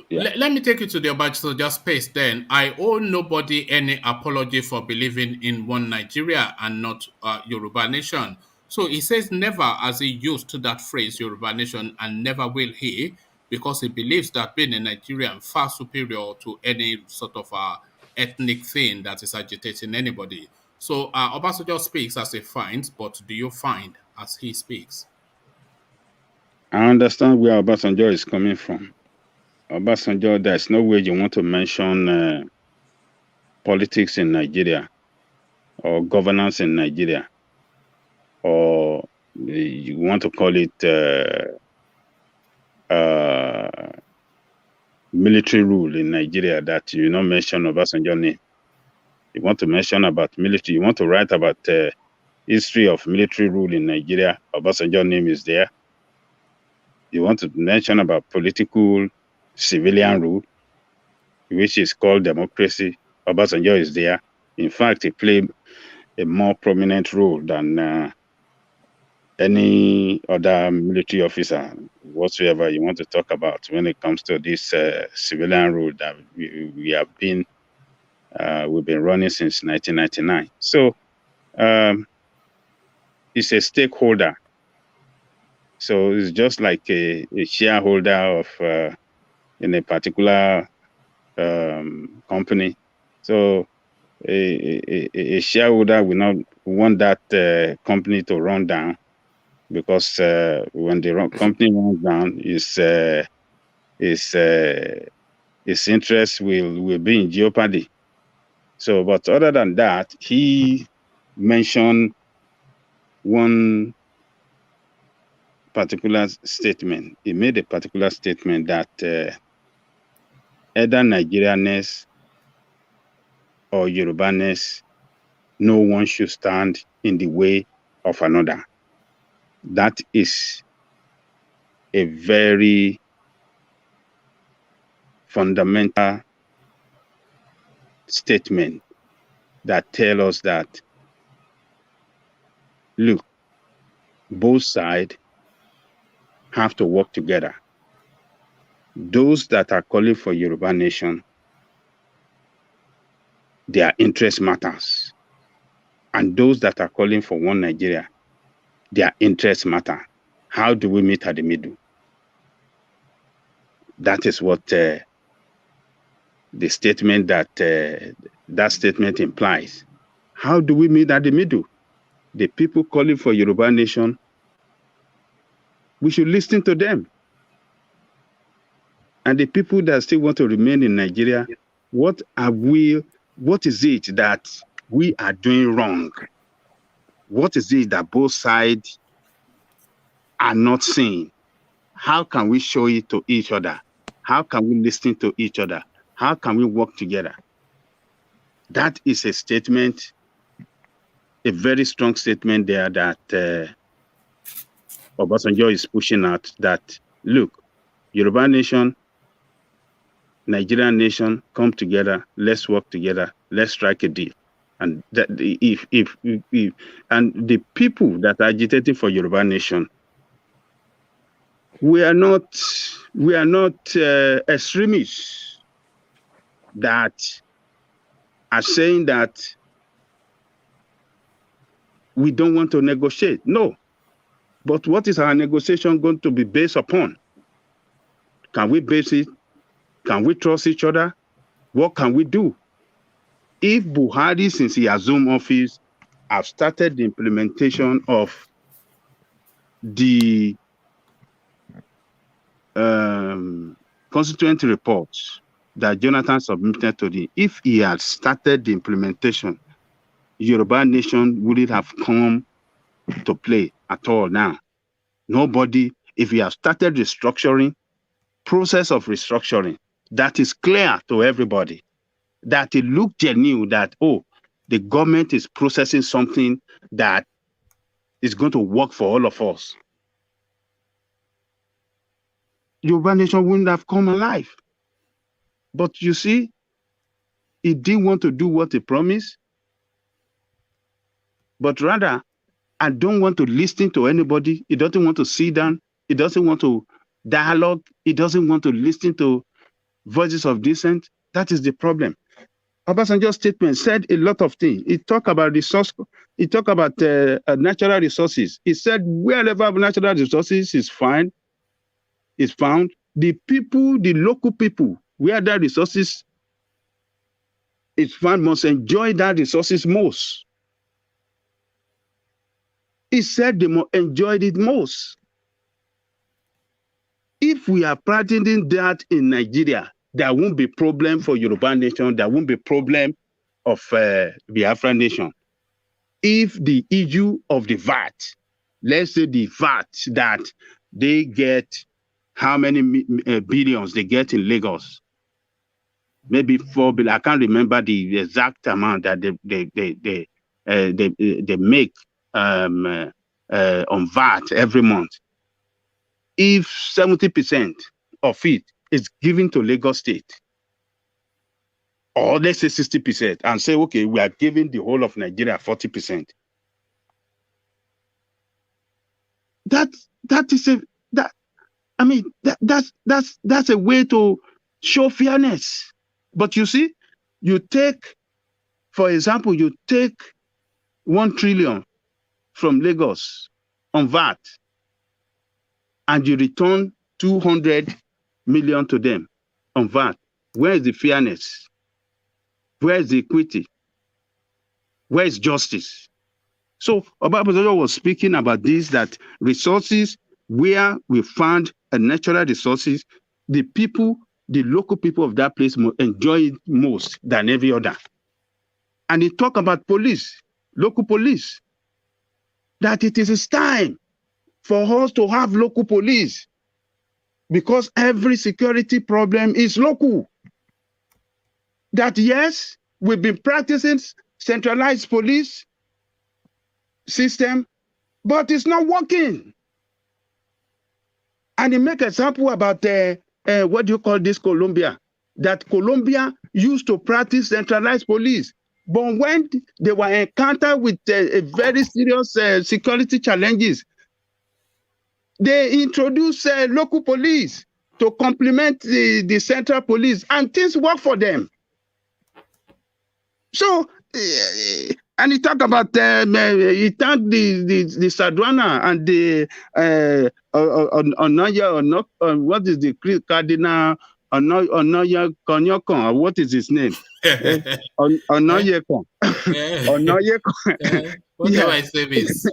Let me take you to the Obasanjo space then. I owe nobody any apology for believing in one Nigeria and not Yoruba nation. So he says never has he used that phrase Yoruba nation, and never will he, because he believes that being a Nigerian far superior to any sort of ethnic thing that is agitating anybody. So Obasanjo speaks as he finds, but do you find as he speaks? I understand where Obasanjo is coming from. Obasanjo, there's no way you want to mention politics in Nigeria or governance in Nigeria, or you want to call it military rule in Nigeria, that you not mention Obasanjo name. You want to mention about military, you want to write about history of military rule in Nigeria, Obasanjo name is there. You want to mention about political civilian rule, which is called democracy, Obasanjo is there. In fact, he played a more prominent role than any other military officer, whatsoever you want to talk about when it comes to this civilian rule that we've been running since 1999. So it's a stakeholder. So it's just like a shareholder of in a particular company. So a shareholder will not want that company to run down, because when the company runs down, its interest will be in jeopardy. So, but other than that, he mentioned one particular statement. He made a particular statement that either Nigerianness or Yorubaness, no one should stand in the way of another. That is a very fundamental statement that tells us that, look, both sides have to work together. Those that are calling for Yoruba nation, their interest matters. And those that are calling for one Nigeria, their interests matter. How do we meet at the middle? That is what the statement that statement implies. How do we meet at the middle? The people calling for Yoruba nation, we should listen to them. And the people that still want to remain in Nigeria, what is it that we are doing wrong? What is it that both sides are not seeing? How can we show it to each other? How can we listen to each other? How can we work together? That is a statement, a very strong statement there that Obasanjo is pushing out, that, look, Yoruba nation, Nigerian nation, come together, let's work together, let's strike a deal. And that if and the people that are agitating for Yoruba nation, we are not extremists that are saying that we don't want to negotiate. No. But what is our negotiation going to be based upon? Can we base it? Can we trust each other? What can we do? If Buhari, since he assumed office, have started the implementation of the constituent reports that Jonathan submitted to the, if he had started the implementation, Yoruba nation wouldn't have come to play at all now. Nobody, if he has started restructuring, process of restructuring, that is clear to everybody, that it looked genuine, that, oh, the government is processing something that is going to work for all of us, Yoruba nation wouldn't have come alive. But you see, he didn't want to do what he promised, but rather, I don't want to listen to anybody. He doesn't want to sit down. He doesn't want to dialogue. He doesn't want to listen to voices of dissent. That is the problem. Obasanjo's statement said a lot of things. He talked about resource. He talked about natural resources. He said wherever natural resources is found, the people, the local people, where that resources is found, must enjoy that resources most. He said they must enjoy it most. If we are practicing that in Nigeria, there won't be problem for Yoruba nation. There won't be problem of Biafra nation. If the issue of the VAT, let's say the VAT that they get, how many billions they get in Lagos, maybe 4 billion. I can't remember the exact amount that they make on VAT every month. If 70% of it is given to Lagos State, or let's say 60%, and say, okay, we are giving the whole of Nigeria 40%. that's a way to show fairness. But you see, you take, for example, you take 1 trillion from Lagos on VAT, and you return 200 million to them on VAT. Where is the fairness? Where is the equity? Where is justice? So Obasanjo was speaking about this, that resources where we found a natural resources, the people, the local people of that place enjoy it most than every other. And he talked about police, local police, that it is time for us to have local police because every security problem is local. That yes, we've been practicing centralized police system, but it's not working. And he make example about what do you call this, Colombia? That Colombia used to practice centralized police, but when they were encountered with a very serious security challenges, they introduced local police to complement the central police, and things work for them. So, and he talked about, he thanked the Sadwana and the Onaya, what is the Cardinal Onaya Konyokon, or what is his name? Onayekon. Onayekon. What do I say this?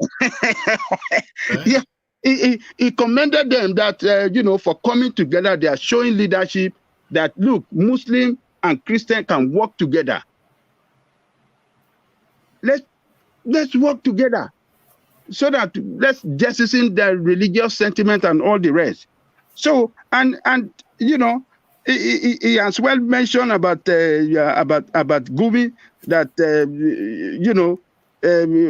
Yeah. He commended them that, for coming together, they are showing leadership that, look, Muslim and Christian can work together. Let's work together so that let's jettison the religious sentiment and all the rest. So, and he as well mentioned about Gumi, that,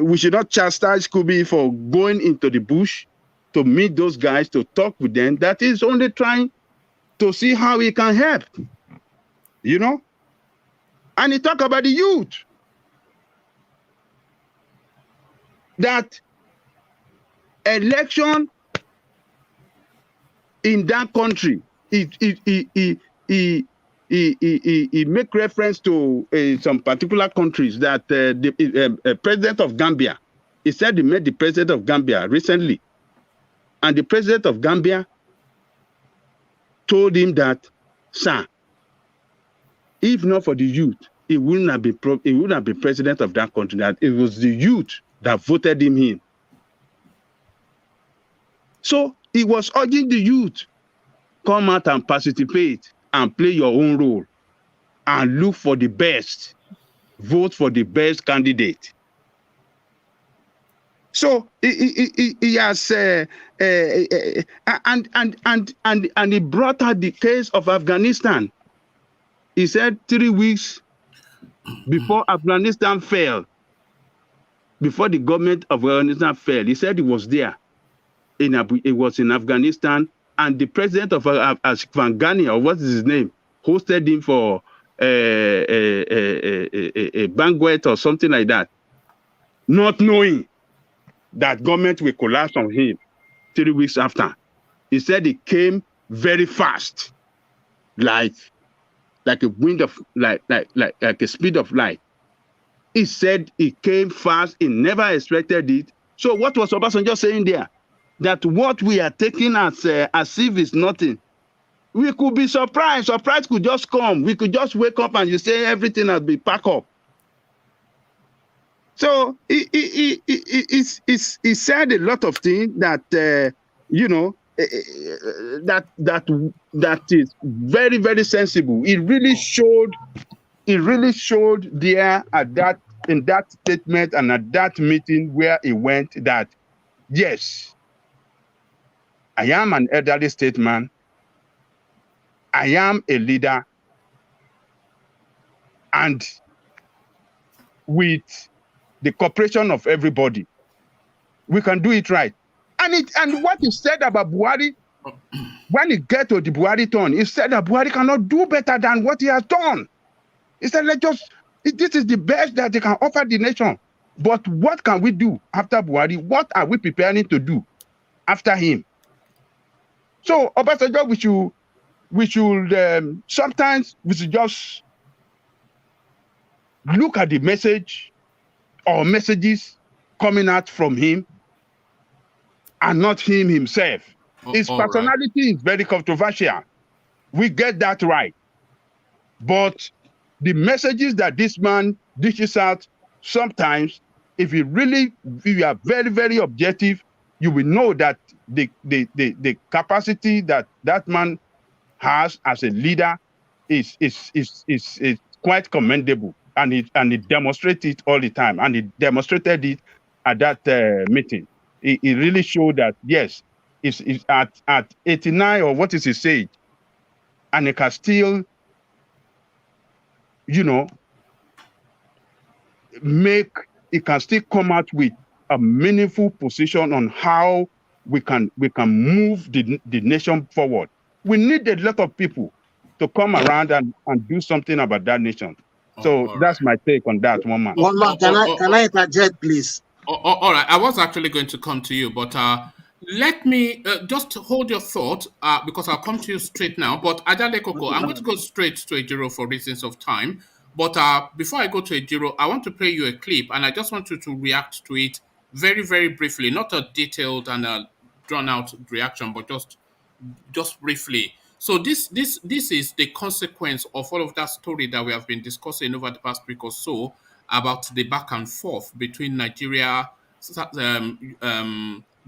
we should not chastise Kubi for going into the bush to meet those guys, to talk with them. That is only trying to see how he can help, And he talked about the youth. That election in that country, he make reference to some particular countries that the president of Gambia, he said he met the president of Gambia recently. And the president of Gambia told him that, sir, if not for the youth, he wouldn't have been president of that country. That it was the youth that voted him in. So he was urging the youth, come out and participate and play your own role and look for the best, vote for the best candidate. So he has and he brought out the case of Afghanistan. He said 3 weeks before Afghanistan fell, before the government of Afghanistan fell, he said he was there. It was in Afghanistan, and the president of Afghanistan, or what is his name, hosted him for a banquet or something like that, not knowing that government will collapse on him 3 weeks after. He said it came very fast, like a wind of like a speed of light. He said it came fast. He never expected it. So what was Obasanjo saying there? That what we are taking as if it's nothing. We could be surprised. Surprise could just come. We could just wake up and you say everything has been packed up. So he said a lot of things that that is very, very sensible. It really showed there at that, in that statement and at that meeting where he went, that yes, I am an elderly statesman. I am a leader, and with the cooperation of everybody, we can do it right. And what he said about Buhari, when he get to the Buhari turn, he said that Buhari cannot do better than what he has done. He said, this is the best that they can offer the nation. But what can we do after Buhari? What are we preparing to do? after him. So Obasanjo, we should sometimes we should just look at the message or messages coming out from him and not him himself. His personality is very controversial. We get that right. But the messages that this man dishes out, sometimes, if you are very, very objective, you will know that the capacity that that man has as a leader is quite commendable, and it demonstrates it all the time, and it demonstrated it at that meeting. It really showed that yes, it's at 89 or what is his age, and it can still, it can still come out with a meaningful position on how we can move the nation forward. We need a lot of people to come around and do something about that nation. So that's my take on that one, man. One man, can I interject, please? All right, I was actually going to come to you, but let me just hold your thought because I'll come to you straight now. But Adale Koko, I'm going to go straight to Ejiro for reasons of time. But before I go to Ejiro, I want to play you a clip, and I just want you to react to it very, very briefly. Not a detailed and drawn-out reaction, but just briefly. So this is the consequence of all of that story that we have been discussing over the past week or so about the back and forth between Nigeria,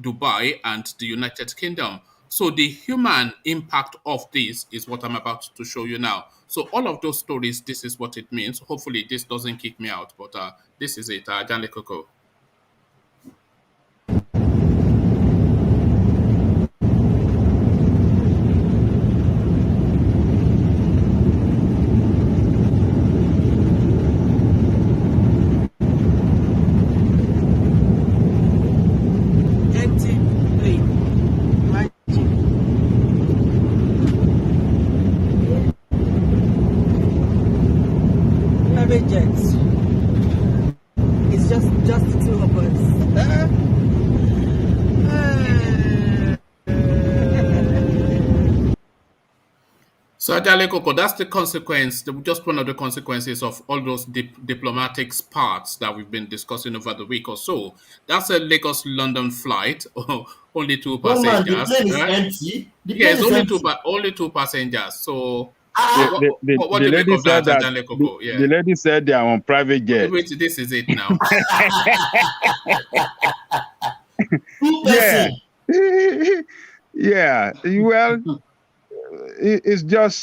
Dubai, and the United Kingdom. So the human impact of this is what I'm about to show you now. So all of those stories, this is what it means. Hopefully this doesn't kick me out, but this is it. Janle Koko. So, Adale Koko, that's the consequence, just one of the consequences of all those diplomatic parts that we've been discussing over the week or so. That's a Lagos-London flight, only 2 passengers. Man, the plane is empty. Yes, only two passengers. So, what do you make of that, Adale Koko? Yeah. The lady said they are on private jet. Wait, this is it now. Yeah. Well, it's just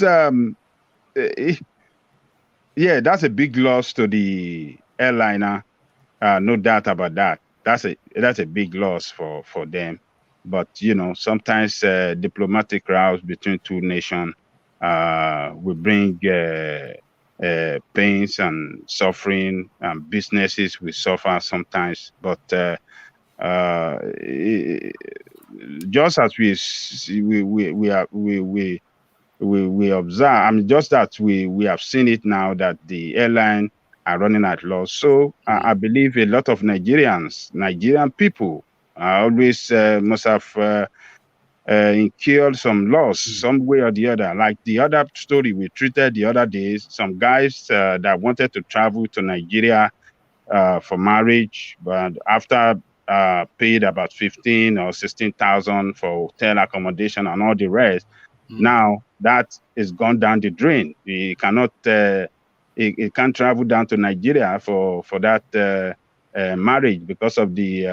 that's a big loss to the airliner, no doubt about that. That's a big loss for them. But sometimes diplomatic rows between two nations will bring pains and suffering, and businesses will suffer sometimes. But just as we observe, just that we have seen it now that the airline are running at loss. So I believe a lot of Nigerian people always must have incurred some loss some way or the other. Like the other story we treated the other day, some guys that wanted to travel to Nigeria for marriage, but after paid about 15 or 16,000 for hotel accommodation and all the rest. Now that is gone down the drain. He cannot, he can't travel down to Nigeria for that marriage because of the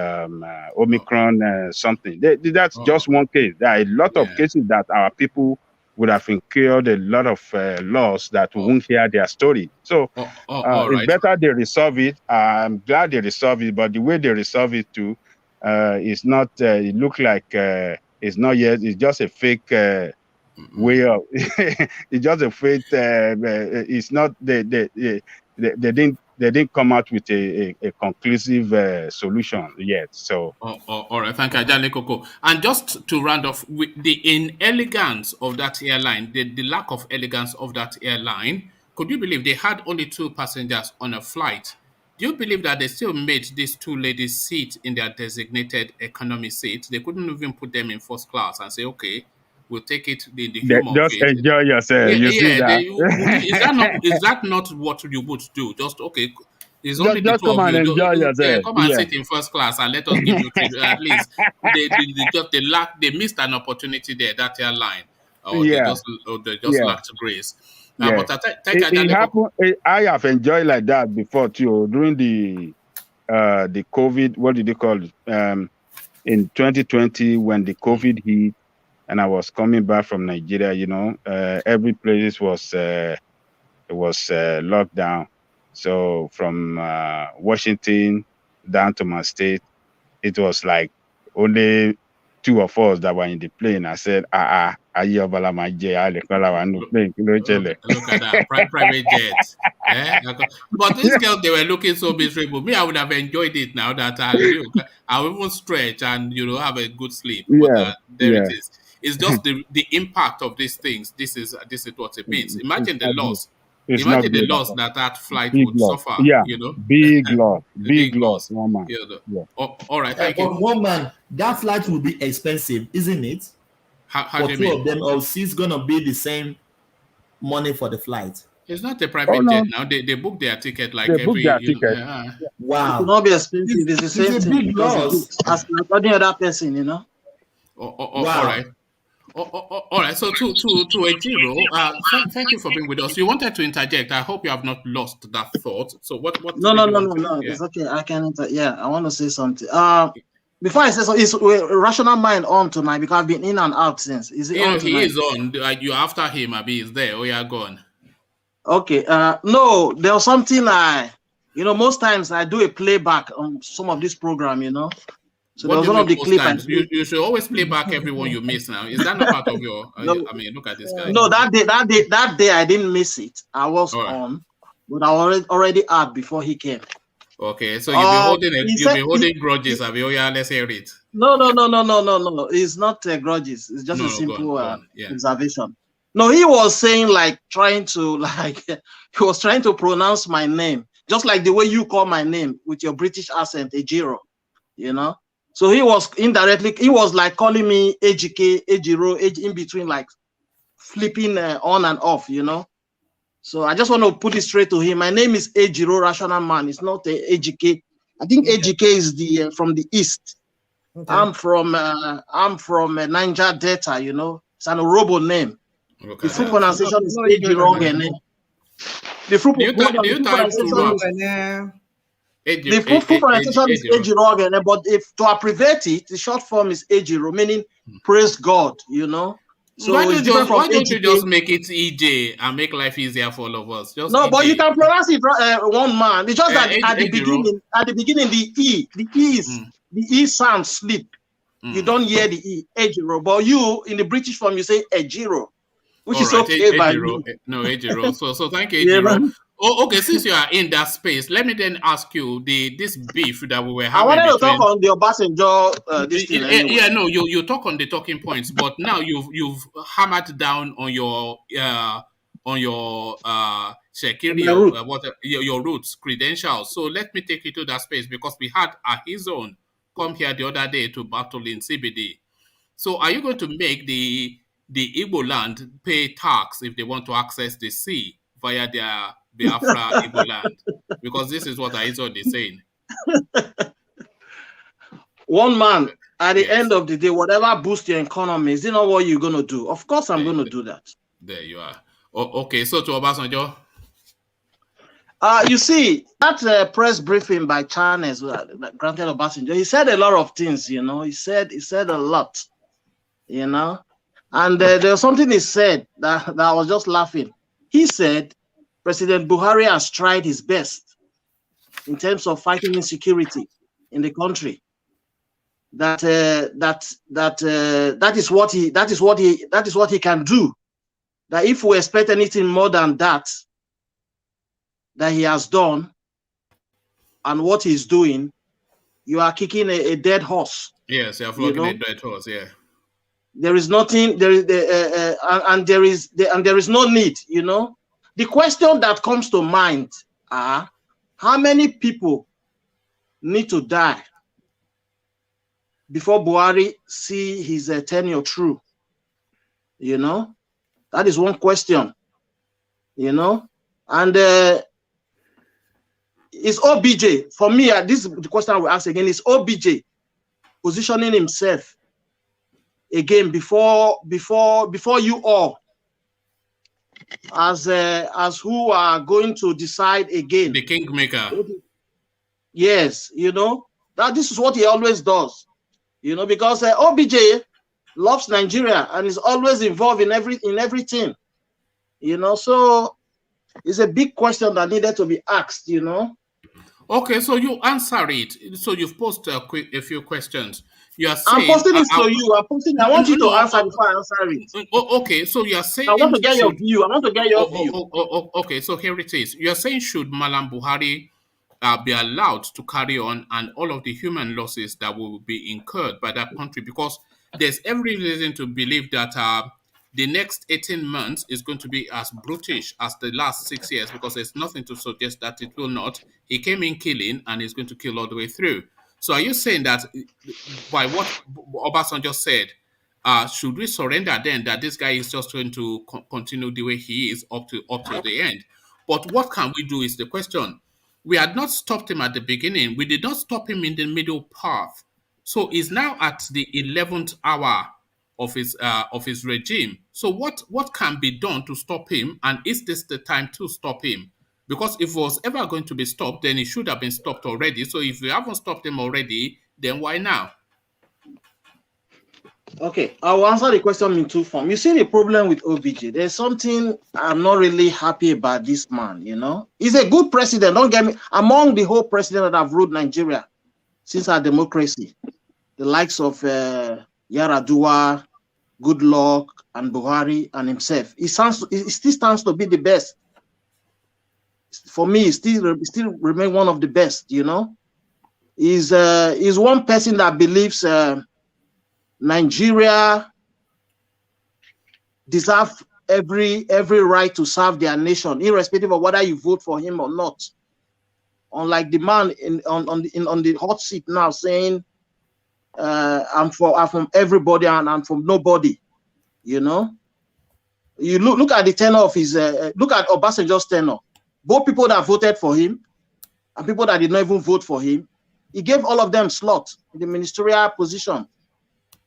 Omicron something. That's just one case. There are a lot of cases that our people would have incurred a lot of loss that we won't hear their story. So it's better they resolve it. I'm glad they resolve it, but the way they resolve it too is not, it look like it's not yet, it's just a fake way of, it's just a fake, it's not, they didn't come out with a conclusive solution yet. So, all right, thank you, Ajale Koko. And just to round off with the inelegance of that airline, the lack of elegance of that airline, could you believe they had only 2 passengers on a flight? Do you believe that they still made these two ladies sit in their designated economy seat? They couldn't even put them in first class and say, okay, we'll take it in the humor of Just it. enjoy yourself. You see that? Is that not what you would do? Just okay, it's only the just two come of and you. enjoy yourself. Come and sit in first class and let us give you treatment. At least they missed an opportunity there. That airline, or they just lacked grace. But it happened. I have enjoyed like that before too. During the COVID, what did they call it? In 2020, when the COVID hit, and I was coming back from Nigeria, you know, every place was locked down. So from Washington down to my state, it was like only two of us that were in the plane. I said, Look at that private jet. But these girls, they were looking so miserable. Me, I would have enjoyed it now that I will even stretch and have a good sleep. But it is. It's just the impact of these things. This is what it means. Imagine the loss. Imagine the loss that flight would suffer. Yeah, big loss. Big loss. All right, thank you. One man, that flight will be expensive, isn't it? How do you two mean? of them, or it's gonna be the same money for the flight. It's not a private jet now. They book their ticket like every. Wow, it will not be expensive. It's the same thing. Big loss as like any other person, you know. Wow. All right. All right. So to Ejiro, thank you for being with us. You wanted to interject. I hope you have not lost that thought. So what? No. Yeah. It's okay. I can. I want to say something. Before I say so, is Rational Mind on tonight because I've been in and out since. Is it on tonight? He is on. You're after him. Abi is there. Oh, yeah, gone. Okay. No, there was something most times I do a playback on some of this program. So there was one of the clips. You should always play back everyone you miss now. Is that not part of your? No, I mean, look at this guy. No, that day I didn't miss it. I was on, but I already had before he came. Okay, so you'll be holding grudges. Let's hear it. No. It's not grudges. It's just a simple observation. No, he was saying he was trying to pronounce my name just like the way you call my name with your British accent, Ejiro. So he was like calling me Ejike, Ejiro, in between, like flipping on and off, So I just want to put it straight to him. My name is Ejiro Rational Man. It's not Ejike. I think Ejike is from the east. Okay. I'm from Niger Delta. It's an Orobo name. The full pronunciation is Ejiro Ogene. The full pronunciation is Ejiro Ogene, but if to abbreviate it, the short form is Ejiro, meaning praise God. So why don't you just make it EJ and make life easier for all of us? Just no, EJ. But you can pronounce it one man. It's just that at the beginning, the E sound slip. You don't hear the E, Ejiro. But you in the British form, you say Ejiro, which is okay by me. No, Ejiro. So thank you, Ejiro. Okay. Since you are in that space, let me then ask you this beef that we were having. I wanted to talk on the Obasanjo. You talk on the talking points, but now you've hammered down on your security, your roots, credentials. So let me take you to that space because we had his own come here the other day to battle in CBD. So are you going to make the Igbo land pay tax if they want to access the sea via their Biafra Igbo land? Because this is what Aizon is saying. One man, at the end of the day, whatever boosts your economy, is it not what you're going to do? Of course I'm going to do that. There you are. Okay, so to Obasanjo. You see, that press briefing by Chinese granted Obasanjo, he said a lot of things, He said a lot, And there was something he said that I was just laughing. He said, President Buhari has tried his best in terms of fighting insecurity in the country. That is what he can do. That if we expect anything more than that he has done and what he's doing, you are kicking a dead horse. Yes, you're flogging a dead horse. Yeah. There is nothing. There is no need. The question that comes to mind How many people need to die before Buhari see his tenure through? You know, that is one question. You know, and is OBJ, for me, this is the question I will ask again, is OBJ positioning himself again before you all as who are going to decide again? The kingmaker. Yes, you know, that this is what he always does, you know, because OBJ loves Nigeria and is always involved in everything, you know, so it's a big question that needed to be asked, you know. Okay, so you answer it. So you've posted a few questions. You are saying, I'm posting this to you. I want you to answer before I answer it. Okay, so you are saying, I want to get your view. I want to get your view. Okay, so here it is. You are saying, should Mallam Buhari be allowed to carry on and all of the human losses that will be incurred by that country? Because there's every reason to believe that the next 18 months is going to be as brutish as the last 6 years, because there's nothing to suggest that it will not. He came in killing and he's going to kill all the way through. So are you saying that by what Obasanjo said, should we surrender then, that this guy is just going to continue the way he is up to the end? But what can we do is the question. We had not stopped him at the beginning. We did not stop him in the middle path. So he's now at the 11th hour of his regime. So what can be done to stop him? And is this the time to stop him? Because if it was ever going to be stopped, then it should have been stopped already. So if we haven't stopped him already, then why now? Okay, I will answer the question in two forms. You see the problem with OBJ. There's something I'm not really happy about this man, you know. He's a good president, don't get me. Among the whole president that have ruled Nigeria since our democracy, the likes of Yaradua, Goodluck, and Buhari, and himself, he still stands to be the best. For me, he still remain one of the best, you know. He's one person that believes Nigeria deserve every right to serve their nation, irrespective of whether you vote for him or not. Unlike the man on the hot seat now saying, I'm from everybody and I'm from nobody. You know, you look at the tenor of his look at Obasanjo's tenor. Both people that voted for him and people that did not even vote for him, he gave all of them slots in the ministerial position.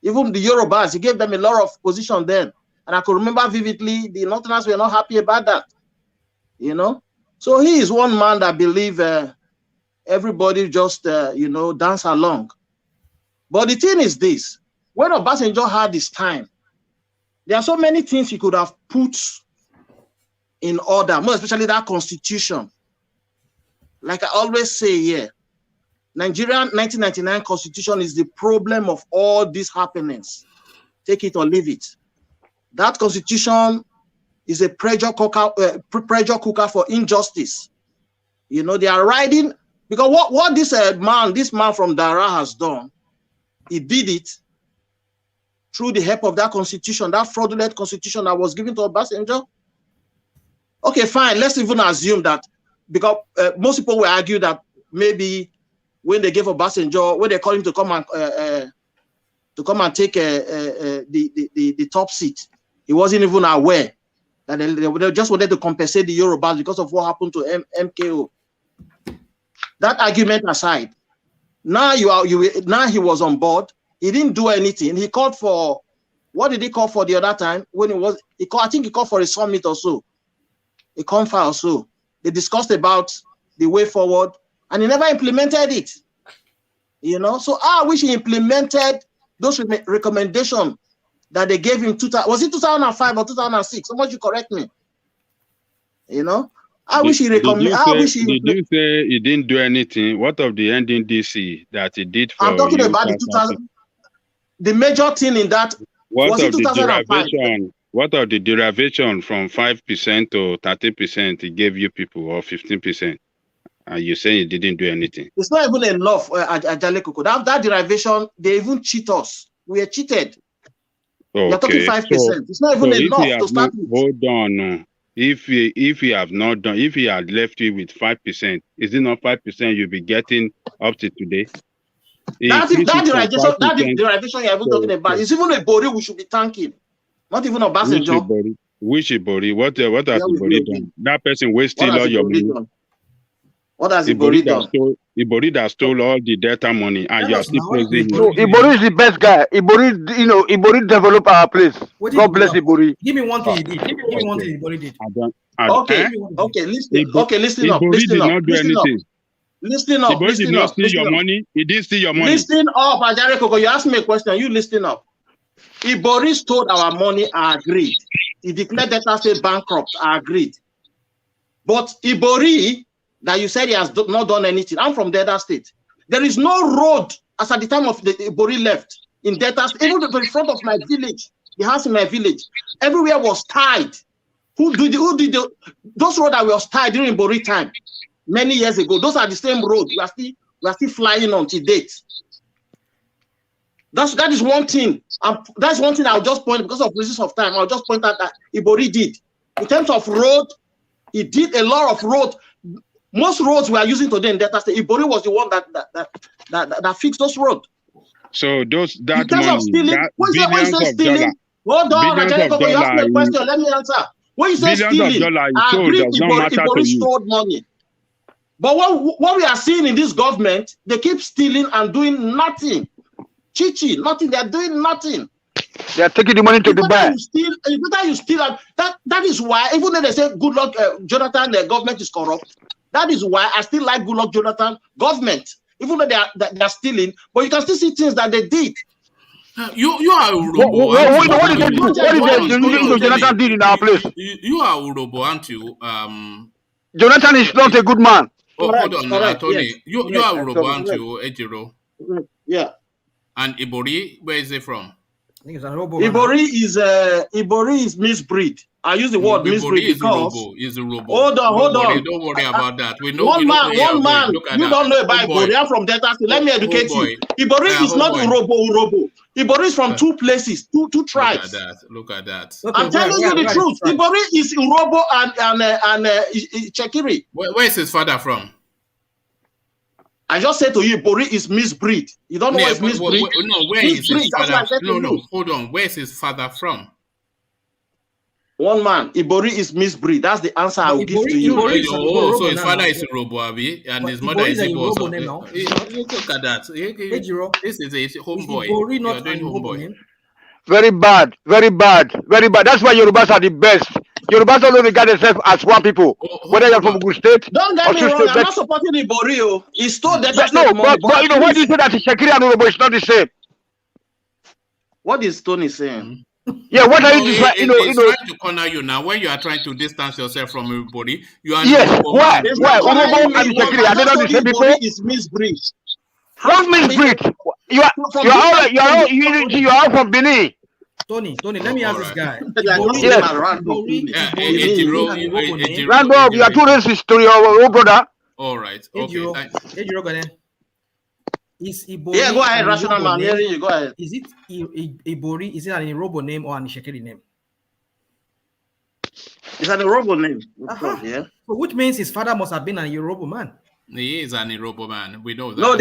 Even the Yorubas, he gave them a lot of position then. And I could remember vividly the Northerners were not happy about that. You know? So he is one man that believe everybody just, you know, dance along. But the thing is this, when Obasanjo had his time, there are so many things he could have put in order, more especially that constitution. Like I always say here, Nigerian 1999 constitution is the problem of all these happenings. Take it or leave it. That constitution is a pressure cooker for injustice. You know, they are riding, because what this man from DAURA has done, he did it through the help of that constitution, that fraudulent constitution that was given to Obasanjo. Okay, fine. Let's even assume that, because most people will argue that maybe when they gave Obasanjo, when they called him to come and take the top seat, he wasn't even aware that they just wanted to compensate the Yorubas because of what happened to MKO. That argument aside, now now he was on board. He didn't do anything. He called for, what did he call for the other time when I think he called for a summit or so, a conference or so. They discussed about the way forward, and he never implemented it. You know, so I wish he implemented those recommendations that they gave him. Was it 2005 or 2006? Someone should correct me. You know, I wish he recommended. Did you say he didn't do anything? What of the NDC that he did for? I'm talking about the 2000. The major thing in that was it 2005. What of the derivation from 5% to 30% he gave you people, or 15%? And you say he didn't do anything. It's not even enough, Ajale Koko. That derivation, they even cheat us. We are cheated. Okay. You're talking 5%. So it's not even enough to start with. Hold on. If he have not done, if he had left you with 5%, is it not 5% you'll be getting up to today? That is the derivation you're even talking about. It's even a Buhari we should be thanking, not even a Obasanjo. Which Buhari? What has Buhari done? That person wasted all your money. What has Buhari done? Buhari that stole all the data money, and you are still praising him. No, Buhari is the best guy. Buhari, you know, Buhari developed our place. God bless Buhari. Give me one thing he did. Give me one thing Buhari did. Okay, listen up. Listen up. He did not steal your money. He did steal your money. Listen up, Ajare Koko. You asked me a question. You listen up. Buhari stole our money. I agreed. He declared data state bankrupt. I agreed. But Buhari, that you said he has not done anything. I'm from Delta State. There is no road as at the time of the Buhari left in Delta State. Even in front of my village, the house in my village, everywhere was tied. Who did those roads that were tied during Buhari time many years ago? Those are the same roads we are still flying on to date. That is one thing. That's one thing I'll just point, because of reasons of time, I'll just point out that Buhari did. In terms of road, he did a lot of road. Most roads we are using today in Delta State, Buhari was the one that fixed those roads. So that money, billions of dollars. Hold on, you asked me a question. Let me answer. When you say stealing, I agree Buhari stole money. But what we are seeing in this government, they keep stealing and doing nothing. Chichi, nothing. They are doing nothing. They are taking the money to Dubai. You steal. That is why, even though they say good luck, Jonathan, the government is corrupt. That is why I still like good luck, Jonathan government, even though they are stealing. But you can still see things that they did. You are Urobo. What is Jonathan did in our place? You are Urobo, aren't you? Jonathan is not a good man. Oh, hold on, Tony. Yes. You are Urobo, aren't you, Ejiro? Yeah. And Ibori, where is it from? I think it's an Urobo. Ibori is misbreed. I use the word misbreed because is a robo. Hold on. Don't worry about that. We know one man. You don't know about Ibori. I'm from Delta State. Let me educate you. Ibori is not Urobo. Ibori is from two places, two tribes. Look at that. Okay, I'm telling you the truth. Ibori is Urobo and Chekiri. Where is his father from? I just said to you, Ibori is misbreed. You don't know what is misbreed? No, where is his father? No, hold on. Where is his father from? One man, Ibori is misbreed. That's the answer I will give to you. So his father is Urobo, Abi, and his mother is Igbo. Look at that. This is a homeboy. You are doing homeboy. Very bad. That's why Yorubas are the best. Yorubas don't regard themselves as one people. Whether you're from Ogun State, don't get me wrong. I'm not supporting Ibori. He's still that. No, but you know why do you say that Insecurity and Urobo is not the same? What is Tony saying? Yeah, what are you trying to corner you now when you are trying to distance yourself from everybody? You are why? Urobo and Insecurity are they not the same people? Is misbreed. What misbreed? You are all from Benin. Tony, let me ask this guy. Randolph, you are too racist to your old brother. All right. Okay. Is Ibori? Yeah, go ahead, rational man. You go ahead. Is it Ibori? Is it an Yoruba name or an Insecurity name? It's an Yoruba name. Yeah. So which means his father must have been an Yoruba man. He is an Yoruba man. We know that. No,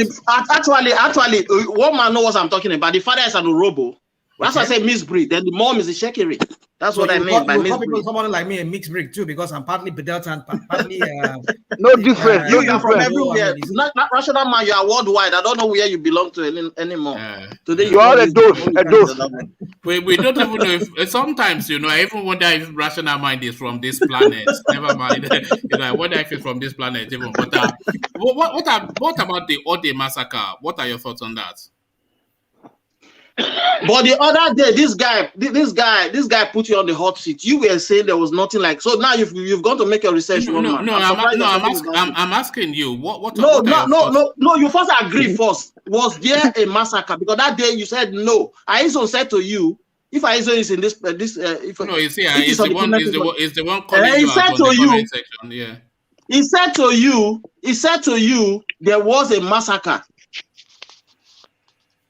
actually, one man knows what I'm talking about. The father is an Yoruba. That's why I say misbreed. Then the mom is a Shekiri. That's what I mean by misbreed. Someone like me a mixed breed too, because I'm partly Delta and partly. No difference. You are from everywhere. Not rational man. You are worldwide. I don't know where you belong to anymore. Today you are a dose. We don't even know if sometimes I even wonder if rational mind is from this planet. Never mind. I wonder if it's from this planet even. But what about the Ode massacre? What are your thoughts on that? But the other day, this guy put you on the hot seat. You were saying there was nothing like. So now you've gone to make your research. I'm asking you. What? No. You first agree first. Was there a massacre? Because that day you said no. I also said to you, if Aizo is in this, no, you see, it's the one calling you out on the comment section. Yeah. He said to you, there was a massacre.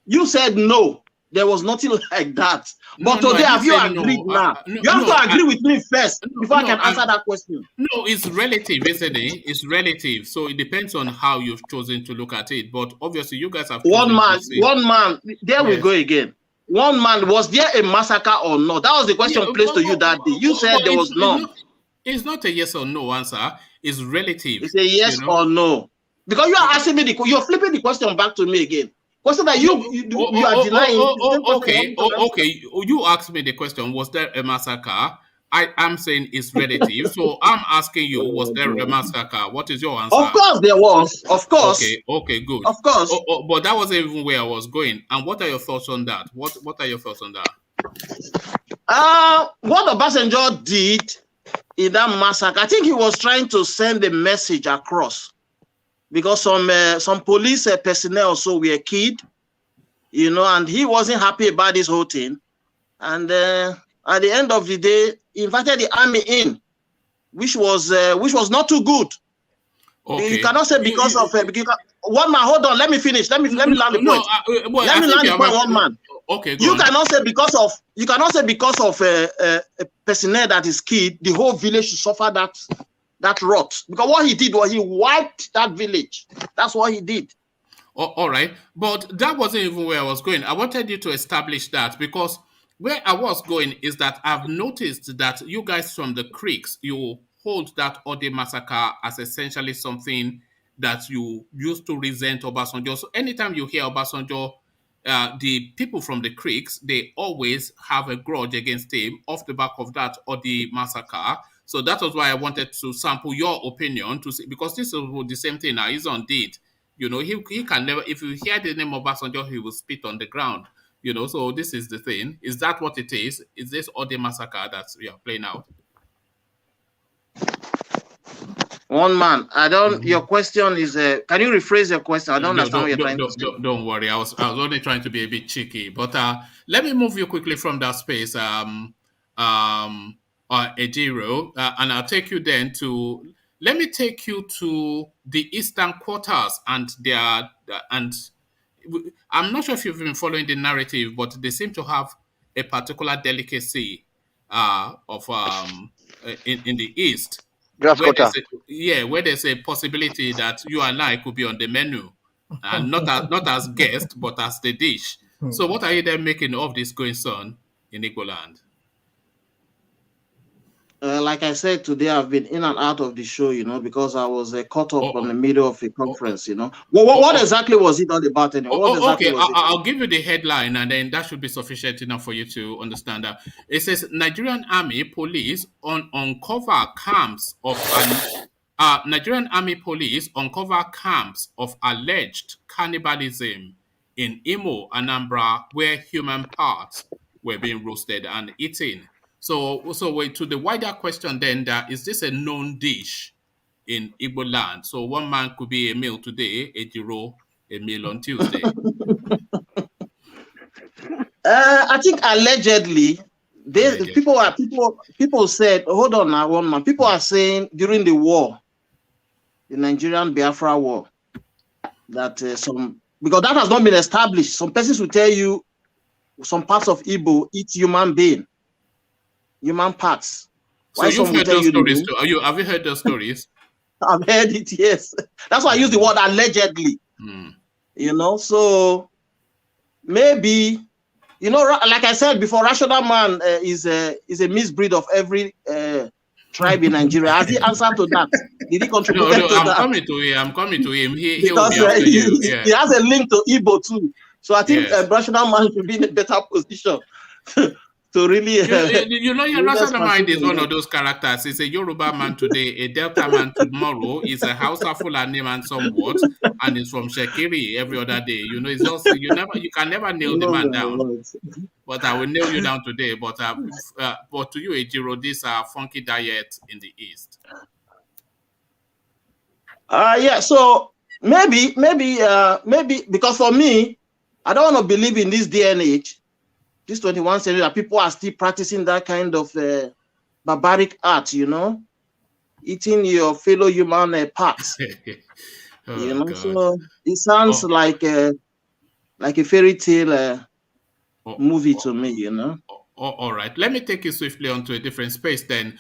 You said no. There was nothing like that. But today, have you agreed now? You have to agree with me first before I can answer that question. No, it's relative, isn't it? It's relative. So it depends on how you've chosen to look at it. But obviously, you guys have one man. There we go again. One man, was there a massacre or not? That was the question placed to you that day. You said there was none. It's not a yes or no answer. It's relative. It's a yes or no. Because you are asking me, you're flipping the question back to me again. Question that you are denying. Okay. You asked me the question, was there a massacre? I'm saying it's relative. So I'm asking you, was there a massacre? What is your answer? Of course there was. Of course. Okay, good. Of course. But that wasn't even where I was going. And what are your thoughts on that? What are your thoughts on that? What Obasanjo did in that massacre, I think he was trying to send a message across. Because some police personnel also were killed, and he wasn't happy about this whole thing. And at the end of the day, he invited the army in, which was not too good. Okay. You cannot say because of one man. Hold on, let me finish. Let me land the point. Let me land the point. One man. Okay. You cannot say because of a personnel that is killed, the whole village should suffer that rot. Because what he did was he wiped that village. That's what he did. All right. But that wasn't even where I was going. I wanted you to establish that because where I was going is that I've noticed that you guys from the Creeks, you hold that Ode massacre as essentially something that you used to resent Obasanjo. So anytime you hear Obasanjo, the people from the Creeks, they always have a grudge against him off the back of that Ode massacre. So that was why I wanted to sample your opinion to see, because this is the same thing now. He's on date. He can never, if you hear the name of Obasanjo, he will spit on the ground. So this is the thing. Is that what it is? Is this Ode massacre that we are playing out? One man, I don't. Your question is. Can you rephrase your question? I don't understand what you're trying to say. Don't worry. I was only trying to be a bit cheeky. But let me move you quickly from that space. Ejiro, and I'll take you then to. Let me take you to the Eastern Quarters and I'm not sure if you've been following the narrative, but they seem to have a particular delicacy in the East. Where there's a possibility that you and I could be on the menu, and not as guests, but as the dish. So what are you then making of this going on in Igbo land? Like I said today, I've been in and out of the show, because I was caught up on the middle of a conference, What exactly was it all about? I'll give you the headline, and then that should be sufficient enough for you to understand that. It says Nigerian Army Police uncover camps of Nigerian Army Police uncover camps of alleged cannibalism in Imo, Anambra, where human parts were being roasted and eaten. So to the wider question then, is this a known dish in Igbo land? So one man could be a meal today, a Jiro, a meal on Tuesday. I think allegedly, people said, hold on now, one man. People are saying during the war, the Nigerian Biafra war, that because that has not been established. Some persons will tell you some parts of Igbo eat human parts. So you've heard those stories too? Have you heard those stories? I've heard it, yes. That's why I use the word allegedly. So maybe, like I said before, rational man is a misbreed of every tribe in Nigeria. Has he answered to that? Did he contribute to that? I'm coming to him. He has a link to Igbo too. So I think rational man should be in a better position to really... your rational mind is one of those characters. He's a Yoruba man today, a Delta man tomorrow, he's a Hausa Fulani man somewhat, and he's from Shekiri every other day. It's also, you can never nail the man down. But I will nail you down today. But to you, Ejiro, this funky diet in the East. So maybe, because for me, I don't want to believe in this day and age, this 21st century, that people are still practicing that kind of barbaric art, eating your fellow human parts. So it sounds like a fairy tale movie to me, you know. All right. Let me take you swiftly onto a different space then.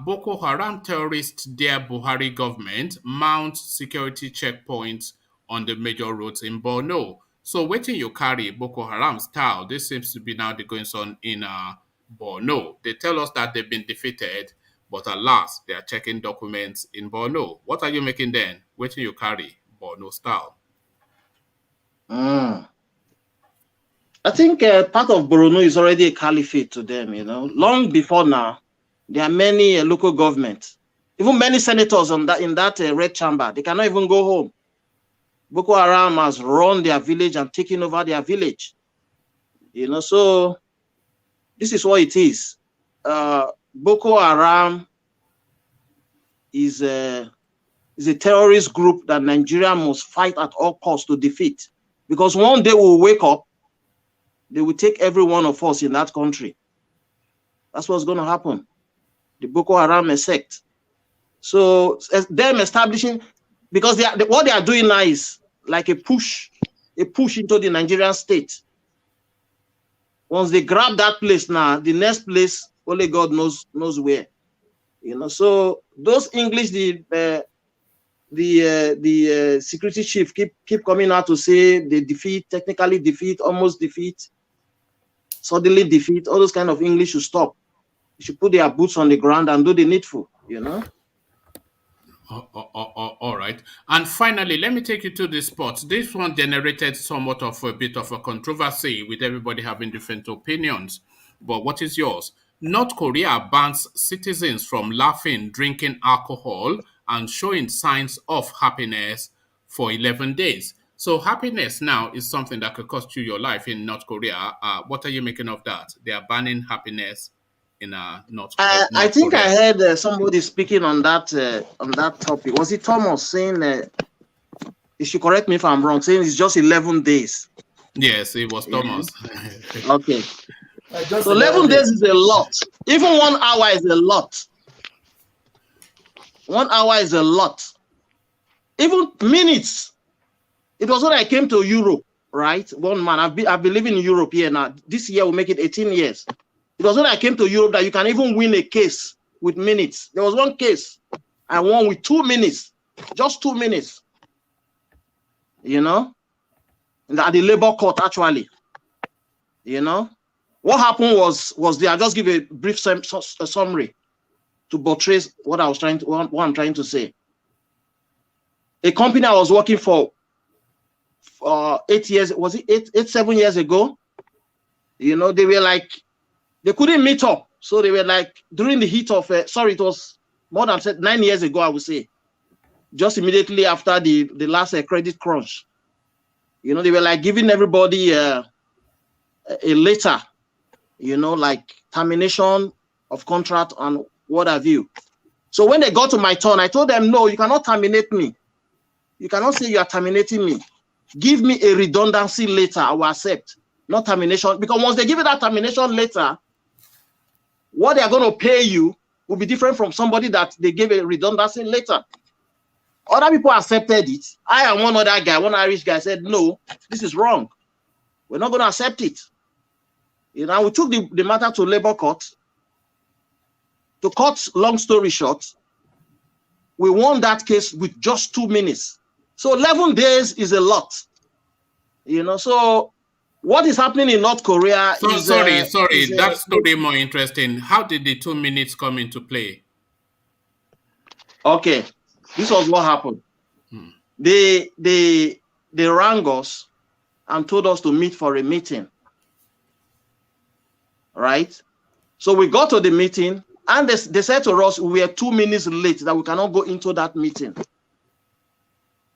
Boko Haram terrorists dare Buhari government mount security checkpoints on the major roads in Borno. So waiting you carry Boko Haram style, this seems to be now the going on in Borno. They tell us that they've been defeated, but alas, they are checking documents in Borno. What are you making then? Waiting you carry Borno style. I think part of Borno is already a caliphate to them, you know. Long before now, there are many local governments, even many senators in that red chamber. They cannot even go home. Boko Haram has run their village and taken over their village. You know, so this is what it is. Boko Haram is a terrorist group that Nigeria must fight at all costs to defeat. Because one day we'll wake up, they will take every one of us in that country. That's what's going to happen. The Boko Haram sect. So them establishing, because what they are doing now is like a push into the Nigerian state. Once they grab that place now, the next place, only God knows where. You know, so those English, the security chief keep coming out to say they defeat, technically defeat, almost defeat, suddenly defeat. All those kind of English should stop. You should put their boots on the ground and do the needful, you know. All right. And finally, let me take you to the spot. This one generated somewhat of a bit of a controversy with everybody having different opinions. But what is yours? North Korea bans citizens from laughing, drinking alcohol, and showing signs of happiness for 11 days. So happiness now is something that could cost you your life in North Korea. What are you making of that? They are banning happiness in North Korea. I think I heard somebody speaking on that topic. Was it Thomas saying, you should correct me if I'm wrong, saying it's just 11 days? Yes, it was Thomas. Okay. So 11 days is a lot. Even 1 hour is a lot. 1 hour is a lot. Even minutes. It was when I came to Europe, right? One man, I've been living in Europe here now. This year will make it 18 years. It was when I came to Europe that you can even win a case with minutes. There was one case I won with 2 minutes, just 2 minutes. You know, at the labor court actually. You know, what happened was there. I'll just give a brief summary to buttress what I'm trying to say. A company I was working for 8 years, was it 7 years ago? You know, they were like, they couldn't meet up. So they were like, during the heat of, sorry, it was more than 9 years ago, I would say. Just immediately after the last credit crunch. You know, they were like giving everybody a letter, you know, like termination of contract and what have you. So when they got to my turn, I told them, no, you cannot terminate me. You cannot say you are terminating me. Give me a redundancy letter, I will accept. Not termination. Because once they give you that termination letter, what they are going to pay you will be different from somebody that they gave a redundancy letter. Other people accepted it. I and one other guy, one Irish guy said, no, this is wrong. We're not going to accept it. You know, we took the matter to labor court. To cut long story short, we won that case with just 2 minutes. So 11 days is a lot. You know, so what is happening in North Korea is... Sorry, that story more interesting. How did the 2 minutes come into play? Okay, this was what happened. They rang us and told us to meet for a meeting. Right? So we got to the meeting and they said to us we were 2 minutes late, that we cannot go into that meeting.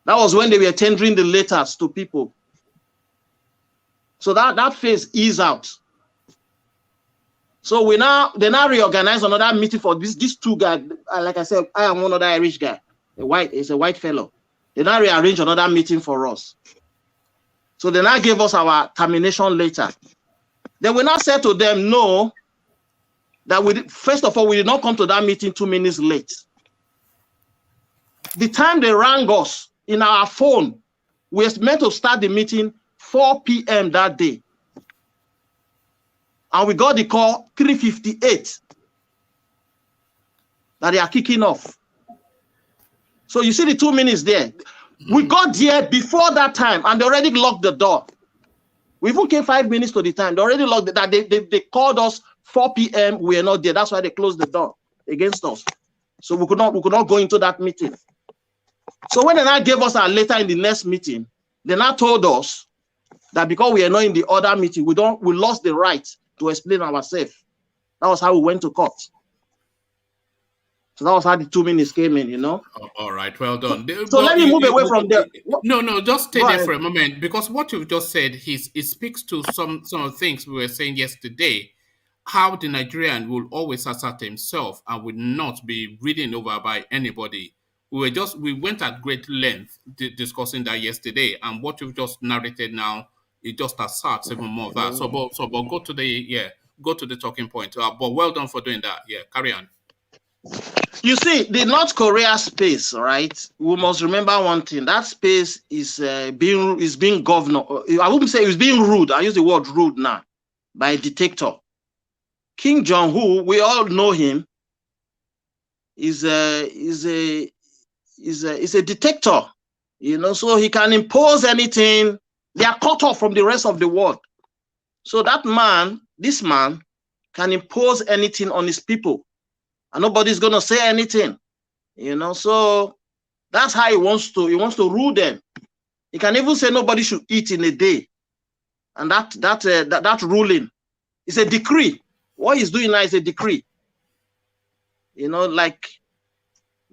That was when they were tendering the letters to people. So that phase is out. So they now reorganize another meeting for these two guys. Like I said, I am one other Irish guy. It's a white fellow. They now rearrange another meeting for us. So they now gave us our termination letter. Then we now said to them, no, that first of all, we did not come to that meeting 2 minutes late. The time they rang us in our phone, we were meant to start the meeting 4 p.m. that day. And we got the call 3:58 that they are kicking off. So you see the 2 minutes there. We got there before that time and they already locked the door. We even came 5 minutes to the time. They already locked that. They called us 4 p.m. We are not there. That's why they closed the door against us. So we could not go into that meeting. So when they now gave us our letter in the next meeting, they now told us that because we are not in the other meeting, we lost the right to explain ourselves. That was how we went to court. So that was how the 2 minutes came in, you know. Oh, all right, well done. So let me move away from there. No, just stay there for a moment, because what you've just said, it speaks to some of the things we were saying yesterday, how the Nigerian will always assert himself and will not be ridden over by anybody. We went at great length discussing that yesterday, and what you've just narrated now, it just asserts even more of that. So go to the talking point. But well done for doing that. Yeah, carry on. You see, the North Korea space, right? We must remember one thing. That space is being governed. I wouldn't say it's being ruled. I use the word ruled now by a dictator. Kim Jong-un, we all know him, is a dictator, you know, so he can impose anything. They are cut off from the rest of the world. So this man can impose anything on his people, and nobody's gonna say anything, you know. So that's how he wants to rule them. He can even say nobody should eat in a day, and that ruling is a decree. What he's doing now is a decree, you know, like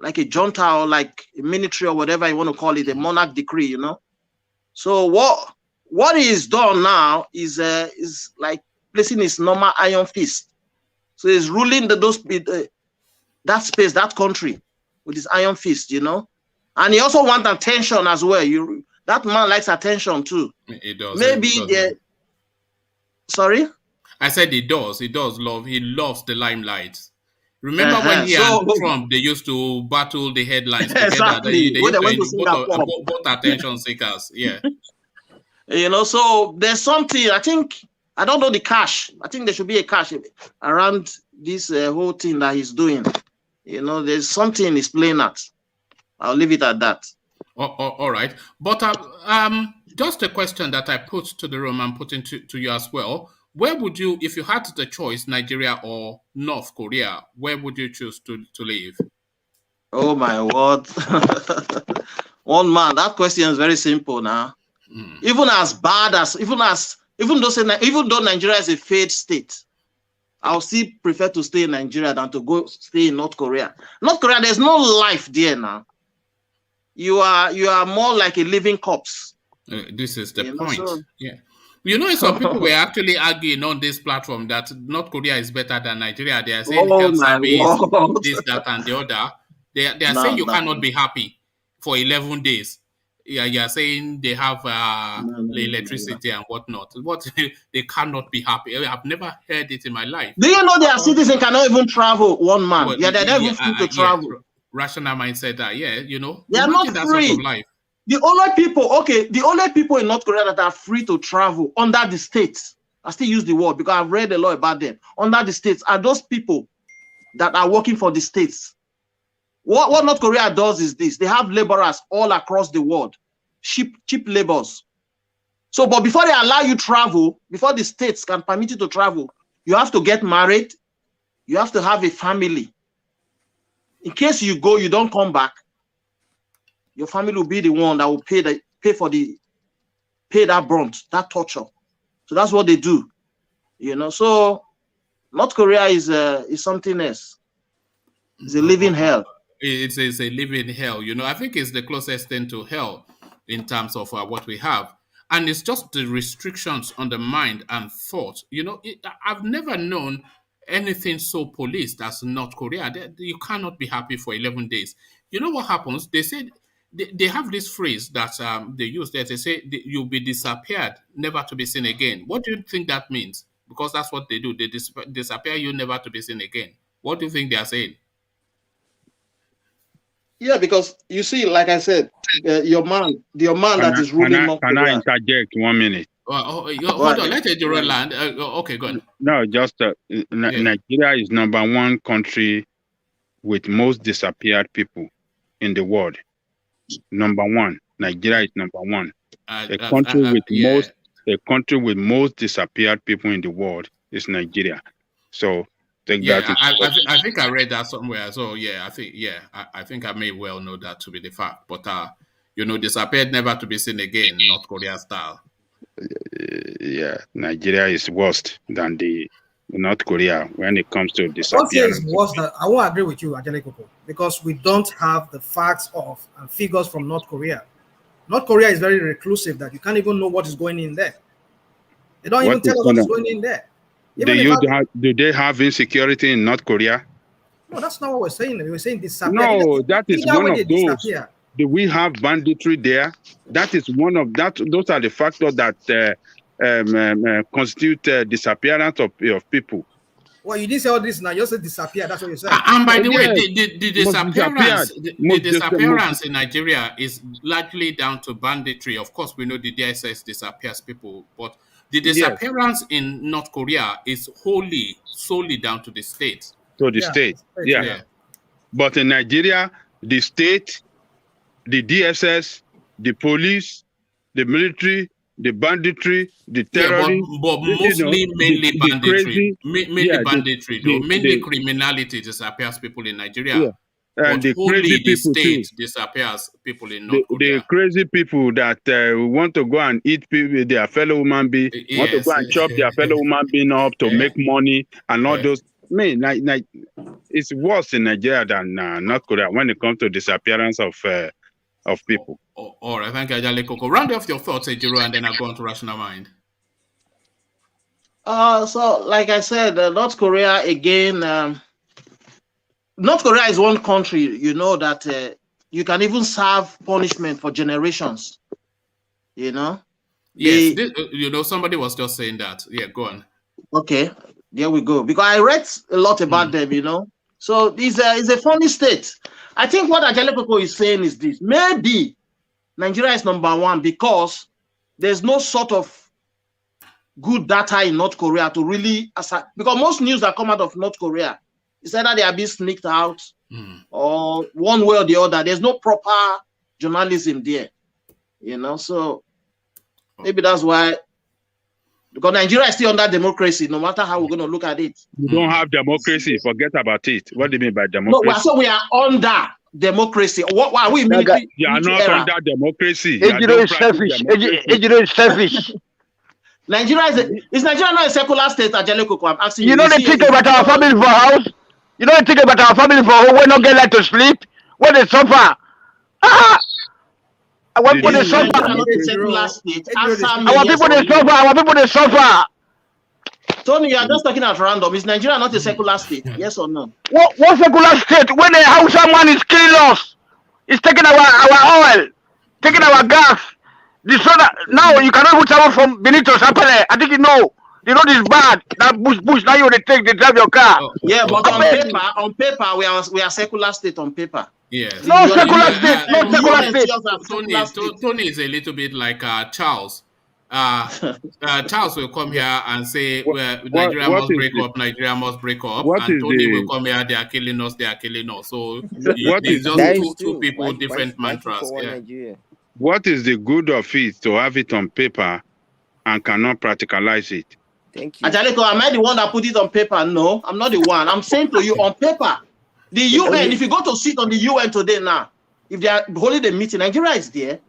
a junta or like a military or whatever you want to call it, a monarch decree, you know. So what he is done now is like placing his normal iron fist. So he's ruling that space, that country, with his iron fist, you know. And he also wants attention as well. That man likes attention too. He does. Maybe sorry? I said he does. He loves the limelight. Remember when he and Trump, they used to battle the headlines together. Exactly. They used to both attention seekers. Yeah. You know, so there's something, I don't know the cash. I think there should be a cash around this whole thing that he's doing. You know, there's something he's playing at. I'll leave it at that. All right. But just a question that I put to the room and putting to you as well. Where would you, if you had the choice, Nigeria or North Korea, where would you choose to live? Oh my word. One man, that question is very simple now. Even though Nigeria is a failed state, I'll still prefer to stay in Nigeria than to go stay in North Korea. North Korea, there's no life there now. You are more like a living corpse. This is the point. Yeah. You know, some people were actually arguing on this platform that North Korea is better than Nigeria. They are saying health service, this, that, and the other. They are saying you cannot be happy for 11 days. Yeah, you are saying they have electricity and whatnot. They cannot be happy. I've never heard it in my life. Do you know their citizens cannot even travel, one man? Well, they're not even free to travel. Rational mind said that, you know. They are not free. Sort of life. The only people in North Korea that are free to travel under the states, I still use the word because I've read a lot about them, under the states are those people that are working for the states. What North Korea does is this: they have laborers all across the world, cheap laborers. So, but before they allow you travel, before the states can permit you to travel, you have to get married, you have to have a family. In case you go, you don't come back, your family will be the one that will pay that brunt, that torture. So that's what they do, you know. So North Korea is something else. It's a living hell. It's a living hell, you know. I think it's the closest thing to hell in terms of what we have, and it's just the restrictions on the mind and thought. You know, I've never known anything so policed as North Korea. You cannot be happy for 11 days. You know what happens? They said. They have this phrase that they use there. They say you'll be disappeared, never to be seen again. What do you think that means? Because that's what they do. They disappear you, never to be seen again. What do you think they are saying? Yeah, because you see, like I said, your man that is ruling North Korea. Can I interject 1 minute? Hold on, let Ejiro land. Okay, go on. No, just Nigeria is #1 country with most disappeared people in the world. #1. Nigeria is #1. A country with most disappeared people in the world is Nigeria. So take that. I think I read that somewhere. So yeah, I think I may well know that to be the fact. But disappeared never to be seen again, North Korea style. Yeah, Nigeria is worse than the North Korea when it comes to disappearance. I won't agree with you, Ajale Koko, because we don't have the facts and figures from North Korea. North Korea is very reclusive that you can't even know what is going in there. They don't even tell us what is going in there. Do they have insecurity in North Korea? No, that's not what we're saying. We're saying disappear. No, that is one of those. Do we have banditry there? That is one of that. Those are the factors that constitute disappearance of people. Well, you didn't say all this now. You just said disappear. That's what you said. And by the way, the disappearance in Nigeria is largely down to banditry. Of course, we know the DSS disappears people, but the disappearance in North Korea is solely down to the state. Yeah. But in Nigeria, the state, the DSS, the police, the military, the banditry, the terrorism, but mostly mainly banditry. Mainly criminality disappears people in Nigeria. Yeah. And the crazy people too. Disappears people in North Korea. The crazy people that want to go and eat people, their fellow human being, want to go and chop their fellow human being up to make money and all those. It's worse in Nigeria than North Korea when it comes to disappearance of people. All right, thank you, Ajale Koko. Round off your thoughts, Ejiro, and then I'll go on to Rational Mind. So, like I said, North Korea again. North Korea is one country, that you can even serve punishment for generations. Yes, somebody was just saying that. Yeah, go on. Okay, there we go. Because I read a lot about them, So it's a funny state. I think what Ajale Koko is saying is this. Maybe Nigeria is #1 because there's no sort of good data in North Korea to really because most news that come out of North Korea is either they are being sneaked out or one way or the other. There's no proper journalism there, So maybe that's why. Because Nigeria is still under democracy, no matter how we're going to look at it. You don't have democracy. Forget about it. What do you mean by democracy? No, so we are under democracy. What are we military? You are not under democracy. Ejiro is selfish. Ejiro is selfish. Is Nigeria not a secular state, Ajale Koko? I'm asking you. You know they think about our family for house? You know they think about our family for home? We not get like to sleep? When they suffer? Our people they suffer. Our people they suffer. Tony, you are just talking at random. Is Nigeria not a secular state? Yes or no? What secular state? When the Hausa man is killing us, he's taking our oil, taking our gas. Now you cannot even travel from Benin to Sapele. I think you know this bad. That bush. Now you they drive your car. Yeah, but on paper, we are secular state on paper. Yes. No secular state. No secular state. Tony is a little bit like Charles. Charles will come here and say, Nigeria must break up. Nigeria must break up. And Tony will come here, they are killing us. So it's just two people, different mantras. Yeah. What is the good of it to have it on paper and cannot practicalize it? Thank you. Ajale Koko, am I the one that put it on paper? No, I'm not the one. I'm saying to you on paper. The UN, if you go to sit on the UN today now, if they are holding the meeting, Nigeria is there.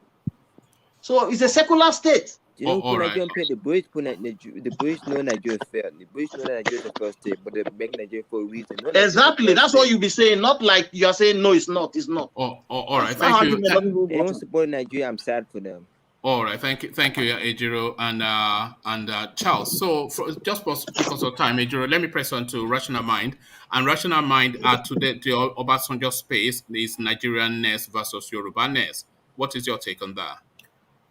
So it's a secular state. You know, the British know Nigeria fair. The British know Nigeria is the first state, but they make Nigeria for a reason. Exactly. That's what you be saying. Not like you are saying, no, it's not. It's not. All right. Thank you. They don't support Nigeria. I'm sad for them. All right, thank you, Ejiro and Charles. So, just because of time, Ejiro, let me press on to Rational Mind. And Rational Mind today, the Obasanjo space is Nigerian-ness versus Yoruba-ness. What is your take on that?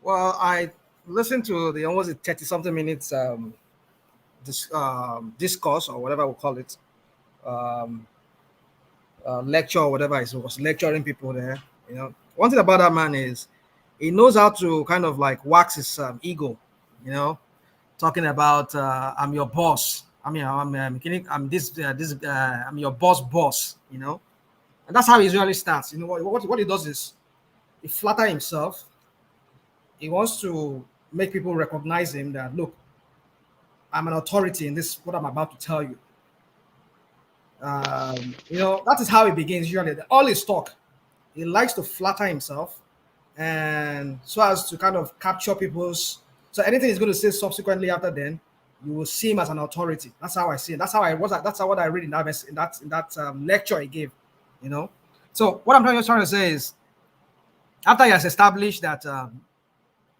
Well, I listened to the almost 30-something minutes discourse or whatever we call it, lecture or whatever it was, lecturing people there. One thing about that man is he knows how to kind of like wax his ego you know, talking about I'm your boss. I'm your boss, you know. And that's how he usually starts. You know what he does is he flatters himself. He wants to make people recognize him that, look, I'm an authority in this, what I'm about to tell you. You know, that is how it begins usually. All his talk, he likes to flatter himself, and so as to kind of capture people's. So anything he's going to say subsequently after then, you will see him as an authority. That's how I see it. That's how what I read in that lecture he gave. You know, so what I'm trying to say is, after he has established that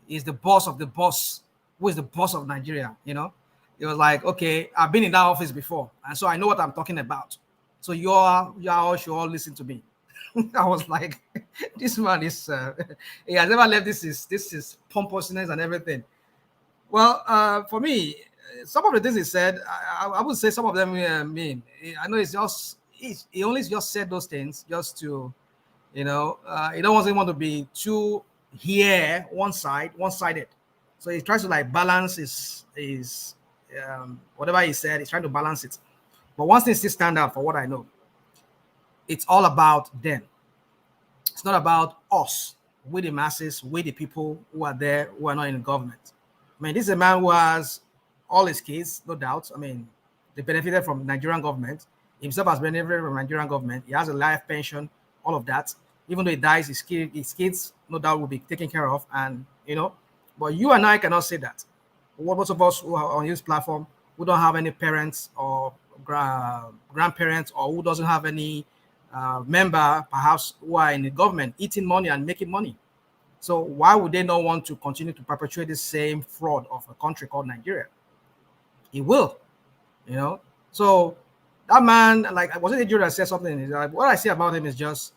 he's the boss of the boss, who is the boss of Nigeria, you know, it was like, okay, I've been in that office before, and so I know what I'm talking about. So you all should all listen to me. I was like, this man is he has never left this is pompousness and everything. Well, for me, some of the things he said, I would say some of them mean. I know it's just he only just said those things just to, you know, he don't want to be too here one-sided. So he tries to like balance his whatever he said. He's trying to balance it. But one thing still stand out for what I know. It's all about them. It's not about us, we the masses, we the people who are there, who are not in the government. I mean, this is a man who has all his kids, no doubt. I mean, they benefited from Nigerian government. Himself has benefited from Nigerian government. He has a life pension, all of that. Even though he dies, his kids, no doubt, will be taken care of. And, you know, but you and I cannot say that. Most of us who are on this platform, who don't have any parents or grandparents, or who doesn't have any member, perhaps, who are in the government, eating money and making money. So why would they not want to continue to perpetuate the same fraud of a country called Nigeria? He will, you know. So that man, like, was it a Nigeria that said something? Like, what I see about him is just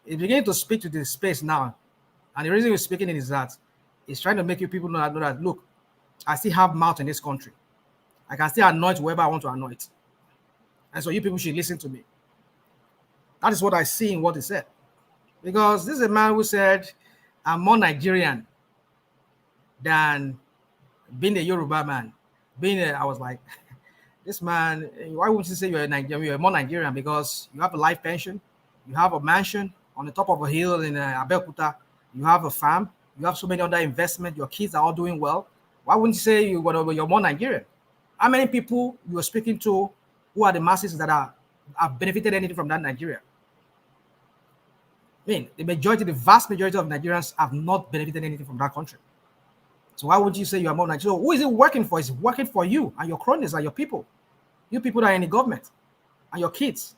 he's beginning to speak to the space now, and the reason he's speaking is that he's trying to make you people know that look, I still have mouth in this country. I can still anoint whoever I want to anoint, and so you people should listen to me. That is what I see in what he said, because this is a man who said, I'm more Nigerian than being a Yoruba man. I was like, this man, why would you say you're a Nigerian? You're more Nigerian because you have a life pension, you have a mansion on the top of a hill in Abeokuta, you have a farm, you have so many other investments, your kids are all doing well. Why wouldn't you say you're more Nigerian? How many people you are speaking to who are the masses that have benefited anything from that Nigeria? I mean, the vast majority of Nigerians have not benefited anything from that country. So why would you say you are more Nigerian? So who is it working for? It's working for you and your cronies and your people. You people that are in the government and your kids.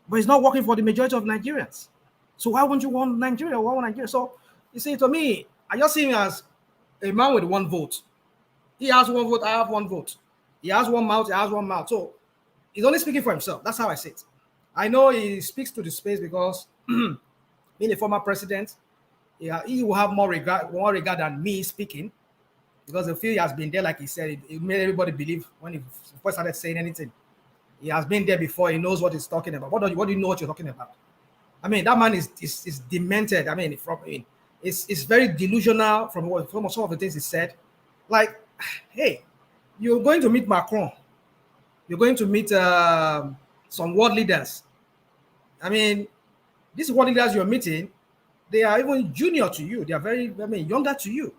But it's not working for the majority of Nigerians. So why wouldn't you want Nigeria? Why want Nigeria? So you see, to me, I just see him as a man with one vote. He has one vote, I have one vote. He has one mouth, he has one mouth. So he's only speaking for himself. That's how I see it. I know he speaks to the space because being a former president, he will have more regard than me speaking, because the feel he has been there, like he said, it made everybody believe when he first started saying anything. He has been there before. He knows what he's talking about. What do you know what you're talking about? I mean, that man is demented. I mean, it's very delusional from some of the things he said. Like, hey, you're going to meet Macron. You're going to meet some world leaders. I mean, these world leaders you're meeting, they are even junior to you. They are younger to you.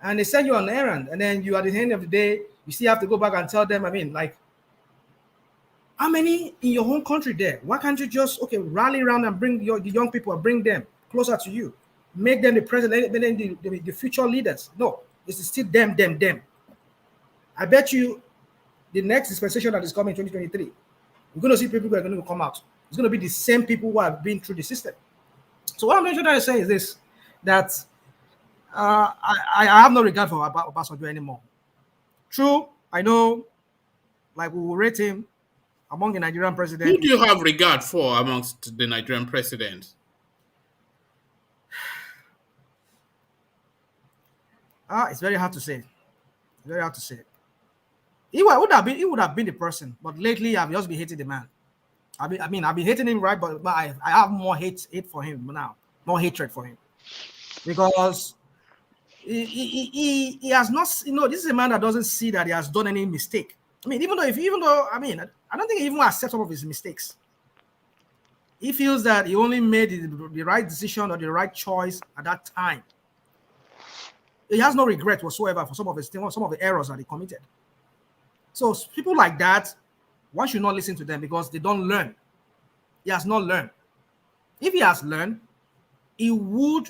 And they send you on an errand. And then you, at the end of the day, you still have to go back and tell them, I mean, like, how many in your own country there? Why can't you just, rally around and bring the young people and bring them closer to you? Make them the president, the future leaders. No, it's still them. I bet you the next dispensation that is coming in 2023, we're going to see people who are going to come out. It's going to be the same people who have been through the system. So what I'm trying to say is this, that I have no regard for Obasanjo anymore. True, I know, like, we will rate him among the Nigerian presidents. Who do you have regard for amongst the Nigerian presidents? It's very hard to say. Very hard to say. He would have been the person, but lately I've just been hating the man. I've been hating him, right? But I have more hate for him now, more hatred for him, because he has not, this is a man that doesn't see that he has done any mistake. I mean, even though I don't think he even accepts some of his mistakes. He feels that he only made the right decision or the right choice at that time. He has no regret whatsoever for some of the errors that he committed. So people like that, one should not listen to them because they don't learn. He has not learned. If he has learned, he would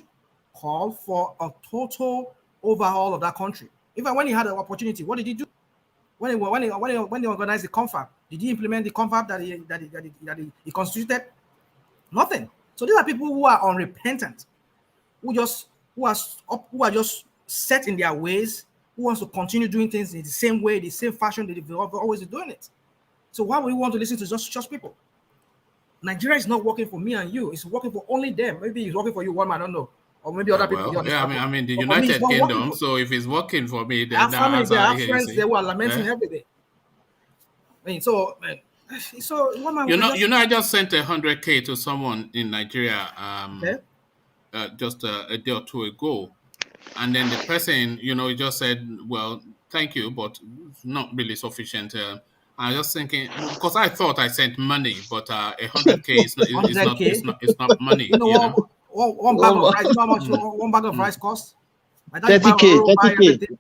call for a total overhaul of that country. Even when he had an opportunity, what did he do? When he organized the CONFERRED, did he implement the CONFERRED that he constituted? Nothing. So these are people who are unrepentant, who are just set in their ways, who wants to continue doing things in the same way, the same fashion that they've always been doing it. So why would we want to listen to just people? Nigeria is not working for me and you. It's working for only them. Maybe it's working for you, one man, I don't know. Or maybe other people. Yeah, I mean the United Kingdom. So if it's working for me, then our families, our friends, they were lamenting every day. I mean, so one man. I just sent 100K to someone in Nigeria just a day or two ago, and then the person, just said, "Well, thank you, but it's not really sufficient." I was just thinking, because I thought I sent money, but 100K is not money. One bag of rice, how much one bag of rice costs? 30K.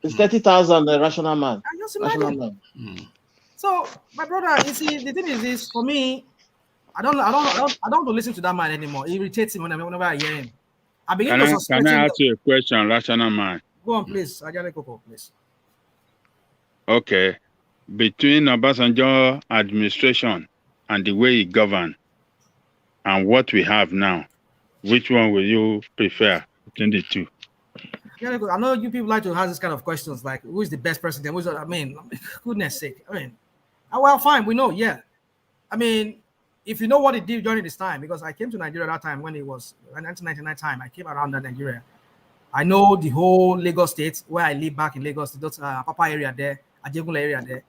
It's 30,000, the rational man. Just imagine. So, my brother, you see, the thing is this, for me, I don't want to listen to that man anymore. It irritates him whenever I hear him. I begin to suspect him. Can I ask you a question, rational man? Go on, please. Ajale Koko, please. Okay. Between Obasanjo administration and the way he governed and what we have now, which one will you prefer between the two? I know you people like to ask this kind of questions, like who is the best president? Goodness sake. Well, fine, we know, yeah. I mean, if you know what he did during this time, because I came to Nigeria that time when it was 1999 time, I came around Nigeria. I know the whole Lagos state where I live back in Lagos, those Papa area there, Ajegunle area there.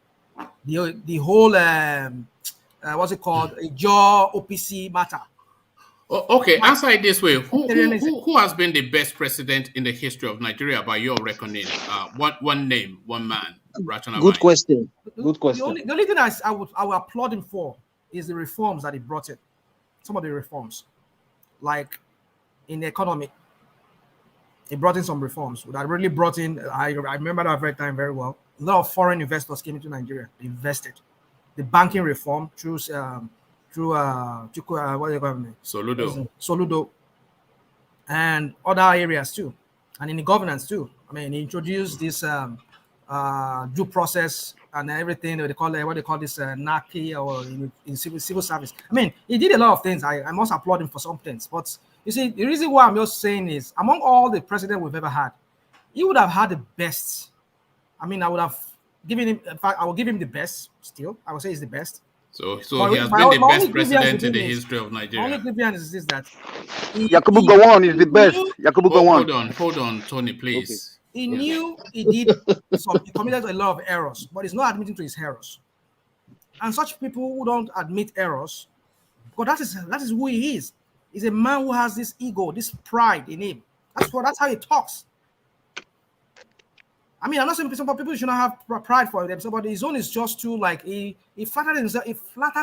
The whole what's it called? Jaw OPC matter. Okay, answer it this way: who has been the best president in the history of Nigeria by your reckoning? One name, one man. Good question. Good question. The only thing I would applaud him for is the reforms that he brought in. Some of the reforms, like in the economy, he brought in some reforms that really brought in. I remember that very time very well. A lot of foreign investors came into Nigeria. They invested. The banking reform through what do you call it? Soludo, and other areas too, and in the governance too. I mean, he introduced this due process and everything. They call it, what they call this NACI or in civil service. I mean, he did a lot of things. I must applaud him for some things. But you see, the reason why I'm just saying is, among all the presidents we've ever had, he would have had the best. I mean, I would have given him. In fact, I will give him the best. Still, I would say he's the best. So he has been the best president in the history of Nigeria. Only grievance is this, that Yakubu Gowon is the best. Yakubu Gowon. Hold on, Tony, please. Okay. He knew he did he committed a lot of errors, but he's not admitting to his errors. And such people who don't admit errors, because that is who he is. He's a man who has this ego, this pride in him. That's how he talks. I mean, I'm not saying people should not have pride for themselves, but his own is just too, like, he flatters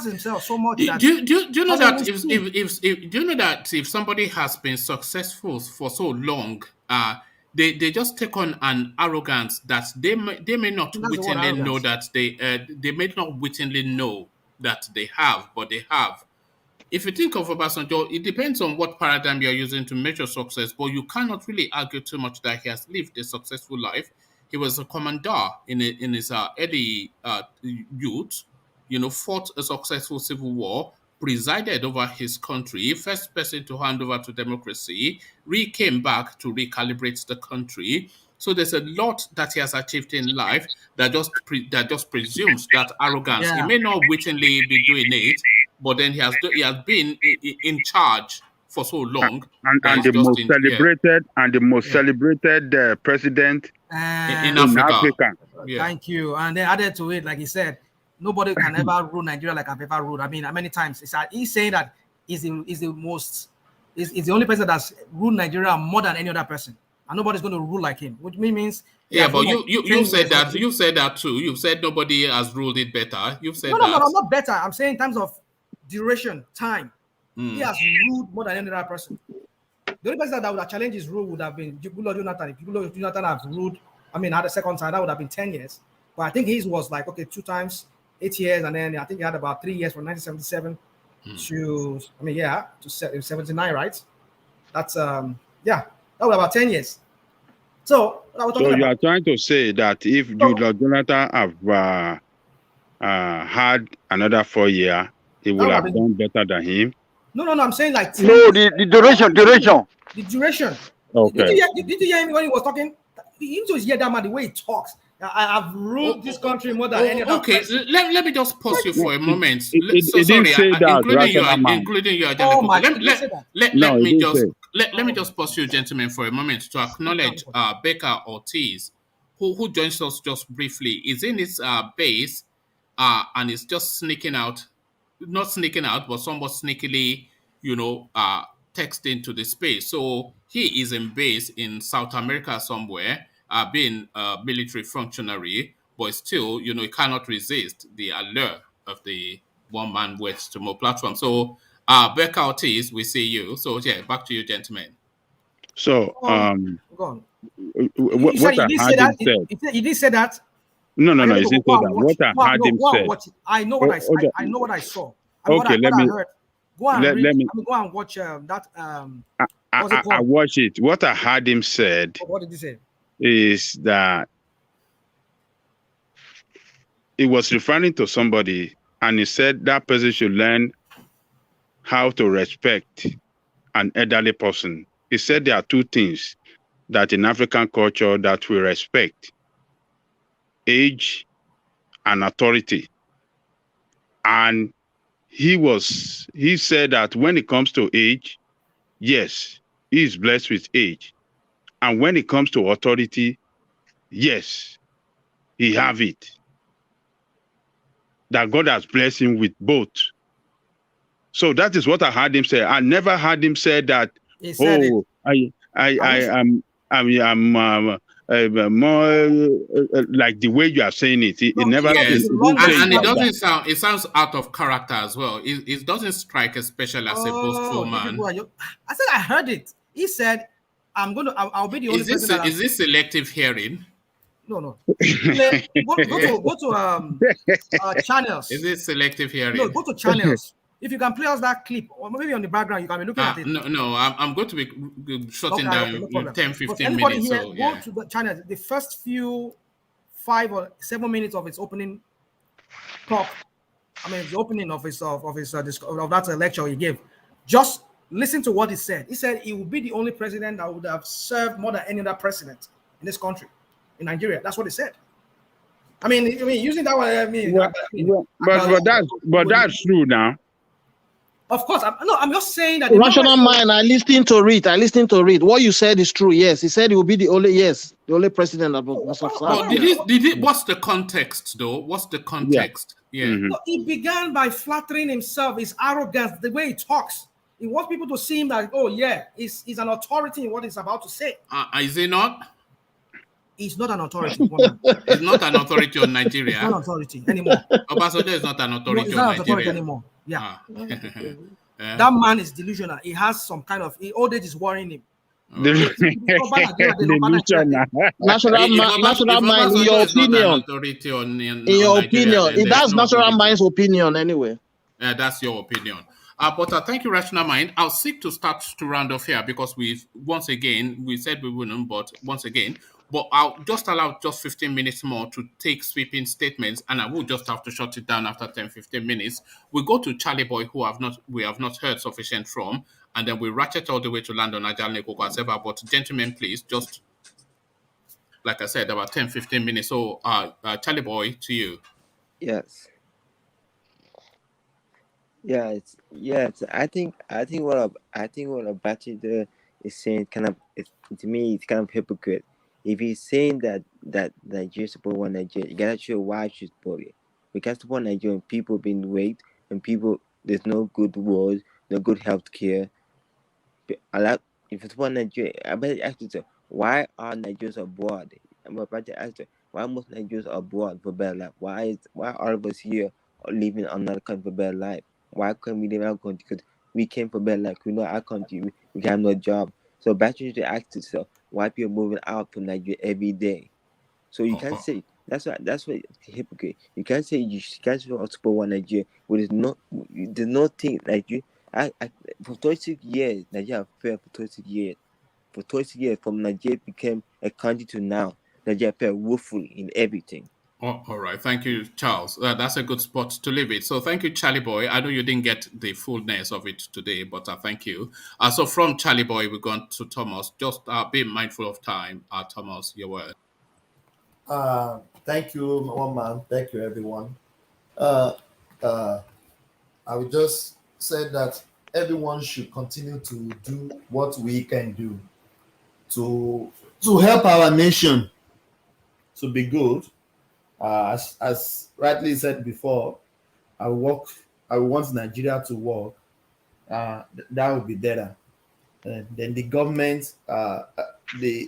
himself so much. Do you know that if somebody has been successful for so long, they just take on an arrogance that they may not wittingly know that they may not wittingly know that they have, but they have. If you think of Obasanjo, it depends on what paradigm you're using to measure success, but you cannot really argue too much that he has lived a successful life. He was a commander in his early youth, fought a successful civil war, presided over his country, first person to hand over to democracy, came back to recalibrate the country. So there's a lot that he has achieved in life that just presumes that arrogance. Yeah. He may not wittingly be doing it, but then he has been in charge for so long, and the most celebrated president in Africa. Yeah. Thank you. And then added to it, like he said, nobody can ever rule Nigeria like I've ever ruled. I mean, many times he's saying that he's the only person that's ruled Nigeria more than any other person. and nobody's going to rule like him, which means yeah. But you said that too. You said nobody has ruled it better. You said no, I'm not better. I'm saying in terms of duration, time, he has ruled more than any other person. The only person that would have challenged his rule would have been Goodluck Jonathan. If Goodluck Jonathan have ruled, I mean, at the second time, that would have been 10 years. But I think his was like, okay, 2 times, 8 years, and then I think he had about 3 years from 1977 to, I mean, yeah, to 79, right? That's, that was about 10 years. So you are trying to say that if Goodluck Jonathan have had another 4 years, he would have done better than him? No, I'm saying like 10 no, the duration. The duration. Okay. Did you hear him when he was talking? You just hear that man, the way he talks. I've ruled this country more than any other. Okay, let me just pause you for a moment. It didn't say that, including you. Let me just pause you, gentlemen, for a moment to acknowledge Becca Ortiz, who joins us just briefly. Is in his base, and is just sneaking out. Not sneaking out, but somewhat sneakily, text into the space. So he is in base in South America somewhere, being a military functionary, but still, he cannot resist the allure of the one-man West to more platform. So, Becca Ortiz, we see you. So, yeah, back to you, gentlemen. So, go on. What I heard him say. You did say that. No, he didn't say that. What I heard him say. I know what I know what I saw. Okay, let me. Heard. Go and read. Let me go and watch that. I watch it. What I heard him said. What did he say? Is that he was referring to somebody, and he said that person should learn how to respect an elderly person. He said there are 2 things that in African culture that we respect: age and authority. And he said that when it comes to age, yes, he is blessed with age. And when it comes to authority, yes, he have it. That God has blessed him with both. So that is what I heard him say. I never heard him say that, I'm more like the way you are saying it. It never. Yes. And it doesn't sound. It sounds out of character as well. It doesn't strike especially as a boastful man. I said I heard it. He said, I'll be the only person. Is this selective hearing? No. Go to channels. Is this selective hearing? No, go to channels. If you can play us that clip, or maybe on the background, you can be looking at it. No, I'm going to be shutting down 10, 15 minutes. Here, go to the channel. The first few 5 or 7 minutes of its opening talk, the opening of that lecture he gave, just listen to what he said. He said he would be the only president that would have served more than any other president in this country, in Nigeria. That's what he said. Using that one. But that's true now. Of course, I'm just saying that. Rational mind. I listened to read. What you said is true. Yes, he said he will be the only president of. What's the context, though? What's the context? Yeah. Mm-hmm. No, he began by flattering himself, his arrogance, the way he talks. He wants people to see him like, he's an authority in what he's about to say. Is he not? He's not an authority. He's not an authority on Nigeria. He's not an authority anymore. Obasanjo is not an authority on Nigeria. Authority anymore. Yeah. That man is delusional. He has some kind of old age is worrying him. National mind, in your opinion. That's national mind's opinion anyway. That's your opinion. But thank you, Rational Mind. I'll seek to start to round off here because we said we wouldn't, but I'll just allow just 15 minutes more to take sweeping statements, and I will just have to shut it down after 10-15 minutes. We go to Charlie Boy, who we have not heard sufficient from, and then we ratchet all the way to land on Ajal Nekoko as ever. But gentlemen, please, just like I said, about 10-15 minutes. So, Charlie Boy, to you. Yes. Yeah, I think what Abachi is saying to me it's kind of hypocrite. If he's saying that Nigeria support one Nigeria, you gotta show why she support it. We can't support Nigerian people being raped and there's no good roads, no good health care. If you support Nigeria, I better ask yourself, Why are Nigerians abroad? I'm about to ask you, why most Nigerians are abroad for better life? Why all of us here are living in another country for better life? Why can't we live in our country? Because we came for better life. We know our country. We have no job. So back to ask yourself, why people moving out from Nigeria every day? So you can't say that's what hypocrite. You can't say you can't support one Nigeria. But there's no thing like you. I for 26 years Nigeria have failed for 26 years. For 26 years from Nigeria became a country to now, Nigeria failed woefully in everything. Oh, all right, thank you, Charles. That's a good spot to leave it. So thank you, Charlie Boy. I know you didn't get the fullness of it today, but thank you. So from Charlie Boy, we're going to Thomas. Just be mindful of time. Thomas, your word. Thank you, one man. Thank you, everyone. I would just say that everyone should continue to do what we can do to help our nation to be good. As rightly said before, I want Nigeria to work. That would be better. And then the government, the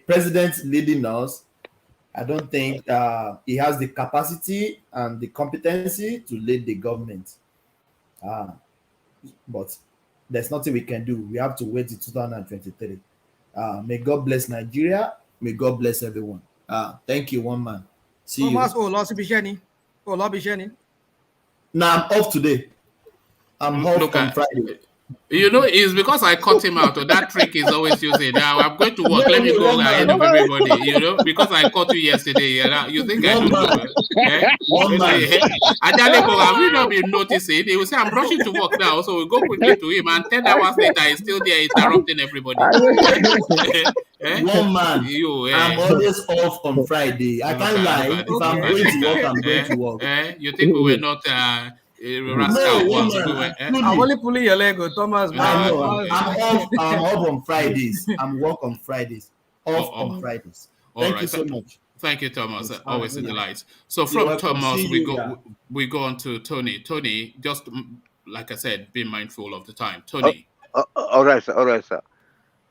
president leading us, I don't think he has the capacity and the competency to lead the government. But there's nothing we can do. We have to wait till 2023. May God bless Nigeria. May God bless everyone. Thank you, one man. See you. Now I'm off today. I'm off on Friday. You know, it's because I cut him out. Or that trick is always using. Now I'm going to work. Let me go ahead of everybody. You know, because I caught you yesterday. You think I don't know? Have you not been noticing? He will say, "I'm rushing to work now," so we go quickly to him. And 10 hours later, he's still there interrupting everybody. One man. I'm always off on Friday. I can't lie. If I'm going to work, I'm going to work. You think we were not? I'm only pulling your leg, Thomas. I know. I'm off on Fridays. I'm work on Fridays. Off on Fridays. Thank you so much. Thank you, Thomas. Always a delight. So from Thomas, we go on to Tony. Tony, just like I said, be mindful of the time. Tony. All right, sir.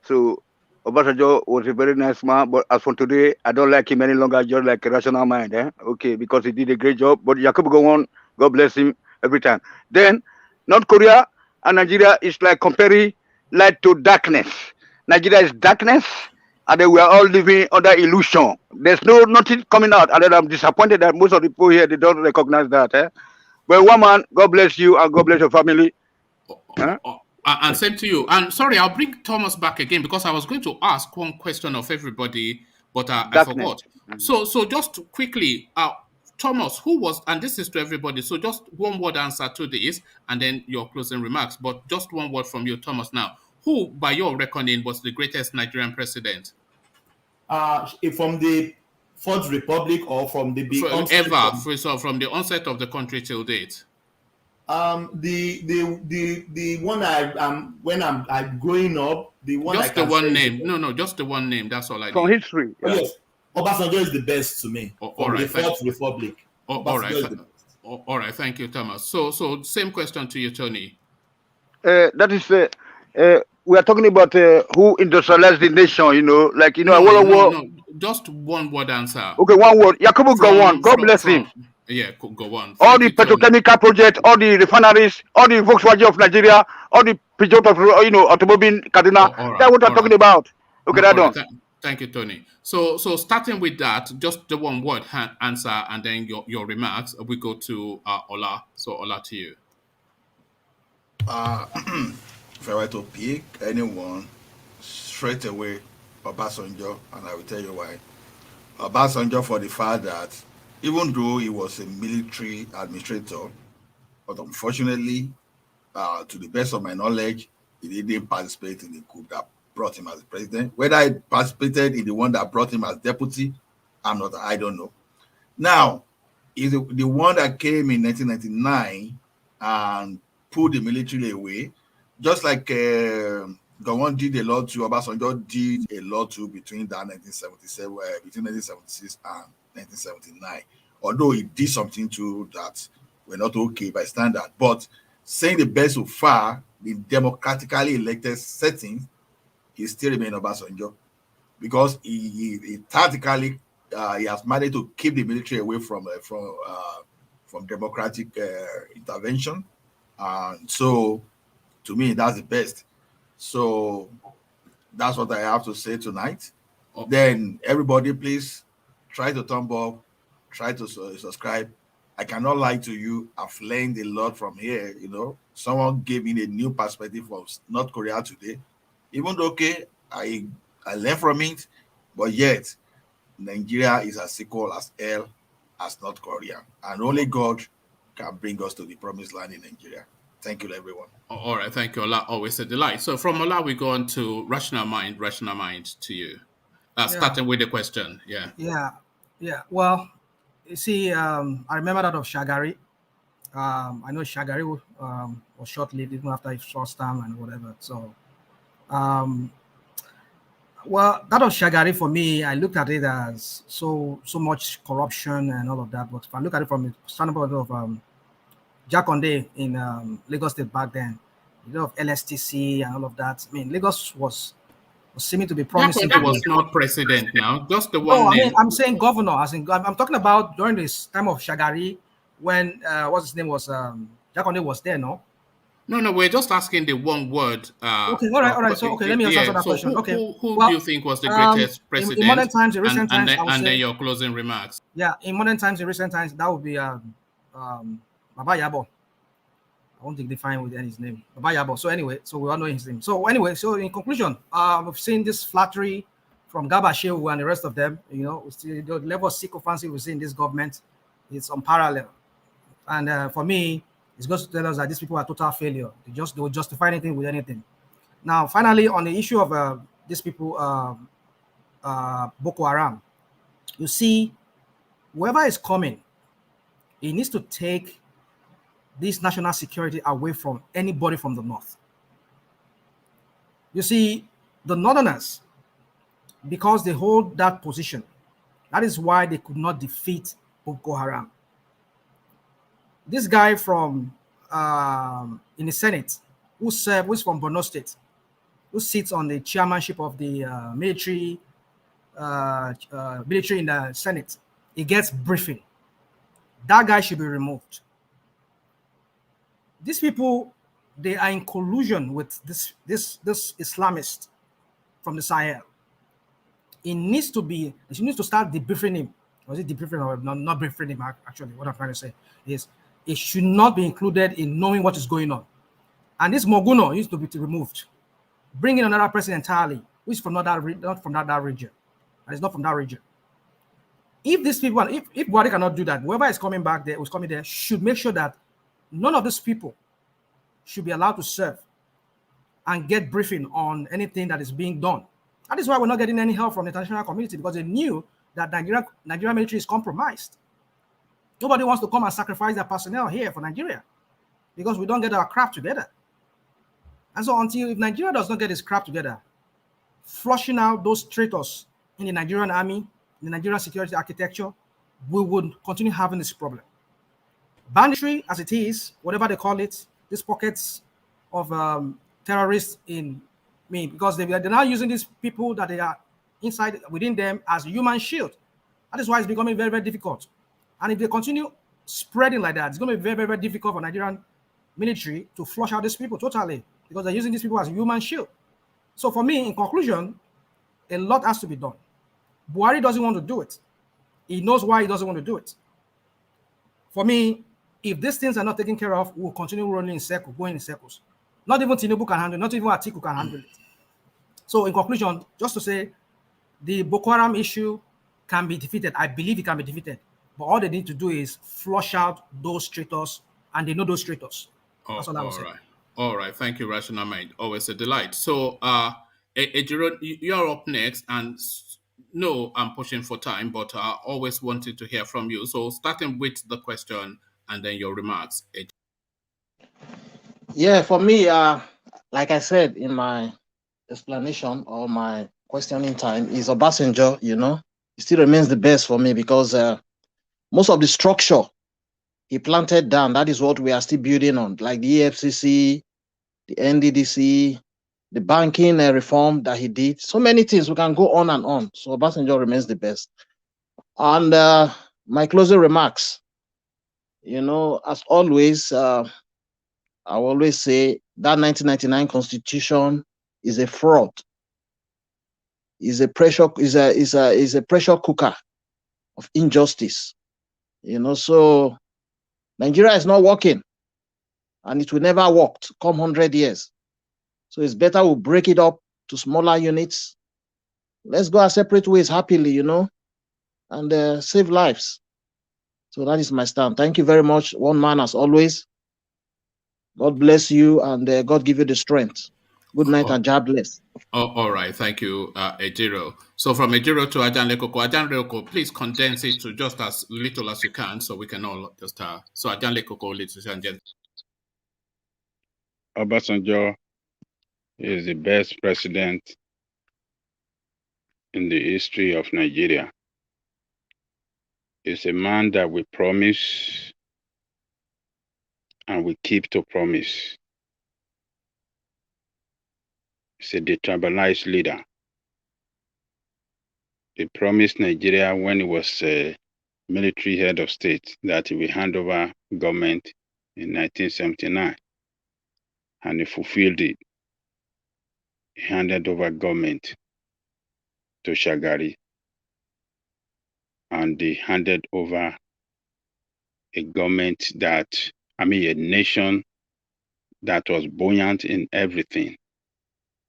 So Obasanjo was a very nice man, but as for today, I don't like him any longer. Just like a rational mind, Okay, because he did a great job. But Yakubu go on. God bless him every time. Then North Korea and Nigeria is like comparing light to darkness. Nigeria is darkness, and then we are all living under illusion. There's nothing coming out, and then I'm disappointed that most of the people here, they don't recognize that. But one man, God bless you and God bless your family. And same to you. And sorry, I'll bring Thomas back again because I was going to ask one question of everybody, but I forgot. So just quickly, Thomas, who was, and this is to everybody, so just one word answer to this, and then your closing remarks, but just one word from you, Thomas, now. Who, by your reckoning, was the greatest Nigerian president? From the Fourth Republic or from the from the onset of the country till date? The one when I'm growing up, the one just the one name. No, just the one name. That's all I need. From history. Yeah. Yes. Obasanjo is the best to me. From the Fourth Republic. All right. Thank you, Thomas. So same question to you, Tony. That is, we are talking about who industrialized the nation. No, just one word answer. Okay, one word. Yakubu Gowon. God bless him. Yeah, go on. All the petrochemical projects, all the refineries, all the Volkswagen of Nigeria, all the Peugeot of automobile Kaduna. That's what I'm talking about. Okay, that's done. Thank you, Tony. So starting with that, just the one word answer, and then your remarks. We go to Ola. So Ola, to you. If I were to pick anyone, straight away, Obasanjo, and I will tell you why. Obasanjo, for the fact that even though he was a military administrator, but unfortunately, to the best of my knowledge, he didn't participate in the coup that brought him as president. Whether he participated in the one that brought him as deputy, I don't know. Now, is the one that came in 1999 and pulled the military away, just like Gowon did a lot too, Obasanjo did a lot too between 1976 and 1979. Although he did something too that were not okay by standard, but saying the best so far, the democratically elected setting, he still remains Obasanjo. because he tactically he has managed to keep the military away from democratic intervention. So to me, that's the best. So that's what I have to say tonight. Then everybody, please try to thumb up, try to subscribe. I cannot lie to you. I've learned a lot from here. You know, someone gave me a new perspective of North Korea today. Even though, okay, I learned from it, but yet Nigeria is as equal as hell as North Korea, and only God can bring us to the promised land in Nigeria. Thank you, everyone. All right, thank you, Ola. Always a delight. So from Ola, we go on to rational mind to you. Starting with the question, Yeah. Well, you see, I remember that of Shagari. I know Shagari was short-lived even after his first term and whatever. So, well, that of Shagari for me, I looked at it as so much corruption and all of that. But if I look at it from the standpoint of Jack Conde in Lagos State back then, you know, of LSTC and all of that. I mean, Lagos was seeming to be promising. Jack Conde was not president now, just the one. No, I mean, I'm saying governor. As in, I'm talking about during this time of Shagari, when what's his name was Jack Conde was there, no? No, we're just asking the one word. Okay, all right. So, okay, let me answer that question. Okay, who do you think was the greatest president? In modern times, in recent times, and then your closing remarks. Yeah, in modern times, in recent times, that would be Baba Yabo. I won't define with his name, Baba Yabo. So anyway, so we all know his name. So anyway, so in conclusion, we've seen this flattery from Gaba Shehu and the rest of them. You know, the level of sycophancy we see in this government is unparalleled. And for me, it's going to tell us that these people are total failure. They will justify anything with anything. Now, finally, on the issue of these people, Boko Haram, you see, whoever is coming, he needs to take this national security away from anybody from the north. You see, the northerners, because they hold that position, that is why they could not defeat Boko Haram. This guy from in the Senate, who's from Borno State, who sits on the chairmanship of the military in the Senate, he gets briefing. That guy should be removed. These people, they are in collusion with this Islamist from the Sahel. She needs to start debriefing him. Was it debriefing or not briefing him? Actually, what I'm trying to say is it should not be included in knowing what is going on. And this Moguno needs to be removed. Bring in another person entirely, who is not from that region. And it's not from that region. If these people, if Buhari cannot do that, whoever is coming back there, who's coming there, should make sure that none of these people should be allowed to serve and get briefing on anything that is being done. That is why we're not getting any help from the international community, because they knew that Nigeria military is compromised. Nobody wants to come and sacrifice their personnel here for Nigeria because we don't get our crap together. And so if Nigeria does not get its crap together, flushing out those traitors in the Nigerian army, the Nigerian security architecture, we would continue having this problem. Banditry, as it is, whatever they call it, these pockets of terrorists because they're now using these people that they are within them as a human shield. That is why it's becoming very, very difficult. And if they continue spreading like that, it's going to be very, very, very difficult for Nigerian military to flush out these people totally, because they're using these people as a human shield. So for me, in conclusion, a lot has to be done. Buhari doesn't want to do it. He knows why he doesn't want to do it. For me, if these things are not taken care of, we'll continue running in circles, going in circles. Not even Tinubu can handle it, not even Atiku can handle it. So in conclusion, just to say, the Boko Haram issue can be defeated. I believe it can be defeated. But all they need to do is flush out those traitors, and they know those traitors. That's all I would say. All right. Thank you, Rational Mind. Always a delight. So, Ejiro, you're up next, and no, I'm pushing for time, but I always wanted to hear from you. So, starting with the question and then your remarks. Yeah, for me, like I said in my explanation or my questioning time, is Obasanjo, it still remains the best for me, because most of the structure he planted down, that is what we are still building on, like the EFCC, the NDDC, the banking reform that he did. So many things, we can go on and on. So Obasanjo remains the best. And my closing remarks, you know, as always, I always say that 1999 Constitution is a fraud. Is a pressure cooker of injustice. You know, so Nigeria is not working, and it will never work come 100 years. So it's better we break it up to smaller units. Let's go our separate ways happily, you know, and save lives. So that is my stand. Thank you very much. One man as always. God bless you, and God give you the strength. Good night and God bless. All right. Thank you, Ejiro. So from Ejiro to Ajanlekoko. Ajanlekoko, please condense it to just as little as you can so we can all just so Ajanlekoko, ladies and gentlemen. Obasanjo is the best president in the history of Nigeria. He's a man that we promise and we keep to promise. He's a detribalized leader. He promised Nigeria when he was a military head of state that he will hand over government in 1979. And he fulfilled it. He handed over government to Shagari. And he handed over a government that, a nation that was buoyant in everything.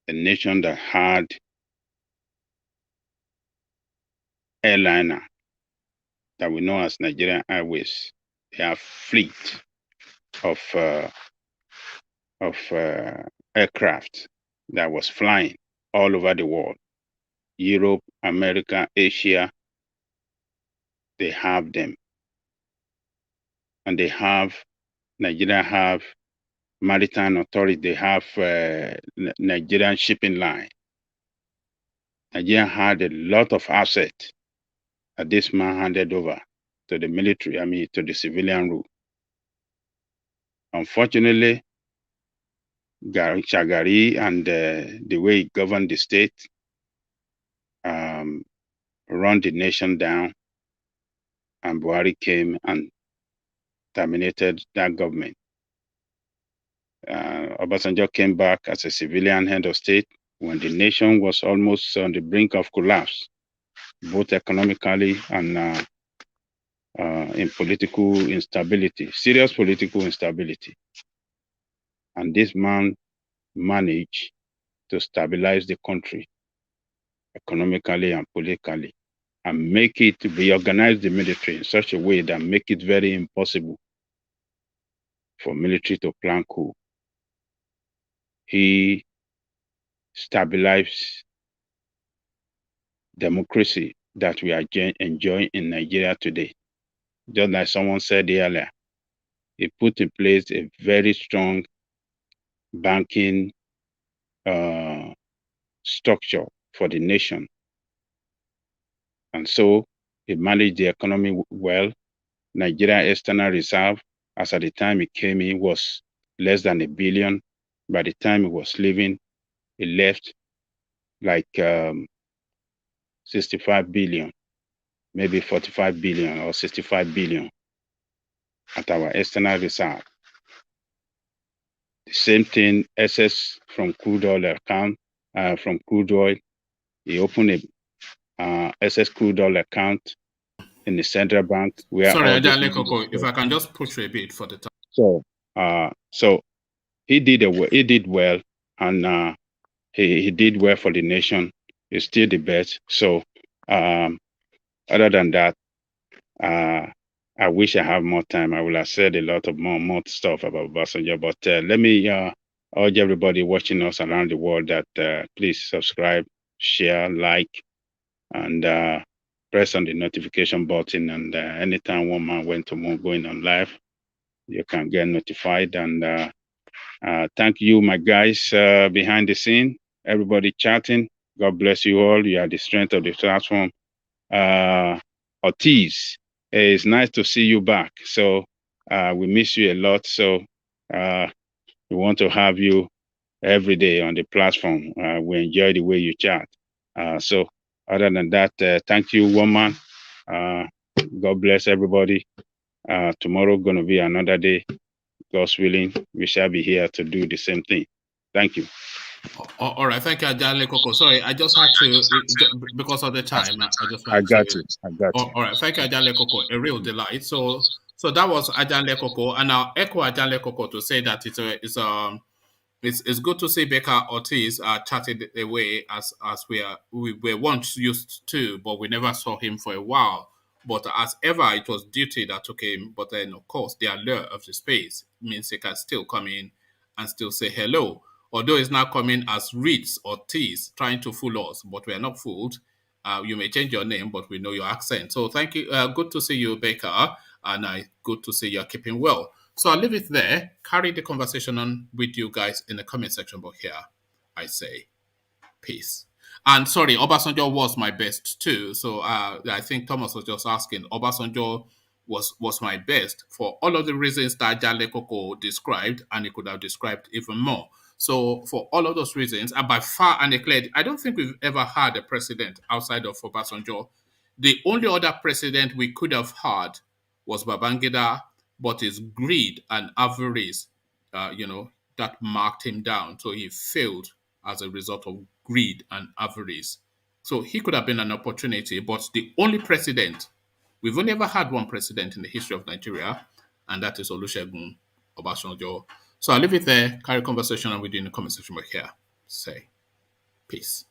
A nation that had airliner that we know as Nigerian Airways. They have fleet of aircraft that was flying all over the world. Europe, America, Asia, they have them. And they have, Nigeria have maritime authority, they have Nigerian shipping line. Nigeria had a lot of assets that this man handed over to the military, to the civilian rule. Unfortunately, Shagari and the way he governed the state run the nation down, and Buhari came and terminated that government. Obasanjo came back as a civilian head of state when the nation was almost on the brink of collapse, both economically and in political instability, serious political instability. And this man managed to stabilize the country economically and politically, and make it reorganize the military in such a way that make it very impossible for military to plan coup. He stabilized democracy that we are enjoying in Nigeria today. Just like someone said earlier, he put in place a very strong banking structure for the nation. And so he managed the economy well. Nigeria external reserve, as at the time he came in, was less than $1 billion. By the time he was leaving, he left like 65 billion, maybe 45 billion or 65 billion at our external reserve. The same thing, excess from crude oil account, from crude oil. He opened a excess crude oil account in the central bank. Sorry, Ajalekoko, if I can just push you a bit for the time. So he did well, and he did well for the nation. He's still the best. So other than that, I wish I have more time. I would have said a lot of more stuff about Obasanjo, but let me urge everybody watching us around the world that please subscribe, share, like, and press on the notification button. And anytime one man went to move going on live, you can get notified. And thank you, my guys behind the scene, everybody chatting. God bless you all. You are the strength of the platform. Ortiz, it's nice to see you back. So we miss you a lot. So we want to have you every day on the platform. We enjoy the way you chat. So other than that, thank you, woman. God bless everybody. Tomorrow gonna be another day. God's willing, we shall be here to do the same thing. Thank you. All right, thank you, Ajale Koko. Sorry, I just had to, because of the time, I just I wanted got to. you. I got you. All right, thank you, Ajale Koko. A real delight. So that was Ajale Koko, and I'll echo Ajale Koko to say that it's good to see Becca Ortiz chatting away as we were once used to, but we never saw him for a while. But as ever, it was duty that took him. But then, of course, the allure of the space means he can still come in and still say hello. Although it's not coming as Reeds or T's trying to fool us, but we are not fooled. You may change your name, but we know your accent. So thank you. Good to see you, Becca, and good to see you're keeping well. So I'll leave it there. Carry the conversation on with you guys in the comment section. But here, I say peace. And sorry, Obasanjo was my best too. So I think Thomas was just asking. Obasanjo was my best for all of the reasons that Jale Koko described, and he could have described even more. So for all of those reasons, and by far and declared, I don't think we've ever had a president outside of Obasanjo. The only other president we could have had was Babangida, but his greed and avarice, that marked him down. So he failed as a result of greed and avarice. So he could have been an opportunity, but the only president, we've only ever had one president in the history of Nigeria, and that is Olusegun Obasanjo. So I'll leave it there, carry conversation, and we'll do in the comment section right here. Say peace.